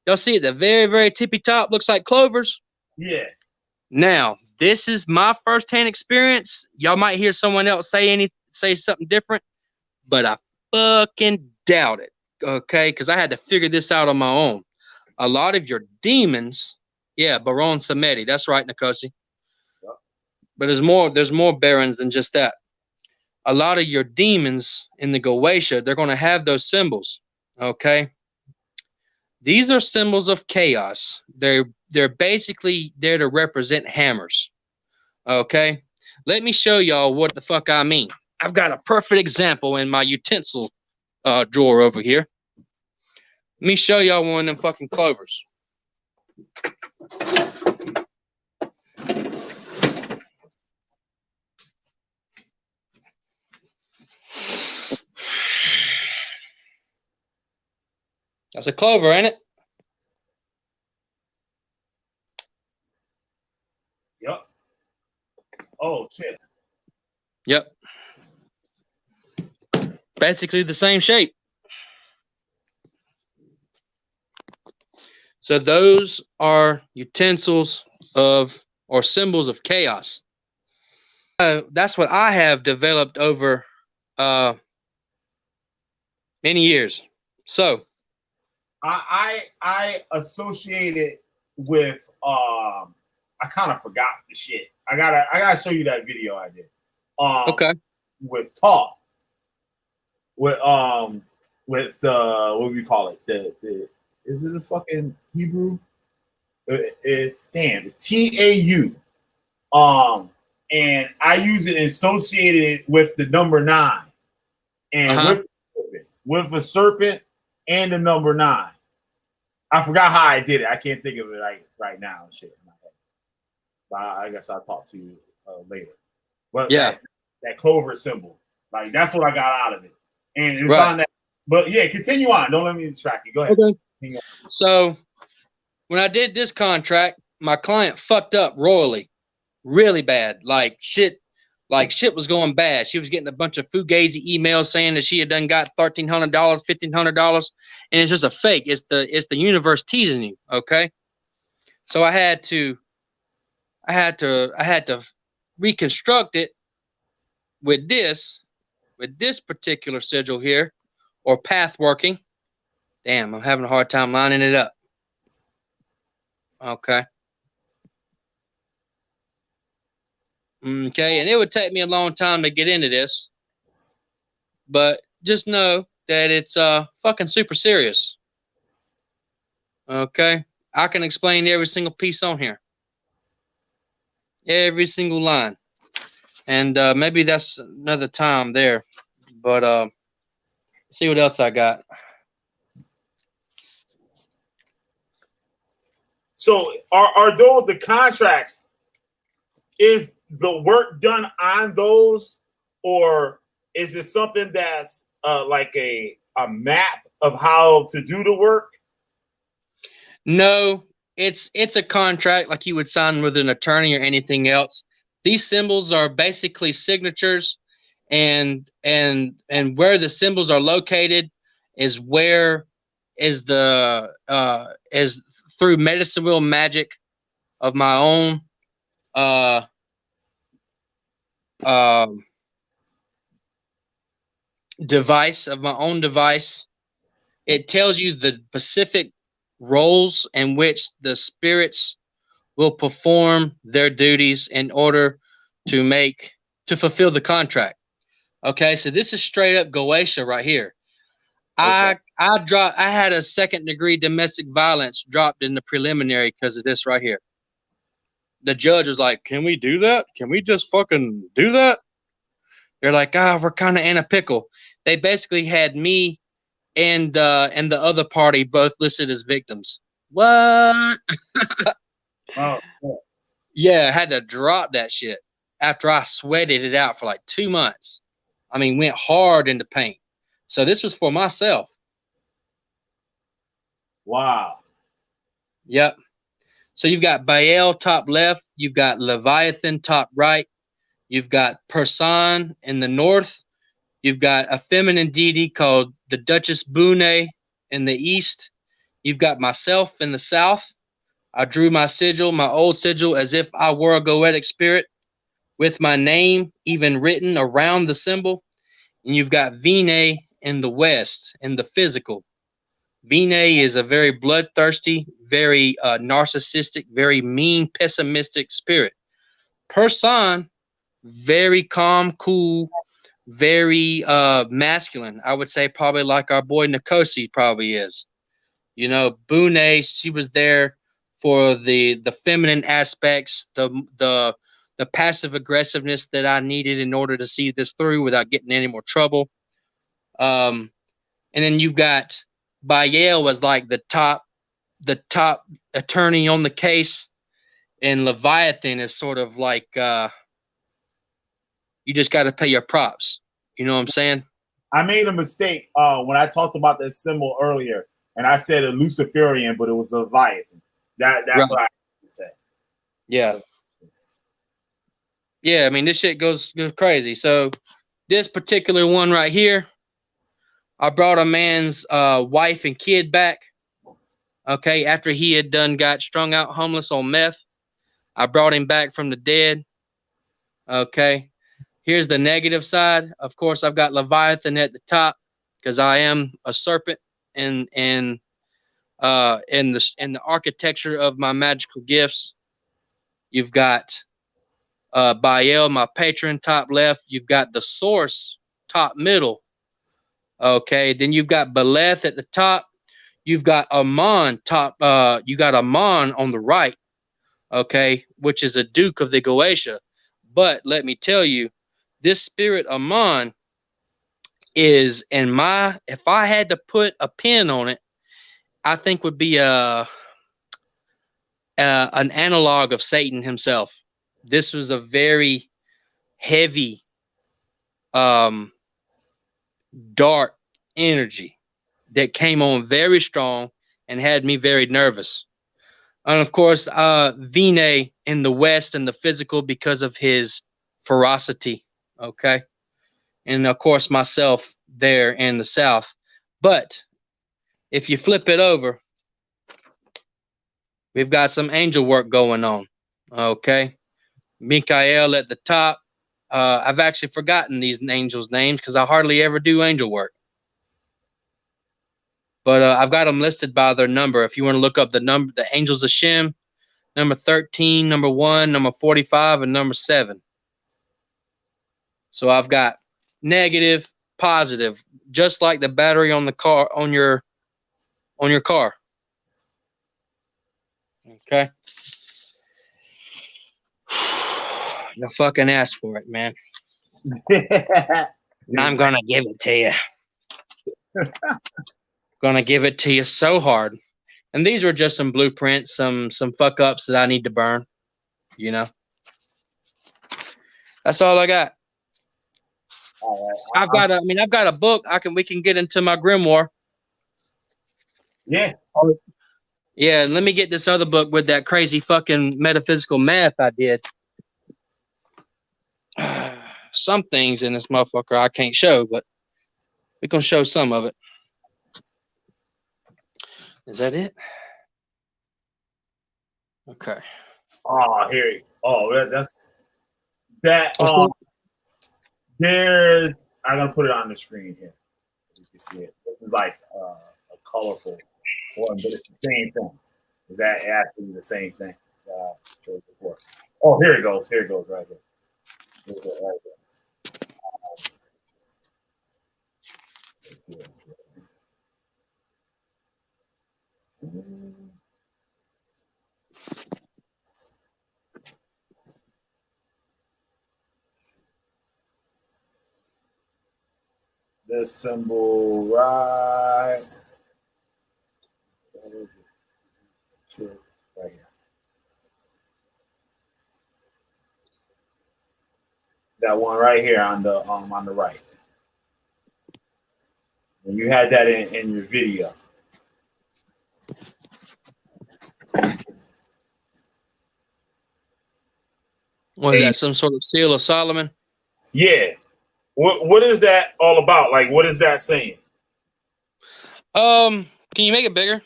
Y'all see at the very, very tippy top looks like clovers. Yeah. Now, this is my firsthand experience. Y'all might hear someone else say something different, but I fucking doubt it. Okay, because I had to figure this out on my own. A lot of your demons, Baron Samedi, that's right, Nkosi. Yep. But there's more barons than just that. A lot of your demons in the Goetia, they're going to have those symbols. Okay, these are symbols of chaos. They're basically there to represent hammers. Okay, let me show y'all what the fuck I mean. I've got a perfect example in my utensil drawer over here. Let me show y'all one of them fucking clovers. That's a clover, ain't it? Yep. Oh shit. Yep. Basically the same shape. So those are utensils or symbols of chaos. That's what I have developed over many years. So I associate it with I kind of forgot the shit. I gotta show you that video I did. Okay. With talk. With the what do we call it? The is it a fucking Hebrew? It's TAU. And I use it associated with the number 9. And with a serpent and the number 9. I forgot how I did it. I can't think of it like right now. Shit in my head. But I guess I'll talk to you later. But that clover symbol, like that's what I got out of it. And it's on that. But yeah, continue on. Don't let me distract you. Go ahead. Okay. So when I did this contract, my client fucked up royally, really bad. Like shit was going bad. She was getting a bunch of fugazi emails saying that she had done got $1,300, $1,500, and it's just a fake. It's the universe teasing you. Okay. So I had to reconstruct it with this particular sigil here, or path working. Damn, I'm having a hard time lining it up. Okay. Okay, and it would take me a long time to get into this, but just know that it's fucking super serious. Okay, I can explain every single piece on here, every single line, and maybe that's another time there. But see what else I got. So are those the contracts? Is the work done on those, or is it something that's like a map of how to do the work? No, it's a contract like you would sign with an attorney or anything else. These symbols are basically signatures, and where the symbols are located is is through medicine wheel magic of my own device. It tells you the specific roles in which the spirits will perform their duties in order to fulfill the contract. Okay, so this is straight up Goetia right here. Okay. I had a 2nd degree domestic violence dropped in the preliminary because of this right here. The judge was like, "Can we do that? Can we just fucking do that?" They're like, we're kind of in a pickle. They basically had me and the other party both listed as victims. What? Oh, yeah, I had to drop that shit after I sweated it out for like 2 months. I mean, went hard into paint. So this was for myself. Wow. Yep. So you've got Baal top left, you've got Leviathan top right, you've got Person in the north, you've got a feminine deity called the Duchess Bune in the east, you've got myself in the south. I drew my sigil, my old sigil, as if I were a goetic spirit with my name even written around the symbol. And you've got Vine in the west, in the physical. Vine is a very bloodthirsty, very narcissistic, very mean, pessimistic spirit. Person, very calm, cool, very masculine. I would say probably like our boy Nikosi probably is. You know, Bune, she was there for the feminine aspects, the passive aggressiveness that I needed in order to see this through without getting any more trouble. And then you've got Baal as like the top attorney on the case, and Leviathan is sort of like you just got to pay your props. You know what I'm saying? I made a mistake when I talked about that symbol earlier, and I said a Luciferian, but it was a Leviathan. That's right. What I said. Yeah. Yeah, I mean, this shit goes crazy. So this particular one right here, I brought a man's wife and kid back. Okay, after he had got strung out homeless on meth, I brought him back from the dead. Okay, here's the negative side. Of course, I've got Leviathan at the top because I am a serpent, and in the architecture of my magical gifts, you've got Baal, my patron, top left. You've got the source, top middle. Okay, then you've got Beleth at the top. You've got Amon top. You got Amon on the right. Okay, which is a duke of the Goetia. But let me tell you, this spirit Amon is in my. If I had to put a pin on it, I think would be an analog of Satan himself. This was a very heavy, dark energy that came on very strong and had me very nervous. And of course, Vine in the west and the physical because of his ferocity. Okay. And of course, myself there in the south. But if you flip it over, we've got some angel work going on. Okay. Mikael at the top. I've actually forgotten these angels' names because I hardly ever do angel work. But I've got them listed by their number. If you want to look up the number, the angels of Shem, number 13, number 1, number 45, and number 7. So I've got negative, positive, just like the battery on the car on your car. Okay. You fucking asked for it, man. And I'm gonna give it to you. Gonna give it to you so hard. And these were just some blueprints, some fuck ups that I need to burn. You know. That's all I got. All right. I've got a book. We can get into my grimoire. Yeah. Yeah, let me get this other book with that crazy fucking metaphysical math I did. Some things in this motherfucker I can't show, but we're gonna show some of it. Is that it? Okay. Oh, here. That's that. There's. I'm gonna put it on the screen here. You can see it. This is like a colorful one, but it's the same thing. Is that actually the same thing? Showed before. Oh, here it goes. Here it goes right here. Here's it right there. This symbol right. What is it? Sure, right here. That one right here on the right. And you had that in your video. What is that? Some sort of seal of Solomon? Yeah. What is that all about? Like, what is that saying? Can you make it bigger?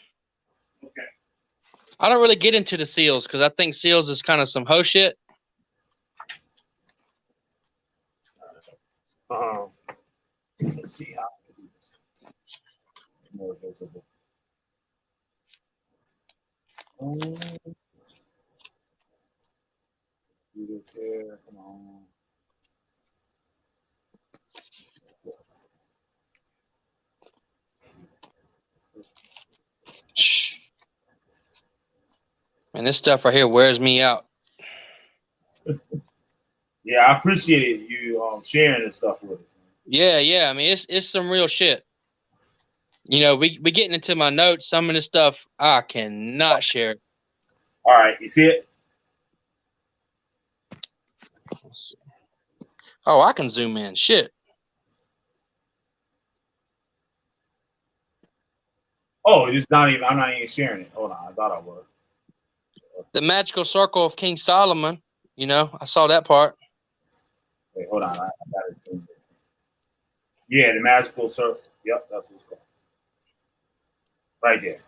Okay. I don't really get into the seals because I think seals is kind of some hoe shit. Let's see how I can do this more visible. Do this here. Come on. Man, this stuff right here wears me out. Yeah, I appreciate you sharing this stuff with us. Yeah. I mean, it's some real shit. You know, we getting into my notes. Some of this stuff I cannot share. All right, you see it? Oh, I can zoom in. Shit. Oh, it's not even. I'm not even sharing it. Hold on, I thought I was. The magical circle of King Solomon. You know, I saw that part. Wait, hold on. I got it. Yeah, the magical circle. Yep, that's what's called. Right there.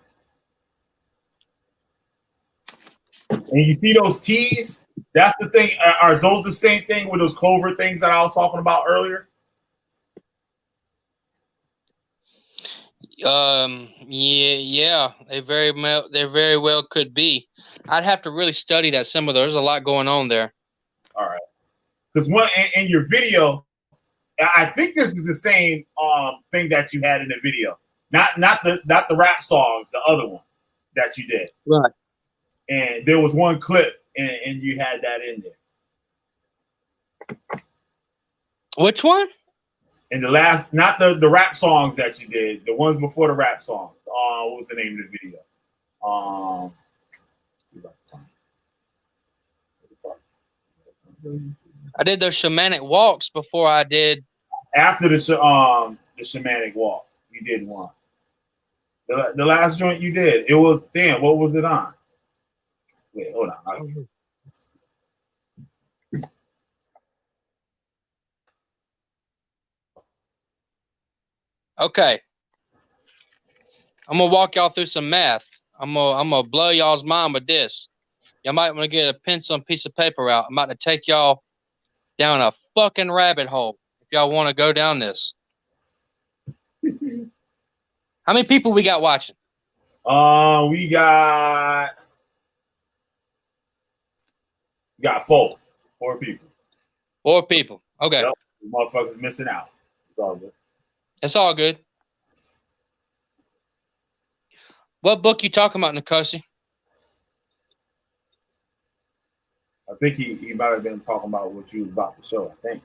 And you see those T's? That's the thing. Are those the same thing with those clover things that I was talking about earlier? Yeah, they very well could be. I'd have to really study that symbol. There's a lot going on there. All right. Because one in your video, I think this is the same thing that you had in the video. Not the rap songs, the other one that you did. Right. And there was one clip and you had that in there. Which one? And the last, not the rap songs that you did, the ones before the rap songs. What was the name of the video? I did those shamanic walks before I did. After the shamanic walk, you did one. The last joint you did, it was, damn, what was it on? Wait, hold on. Okay. I'm gonna walk y'all through some math. I'm gonna blow y'all's mind with this. Y'all might want to get a pencil and piece of paper out. I'm about to take y'all down a fucking rabbit hole if y'all want to go down this. How many people we got watching? We got four people. 4 people. Okay. Yep. The motherfuckers missing out. It's all good. It's all good. What book you talking about, Nkosi? I think he might have been talking about what you was about to show, I think.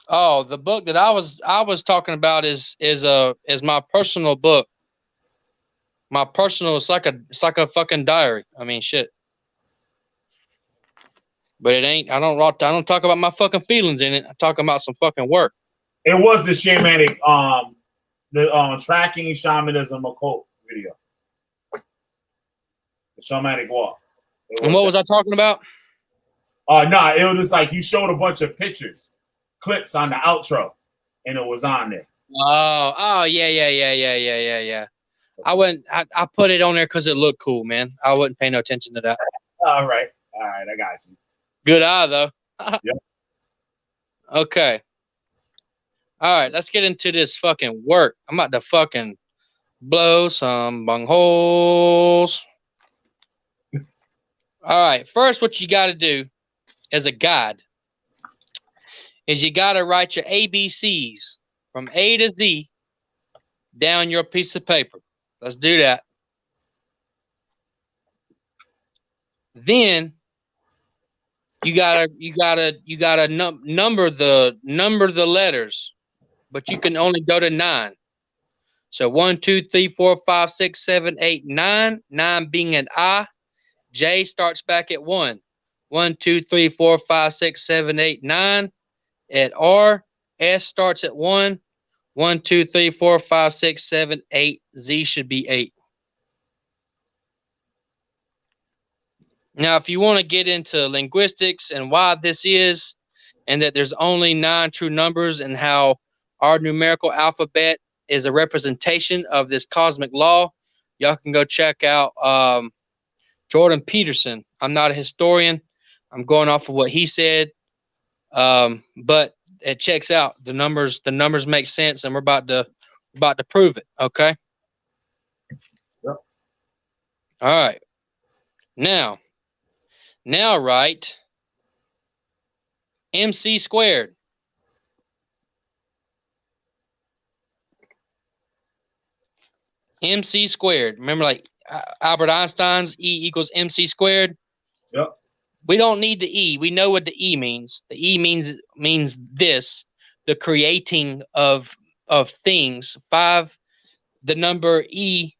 Oh, the book that I was talking about is my personal book. My personal, it's like a fucking diary. I mean, shit. But it ain't. I don't talk about my fucking feelings in it. I talk about some fucking work. It was the shamanic, the tracking shamanism occult video. The shamanic walk. And what was I talking about? No, it was just like you showed a bunch of pictures, clips on the outro, and it was on there. Oh, yeah. I put it on there because it looked cool, man. I wouldn't pay no attention to that. All right, I got you. Good eye, though. Yep. Okay. All right, let's get into this fucking work. I'm about to fucking blow some bung holes. All right, first what you got to do as a guide is you got to write your ABCs from A to Z down your piece of paper. Let's do that. Then you gotta number the letters, but you can only go to 9. So 1, 2, 3, 4, 5, 6, 7, 8, 9. 9 being an I. J starts back at 1. 1, 2, 3, 4, 5, 6, 7, 8, 9. At R, S starts at 1. 1, 2, 3, 4, 5, 6, 7, 8. Z should be 8. Now, if you want to get into linguistics and why this is, and that there's only 9 true numbers, and how our numerical alphabet is a representation of this cosmic law, y'all can go check out Jordan Peterson. I'm not a historian. I'm going off of what he said, but it checks out. The numbers make sense, and we're about to prove it. Okay. Yep. All right. Now write MC squared. MC squared. Remember, like Albert Einstein's E equals MC squared? Yep. We don't need the E. We know what the E means. The E means this, the creating of things. 5, the number E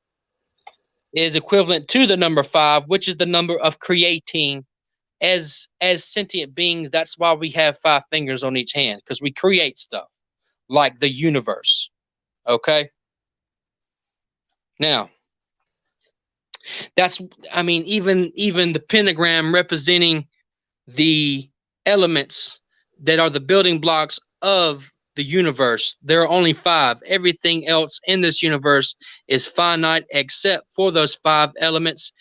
is equivalent to the number 5, which is the number of creating. As sentient beings, that's why we have 5 fingers on each hand, because we create stuff like the universe. Okay? Now, that's, I mean, even the pentagram representing the elements that are the building blocks of the universe, there are only 5. Everything else in this universe is finite except for those 5 elements: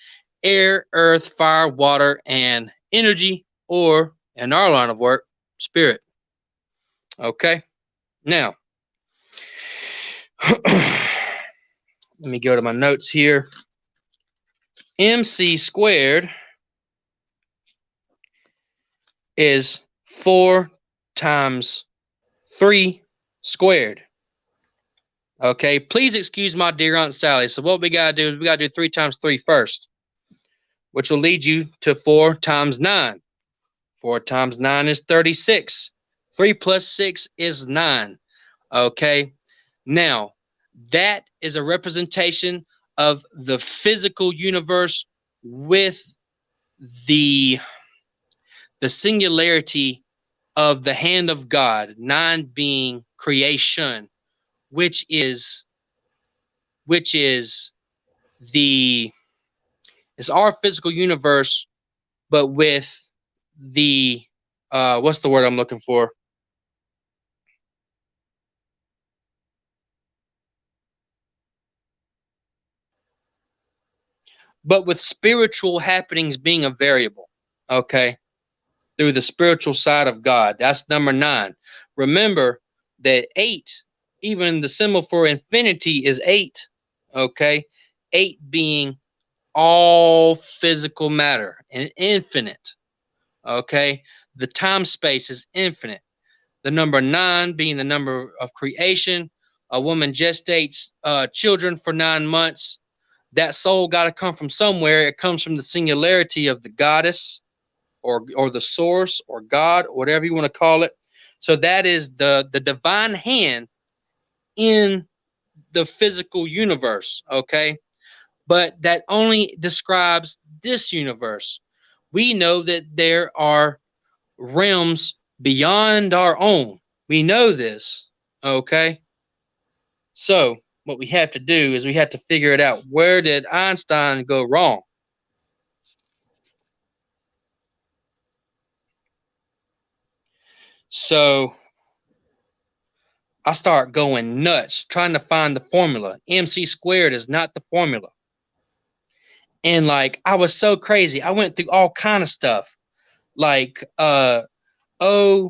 air, earth, fire, water, and energy, or in our line of work, spirit. Okay? Now, let me go to my notes here. MC squared is 4 times 3 squared. Okay, please excuse my dear Aunt Sally. So what we got to do is we got to do 3 times 3 first, which will lead you to 4 times 9. 4 times 9 is 36. 3 plus 6 is 9. Okay, now that is a representation of the physical universe with the singularity of the hand of God, 9 being creation, which is our physical universe, but with the what's the word I'm looking for? But with spiritual happenings being a variable, okay, through the spiritual side of God. That's number 9. Remember that 8, even the symbol for infinity is 8, okay? 8 being all physical matter and infinite, okay? The time space is infinite. The number 9 being the number of creation. A woman gestates children for 9 months. That soul got to come from somewhere. It comes from the singularity of the goddess, or the source, or God, or whatever you want to call it. So that is the divine hand in the physical universe, okay? But that only describes this universe. We know that there are realms beyond our own. We know this, okay? So what we have to do is we have to figure it out. Where did Einstein go wrong? So I start going nuts trying to find the formula. MC squared is not the formula. And like, I was so crazy. I went through all kind of stuff, like O.s.i.r.u.s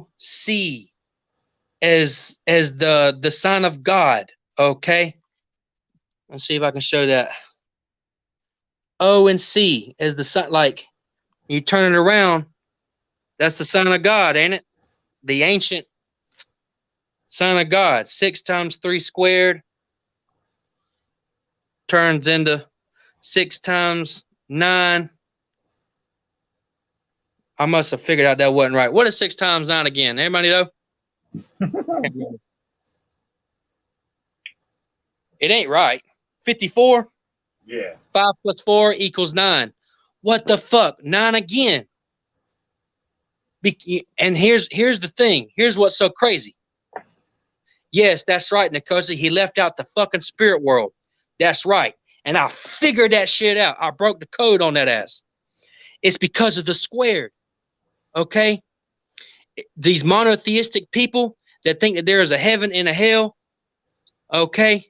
as the sign of God. Okay, let's see if I can show that. O and C as the sign. Like, you turn it around, that's the sign of God, ain't it? The ancient sign of God. 6 times 3 squared turns into 6 times 9. I must have figured out that wasn't right. What is 6 times 9 again? Everybody know? It ain't right. 54? Yeah. 5 plus 4 equals 9. What the fuck? 9 again. And here's the thing. Here's what's so crazy. Yes, that's right, Nikosi. He left out the fucking spirit world. That's right. And I figured that shit out. I broke the code on that ass. It's because of the squared. Okay? These monotheistic people that think that there is a heaven and a hell, okay,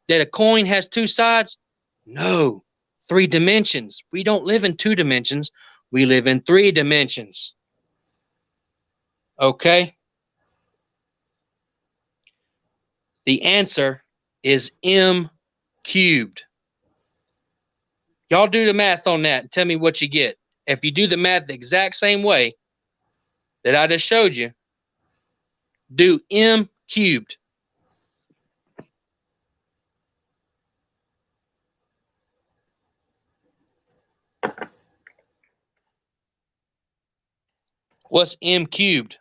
that a coin has two sides. No, 3 dimensions. We don't live in 2 dimensions. We live in 3 dimensions. Okay? The answer is m cubed. Y'all do the math on that and tell me what you get. If you do the math the exact same way that I just showed you, do m cubed. What's m cubed?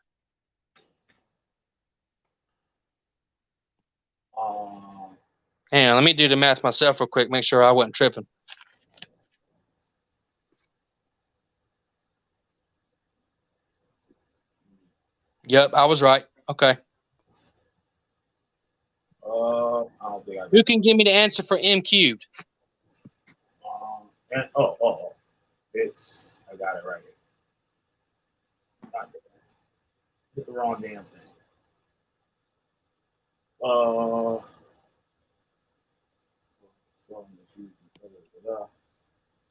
Hang on, let me do the math myself real quick, make sure I wasn't tripping. Yep, I was right. Okay. I don't think I got Who can give me the answer for m cubed? It's, I got it right here. Hit the wrong damn thing.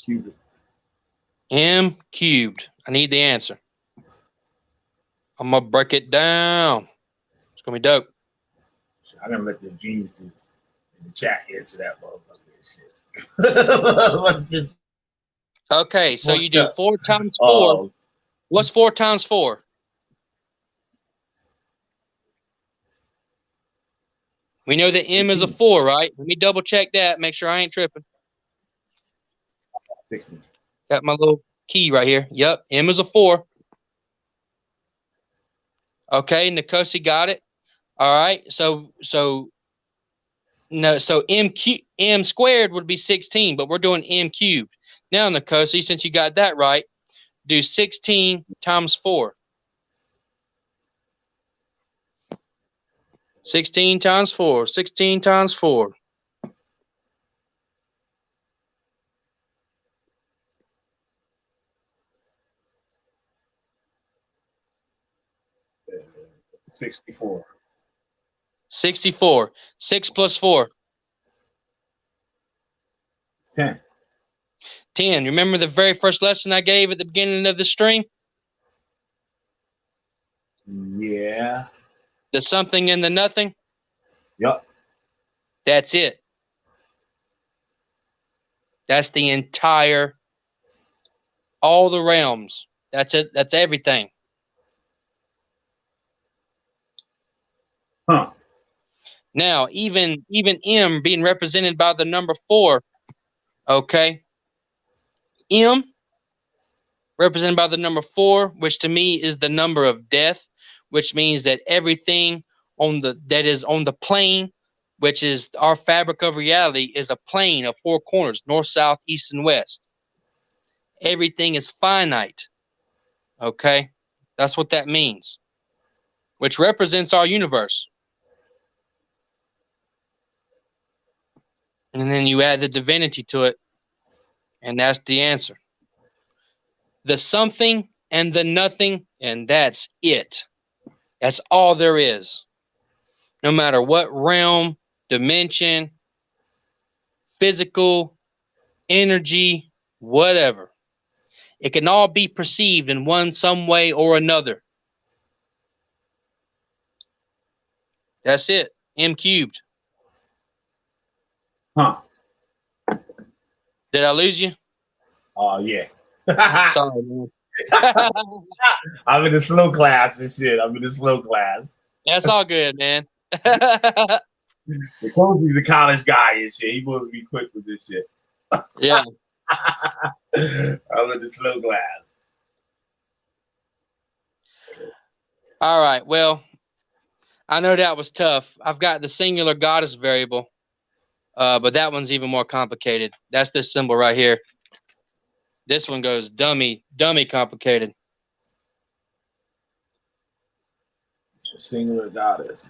Cubic. M cubed. I need the answer. I'm gonna break it down. It's gonna be dope. I'm gonna let the geniuses in the chat answer that motherfucker shit. Okay, so you do 4 times 4. What's 4 times 4? We know that m is a 4, right? Let me double check that, make sure I ain't tripping. 16. Got my little key right here. Yep, m is a 4. Okay, Nikosi got it. All right, so m squared would be 16, but we're doing m cubed. Now, Nikosi, since you got that right, do 16 times 4. 16 times 4. 16 times 4. Uh, 64. 64. 6 plus 4. It's 10. 10. Remember the very first lesson I gave at the beginning of the stream? Yeah. The something and the nothing? Yep. That's it. That's the entire, all the realms. That's it. That's everything. Huh. Now, even M being represented by the number 4, okay? M represented by the number 4, which to me is the number of death, which means that everything that is on the plane, which is our fabric of reality, is a plane of 4 corners, north, south, east, and west. Everything is finite. Okay? That's what that means. Which represents our universe. And then you add the divinity to it, and that's the answer. The something and the nothing, and that's it. That's all there is. No matter what realm, dimension, physical, energy, whatever. It can all be perceived in some way or another. That's it. M cubed. Huh. Did I lose you? Oh, yeah. Sorry, man. I'm in the slow class and shit. I'm in the slow class. That's all good, man. The coach is a college guy and shit. He supposed to be quick with this shit. Yeah. I'm in the slow class. All right. Well, I know that was tough. I've got the singular goddess variable, but that one's even more complicated. That's this symbol right here. This one goes dummy complicated. Singular goddess.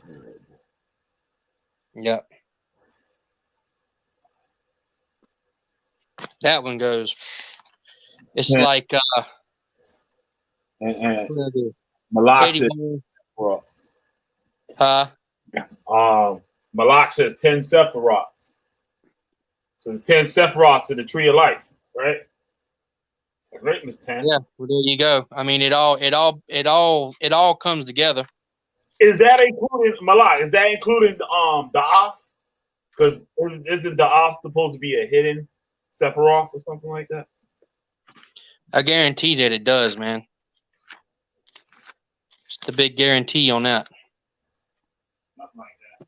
Yep. That one goes. It's Yeah. like And what did I do? Malak says 81. Sephiroths. Malak says 10 Sephiroths. So there's 10 Sephiroths in the tree of life, right? Right, Miss 10. Yeah, well, there you go. I mean, it all comes together. Is that including Malak? Is that including the off? Because isn't the off supposed to be a hidden Sephiroth or something like that? I guarantee that it does, man. It's the big guarantee on that. Nothing like that.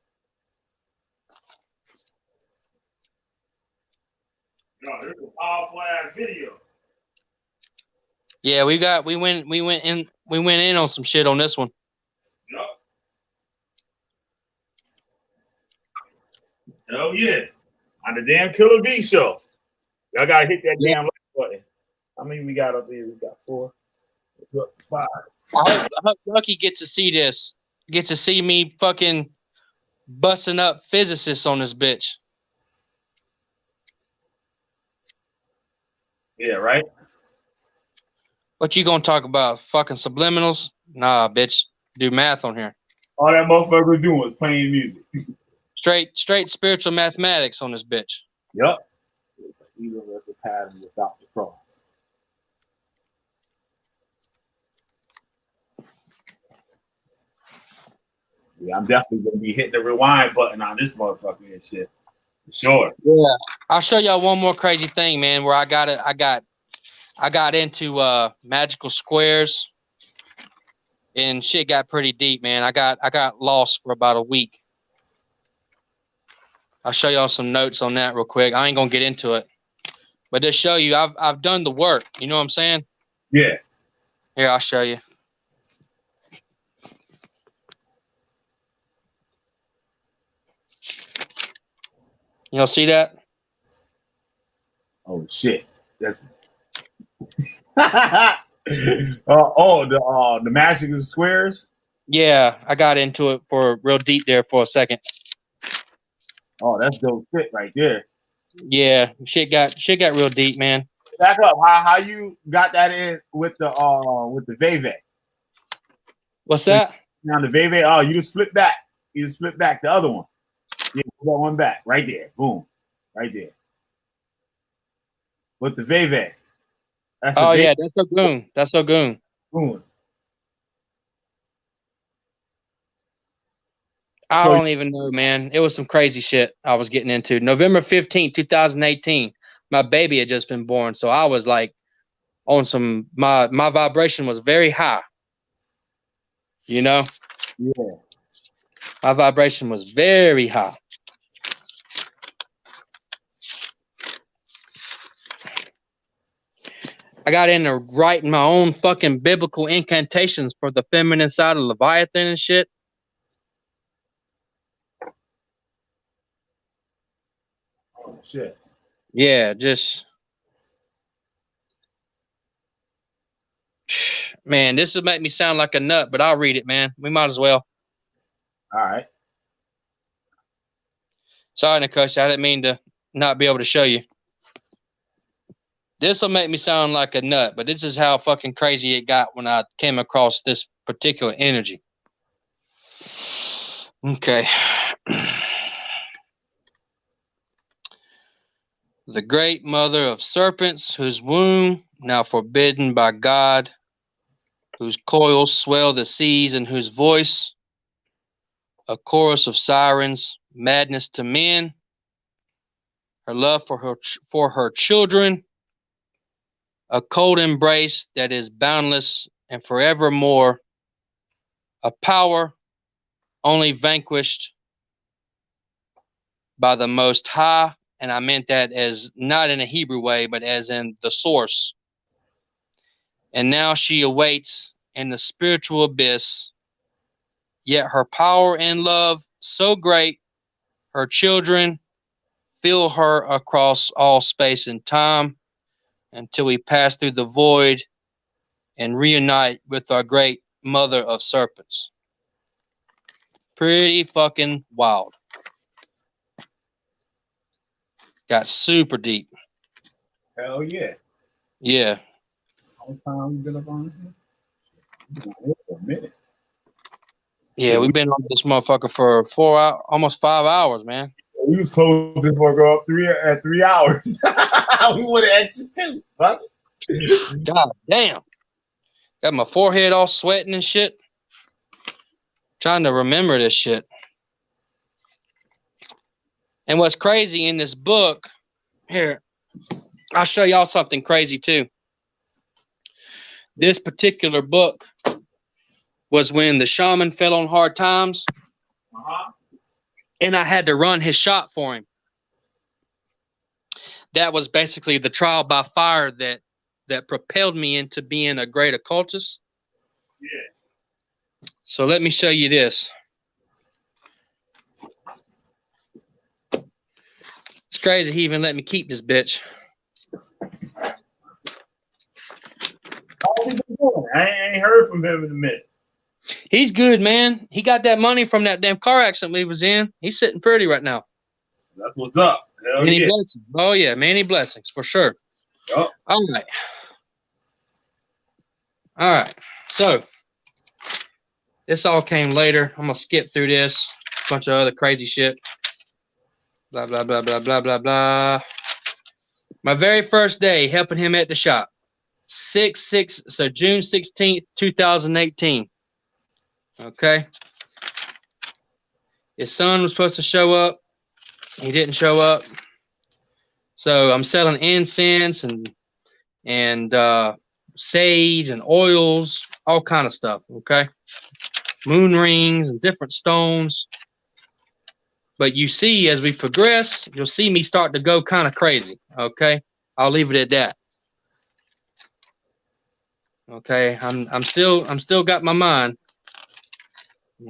No, this is a powerful ass video. Yeah, we went in on some shit on this one. Yep. Hell yeah. On the damn Killer B show. Y'all gotta hit that damn like button. How many we got up there? We got 4. 5. I hope Lucky gets to see this. Gets to see me fucking busting up physicists on this bitch. Yeah, right? What you gonna talk about? Fucking subliminals? Nah, bitch. Do math on here. All that motherfucker was doing was playing music. Straight spiritual mathematics on this bitch. Yep. It's like universal pattern without the cross. Yeah, I'm definitely gonna be hitting the rewind button on this motherfucker and shit. For sure. Yeah. I'll show y'all one more crazy thing, man, where I got into magical squares and shit got pretty deep, man. I got lost for about a week. I'll show y'all some notes on that real quick. I ain't gonna get into it. But just show you I've done the work. You know what I'm saying? Yeah. Here, I'll show you. You know, see that? Oh shit. That's the magic of squares. Yeah, I got into it for real deep there for a second. Oh, that's dope shit right there. Yeah, shit got real deep, man. Back up. How you got that in with the Veve? What's that? Now the Veve. Oh, you just flip back. You just flip back the other one. Yeah, put that one back right there. Boom, right there. With the Veve. That's yeah, that's so goon. That's so goon. Boom. I don't even know, man. It was some crazy shit I was getting into. November 15th, 2018. My baby had just been born, so I was like on some my vibration was very high. You know? Yeah. My vibration was very high. I got into writing my own fucking biblical incantations for the feminine side of Leviathan and shit. Oh shit. Yeah, just man, this will make me sound like a nut, but I'll read it, man. We might as well. All right. Sorry, Nikosh, I didn't mean to not be able to show you. This will make me sound like a nut, but this is how fucking crazy it got when I came across this particular energy. Okay. The great mother of serpents, whose womb, now forbidden by God, whose coils swell the seas, and whose voice, a chorus of sirens, madness to men, her love for her children, a cold embrace that is boundless and forevermore, a power only vanquished by the Most High, and I meant that as not in a Hebrew way, but as in the source. And now she awaits in the spiritual abyss, yet her power and love so great, her children feel her across all space and time until we pass through the void and reunite with our great mother of serpents. Pretty fucking wild. Got super deep. Hell yeah. Yeah. How much time we been up on here? We've been on here for a minute. Yeah, we've been on this motherfucker for 4 hours, almost 5 hours, man. We was closing for go up 3 hours. We would have extra 2, brother. God damn. Got my forehead all sweating and shit. Trying to remember this shit. And what's crazy in this book, here, I'll show y'all something crazy too. This particular book was when the shaman fell on hard times, and I had to run his shop for him. That was basically the trial by fire that propelled me into being a great occultist. Yeah. So let me show you this. It's crazy he even let me keep this bitch. How we been doing? I ain't heard from him in a minute. He's good, man. He got that money from that damn car accident we was in. He's sitting pretty right now. That's what's up. Hell Many yeah. blessings. Oh yeah, many blessings for sure. Yep. All right. All right. So this all came later. I'm gonna skip through this. Bunch of other crazy shit. Blah blah blah blah blah blah blah. My very first day helping him at the shop. June 16th, 2018. Okay. His son was supposed to show up. He didn't show up. So I'm selling incense and sage and oils, all kind of stuff. Okay. Moon rings and different stones. But you see, as we progress, you'll see me start to go kind of crazy. Okay. I'll leave it at that. Okay. I'm still got my mind.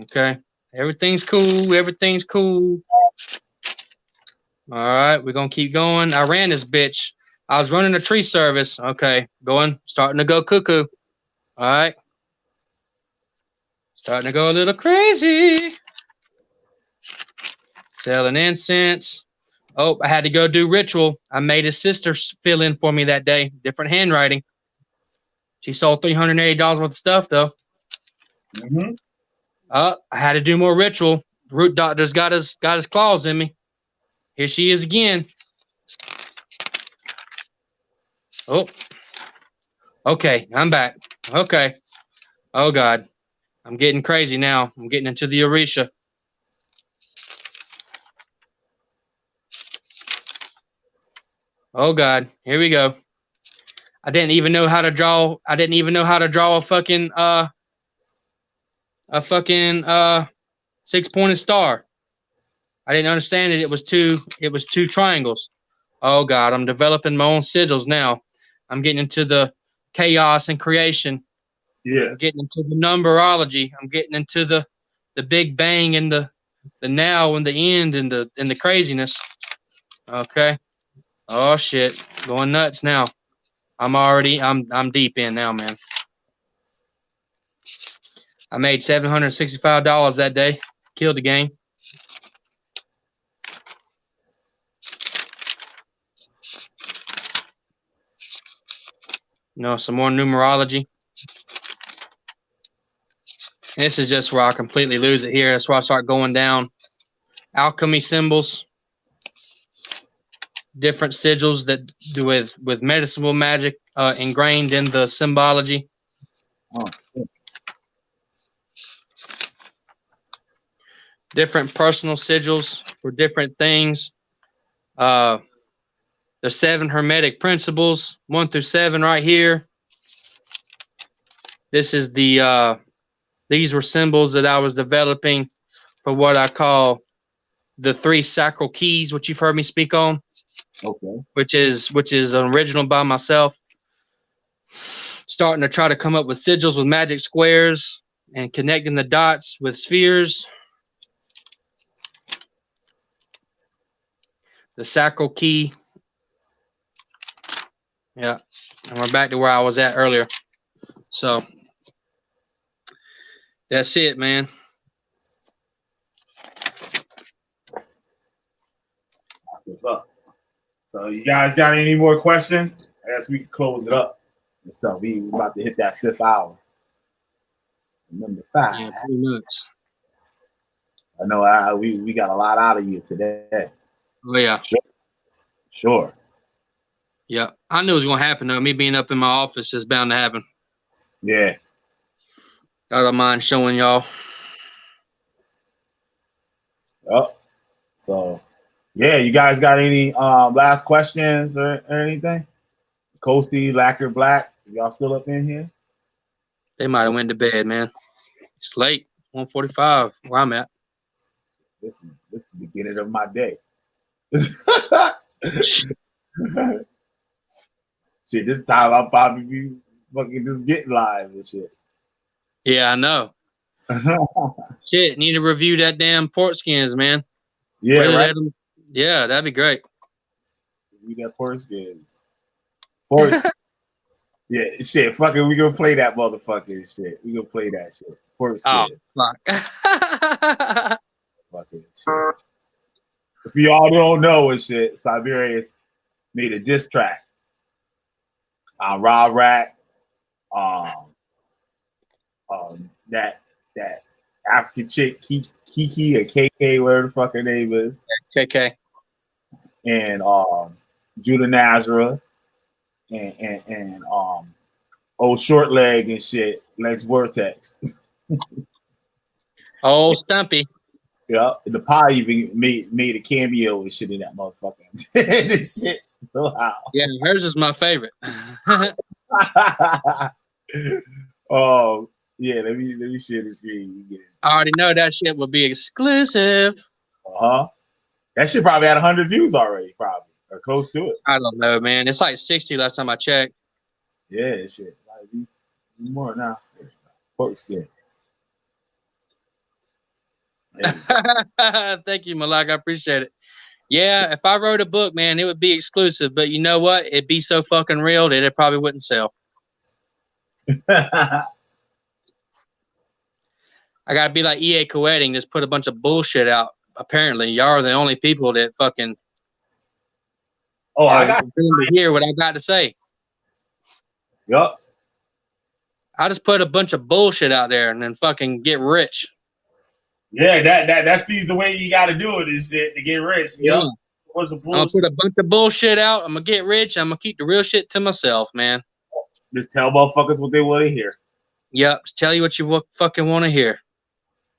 Okay. Everything's cool. Everything's cool. All right. We're going to keep going. I ran this bitch. I was running a tree service. Okay. Starting to go cuckoo. All right. Starting to go a little crazy. Selling incense. Oh, I had to go do ritual. I made his sister fill in for me that day. Different handwriting. She sold $380 worth of stuff, though. Mm-hmm. I had to do more ritual. Root doctor's got his claws in me. Here she is again. Oh. Okay, I'm back. Okay. Oh, God. I'm getting crazy now. I'm getting into the Orisha. Oh, God. Here we go. I didn't even know how to draw a fucking 6-pointed star. I didn't understand it. It was two triangles. Oh God, I'm developing my own sigils now. I'm getting into the chaos and creation. Yeah. I'm getting into the numerology. I'm getting into the big bang and the now and the end and the craziness. Okay. Oh shit. Going nuts now. I'm deep in now, man. I made $765 that day. Killed the game. Some more numerology. This is just where I completely lose it here. That's where I start going down. Alchemy symbols. Different sigils that do with medicinal magic ingrained in the symbology. Oh, shit. Different personal sigils for different things. The 7 hermetic principles, 1 through 7 right here. This is these were symbols that I was developing for what I call the 3 sacral keys, which you've heard me speak on. Okay. Which is an original by myself. Starting to try to come up with sigils with magic squares and connecting the dots with spheres. The sacral key. Yeah. And we're back to where I was at earlier. So that's it, man. That's what's up. So you guys got any more questions? I guess we can close it up. So we about to hit that 5th hour. Number 5. Yeah, pretty much. I know we got a lot out of you today. Oh yeah. Sure. Yeah. I knew it was gonna happen though. Me being up in my office is bound to happen. Yeah. I don't mind showing y'all. Oh. So yeah, you guys got any last questions or anything? Coasty, Lacquer, Black, y'all still up in here? They might have went to bed, man. It's late. 1:45 where I'm at. This is the beginning of my day. Shit, this time I'll probably be fucking just getting live and shit. Yeah, I know. Shit, need to review that damn pork skins, man. Yeah, right. Yeah, that'd be great. We got pork skins. Pork. Yeah, shit. Fucking, we gonna play that motherfucking shit. We gonna play that shit. Pork skins. Oh, fuck. Fucking shit. If y'all don't know and shit, Siberius made a diss track on Raw Rack. That African chick Kiki or KK, whatever the fuck her name is. KK. And Judah Nazareth and old short leg and shit, Lex Vortex. Oh, Stumpy. Yeah, the pie even made a cameo and shit in that motherfucker. This shit somehow. Yeah, hers is my favorite. Oh yeah, let me share the screen. I already know that shit will be exclusive. That shit probably had 100 views already, probably or close to it. I don't know, man. It's like 60 last time I checked. Yeah, shit. Like, more now. Pork skin. Thank you, Malak. I appreciate it. Yeah, if I wrote a book, man, it would be exclusive. But you know what? It'd be so fucking real that it probably wouldn't sell. I gotta be like EA Coeting, just put a bunch of bullshit out. Apparently, y'all are the only people that fucking I got to hear what I got to say. Yup. I just put a bunch of bullshit out there and then fucking get rich. Yeah, that seems the way you gotta do it is shit to get rich. Yeah. What's the bullshit? I'll put a bunch of bullshit out. I'm gonna get rich. I'm gonna keep the real shit to myself, man. Just tell motherfuckers what they want to hear. Yep. Just tell you what you fucking want to hear.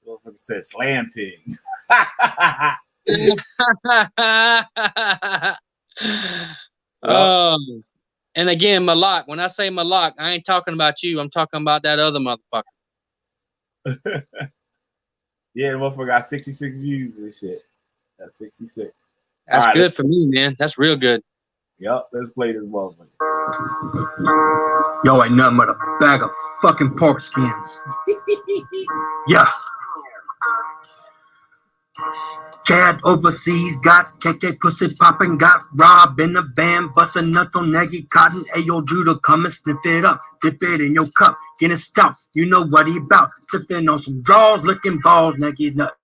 Motherfucker said slam pigs. And again, Malak, when I say Malak, I ain't talking about you. I'm talking about that other motherfucker. Yeah, the motherfucker got 66 views and shit. That's 66. That's right, good for me, man. That's real good. Yep, let's play this motherfucker. Yo, ain't nothing but a bag of fucking pork skins. Yeah. Chad overseas got KK pussy popping, got Rob in the band, busting nuts on Nagy Cotton. Ayo, Judah, come and sniff it up, dip it in your cup, get it stopped. You know what he about, slipping on some draws, licking balls, Nagy's nuts.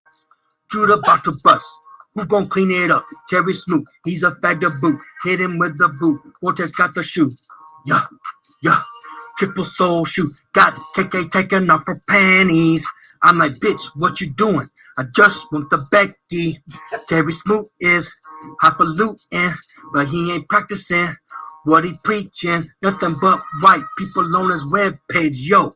Judah about to bust. Who gon' clean it up? Terry Smoot, he's a faggot boot. Hit him with the boot. Vortex got the shoe. Yeah, yeah. Triple soul shoe. Got KK taking off her panties. I'm like, bitch, what you doing? I just want the Becky. Terry Smoot is highfalutin, but he ain't practicing what he preaching. Nothing but white people on his webpage. Yo,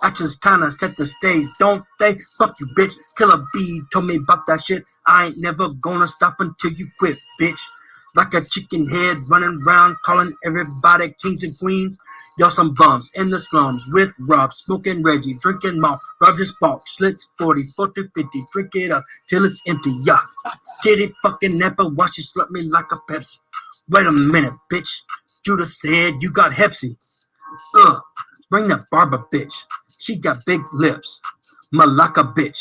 actions kinda set the stage, don't they? Fuck you, bitch. Killer B told me about that shit. I ain't never gonna stop until you quit, bitch. Like a chicken head running around calling everybody kings and queens. Y'all some bums in the slums with Rob, smoking Reggie, drinking malt. Rob just bought Schlitz 40, 40, 50, drink it up till it's empty, yeah. Kitty fucking Napa, why she slut me like a Pepsi? Wait a minute, bitch. Judah said you got Hepsi. Ugh, bring that Barbara bitch. She got big lips. Malaka bitch.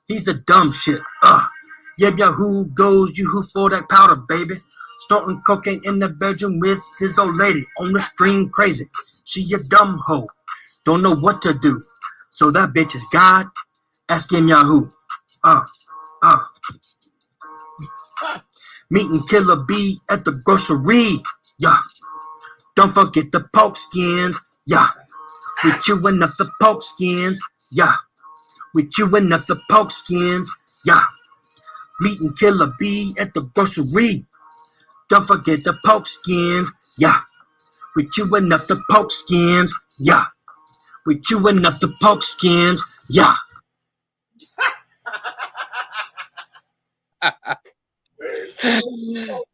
He's a dumb shit. Ugh. Yeah, who goes you who for that powder, baby? Snorting cocaine in the bedroom with his old lady on the stream crazy. She a dumb hoe. Don't know what to do. So that bitch is God. Ask him Yahoo. Meeting Killer B at the grocery. Yeah. Don't forget the pork skins. Yeah. We chewing up the pork skins. Yeah. We chewing up the pork skins. Yeah. Meeting Killer B at the grocery. Don't forget the pork skins. Yeah. We chewing up the pork skins. Yeah. We chewing up the pork skins. Yeah.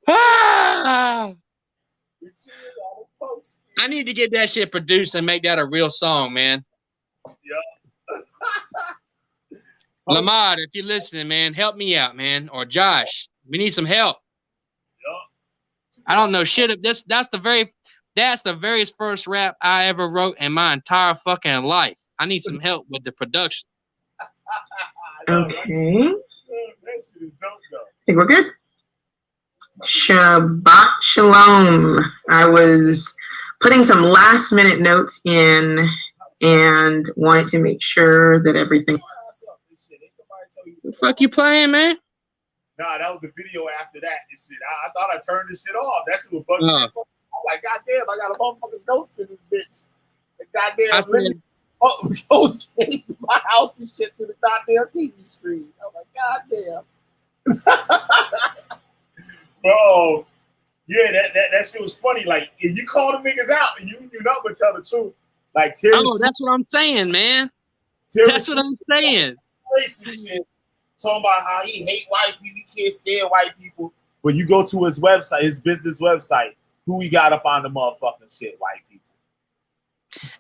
Ah! I need to get that shit produced and make that a real song, man. Yeah. Lamar, if you're listening, man, help me out, man. Or Josh, we need some help. Yeah. I don't know shit. That's the very first rap I ever wrote in my entire fucking life. I need some help with the production. Okay. That shit is dope, though. I think we're good. Shabbat Shalom. I was putting some last minute notes in and wanted to make sure that everything. The fuck you playing, man? Nah, that was the video after that and shit. I thought I turned this shit off. That shit was bugging me. I'm like, goddamn, I got a motherfucking ghost in this bitch. The goddamn ghost came to my house and shit through the goddamn TV screen. I'm like, goddamn. Bro, yeah, that shit was funny. Like, if you call the niggas out and you do nothing but tell the truth, like Terry. Oh, that's what I'm saying, man. That's what I'm saying. Shit, talking about how he hate white people, he can't stand white people. But you go to his website, his business website, who he got up on the motherfucking shit, white people.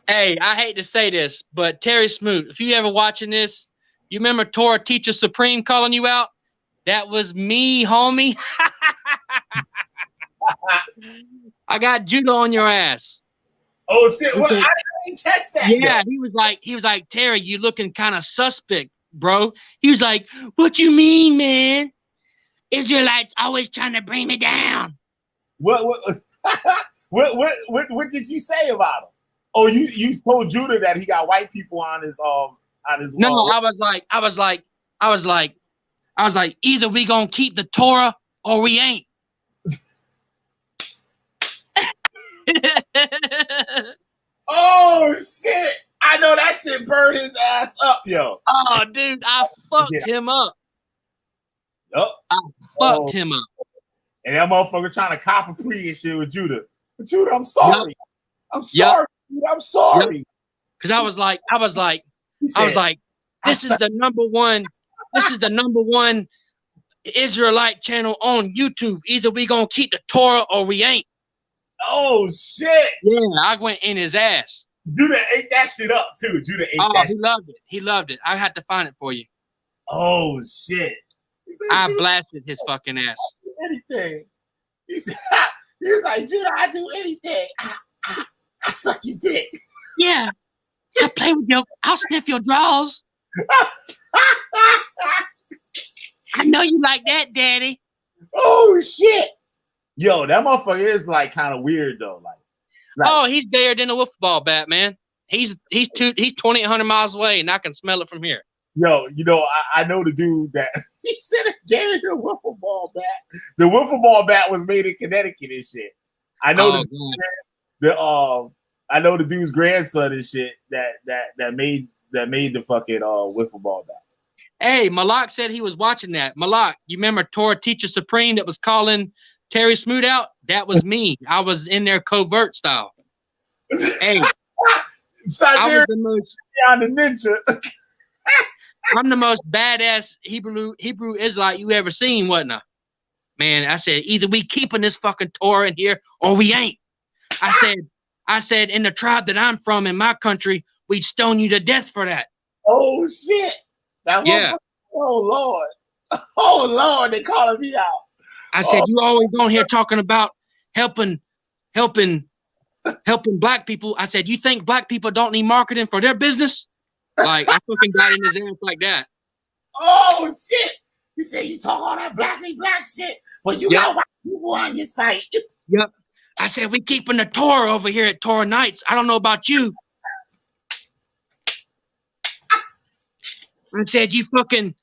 Hey, I hate to say this, but Terry Smoot, if you ever watching this, you remember Torah Teacher Supreme calling you out? That was me, homie. I got judo on your ass. Oh shit! What? I didn't catch that. Yeah, he was like, Terry, you looking kind of suspect, bro. He was like, what you mean, man? Israelites always trying to bring me down. What did you say about him? Oh, you told Judah that he got white people on his No, I was like, either we gonna keep the Torah or we ain't. Oh shit! I know that shit burned his ass up, yo. Oh, dude, I fucked him up. Yup. I fucked him up. And that motherfucker trying to cop a plea and shit with Judah. But Judah, I'm sorry. Yep. I'm sorry. Yep. I'm sorry. Yep. Cause I was like, this is the number one Israelite channel on YouTube. Either we gonna keep the Torah or we ain't. Oh shit! Yeah, I went in his ass. Judah ate that shit up too. Judah ate that. He loved it. He loved it. I had to find it for you. Oh shit! I blasted his fucking ass. Anything. He's like, Judah, I do anything. I suck your dick. Yeah. I play with I'll sniff your drawers. I know you like that, Daddy. Oh shit. Yo, that motherfucker is like kind of weird though. Like oh, he's gayer than a wiffle ball bat, man. He's 2,800 miles away, and I can smell it from here. Yo, you know, I know the dude that he said it's gayer than a wiffle ball bat. The wiffle ball bat was made in Connecticut and shit. I know I know the dude's grandson and shit that made the fucking wiffle ball bat. Hey, Malak said he was watching that. Malak, you remember Torah Teacher Supreme that was calling Terry Smoot out? That was me. I was in there covert style. Hey, Siberius, I was the ninja. I'm the most badass Hebrew Israelite you ever seen, wasn't I? Man, I said, either we keeping this fucking Torah in here or we ain't. I said, in the tribe that I'm from, in my country, we'd stone you to death for that. Oh shit! Yeah. Oh Lord! Oh Lord! They calling me out. I said, you always on here talking about helping black people. I said, you think black people don't need marketing for their business? Like, I fucking got in his ass like that. Oh shit! You say you talk all that black shit, but you got white people on your site. Yep. I said, we keeping the Torah over here at Torah Nights. I don't know about you. I said, you fucking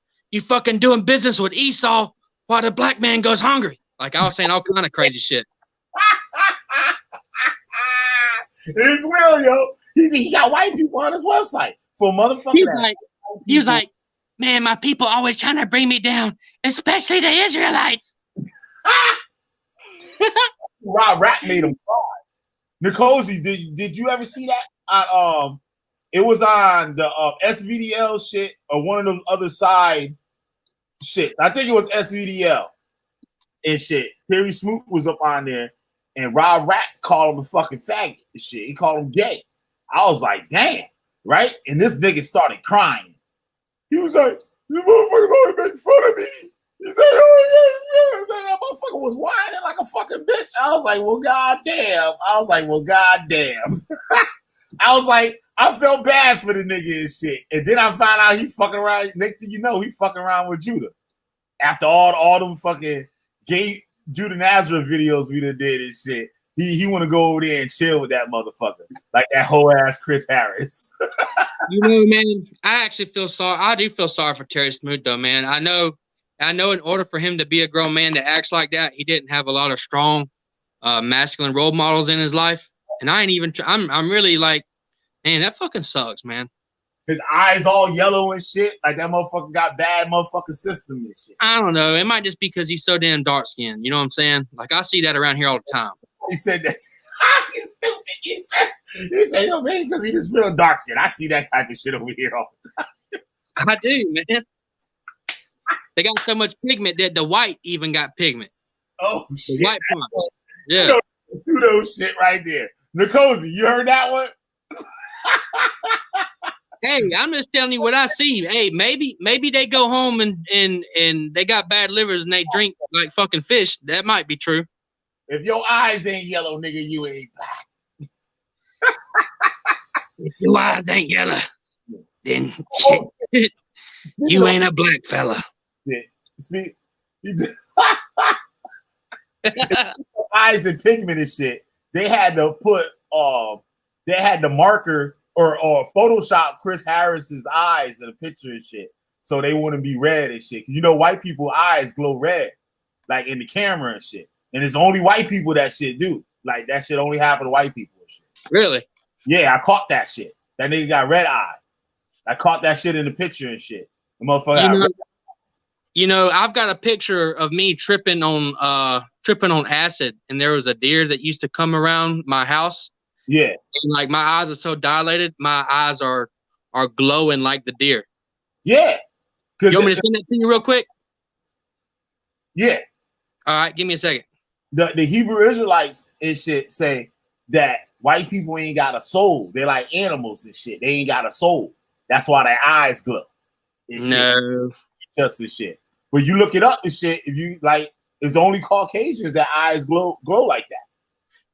doing business with Esau while the black man goes hungry. Like, I was saying all kind of crazy shit. It's real, yo. He got white people on his website for motherfucking. He was like, man, my people always trying to bring me down, especially the Israelites. Rob Rap made him cry. Nicozy, did you ever see that? It was on the SVDL shit or one of them other side shit. I think it was SVDL and shit. Terry Smoot was up on there, and Rob Rap called him a fucking faggot and shit. He called him gay. I was like, damn, right? And this nigga started crying. He was like, this motherfucker going to make fun of me. He said, oh, yeah. He said, that motherfucker was whining like a fucking bitch. I was like, well, goddamn. I was like, I felt bad for the nigga and shit. And then I found out he fucking around. Next thing you know, he fucking around with Judah. After all them fucking gay Judah Nazareth videos we done did and shit, he want to go over there and chill with that motherfucker. Like that whole ass Chris Harris. You know, man, I actually feel sorry. I do feel sorry for Terry Smoot, though, man. I know in order for him to be a grown man that acts like that, he didn't have a lot of strong masculine role models in his life. And I ain't even, I'm really like, man, that fucking sucks, man. His eyes all yellow and shit. Like that motherfucker got bad motherfucking system and shit. I don't know. It might just be because he's so damn dark skinned. You know what I'm saying? Like I see that around here all the time. He said that. You stupid. He said, yo, man, because he's real dark shit. I see that type of shit over here all the time. I do, man. They got so much pigment that the white even got pigment. Oh, shit. The white part. Yeah. You know, pseudo shit right there. Nicozy, you heard that one? Hey, I'm just telling you what I see. Hey, maybe they go home and they got bad livers and they drink like fucking fish. That might be true. If your eyes ain't yellow, nigga, you ain't black. If your eyes ain't yellow, then shit, you ain't a black fella. Yeah. Speak. Eyes and pigment and shit. They had to put they had the marker or Photoshop Chris Harris's eyes in a picture and shit, so they wouldn't be red and shit. You know, white people eyes glow red, like in the camera and shit. And it's only white people that shit do. Like that shit only happen to white people and shit. Really? Yeah, I caught that shit. That nigga got red eye. I caught that shit in the picture and shit. The motherfucker. You know, I've got a picture of me tripping on acid, and there was a deer that used to come around my house. Yeah. And like my eyes are so dilated, my eyes are glowing like the deer. Yeah. You want me to send that to you real quick? Yeah. All right, give me a second. The Hebrew Israelites and shit say that white people ain't got a soul. They're like animals and shit. They ain't got a soul. That's why their eyes glow. No. Just and shit. But you look it up and shit, if you like, it's only Caucasians that eyes glow like that.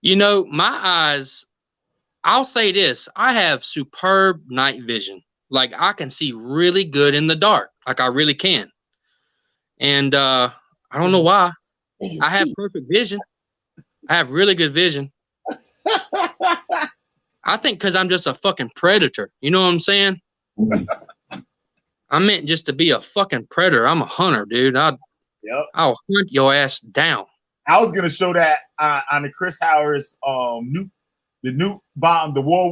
You know, my eyes, I'll say this, I have superb night vision. Like I can see really good in the dark. Like I really can. And I don't know why. I have perfect vision. I have really good vision. I think because I'm just a fucking predator. You know what I'm saying? I meant just to be a fucking predator. I'm a hunter, dude. I'll hunt your ass down. I was gonna show that on the Chris Harris nuke bomb, the World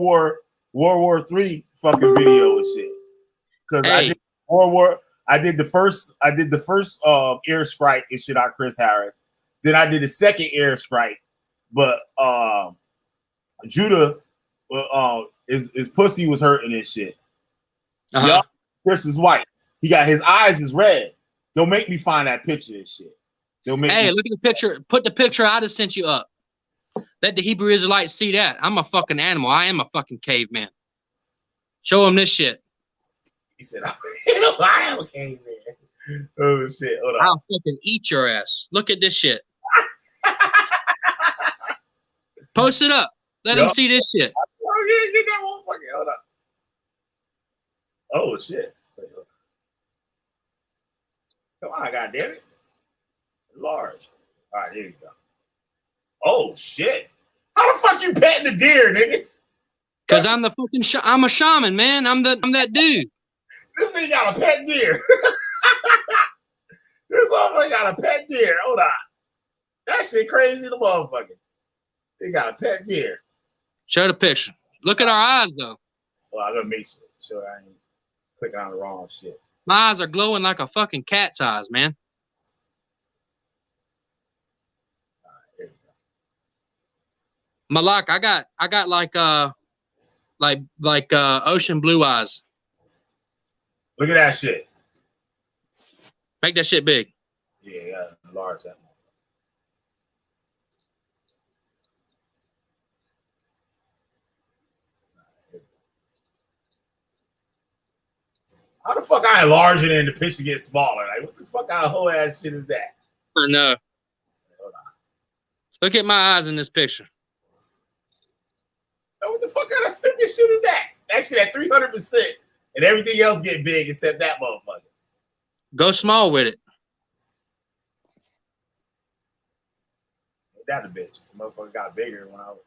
War III fucking video and shit. Because I did the first airstrike and shit on Chris Harris. Then I did the second airstrike, but Judah his pussy was hurting and shit. Yup, Chris is white. He got his eyes is red. Don't make me find that picture and shit. Look at the picture. Put the picture I just sent you up. Let the Hebrew Israelites see that. I'm a fucking animal. I am a fucking caveman. Show them this shit. He said, I am a caveman. Oh shit! Hold on. I'll fucking eat your ass. Look at this shit. Post it up. Let them see this shit. Get that motherfucker. Hold on. Oh shit! Wait, come on, goddammit. Large. All right, here we go. Oh shit! How the fuck you petting the deer, nigga? Cause I'm the fucking I'm a shaman, man. I'm that dude. This thing got a pet deer. This motherfucker got a pet deer. Hold on. That shit crazy, the motherfucker. They got a pet deer. Show the picture. Look at our eyes, though. Well, I gotta make sure I ain't clicking on the wrong shit. My eyes are glowing like a fucking cat's eyes, man. There you go. Malak, I got like ocean blue eyes. Look at that shit. Make that shit big. Yeah, enlarge that. How the fuck I enlarge it and the picture gets smaller? Like, what the fuck kind of whole ass shit is that? I know. Hold on. Look at my eyes in this picture. Now, what the fuck kind of stupid shit is that? That shit at 300% and everything else get big except that motherfucker. Go small with it. That a bitch. The motherfucker got bigger when I was.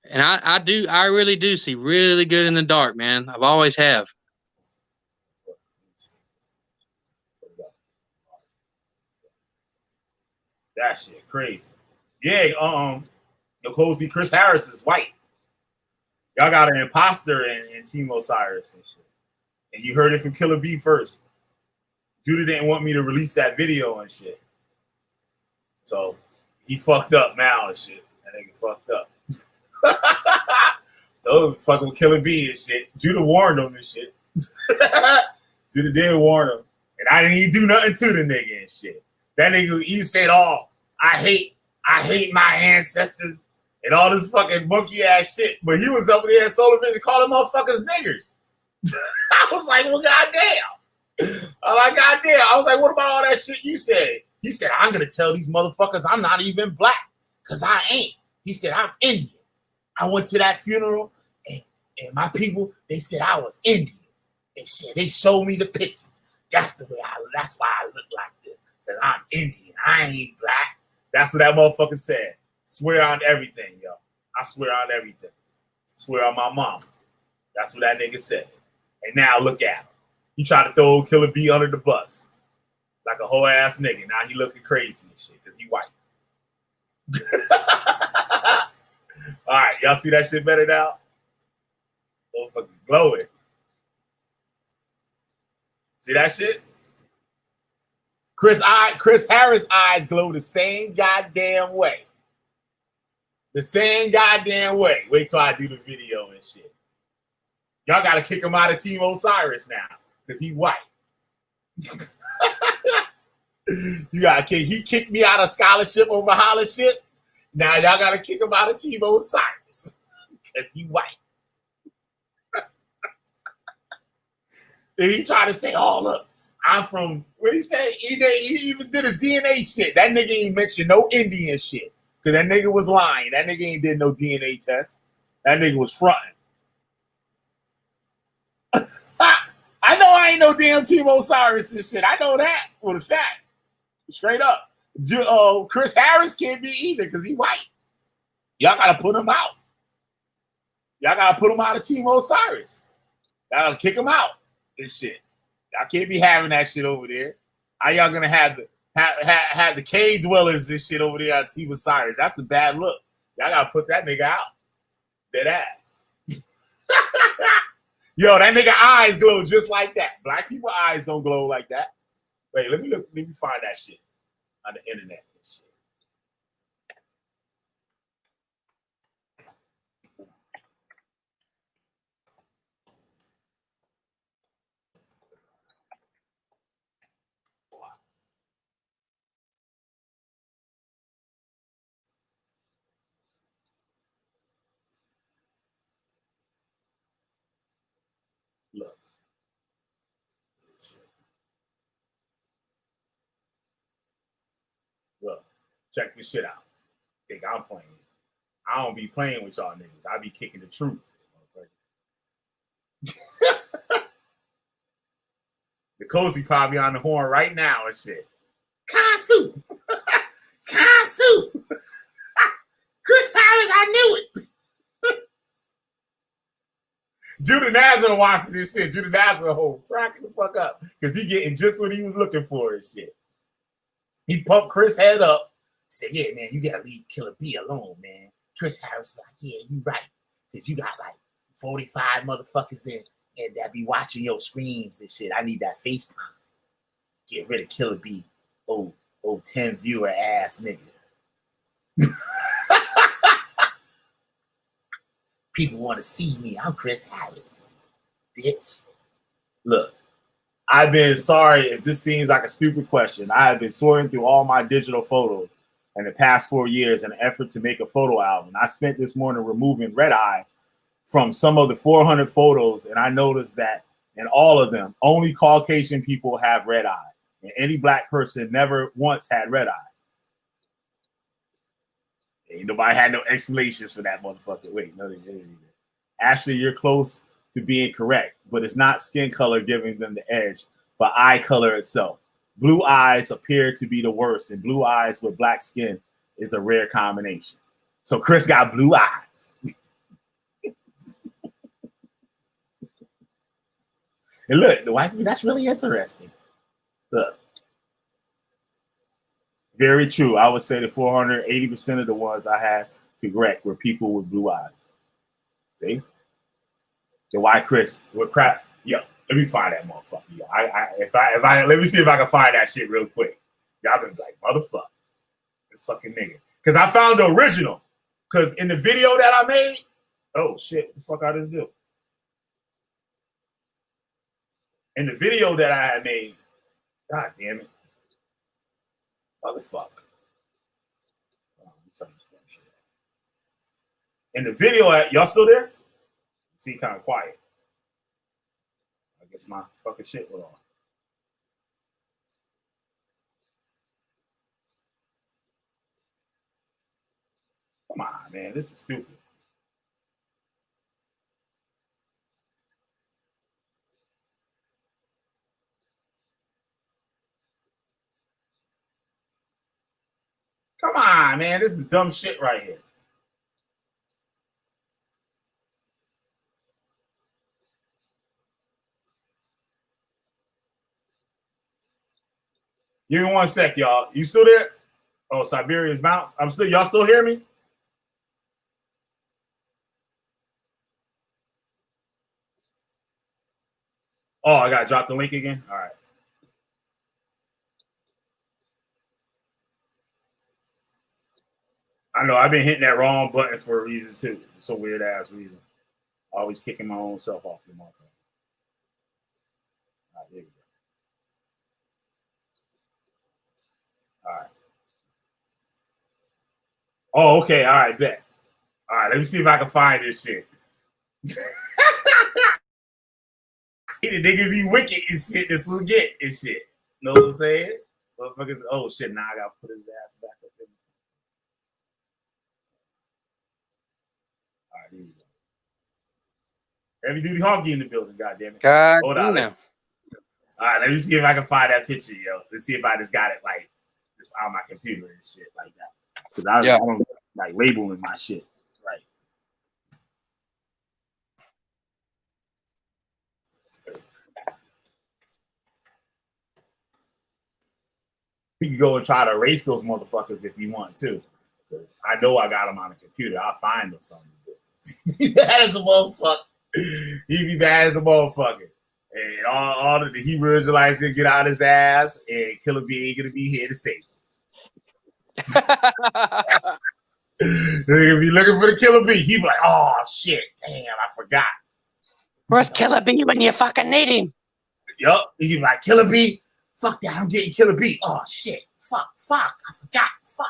And I really do see really good in the dark, man. I've always have. That shit crazy. Yeah, cozy Chris Harris is white. Y'all got an imposter in Team O.s.i.r.u.s and shit. And you heard it from Killer B first. Judah didn't want me to release that video and shit. So he fucked up now and shit. That nigga fucked up. Those fucking with Killer B and shit. Judah warned him and shit. Judah did warn him. And I didn't even do nothing to the nigga and shit. That nigga, he said, "Oh, I hate my ancestors," and all this fucking monkey ass shit. But he was up there in Solar Vision calling motherfuckers niggers. I was like, well, goddamn. I was like, what about all that shit you said? He said, I'm gonna tell these motherfuckers I'm not even black, because I ain't. He said, I'm Indian. I went to that funeral and my people, they said I was Indian. They showed me the pictures. That's why I look like this. Because I'm Indian. I ain't black. That's what that motherfucker said. Swear on everything, yo. I swear on everything. Swear on my mom. That's what that nigga said. And now look at him. He tried to throw Killer B under the bus. Like a whole ass nigga. Now he looking crazy and shit because he white. All right, y'all see that shit better now? Motherfucking glowing. See that shit? Chris Harris' eyes glow the same goddamn way. The same goddamn way. Wait till I do the video and shit. Y'all gotta kick him out of Team O.s.i.r.u.s now, because he white. You gotta kick. He kicked me out of scholarship over holler shit. Now y'all gotta kick him out of Team O.s.i.r.u.s because he white. Then he tried to say, "Oh look, I'm from." What he say? He even did a DNA shit. That nigga ain't mentioned no Indian shit because that nigga was lying. That nigga ain't did no DNA test. That nigga was fronting. I know I ain't no damn Team O.s.i.r.u.s and shit. I know that with a fact. Straight up. Chris Harris can't be either because he white. Y'all gotta put him out. Y'all gotta put him out of Team O.s.i.r.u.s. Y'all gotta kick him out. This shit. Y'all can't be having that shit over there. How y'all gonna have the cave dwellers and shit over there at Team O.s.i.r.u.s? That's the bad look. Y'all gotta put that nigga out. Dead ass. Yo, that nigga eyes glow just like that. Black people eyes don't glow like that. Wait, let me find that shit on the internet and shit. Look. Look, check this shit out. Think I'm playing. I don't be playing with y'all niggas. I be kicking the truth. The cozy probably on the horn right now and shit. Kasu! Kasu! Chris Harris, I knew it. Judah Nazareth watching this shit. Judah Nazareth cracking the fuck up because he getting just what he was looking for and shit. He pumped Chris' head up. Said, "Yeah, man, you gotta leave Killer B alone, man. Chris Harris like, yeah, you right. Because you got like 45 motherfuckers in and that be watching your streams and shit. I need that FaceTime. Get rid of Killer B. Oh, 10 viewer ass nigga. People want to see me. I'm Chris Harris. Bitch. Look, I've been sorry if this seems like a stupid question. I have been sorting through all my digital photos in the past 4 years in an effort to make a photo album. I spent this morning removing red eye from some of the 400 photos, and I noticed that in all of them, only Caucasian people have red eye. And any black person never once had red eye. Ain't nobody had no explanations for that motherfucker. Wait, no, they didn't. Ashley, you're close to being correct, but it's not skin color giving them the edge, but eye color itself. Blue eyes appear to be the worst, and blue eyes with black skin is a rare combination. So Chris got blue eyes. And look, the white people, that's really interesting. Look. Very true. I would say the 480% of the ones I had to correct were people with blue eyes. See? The white Chris, what crap? Yo, let me find that motherfucker. Yo, if I let me see if I can find that shit real quick. Y'all gonna be like, motherfucker, this fucking nigga. Because I found the original. Because in the video that I made, oh shit, what the fuck I just do? In the video that I had made, god damn it. Motherfucker. In the video, y'all still there? Seem kind of quiet. I guess my fucking shit went off. Come on, man. This is stupid. Come on, man. This is dumb shit right here. Give me 1 sec, y'all. You still there? Oh, Siberius bounce. Y'all still hear me? Oh, I gotta drop the link again? All right. I know I've been hitting that wrong button for a reason too. It's a weird ass reason. Always kicking my own self off the motherfucker. All right, there we go. All right. Oh, okay. All right, bet. All right, let me see if I can find this shit. The nigga be wicked and shit. This will get and shit. Know what I'm saying? Motherfuckers. Oh shit! Now I gotta put his ass back up in. All right, here you go. Heavy duty honky in the building. Goddamn it! God, hold on. All right, let me see if I can find that picture, yo. Let's see if I just got it like this on my computer and shit like that. Because I don't like labeling my shit right. You can go and try to erase those motherfuckers if you want to. I know I got them on the computer. I'll find them something. He bad as a motherfucker. He be bad as a motherfucker. And all of the Hebrew Israelites gonna get out his ass, and Killer B ain't gonna be here to save him. They're gonna be looking for the Killer B. He be like, oh shit, damn, I forgot. Where's Killer B when you fucking need him? Yup. He be like, Killer B, fuck that, I'm getting Killer B. Oh shit, fuck, I forgot, fuck.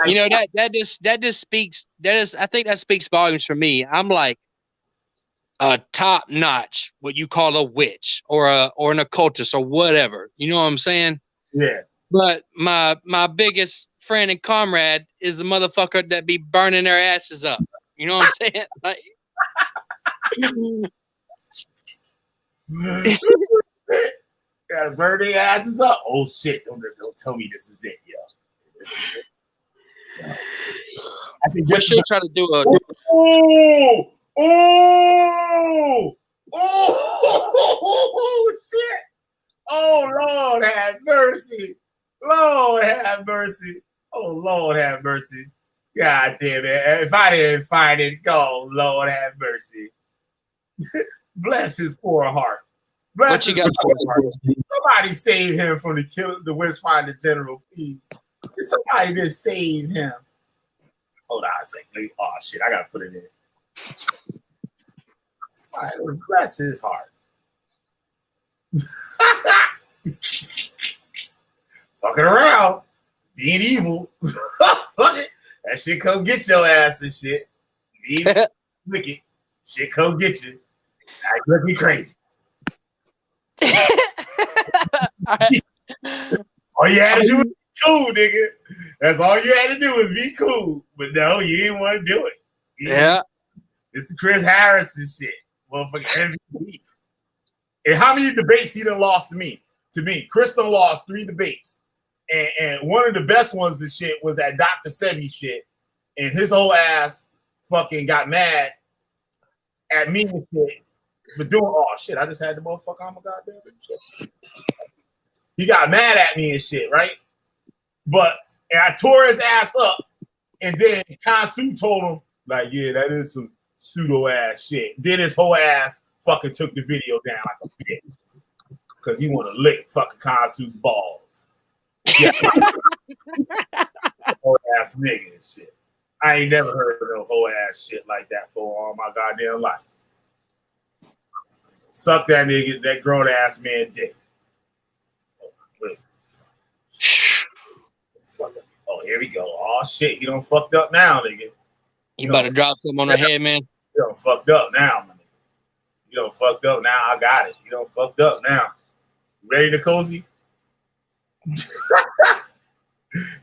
You know, that just speaks, I think that speaks volumes for me. I'm like a top notch, what you call a witch or an occultist or whatever. You know what I'm saying? Yeah. But my biggest friend and comrade is the motherfucker that be burning their asses up. You know what I'm saying? Like, gotta burn their asses up. Oh shit! Don't tell me this is it, yo. This is it. Yeah. I think we should try to do a. Oh shit! Oh Lord, have mercy! Lord have mercy! Oh, Lord have mercy. God damn it. If I didn't find it, go, Lord have mercy. Bless his poor heart. Bless What you his got poor for heart. us? Somebody save him from the Witchfinder General P. Somebody just save him. Hold on a second. Oh, shit. I got to put it in. All right, bless his heart. Fucking around. Being evil. Fuck it. That shit come get your ass and shit. Being wicked. Shit come get you. Act like me crazy. All you had to do was be cool, nigga. That's all you had to do was be cool. But no, you didn't want to do it. Yeah. It's the Chris Harris and shit. Motherfucking MVP. And how many debates he done lost to me? Chris done lost 3 debates. And one of the best ones and shit was that Dr. Sebi shit. And his whole ass fucking got mad at me and shit for doing, oh shit, I just had the motherfucker on my goddamn shit. He got mad at me and shit, right? But and I tore his ass up, and then Kansu told him, like, yeah, that is some pseudo ass shit. Then his whole ass fucking took the video down like a bitch. Because he want to lick fucking Kansu's balls. Yeah. Whole ass nigga and shit. I ain't never heard of no whole ass shit like that for all my goddamn life. Suck that nigga, that grown ass man dick. Oh, here we go. Oh shit, he done fucked up now, nigga. You better drop something on the head, man. You done fucked up now, man. You done fucked up now. I got it. You done fucked up now. You ready to cozy?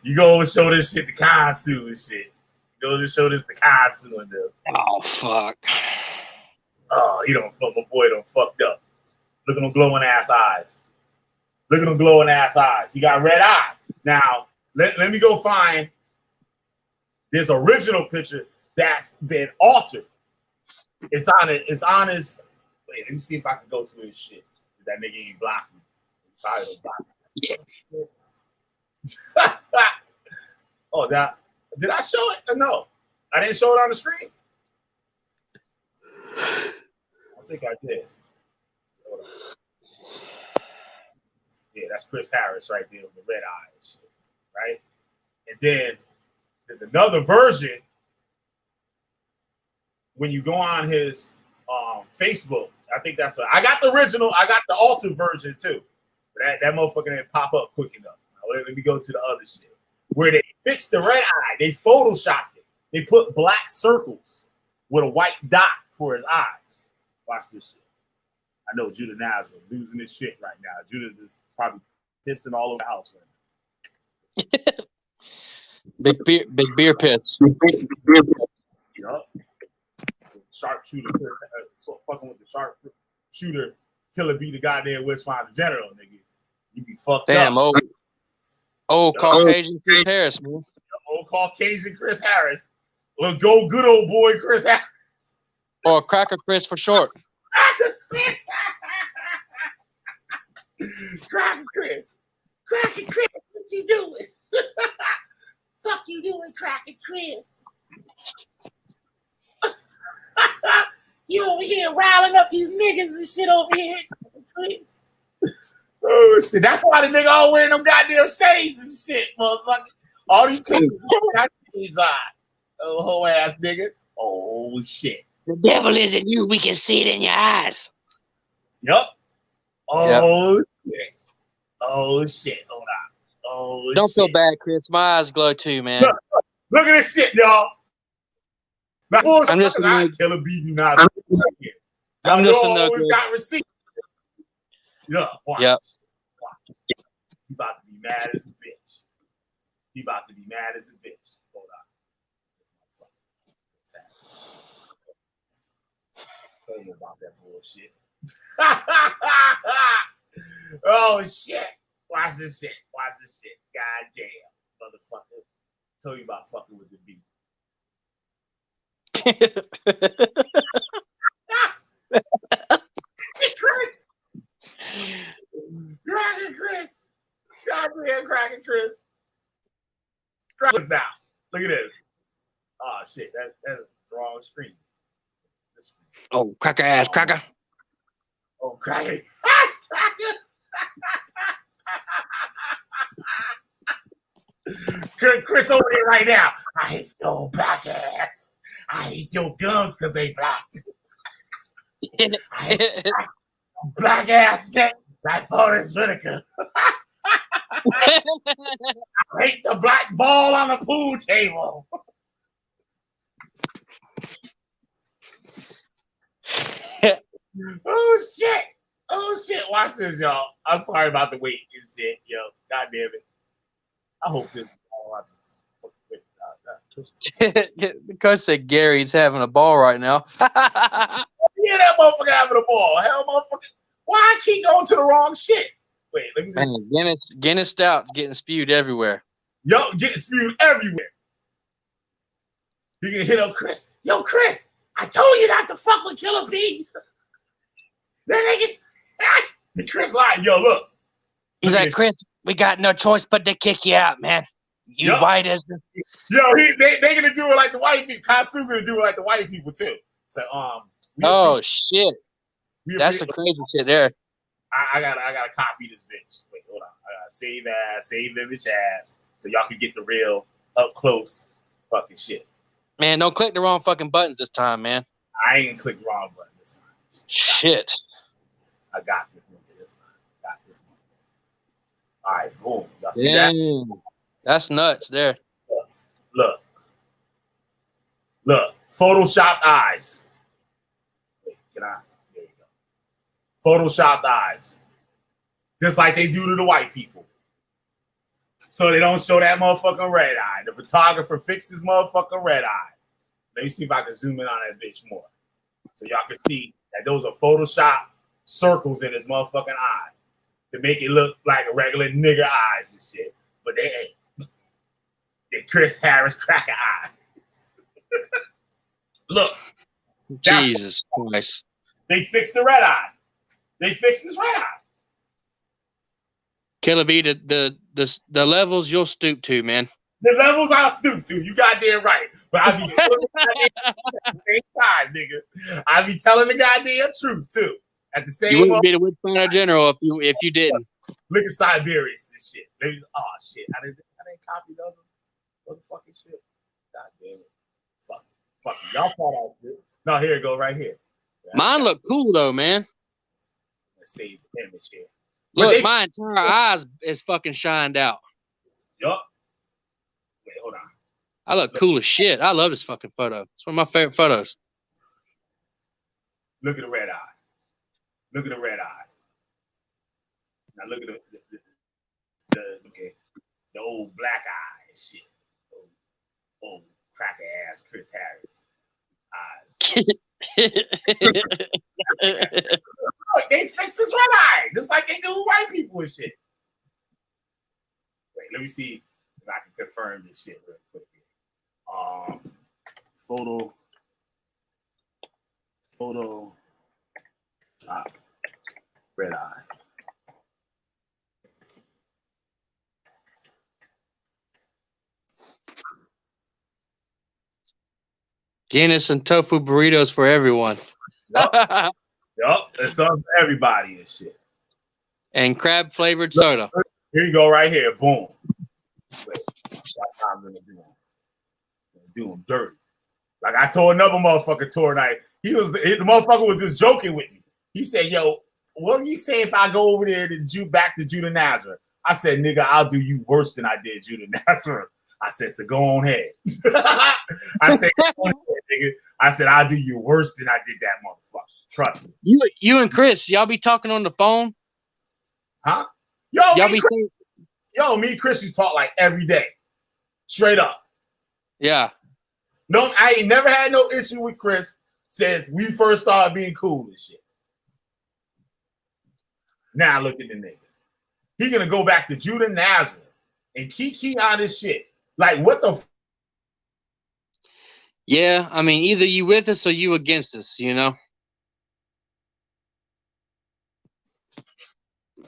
You go and show this shit to Kansu and shit. You go and show this to Kansu and them. Oh fuck. Oh, he don't fuck my boy done fucked up. Look at them glowing ass eyes. Look at them glowing ass eyes. He got red eye. Now, let me go find this original picture that's been altered. It's on his. Wait, let me see if I can go to his shit. That nigga ain't blocked me. He probably don't block me. Oh, that did I show it or no? I didn't show it on the screen. I think I did. Hold on. Yeah, that's Chris Harris right there with the red eyes, right? And then there's another version when you go on his Facebook. I think that's I got the original. I got the altered version too. But that motherfucker didn't pop up quick enough. Now, let me go to the other shit where they fixed the red eye. They photoshopped it. They put black circles with a white dot for his eyes. Watch this shit. I know Judah Nazareth losing his shit right now. Judah is probably pissing all over the house right now. Big beer piss. Yup. Sharpshooter, fucking with the sharpshooter, killer be the goddamn Witchfinder General, nigga. You be fucked Damn, up. old Caucasian Chris Harris, man. Old Caucasian Chris Harris. Well, go good old boy Chris Harris. Or Cracker Chris for short. Cracker Chris. Cracker Chris. Cracker Chris, what you doing? Fuck you doing, Cracker Chris? You over here riling up these niggas and shit over here, Chris. Oh shit, that's why the nigga all wearing them goddamn shades and shit, motherfucker. All these kids got shades on. Oh, whole ass nigga. Oh shit. The devil is in you. We can see it in your eyes. Yup. Oh shit. Oh shit. Hold on. Oh Don't shit. feel bad, Chris. My eyes glow too, man. Look at this shit, y'all. I'm just I Killer B do not. I'm just always got receipts. Yeah, watch. Yep. Watch. He about to be mad as a bitch. He about to be mad as a bitch. Hold on. Tell you about that bullshit. Oh shit. Watch this shit. Watch this shit. God damn. Motherfucker. Tell you about fucking with the beat. Chris. Cracker Chris. Goddamn Cracker Chris. now. Look at this. Oh shit, that's the wrong screen. Oh, cracker ass cracker. Oh, cracker ass cracker. Chris over there right now. I hate your black ass. I hate your gums because they black. I hate black ass dick like Forrest Whitaker. I hate the black ball on the pool table. Oh shit! Oh shit! Watch this, y'all. I'm sorry about the wait. You shit, yo. God damn it. I hope this. Because said Gary's having a ball right now. Yeah, that motherfucker having a ball. Hell, motherfucker. Why I keep going to the wrong shit? Wait, let me just. Man, Guinness Stout getting spewed everywhere. Yo, getting spewed everywhere. You can hit up Chris. Yo, Chris, I told you not to fuck with Killer B. Then they get Chris lying. Yo, look. He's like, Chris, we got no choice but to kick you out, man. You white as the. Yo, they gonna do it like the white people. Kasu gonna do it like the white people too. So oh shit. That's the crazy shit there. I gotta copy this bitch. Wait, hold on. I gotta save image ass, so y'all can get the real up close fucking shit. Man, don't click the wrong fucking buttons this time, man. I ain't click the wrong button this time. Shit. I got this nigga this time. Got this one. All right, boom. Y'all see that? That's nuts there. Look. Photoshopped eyes. Wait, can I? There you go. Photoshopped eyes. Just like they do to the white people. So they don't show that motherfucking red eye. The photographer fixed his motherfucking red eye. Let me see if I can zoom in on that bitch more. So y'all can see that those are Photoshop circles in his motherfucking eye to make it look like a regular nigger eyes and shit. But they ain't. They're Chris Harris cracker eyes. Look. Jesus Christ. They fixed the red eye. They fixed his red eye. Killer B, the levels you'll stoop to, man. The levels I'll stoop to. You goddamn right. But I be telling the at the same time, nigga. I be telling the goddamn truth too. At the same time. You wouldn't be the Witchfinder General if you didn't. Look at Siberius and shit. Oh shit. I didn't copy the other fucking shit. God damn it. Fuck. Y'all thought out shit. No, here it go right here. Mine look cool though, man. Let's save the image here. Look, my entire eyes is fucking shined out. Yup. Wait, hold on. I look cool as shit. I love this fucking photo. It's one of my favorite photos. Look at the red eye. Look at the red eye. Now look at the old black eye and shit. Old cracker ass Chris Harris eyes. Look, they fixed this red eye just like they do white people and shit. Wait, let me see if I can confirm this shit real quick. Photo. Red eye. Guinness and tofu burritos for everyone. Yup. It's up for everybody and shit. And crab flavored soda. Here you go, right here. Boom. Wait, I'm gonna do him dirty. Like I told another motherfucker tour night. The motherfucker was just joking with me. He said, "Yo, what do you say if I go over there to back to Judah Nazareth?" I said, "Nigga, I'll do you worse than I did Judah Nazareth." I said, "So go on ahead." I said, "Go on ahead, nigga." I said, "I'll do you worse than I did that motherfucker. Trust me." You and Chris, y'all be talking on the phone? Huh? Me and Chris, you talk like every day. Straight up. Yeah. No, I ain't never had no issue with Chris since we first started being cool and shit. Now look at the nigga. He gonna go back to Judah Nazareth and kiki on this shit. Like what the Yeah, I mean, either you with us or you against us, you know?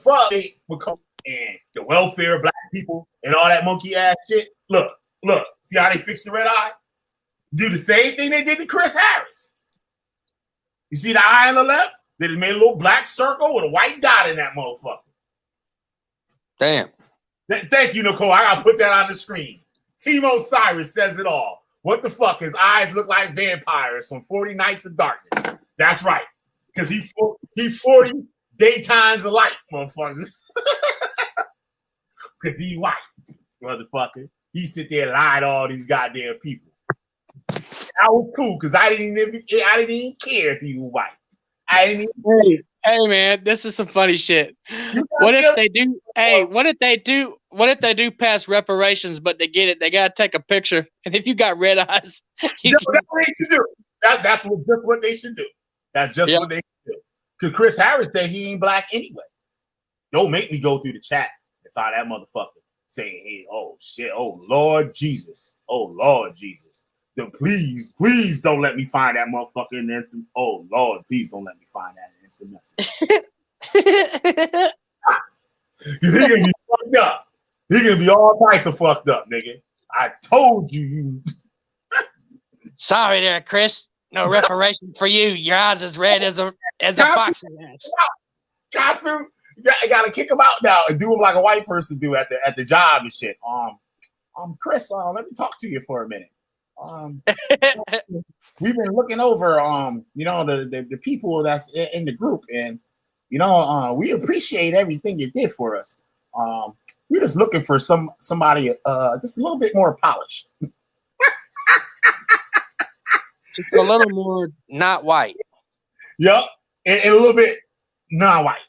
fuck and the welfare of black people and all that monkey ass shit. Look. Look, see how they fixed the red eye? Do the same thing they did to Chris Harris. You see the eye on the left? They just made a little black circle with a white dot in that motherfucker. Damn. Thank you, Nicole. I gotta put that on the screen. Team O.s.i.r.u.s says it all. What the fuck? His eyes look like vampires from 40 Nights of Darkness. That's right. Because he 40 daytimes of light, motherfuckers. Because he white, motherfucker. He sit there and lie to all these goddamn people. I was cool because I didn't even care if he was white. I didn't even Hey man, this is some funny shit. What if they do? Hey, what if they do? What if they do pass reparations, but they get it? They gotta take a picture, and if you got red eyes, that's what they should do. That's what they should do. That's just what they should do. Because Chris Harris said he ain't black anyway. Don't make me go through the chat and find that motherfucker saying, "Hey, oh shit, oh Lord Jesus, oh Lord Jesus." Then please don't let me find that motherfucker in the instant. Oh Lord, please don't let me find that in instant message. Because he gonna be fucked up. He gonna be all types of fucked up, nigga. I told you. Sorry there, Chris. No reparation for you. Your eyes as red as a fox's ass. Kasu, you gotta kick him out now and do him like a white person do at the job and shit. Chris, let me talk to you for a minute. We've been looking over the people that's in the group, and we appreciate everything you did for us. We're just looking for somebody just a little bit more polished. Just a little more not white. Yep, and a little bit not white.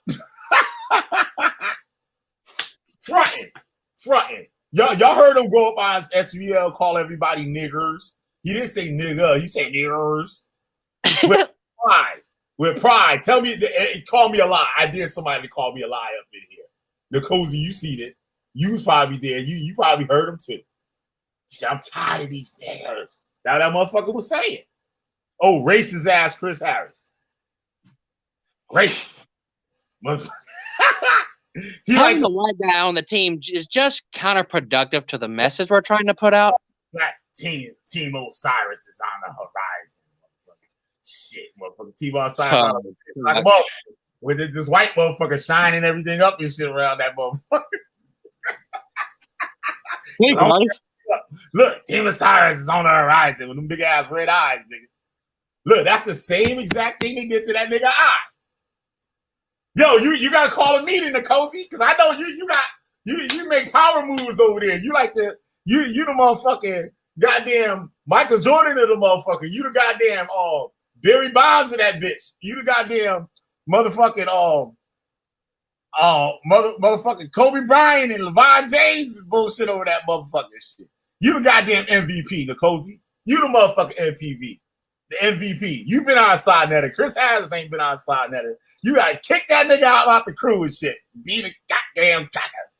Fronting. Y'all heard him go up on his SVL, call everybody niggers. He didn't say nigga, he said niggers. With pride. Tell me, call me a lie. I dare somebody to call me a lie up in here. Nicozy, you seen it. You was probably there. You probably heard him too. He said, I'm tired of these niggers. Now that motherfucker was saying. Oh, racist ass Chris Harris. Racist. Having the white guy on the team is just counterproductive to the message we're trying to put out. That team O.s.i.r.u.s is on the horizon. Shit, motherfucker. Team O.s.i.r.u.s like a with this white motherfucker shining everything up and shit around that motherfucker. Look, Team O.s.i.r.u.s is on the horizon with them big ass red eyes, nigga. Look, that's the same exact thing they did to that nigga eye. Yo, you gotta call a meeting, Nicozy, because I know you make power moves over there. You like the motherfucking goddamn Michael Jordan of the motherfucker. You the goddamn Barry Bonds of that bitch. You the goddamn motherfucking motherfucking Kobe Bryant and LeBron James and bullshit over that motherfucking shit. You the goddamn MVP, Nicozy. You the motherfucking MPV. The MVP. You've been outside netter. Chris Harris ain't been outside netter. You gotta kick that nigga out the crew and shit. Be the goddamn cracker.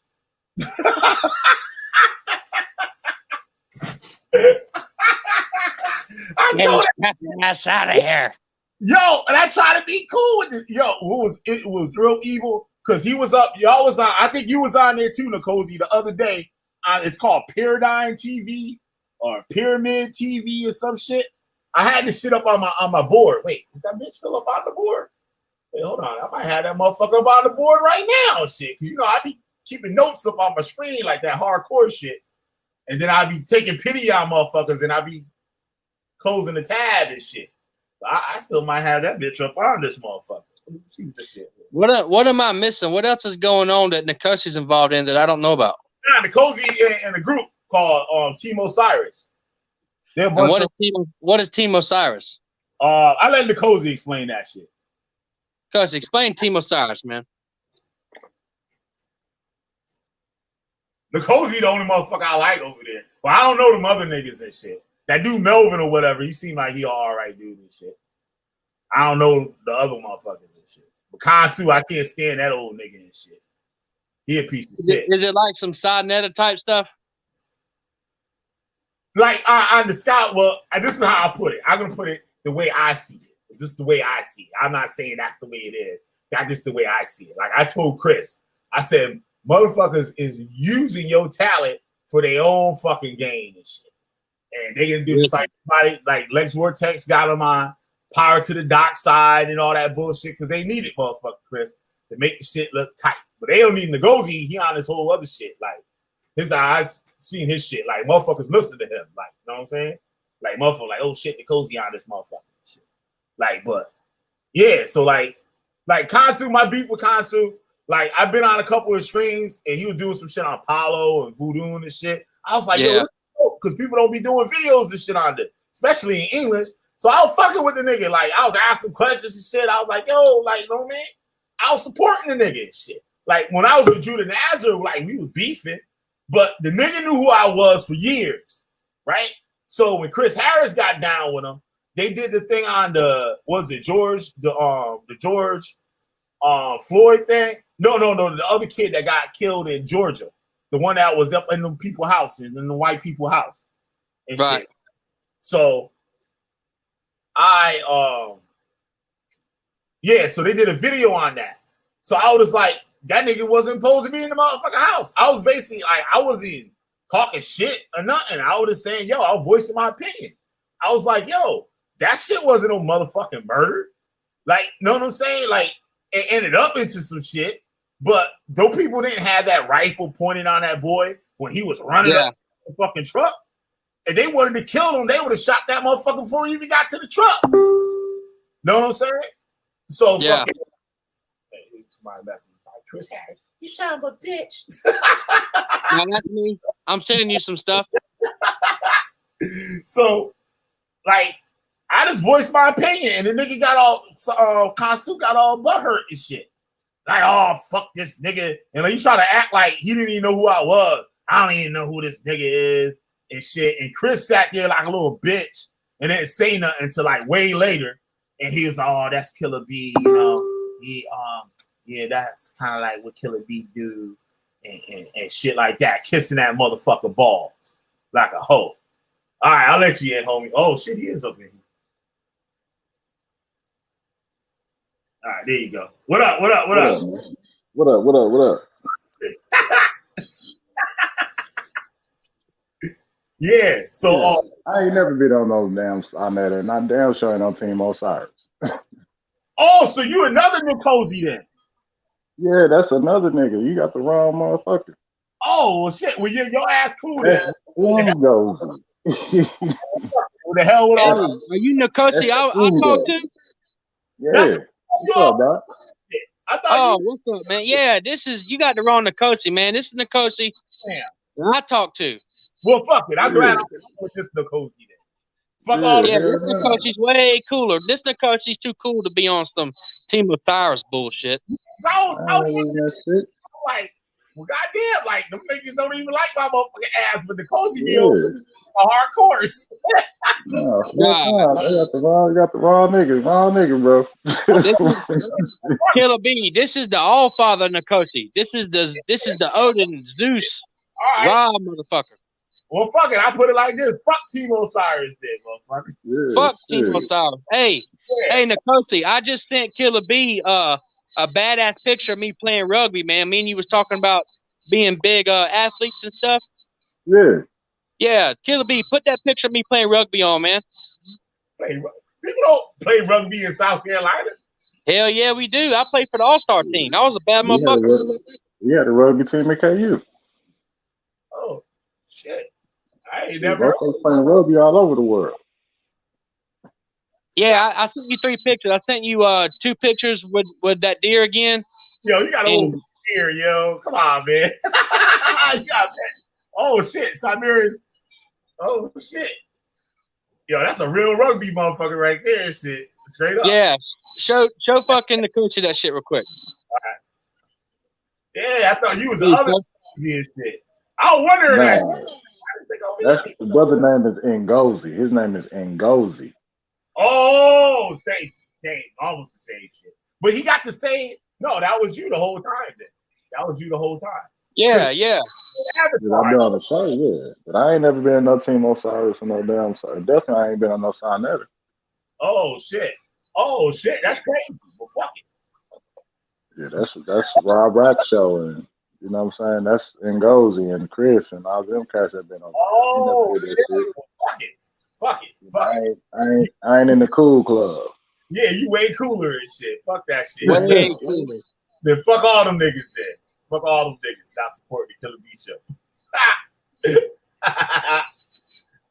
I told him ass out of here. Yo, and I try to be cool with it. Yo, it was real evil because he was up. Y'all was on. I think you was on there too, Nicozy, the other day. It's called Paradigm TV or Pyramid TV or some shit. I had this shit up on my board. Wait, is that bitch still up on the board? Wait, hold on. I might have that motherfucker up on the board right now. Shit, I be keeping notes up on my screen like that hardcore shit, and then I be taking pity on motherfuckers, and I be closing the tab and shit. I still might have that bitch up on this motherfucker. Let me see this shit. What am I missing? What else is going on that Nicozy's involved in that I don't know about? Nah, Nicozy in a group called Team O.s.i.r.u.s. And what is Team O.s.i.r.u.s? I let Nicozy explain that shit. Cuz explain Team O.s.i.r.u.s, man. Nicozy the only motherfucker I like over there. Well, I don't know them other niggas and shit. That dude Melvin or whatever, he seemed like he all right dude and shit. I don't know the other motherfuckers and shit. But Kansu, I can't stand that old nigga and shit. He a piece of shit. Is it like some side netta type stuff? Like on the scout, well, this is how I put it. I'm gonna put it the way I see it. It's just the way I see it. I'm not saying that's the way it is. That's just the way I see it. Like I told Chris, I said, motherfuckers is using your talent for their own fucking gain and shit. And they can do this like Lex Vortex got them on Power to the Dock Side and all that bullshit because they need it, motherfucker, Chris, to make the shit look tight. But they don't need Ngozi. He on this whole other shit. Like I've seen his shit. Like motherfuckers listen to him. Like, you know what I'm saying? Like motherfucker, like, oh shit, Ngozi on this motherfucker. Shit. Like, but yeah, so like Kansu, my beef with Kansu, like I've been on a couple of streams and he was doing some shit on Apollo and Voodoo and shit. I was like, yo, because people don't be doing videos and shit on this, especially in English. So I was fucking with the nigga. Like, I was asking questions and shit. I was like, yo, like, you know what I mean? I was supporting the nigga and shit. Like, when I was with Judah Nazar, like, we was beefing, but the nigga knew who I was for years, right? So when Chris Harris got down with him, they did the thing on the George Floyd thing. No, the other kid that got killed in Georgia. The one that was up in the people's house, in the white people's house. And shit. So so they did a video on that. So I was like, that nigga wasn't supposed to be in the motherfucking house. I was basically like, I wasn't even talking shit or nothing. I was just saying, yo, I was voicing my opinion. I was like, yo, that shit wasn't no motherfucking murder. Like, know what I'm saying? Like, it ended up into some shit, but those people didn't have that rifle pointed on that boy when he was running up to the fucking truck. If they wanted to kill him, they would have shot that motherfucker before he even got to the truck. Know what I'm saying? So fucking my message like Chris Harris, you son of a bitch. No, that's me. I'm sending you some stuff. So, like, I just voiced my opinion, and the nigga got all Kansu got all butthurt and shit. Like, oh fuck this nigga, and like, he try to act like he didn't even know who I was. I don't even know who this nigga is and shit. And Chris sat there like a little bitch and didn't say nothing until like way later. And he was, oh, that's Killer B, you know. He yeah, that's kind of like what Killer B do and shit like that, kissing that motherfucker balls like a hoe. All right, I'll let you in, homie. Oh shit, he is up in here. All right, there you go. What up? What up? Yeah, so I ain't never been on those damn on that, and I damn sure ain't on Team O.s.i.r.u.s. Oh, so you another Nkosi then? Yeah, that's another nigga. You got the wrong motherfucker. Oh well, shit. Well, your ass cool then. Ngozi. What the hell with all? Are you Nkosi? I talked to. Yeah. What's up, dog? What's up, man? Yeah, you got the wrong Nkosi, man. This is Nkosi. Damn. I talked to. Well, fuck it. I'm glad I'm with this Nkosi then. Fuck all the this Nkosi's way cooler. This Nkosi's too cool to be on some Team O.s.i.r.u.s bullshit. I was like, well, goddamn, like them niggas don't even like my motherfucking ass, but Nkosi be on a hard course. No, I got the wrong nigga, bro. Killer B. This is the All Father Nkosi. This is the Odin Zeus Ra motherfucker. Well, fuck it. I put it like this. Fuck Team O.s.i.r.u.s then, motherfucker. Yeah, fuck Team O.s.i.r.u.s. Hey, Nkosi, I just sent Killer B a badass picture of me playing rugby, man. Me and you was talking about being big athletes and stuff. Yeah. Yeah, Killer B, put that picture of me playing rugby on, man. People don't play rugby in South Carolina. Hell yeah, we do. I played for the All-Star team. I was a bad motherfucker. We had a rugby team at KU. Oh, shit. I ain't never playing rugby all over the world. Yeah, I sent you 3 pictures. I sent you 2 pictures with that deer again. Yo, you got a old deer, yo. Come on, man. You got that. Oh shit, Siberius. Oh shit. Yo, that's a real rugby motherfucker right there, shit. Straight up. Yeah. Show fucking Nkosi that shit real quick. All right. Yeah, I thought you was the other shit. I was wondering that shit. That's the brother name is Ngozi. His name is Ngozi. Oh, same, almost the same shit. But he got the same. No, that was you the whole time. Then that was you the whole time. Yeah. I've been on the show, yeah, but I ain't never been on no Team O.s.i.r.u.s for no damn side. Definitely, I ain't been on no side never. Oh shit! That's crazy. Well, fuck it. Yeah, that's Rob Rack show, and You know what I'm saying? That's Ngozi and Chris and all them cats have been on there. He Oh, never did that yeah. shit. Fuck it. Fuck I it. ain't, I ain't, I ain't in the cool club. Yeah, you way cooler and shit. Fuck that shit. Way cooler. Then fuck all them niggas then. Fuck all them niggas not supporting the Killer Bee show.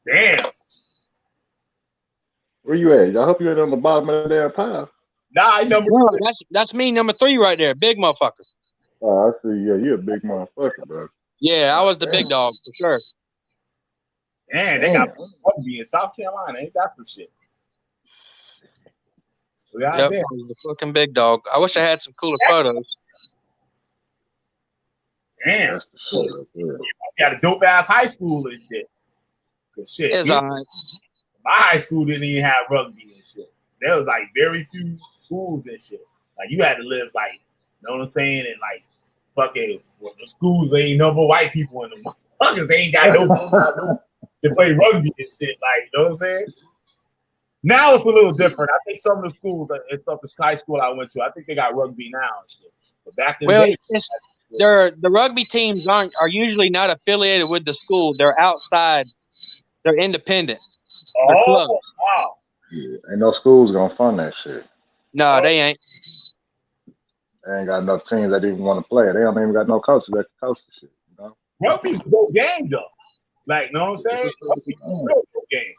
Damn. Where you at? I hope you ain't on the bottom of the damn pile. Nah, number No, that's me, number 3 right there. Big motherfucker. Oh, I see. Yeah, you a big motherfucker, bro. Yeah, I was the big dog for sure. Man, they got rugby in South Carolina. Ain't that some shit? Yep, I was the fucking big dog. I wish I had some cooler photos. Damn. You got a dope ass high school and shit. Good shit. It's all right. My high school didn't even have rugby and shit. There was like very few schools and shit. Like you had to live like, you know what I'm saying? And like fucking the schools ain't no more white people in them motherfuckers. They ain't got no to play rugby and shit. Like, you know what I'm saying? Now it's a little different. I think some of the schools, it's up the high school I went to, I think they got rugby now and shit. But back in the day, the rugby teams are usually not affiliated with the school. They're outside. They're independent. They're clubs. Wow. Yeah, ain't no schools gonna fund that shit. No, they ain't. They ain't got enough teams that even want to play. They don't even got no coaches that can coach the shit. You know? Rugby's a good game though. Like, you know what I'm saying? Rugby's a real good game.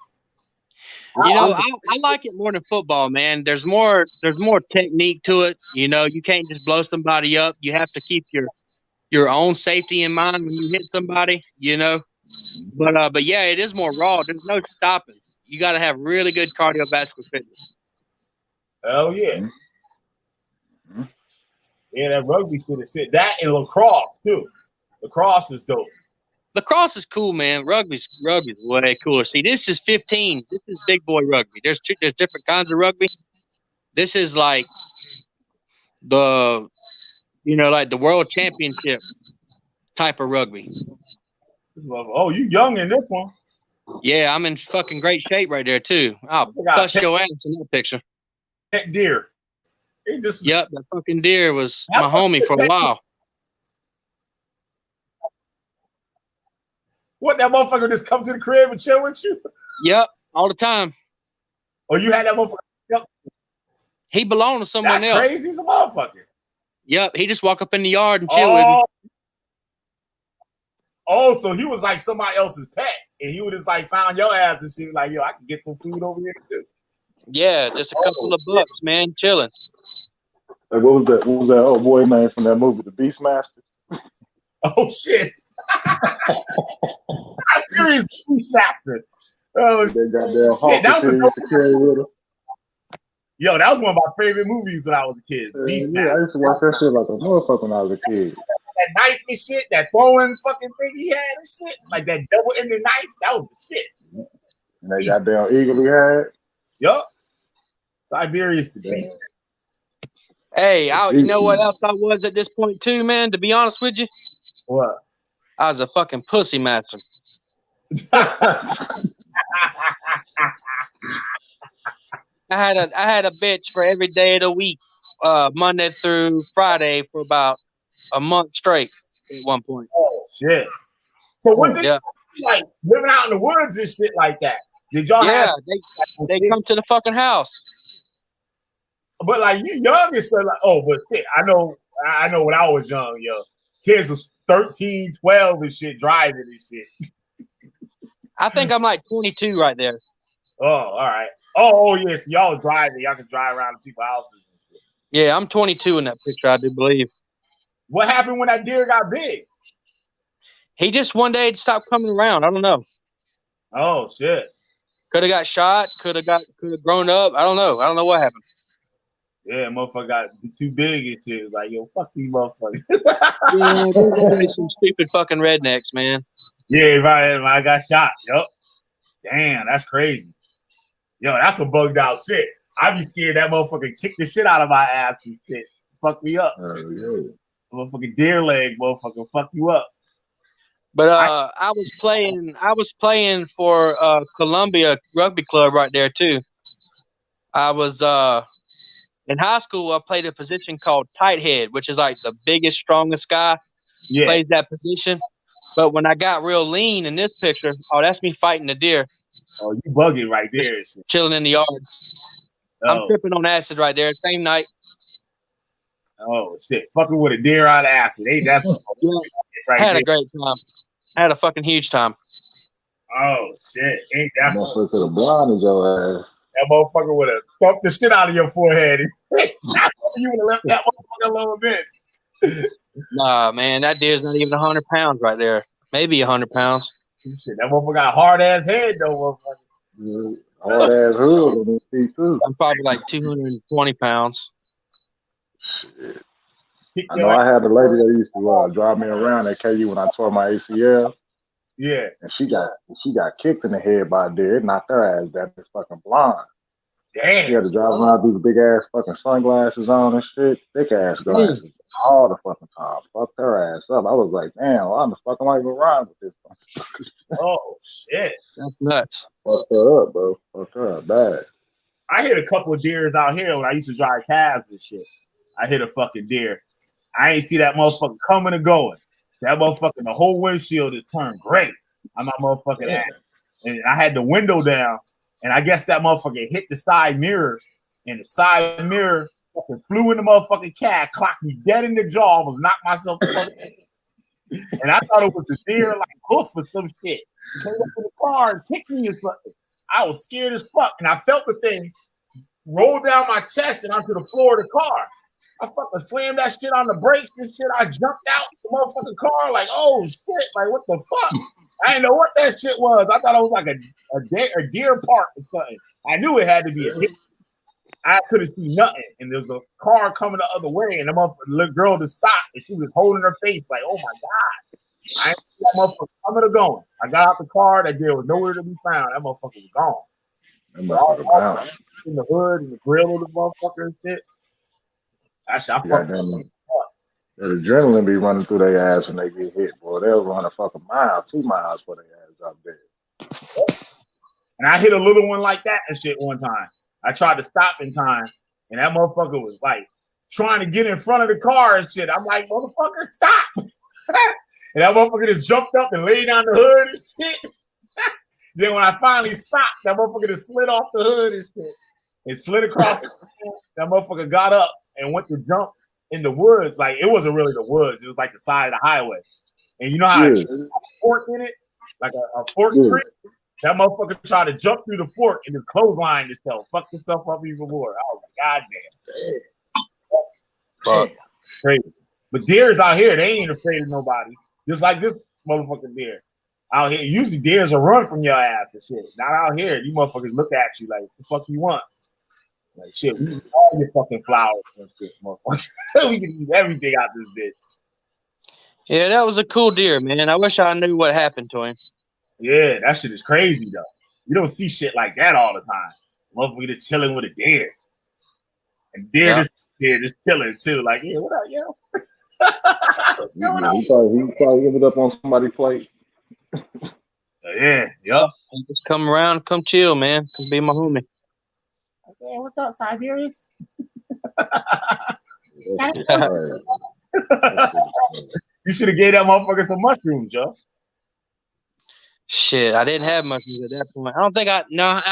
You know, I like it more than football, man. There's more technique to it. You know, you can't just blow somebody up. You have to keep your own safety in mind when you hit somebody, you know. But yeah, it is more raw. There's no stopping. You got to have really good cardiovascular fitness. Hell yeah. Mm-hmm. Yeah, that rugby shit is shit. That and lacrosse too. Lacrosse is dope. Lacrosse is cool, man. Rugby's way cooler. See, this is 15. This is big boy rugby. There's different kinds of rugby. This is like like the world championship type of rugby. Oh, you young in this one. Yeah, I'm in fucking great shape right there too. I'll bust your ass in that picture. That deer. Yep, that fucking deer was my homie for a while. What, that motherfucker just come to the crib and chill with you? Yep, all the time. Oh, you had that motherfucker? Yep. He belonged to someone else. That's crazy as a motherfucker. Yep, he just walk up in the yard and chill with me. Oh, so he was like somebody else's pet, and he would just like found your ass and shit. Like, yo, I can get some food over here too. Yeah, just a couple of bucks, man, chilling. Like, what was that? What was that old boy name from that movie, The Beastmaster? Oh shit! I'm serious, Beastmaster. Oh shit! That was a carry with him. Yo, that was one of my favorite movies when I was a kid. Beastmaster. Yeah, I used to watch that shit like a motherfucker when I was a kid. That knife and shit, that throwing fucking thing he had and shit, like that double-ended knife, that was the shit. And that goddamn eagle he had. Yup. Siberius the beast. Hey, you know what else I was at this point too, man? To be honest with you, what? I was a fucking pussy master. I had a bitch for every day of the week, Monday through Friday for about a month straight at one point. Oh shit! So what did you like living out in the woods and shit like that? Did y'all? Yeah, they come to the fucking house. But like you young and stuff, like, oh, but shit, I know when I was young, yo, kids was 13, 12 and shit, driving and shit. I think I'm like 22 right there. Oh, all right. Oh yes, y'all was driving. Y'all can drive around to people's houses and shit. Yeah, I'm 22 in that picture, I do believe. What happened when that deer got big? He just one day stopped coming around. I don't know. Oh shit. Could have got shot. Could have grown up. I don't know. I don't know what happened. Yeah, motherfucker got too big and shit. It was like, yo, fuck these motherfuckers. Yeah, there's always some stupid fucking rednecks, man. Yeah, right. I got shot. Yup. Damn, that's crazy. Yo, that's some bugged out shit. I'd be scared that motherfucker kick the shit out of my ass and shit. Fuck me up. Yeah. Motherfucking deer leg, motherfucker, fuck you up. But I was playing for Columbia Rugby Club right there too. I was in high school. I played a position called tight head, which is like the biggest, strongest guy. Yeah. plays that position. But when I got real lean in this picture, oh, that's me fighting the deer. Oh, you bugging right there. Just chilling in the yard. I'm tripping on acid right there. Same night. Oh shit! Fucking with a deer on acid. Hey, that's right. I had a great time. I had a fucking huge time. Oh shit! Ain't that some? Motherfucker could have blinded your ass. That motherfucker would have thumped the shit out of your forehead. You would have left that motherfucker a little bit. Nah, man, that deer's not even 100 pounds right there. Maybe 100 pounds. Shit, that motherfucker got a hard ass head though, motherfucker. Hard ass hood in his feet too. I'm probably like 220 pounds. Shit. I know I had a lady that used to drive me around at KU when I tore my ACL. Yeah. And she got kicked in the head by a deer. It knocked her ass down. It's fucking blind. Damn. She had to drive around with these big ass fucking sunglasses on and shit. Thick ass glasses all the fucking time. Fucked her ass up. I was like, damn, why the fuck am I even riding with this? Oh shit. That's nuts. Fucked her up, bro. Fucked her up bad. I hit a couple of deers out here when I used to drive cabs and shit. I hit a fucking deer. I ain't see that motherfucker coming and going. That motherfucker, the whole windshield is turned gray on my motherfucking ass. And I had the window down, and I guess that motherfucker hit the side mirror, and the side mirror fucking flew in the motherfucking cab, clocked me dead in the jaw, almost knocked myself the fuck out. And I thought it was the deer like hoof or some shit. He came up in the car and kicked me and something. I was scared as fuck, and I felt the thing roll down my chest and onto the floor of the car. I fucking slammed that shit on the brakes and shit. I jumped out the motherfucking car like, oh shit, like what the fuck? I didn't know what that shit was. I thought it was like a deer park or something. I knew it had to be a deer. I couldn't see nothing, and there was a car coming the other way, and the little girl to stop, and she was holding her face like, oh my god. I ain't see that motherfucker coming or going. I got out the car, that deer was nowhere to be found. That motherfucker was gone. That motherfucker bounced. In the hood and the grill of the motherfucker and shit. I fucked up. That adrenaline be running through their ass when they get hit, boy. They'll run a fucking mile, 2 miles for their ass up there. And I hit a little one like that and shit one time. I tried to stop in time, and that motherfucker was like trying to get in front of the car and shit. I'm like, motherfucker, stop. And that motherfucker just jumped up and laid down the hood and shit. Then when I finally stopped, that motherfucker just slid off the hood and shit. It slid across the hood. That motherfucker got up and went to jump in the woods. Like, it wasn't really the woods. It was like the side of the highway. And you know how it had a fork in it? Like a fork tree? That motherfucker tried to jump through the fork and then clothesline himself. Fucked himself up even more. I was like, God damn. Crazy. But deers out here, they ain't afraid of nobody. Just like this motherfucking deer. Out here, usually deers will run from your ass and shit. Not out here. You motherfuckers look at you like, what the fuck you want? Like, shit, we eat all your fucking flowers and shit, motherfucker. We can eat everything out this bitch. Yeah, that was a cool deer, man. I wish I knew what happened to him. Yeah, that shit is crazy, though. You don't see shit like that all the time. Motherfucker just chilling with a deer. And deer just chilling, too. Like, yeah, what up, yo? What's going on? He probably ended up on somebody's plate. Yeah, yup. Just come around, come chill, man. Come be my homie. Hey, what's up, Siberius? You should have gave that motherfucker some mushrooms, Joe. Shit, I didn't have mushrooms at that point. I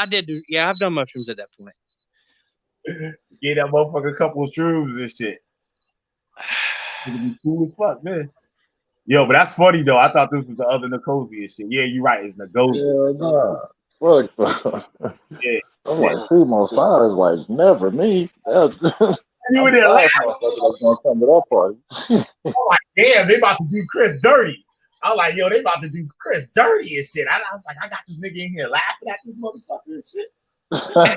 did do. Yeah, I've done mushrooms at that point. Gave that motherfucker a couple of shrooms and shit. It'd be cool as fuck, man. Yo, but that's funny though. I thought this was the other Nicosia and shit. Yeah, you're right. It's Nicosia. Yeah, nah. Fuck. Yeah. I'm like, Team O.s.i.r.u.s, like, never me. You were there laughing. Gonna come to that party. I'm like, damn, they about to do Chris dirty. I was like, yo, they about to do Chris dirty and shit. I was like, I got this nigga in here laughing at this motherfucker and shit. I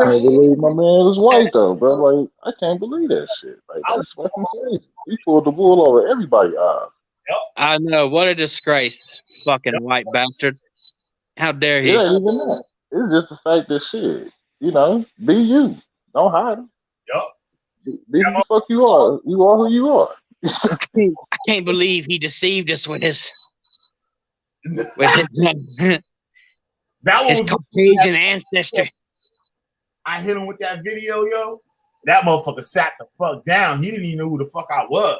can't believe my man is white though, bro. Like, I can't believe that shit. Like, that's fucking crazy. He pulled the wool over everybody's eyes. I know, what a disgrace, fucking white bastard. How dare he? It ain't even that. It's just the fact that shit, you know, be you. Don't hide it. Yup. Be who the fuck you are. You are who you are. I can't believe he deceived us with his Caucasian ancestor. I hit him with that video, yo. That motherfucker sat the fuck down. He didn't even know who the fuck I was.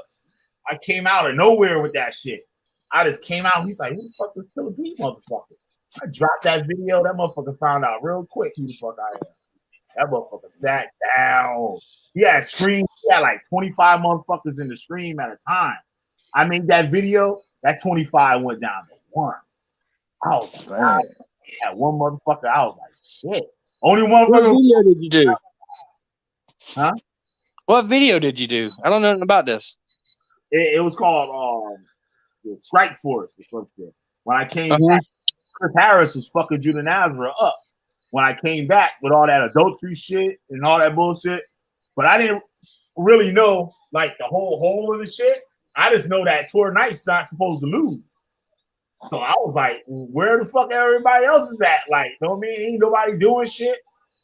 I came out of nowhere with that shit. I just came out. He's like, who the fuck is Killer B, motherfucker? I dropped that video. That motherfucker found out real quick who the fuck I am. That motherfucker sat down. He had streams. He had like 25 motherfuckers in the stream at a time. I made that video. That 25 went down to 1. I was like, wow. At one motherfucker, I was like, shit. Only one. What video did you do? Huh? What video did you do? I don't know nothing about this. It was called Strike Force or some shit. When I came back, Chris Harris was fucking Judah Nazareth up. When I came back with all that adultery shit and all that bullshit, but I didn't really know like the whole of the shit. I just know that Tor Knight's not supposed to lose. So I was like, where the fuck everybody else is at? Like, you know what I mean? Ain't nobody doing shit.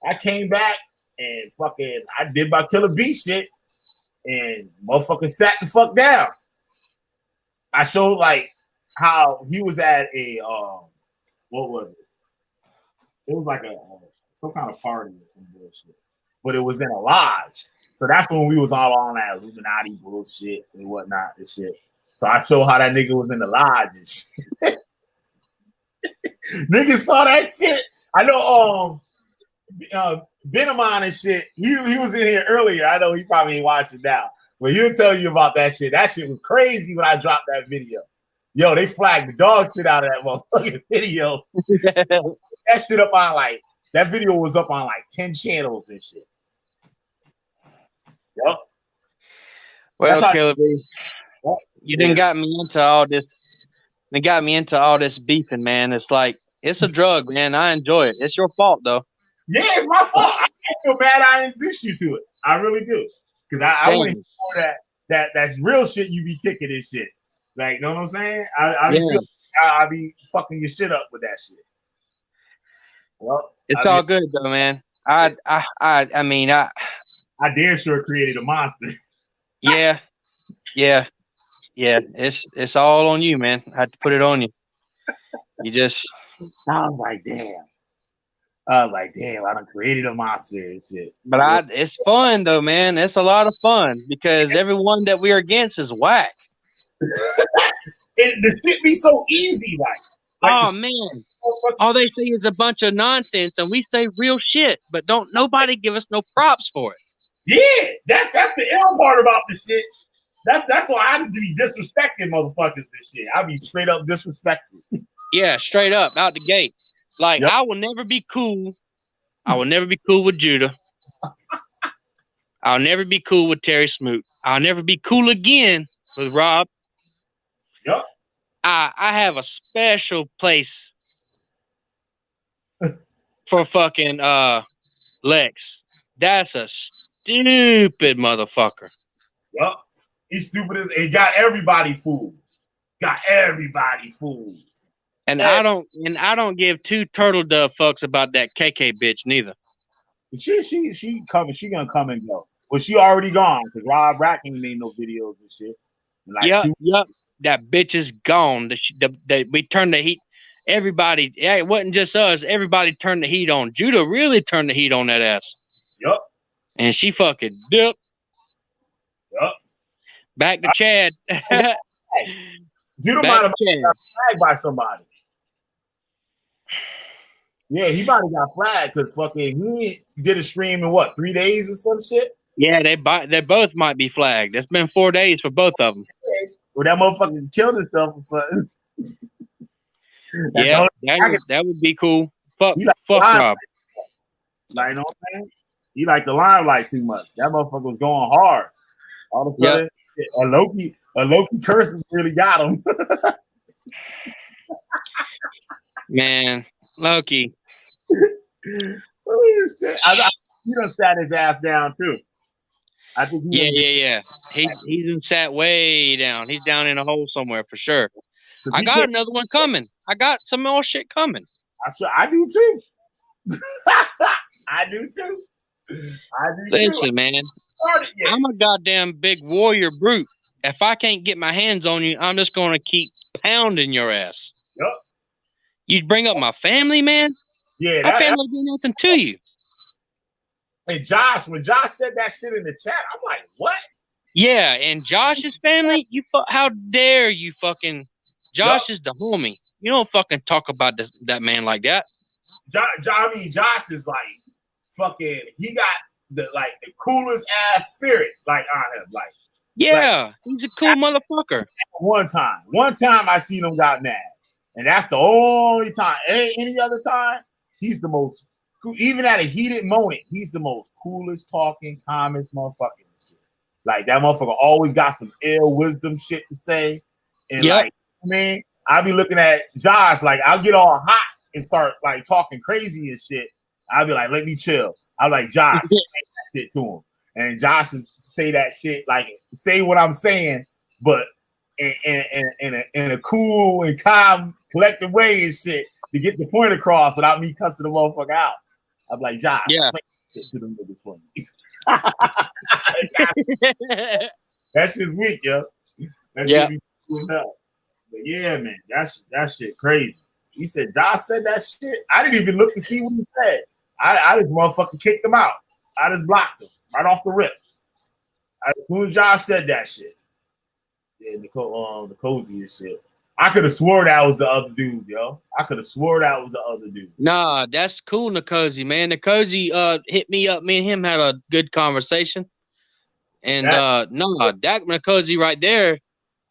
I came back and fucking I did my Killer B shit and motherfucker sat the fuck down. I showed like how he was at a what was it? It was like some kind of party or some bullshit. But it was in a lodge. So that's when we was all on that Illuminati bullshit and whatnot and shit. So I showed how that nigga was in the lodge and shit. Niggas saw that shit. I know Benamon and shit. He was in here earlier. I know he probably ain't watching now. But he'll tell you about that shit. That shit was crazy when I dropped that video. Yo, they flagged the dog shit out of that motherfucking video. That shit up on like that video was up on like 10 channels and shit. Yep. Well, Killer B, you done got me into all this. They got me into all this beefing, man. It's like it's a drug, man. I enjoy it. It's your fault, though. Yeah, it's my fault. I feel bad I introduced you to it. I really do. Because I want to hear that's real shit you be kicking and shit. Like, you know what I'm saying? I be fucking your shit up with that shit. Well, it's all good though, man. I mean, I damn sure created a monster. Yeah. It's all on you, man. I had to put it on you. I was like, damn, I done created a monster and shit. But it's fun though, man. It's a lot of fun because everyone that we're against is whack. The shit be so easy, like oh man. All they say is a bunch of nonsense, and we say real shit, but don't nobody give us no props for it. Yeah, that's the ill part about the shit. That's why I need to be disrespecting motherfuckers and shit. I be straight up disrespectful. Yeah, straight up out the gate. Like I will never be cool. I will never be cool with Judah. I'll never be cool with Terry Smoot. I'll never be cool again with Rob. Yep. I have a special place for fucking Lex. That's a stupid motherfucker. Yep. He's stupid as he got everybody fooled. And I don't give two turtle dove fucks about that KK bitch neither. She coming. She gonna come and go. Well, she already gone because Rob Racking made no videos and shit. Like yep. That bitch is gone. We turned the heat. Everybody, it wasn't just us. Everybody turned the heat on. Judah really turned the heat on that ass. Yep. And she fucking dipped. Yep. Back to Chad. Judah might have got flagged by somebody. Yeah, he might have got flagged because fucking he did a stream in 3 days or some shit. Yeah, they both might be flagged. It's been 4 days for both of them. Well, that motherfucker killed himself or something. Yeah, that would be cool. Fuck Rob. Like, you know what I'm saying? He liked the limelight too much. That motherfucker was going hard. All of a sudden, a Loki curse really got him. Man, Loki. Oh, shit. He done sat his ass down too. I think Yeah. He's sat way down. He's down in a hole somewhere for sure. I got another one coming. I got some more shit coming. I do too. I do too. Listen, man. I'm a goddamn big warrior brute. If I can't get my hands on you, I'm just gonna keep pounding your ass. Yep. You bring up my family, man. Yeah, my family do nothing to you. Hey, Josh, when Josh said that shit in the chat, I'm like, what? Yeah, and Josh's family, how dare you fucking Josh is the homie. You don't fucking talk about that man like that. Josh is like fucking. He got the coolest ass spirit on him. Yeah, he's a cool motherfucker. One time I seen him got mad, and that's the only time. Any other time, he's the most. Even at a heated moment, he's the most coolest talking, calmest motherfucker. Like that motherfucker always got some ill wisdom shit to say, and I'll be looking at Josh I'll get all hot and start talking crazy and shit. I'll be like, let me chill. I'm like, Josh, say that shit to him, and Josh would say that shit say what I'm saying, but in a cool and calm, collected way and shit to get the point across without me cussing the motherfucker out. I'm like, Josh, explain shit to them niggas for me. That shit's weak, yo. That shit be cool as hell. But yeah, man, that shit crazy. He said Josh said that shit. I didn't even look to see what he said. I just motherfucking kicked him out. I just blocked him right off the rip. As soon as Josh said that shit. Yeah, the cozy and shit. I could have swore that was the other dude, yo. I could have swore that was the other dude. Nah, that's cool, Nkosi, man. Nkosi hit me up. Me and him had a good conversation. And Dak Nkosi right there,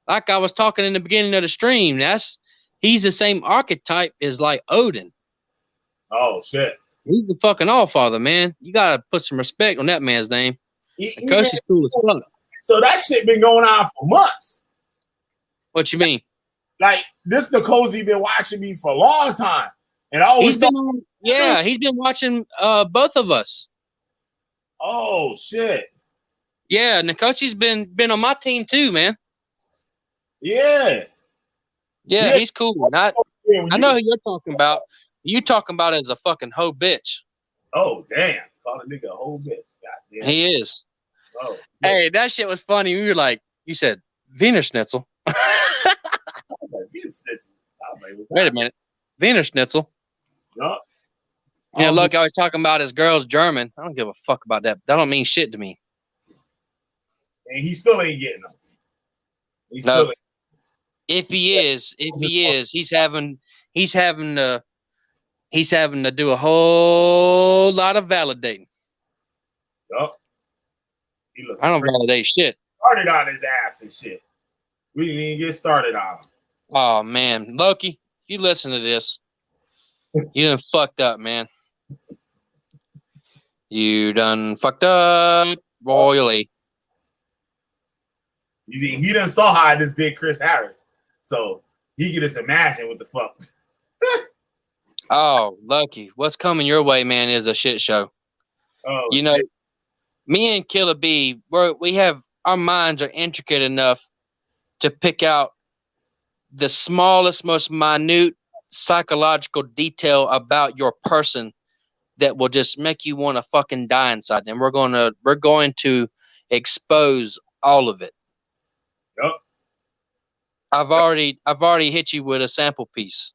like I was talking in the beginning of the stream, he's the same archetype as Odin. Oh shit. He's the fucking Allfather, man. You gotta put some respect on that man's name. Nkosi's cool as fuck. So that shit been going on for months. What you mean? This Nkosi been watching me for a long time. And I always he's been watching both of us. Oh shit. Yeah, Nkosi's been on my team too, man. Yeah. Yeah, he's cool. I know who you're talking about. You talking about as a fucking hoe bitch. Oh damn. Call a nigga a hoe bitch. God damn. He is. Oh, hey, that shit was funny. We were like, you said Wiener Schnitzel. Wait a minute. Wiener Schnitzel. No. Yeah, look, I was talking about his girl's German. I don't give a fuck about that. That don't mean shit to me. And he still ain't getting them. If he is, he's having to do a whole lot of validating. Yup. I don't validate shit. Started on his ass and shit. We didn't even get started on him. Oh man, Loki, if you listen to this, you done fucked up, man. You done fucked up royally. He done saw how I just did Chris Harris, so he can just imagine what the fuck. Oh, Loki, what's coming your way, man, is a shit show. Oh, you know, me and Killer B, we have our minds are intricate enough to pick out the smallest, most minute psychological detail about your person that will just make you want to fucking die inside. And we're going to expose all of it. Yep. I've already hit you with a sample piece.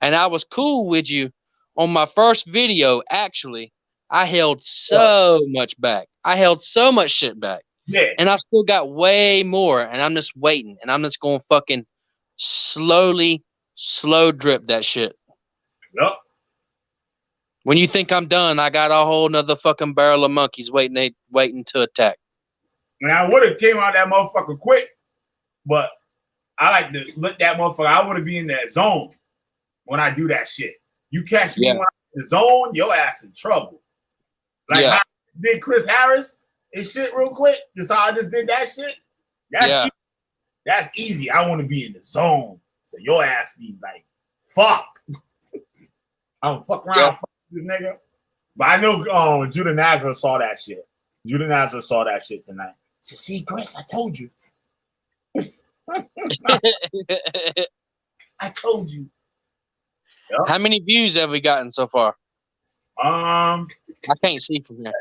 And I was cool with you on my first video. Actually, I held so much back. I held so much shit back. Yeah. And I've still got way more. And I'm just waiting. And I'm just going to fucking slow drip that shit. Yep. When you think I'm done, I got a whole nother fucking barrel of monkeys waiting to attack. And I would have came out that motherfucker quick, but I like to let that motherfucker. I want to be in that zone when I do that shit. You catch me when I'm in the zone, your ass in trouble. Like how I did Chris Harris and shit real quick. That's how I just did that shit. Easy. That's easy. I want to be in the zone. So your ass be like, fuck. I don't fuck around fuck this nigga. But I know Judah Nazareth saw that shit. Judah Nazareth saw that shit tonight. She said, see, Chris, I told you. I told you. Yep. How many views have we gotten so far? I can't see from here.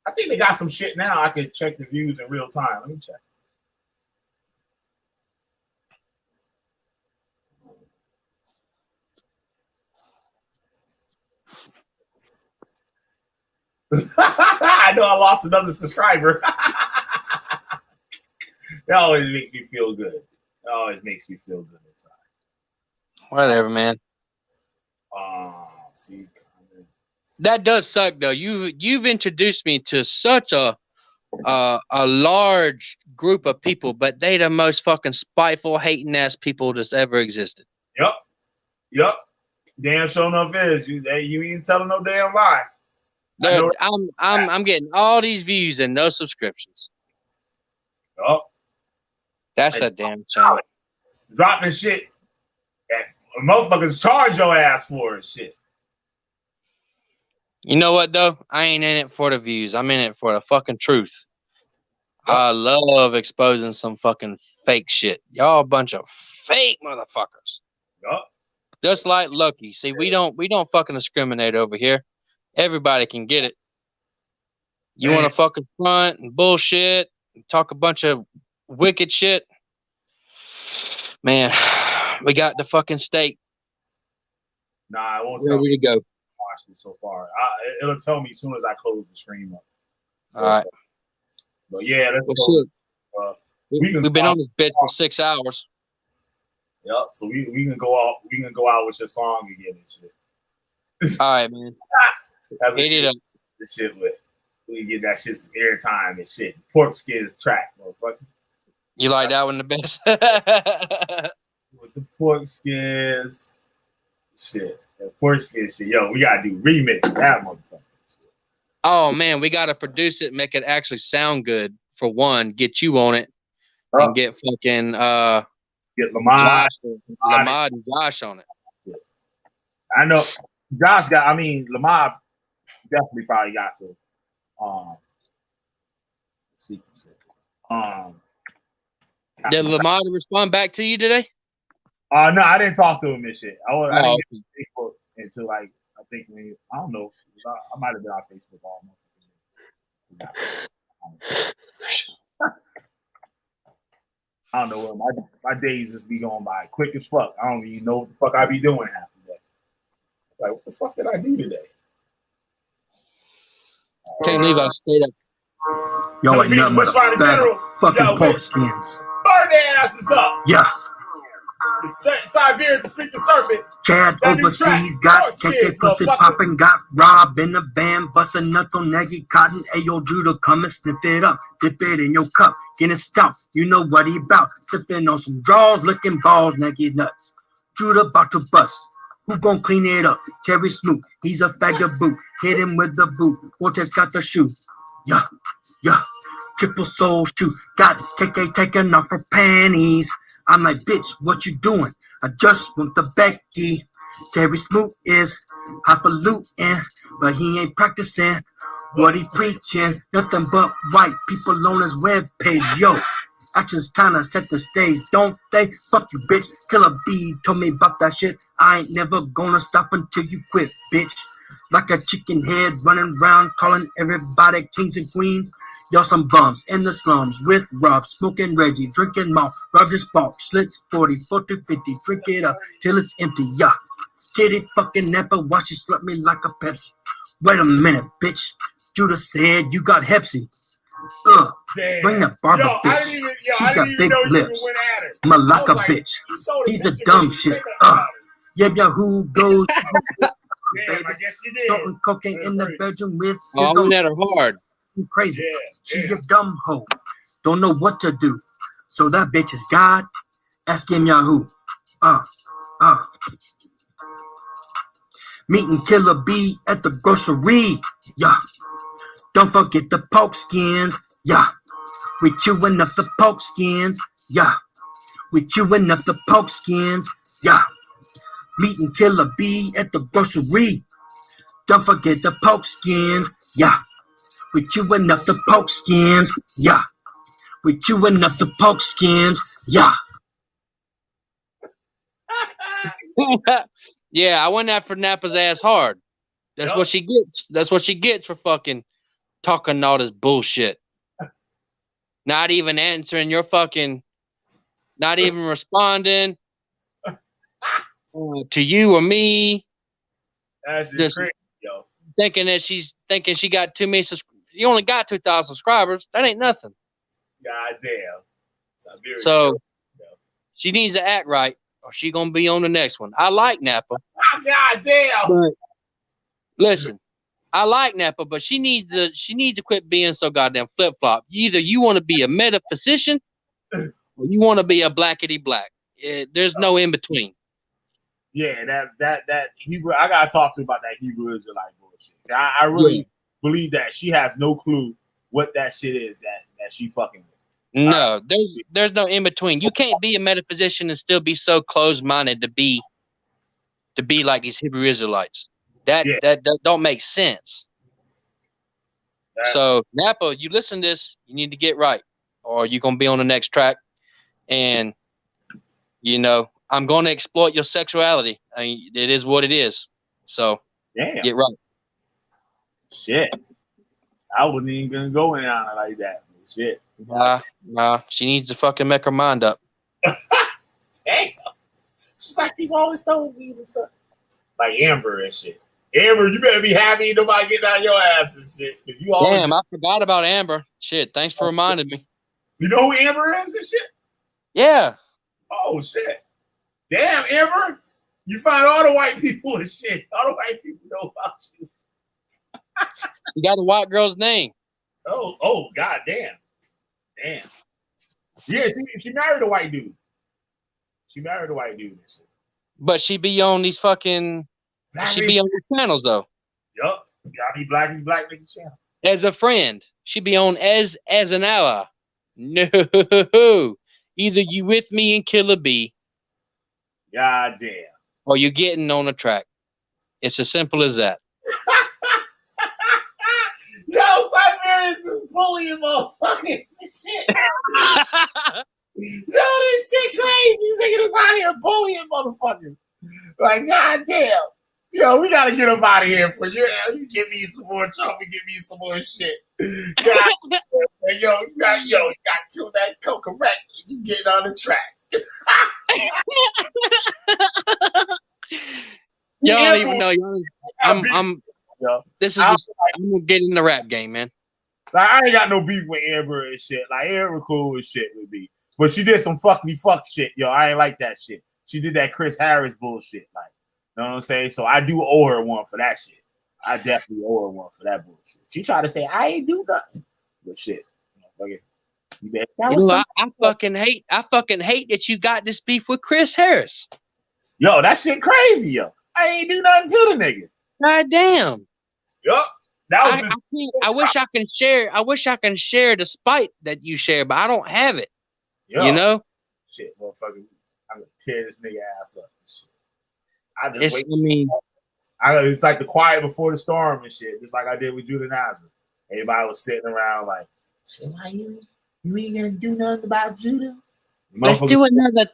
I think they got some shit now. I can check the views in real time. Let me check. I know I lost another subscriber. It always makes me feel good. It always makes me feel good inside. Whatever, man. See, that does suck though. You've introduced me to such a large group of people, but they the most fucking spiteful, hating ass people that's ever existed. Yep. Damn sure enough is. You ain't telling no damn lie. I'm getting all these views and no subscriptions. Yup. That's a damn shame. Dropping shit that motherfuckers charge your ass for and shit. You know what though? I ain't in it for the views. I'm in it for the fucking truth. Yep. I love exposing some fucking fake shit. Y'all a bunch of fake motherfuckers. Yup. Just like Lucky. See, we don't fucking discriminate over here. Everybody can get it. You want to fucking front and bullshit and talk a bunch of wicked shit? Man, we got the fucking steak. Nah, I won't tell ready to go. Watched it so far. It'll tell me as soon as I close the stream up. All right. But yeah, we've been on this bed for 6 hours. Yep. So we can go out. We can go out with your song again and shit. All right, man. That's Hit it up. The shit with. We can get that shit some airtime and shit. Pork skins track, motherfucker. You like that one the best? With the pork skins, shit. That pork skin shit. Yo, we gotta do remix that motherfucker. Oh man, we gotta produce it, make it actually sound good. For one, get you on it, and get fucking get Lamar and Josh on it. I know Josh got. I mean, Lamar definitely probably got to. Did Lamar respond back to you today? No, I didn't talk to him and shit. I didn't get to Facebook until like I think I don't know. I might have been on Facebook all month. I don't know. My days just be going by quick as fuck. I don't even know what the fuck I be doing half the day. Like, what the fuck did I do today? Can't believe I stayed up. Yo, ain't nothing but a bag of fucking pork skins. Burn their asses up. Yeah. The Siberius, the sleeping serpent. Chad overseas got KK pussy popping, got robbed in the van, busting nuts on Nagy Cotton. Ayo, Judah, come and sniff it up, dip it in your cup, getting stomped. You know what he about? Sipping on some draws, licking balls, Nagy's nuts. Judah about to bust. Who gon' clean it up? Terry Smoot, he's a faggot boot. Hit him with the boot. Cortez got the shoe. Yeah. Triple soul shoe. Got KK taking off her panties. I'm like, bitch, what you doing? I just want the Becky. Terry Smoot is highfalutin, but he ain't practicing what he preaching. Nothing but white people on his webpage. Yo, actions kinda set the stage, don't they? Fuck you, bitch. Killer B told me about that shit. I ain't never gonna stop until you quit, bitch. Like a chicken head running around calling everybody kings and queens. Y'all some bums in the slums with Rob, smoking Reggie, drinking malt, Roger's Ball, Schlitz 40, 40, 50, drink it up till it's empty, yeah. Kitty fucking Napa, why she slut me like a Pepsi? Wait a minute, bitch. Judah said you got Hepsi. Bring that Barbara bitch. She got big lips. Malaka bitch. He's a dumb shit. Yahoo goes. Damn, I guess you did. Salt and cocaine in the bedroom with I went at her hard. Crazy. She's a dumb hoe. Don't know what to do. So that bitch is God. Ask him Yahoo. Meeting Killer B at the grocery. Yeah. Don't forget the pork skins. Yeah. We chewing up the pork skins. Yeah. We chewing up the pork skins. Yeah. Meeting Killer B at the grocery. Don't forget the pork skins. Yeah. We chewing up the pork skins. Yeah. We chewing up the pork skins. Yeah. Yeah, I went after Napa's ass hard. That's what she gets. That's what she gets for fucking talking all this bullshit. Not even answering your fucking, not even responding to you or me. That's just crazy, yo. Thinking she got too many subscribers. You only got 2,000 subscribers. That ain't nothing. God damn. Siberius. So she needs to act right, or she gonna be on the next one. I like Napa. Oh, God damn. But listen, I like Napa, but she needs to quit being so goddamn flip flop. Either you want to be a metaphysician, or you want to be a blackety black. There's no in between. Yeah, that Hebrew. I gotta talk to her about that Hebrew Israelite bullshit. I really believe that she has no clue what that shit is that she fucking with. No, there's no in between. You can't be a metaphysician and still be so closed minded to be like these Hebrew Israelites. That don't make sense. So Napa, you listen to this, you need to get right, or you're gonna be on the next track. And you know, I'm gonna exploit your sexuality. I mean, it is what it is. So get right. Shit. I wasn't even gonna go in on it like that. Shit. Nah, she needs to fucking make her mind up. Damn. She's like, you always told me or something. Like Amber and shit. Amber, you better be happy nobody getting out your ass and shit. You always Damn, I forgot about Amber. Shit, thanks for reminding me. You know who Amber is and shit? Yeah. Oh shit. Damn, Amber. You find all the white people and shit. All the white people know about you. You got a white girl's name. Oh, god damn. Damn. Yeah, she married a white dude. She married a white dude and shit. But she be on these fucking she be on these channels though. Yup. Y'all be black niggas channel. As a friend. She be on as an ally. No. Either you with me and Killer B. God damn. Or you're getting on the track. It's as simple as that. Yo, Siberius is bullying motherfuckers and shit. Yo, this shit crazy. These niggas out here bullying motherfuckers. Like, god damn. Yo, we gotta get him out of here for you. You give me some more trouble, give me some more shit. God, yo, you got to kill that coke correctly. You getting on the track. Y'all don't even know. I'm gonna get in the rap game, man. Like, I ain't got no beef with Amber and shit. Like, Amber cool as shit with me. But she did some fuck shit, yo. I ain't like that shit. She did that Chris Harris bullshit. Like, you know what I'm saying? So I do owe her one for that shit. I definitely owe her one for that bullshit. She tried to say I ain't do nothing. But shit. I fucking hate that you got this beef with Chris Harris. Yo, that shit crazy, yo. I ain't do nothing to the nigga. God damn. Yup. I wish I can share the spite that you share, but I don't have it. Yo. You know? Shit, motherfucker. I'm gonna tear this nigga ass up. It's like the quiet before the storm and shit. Just like I did with Judah Nazareth. Everybody was sitting around like, shit, why you ain't gonna do nothing about Judah? Let's do another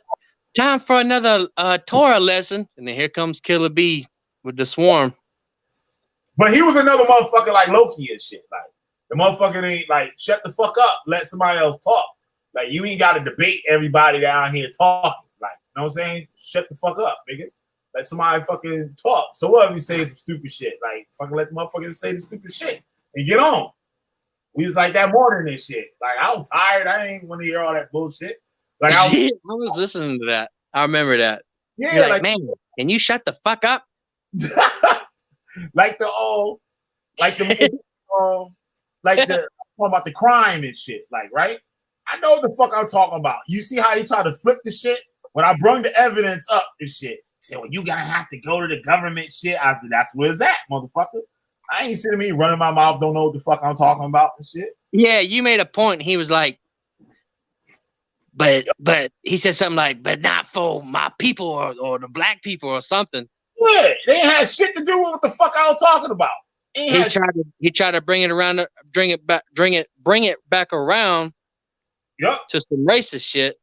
time for another Torah lesson. And then here comes Killer B with the swarm. But he was another motherfucker like Loki and shit. Like, the motherfucker ain't like, shut the fuck up, let somebody else talk. Like, you ain't got to debate everybody down here talking. Like, you know what I'm saying? Shut the fuck up, nigga. Let somebody fucking talk. So what if he say some stupid shit? Like, fucking let the motherfuckers say the stupid shit and get on. We was like that morning and shit. Like, I was tired. I ain't want to hear all that bullshit. Like, I was listening to that. I remember that. Yeah, you're like, man, can you shut the fuck up? like talking about the crime and shit. Like, right? I know what the fuck I'm talking about. You see how he tried to flip the shit? When I brung the evidence up and shit, he said, well, you gotta have to go to the government shit. I said, that's where it's at, motherfucker. I ain't sitting me running my mouth, don't know what the fuck I'm talking about and shit. Yeah, you made a point. He was like, but he said something like, but not for my people or the black people or something. Yeah, they ain't had shit to do with what the fuck I was talking about. He tried to bring it around, bring it back around. Yup. To some racist shit.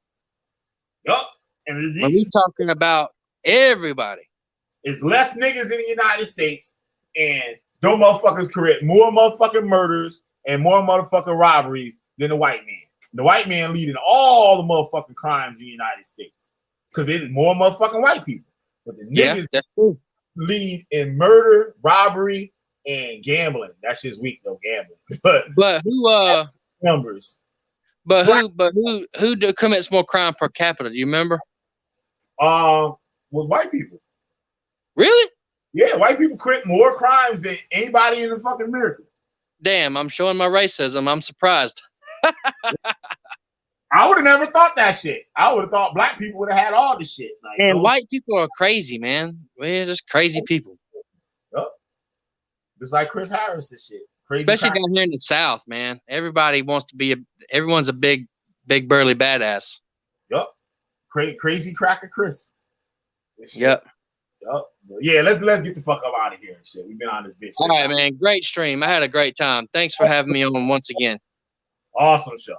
Yup. And we talking about everybody. It's less niggas in the United States, and those motherfuckers commit more motherfucking murders and more motherfucking robberies than the white man. The white man leading all the motherfucking crimes in the United States because it's more motherfucking white people. But the niggas lead in murder, robbery, and gambling. That shit's weak though, gambling. But who numbers. But who commits more crime per capita? Do you remember? Was white people. Really? Yeah, white people commit more crimes than anybody in the fucking America. Damn, I'm showing my racism. I'm surprised. I would have never thought that shit. I would have thought black people would have had all this shit. Like, Man, white people are crazy, man. We're just crazy people. Yep. Just like Chris Harris and shit. Crazy. Especially down here in the South, man. Everybody wants to be everyone's a big burly badass. Yep. Crazy cracker Chris. Yep. Yep. Yeah, let's get the fuck up out of here and shit. We've been on this bitch. All right, man. Great stream. I had a great time. Thanks for having me on once again. Awesome show.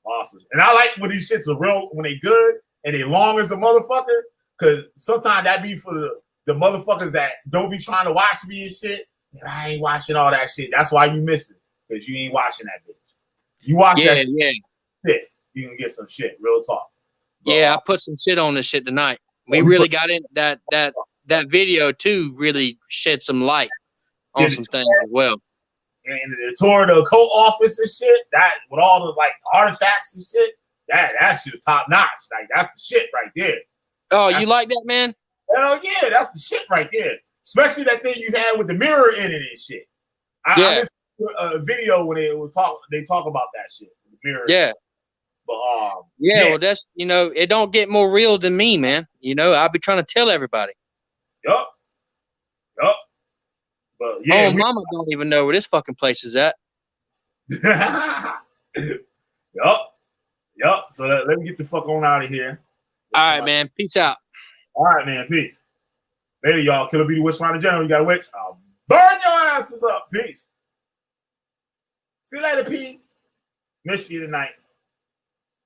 Awesome. And I like when these shits are real, when they good and they long as a motherfucker, because sometimes that be for the motherfuckers that don't be trying to watch me and shit. And I ain't watching all that shit. That's why you miss it, because you ain't watching that bitch. You watch that shit, you can get some shit. Real talk. But, I put some shit on this shit tonight. We really got in that video too. Really shed some light on some things as well. And the tour of the occult office and shit, that with all the like artifacts and shit, that shit top notch. Like that's the shit right there. Oh, you like that, man? Hell yeah, that's the shit right there. Especially that thing you had with the mirror in it and shit. I listened to a video when they talk about that shit. The mirror. Yeah. But well, that's it don't get more real than me, man. I'll be trying to tell everybody. Yup. But yeah, mama don't even know where this fucking place is at. Yup. So let me get the fuck on out of here. All right, man. Peace out. All right, man. Peace. Later, y'all. Killer B, the Witch Finder General. You got a witch. I'll burn your asses up. Peace. See you later, P. Miss you tonight.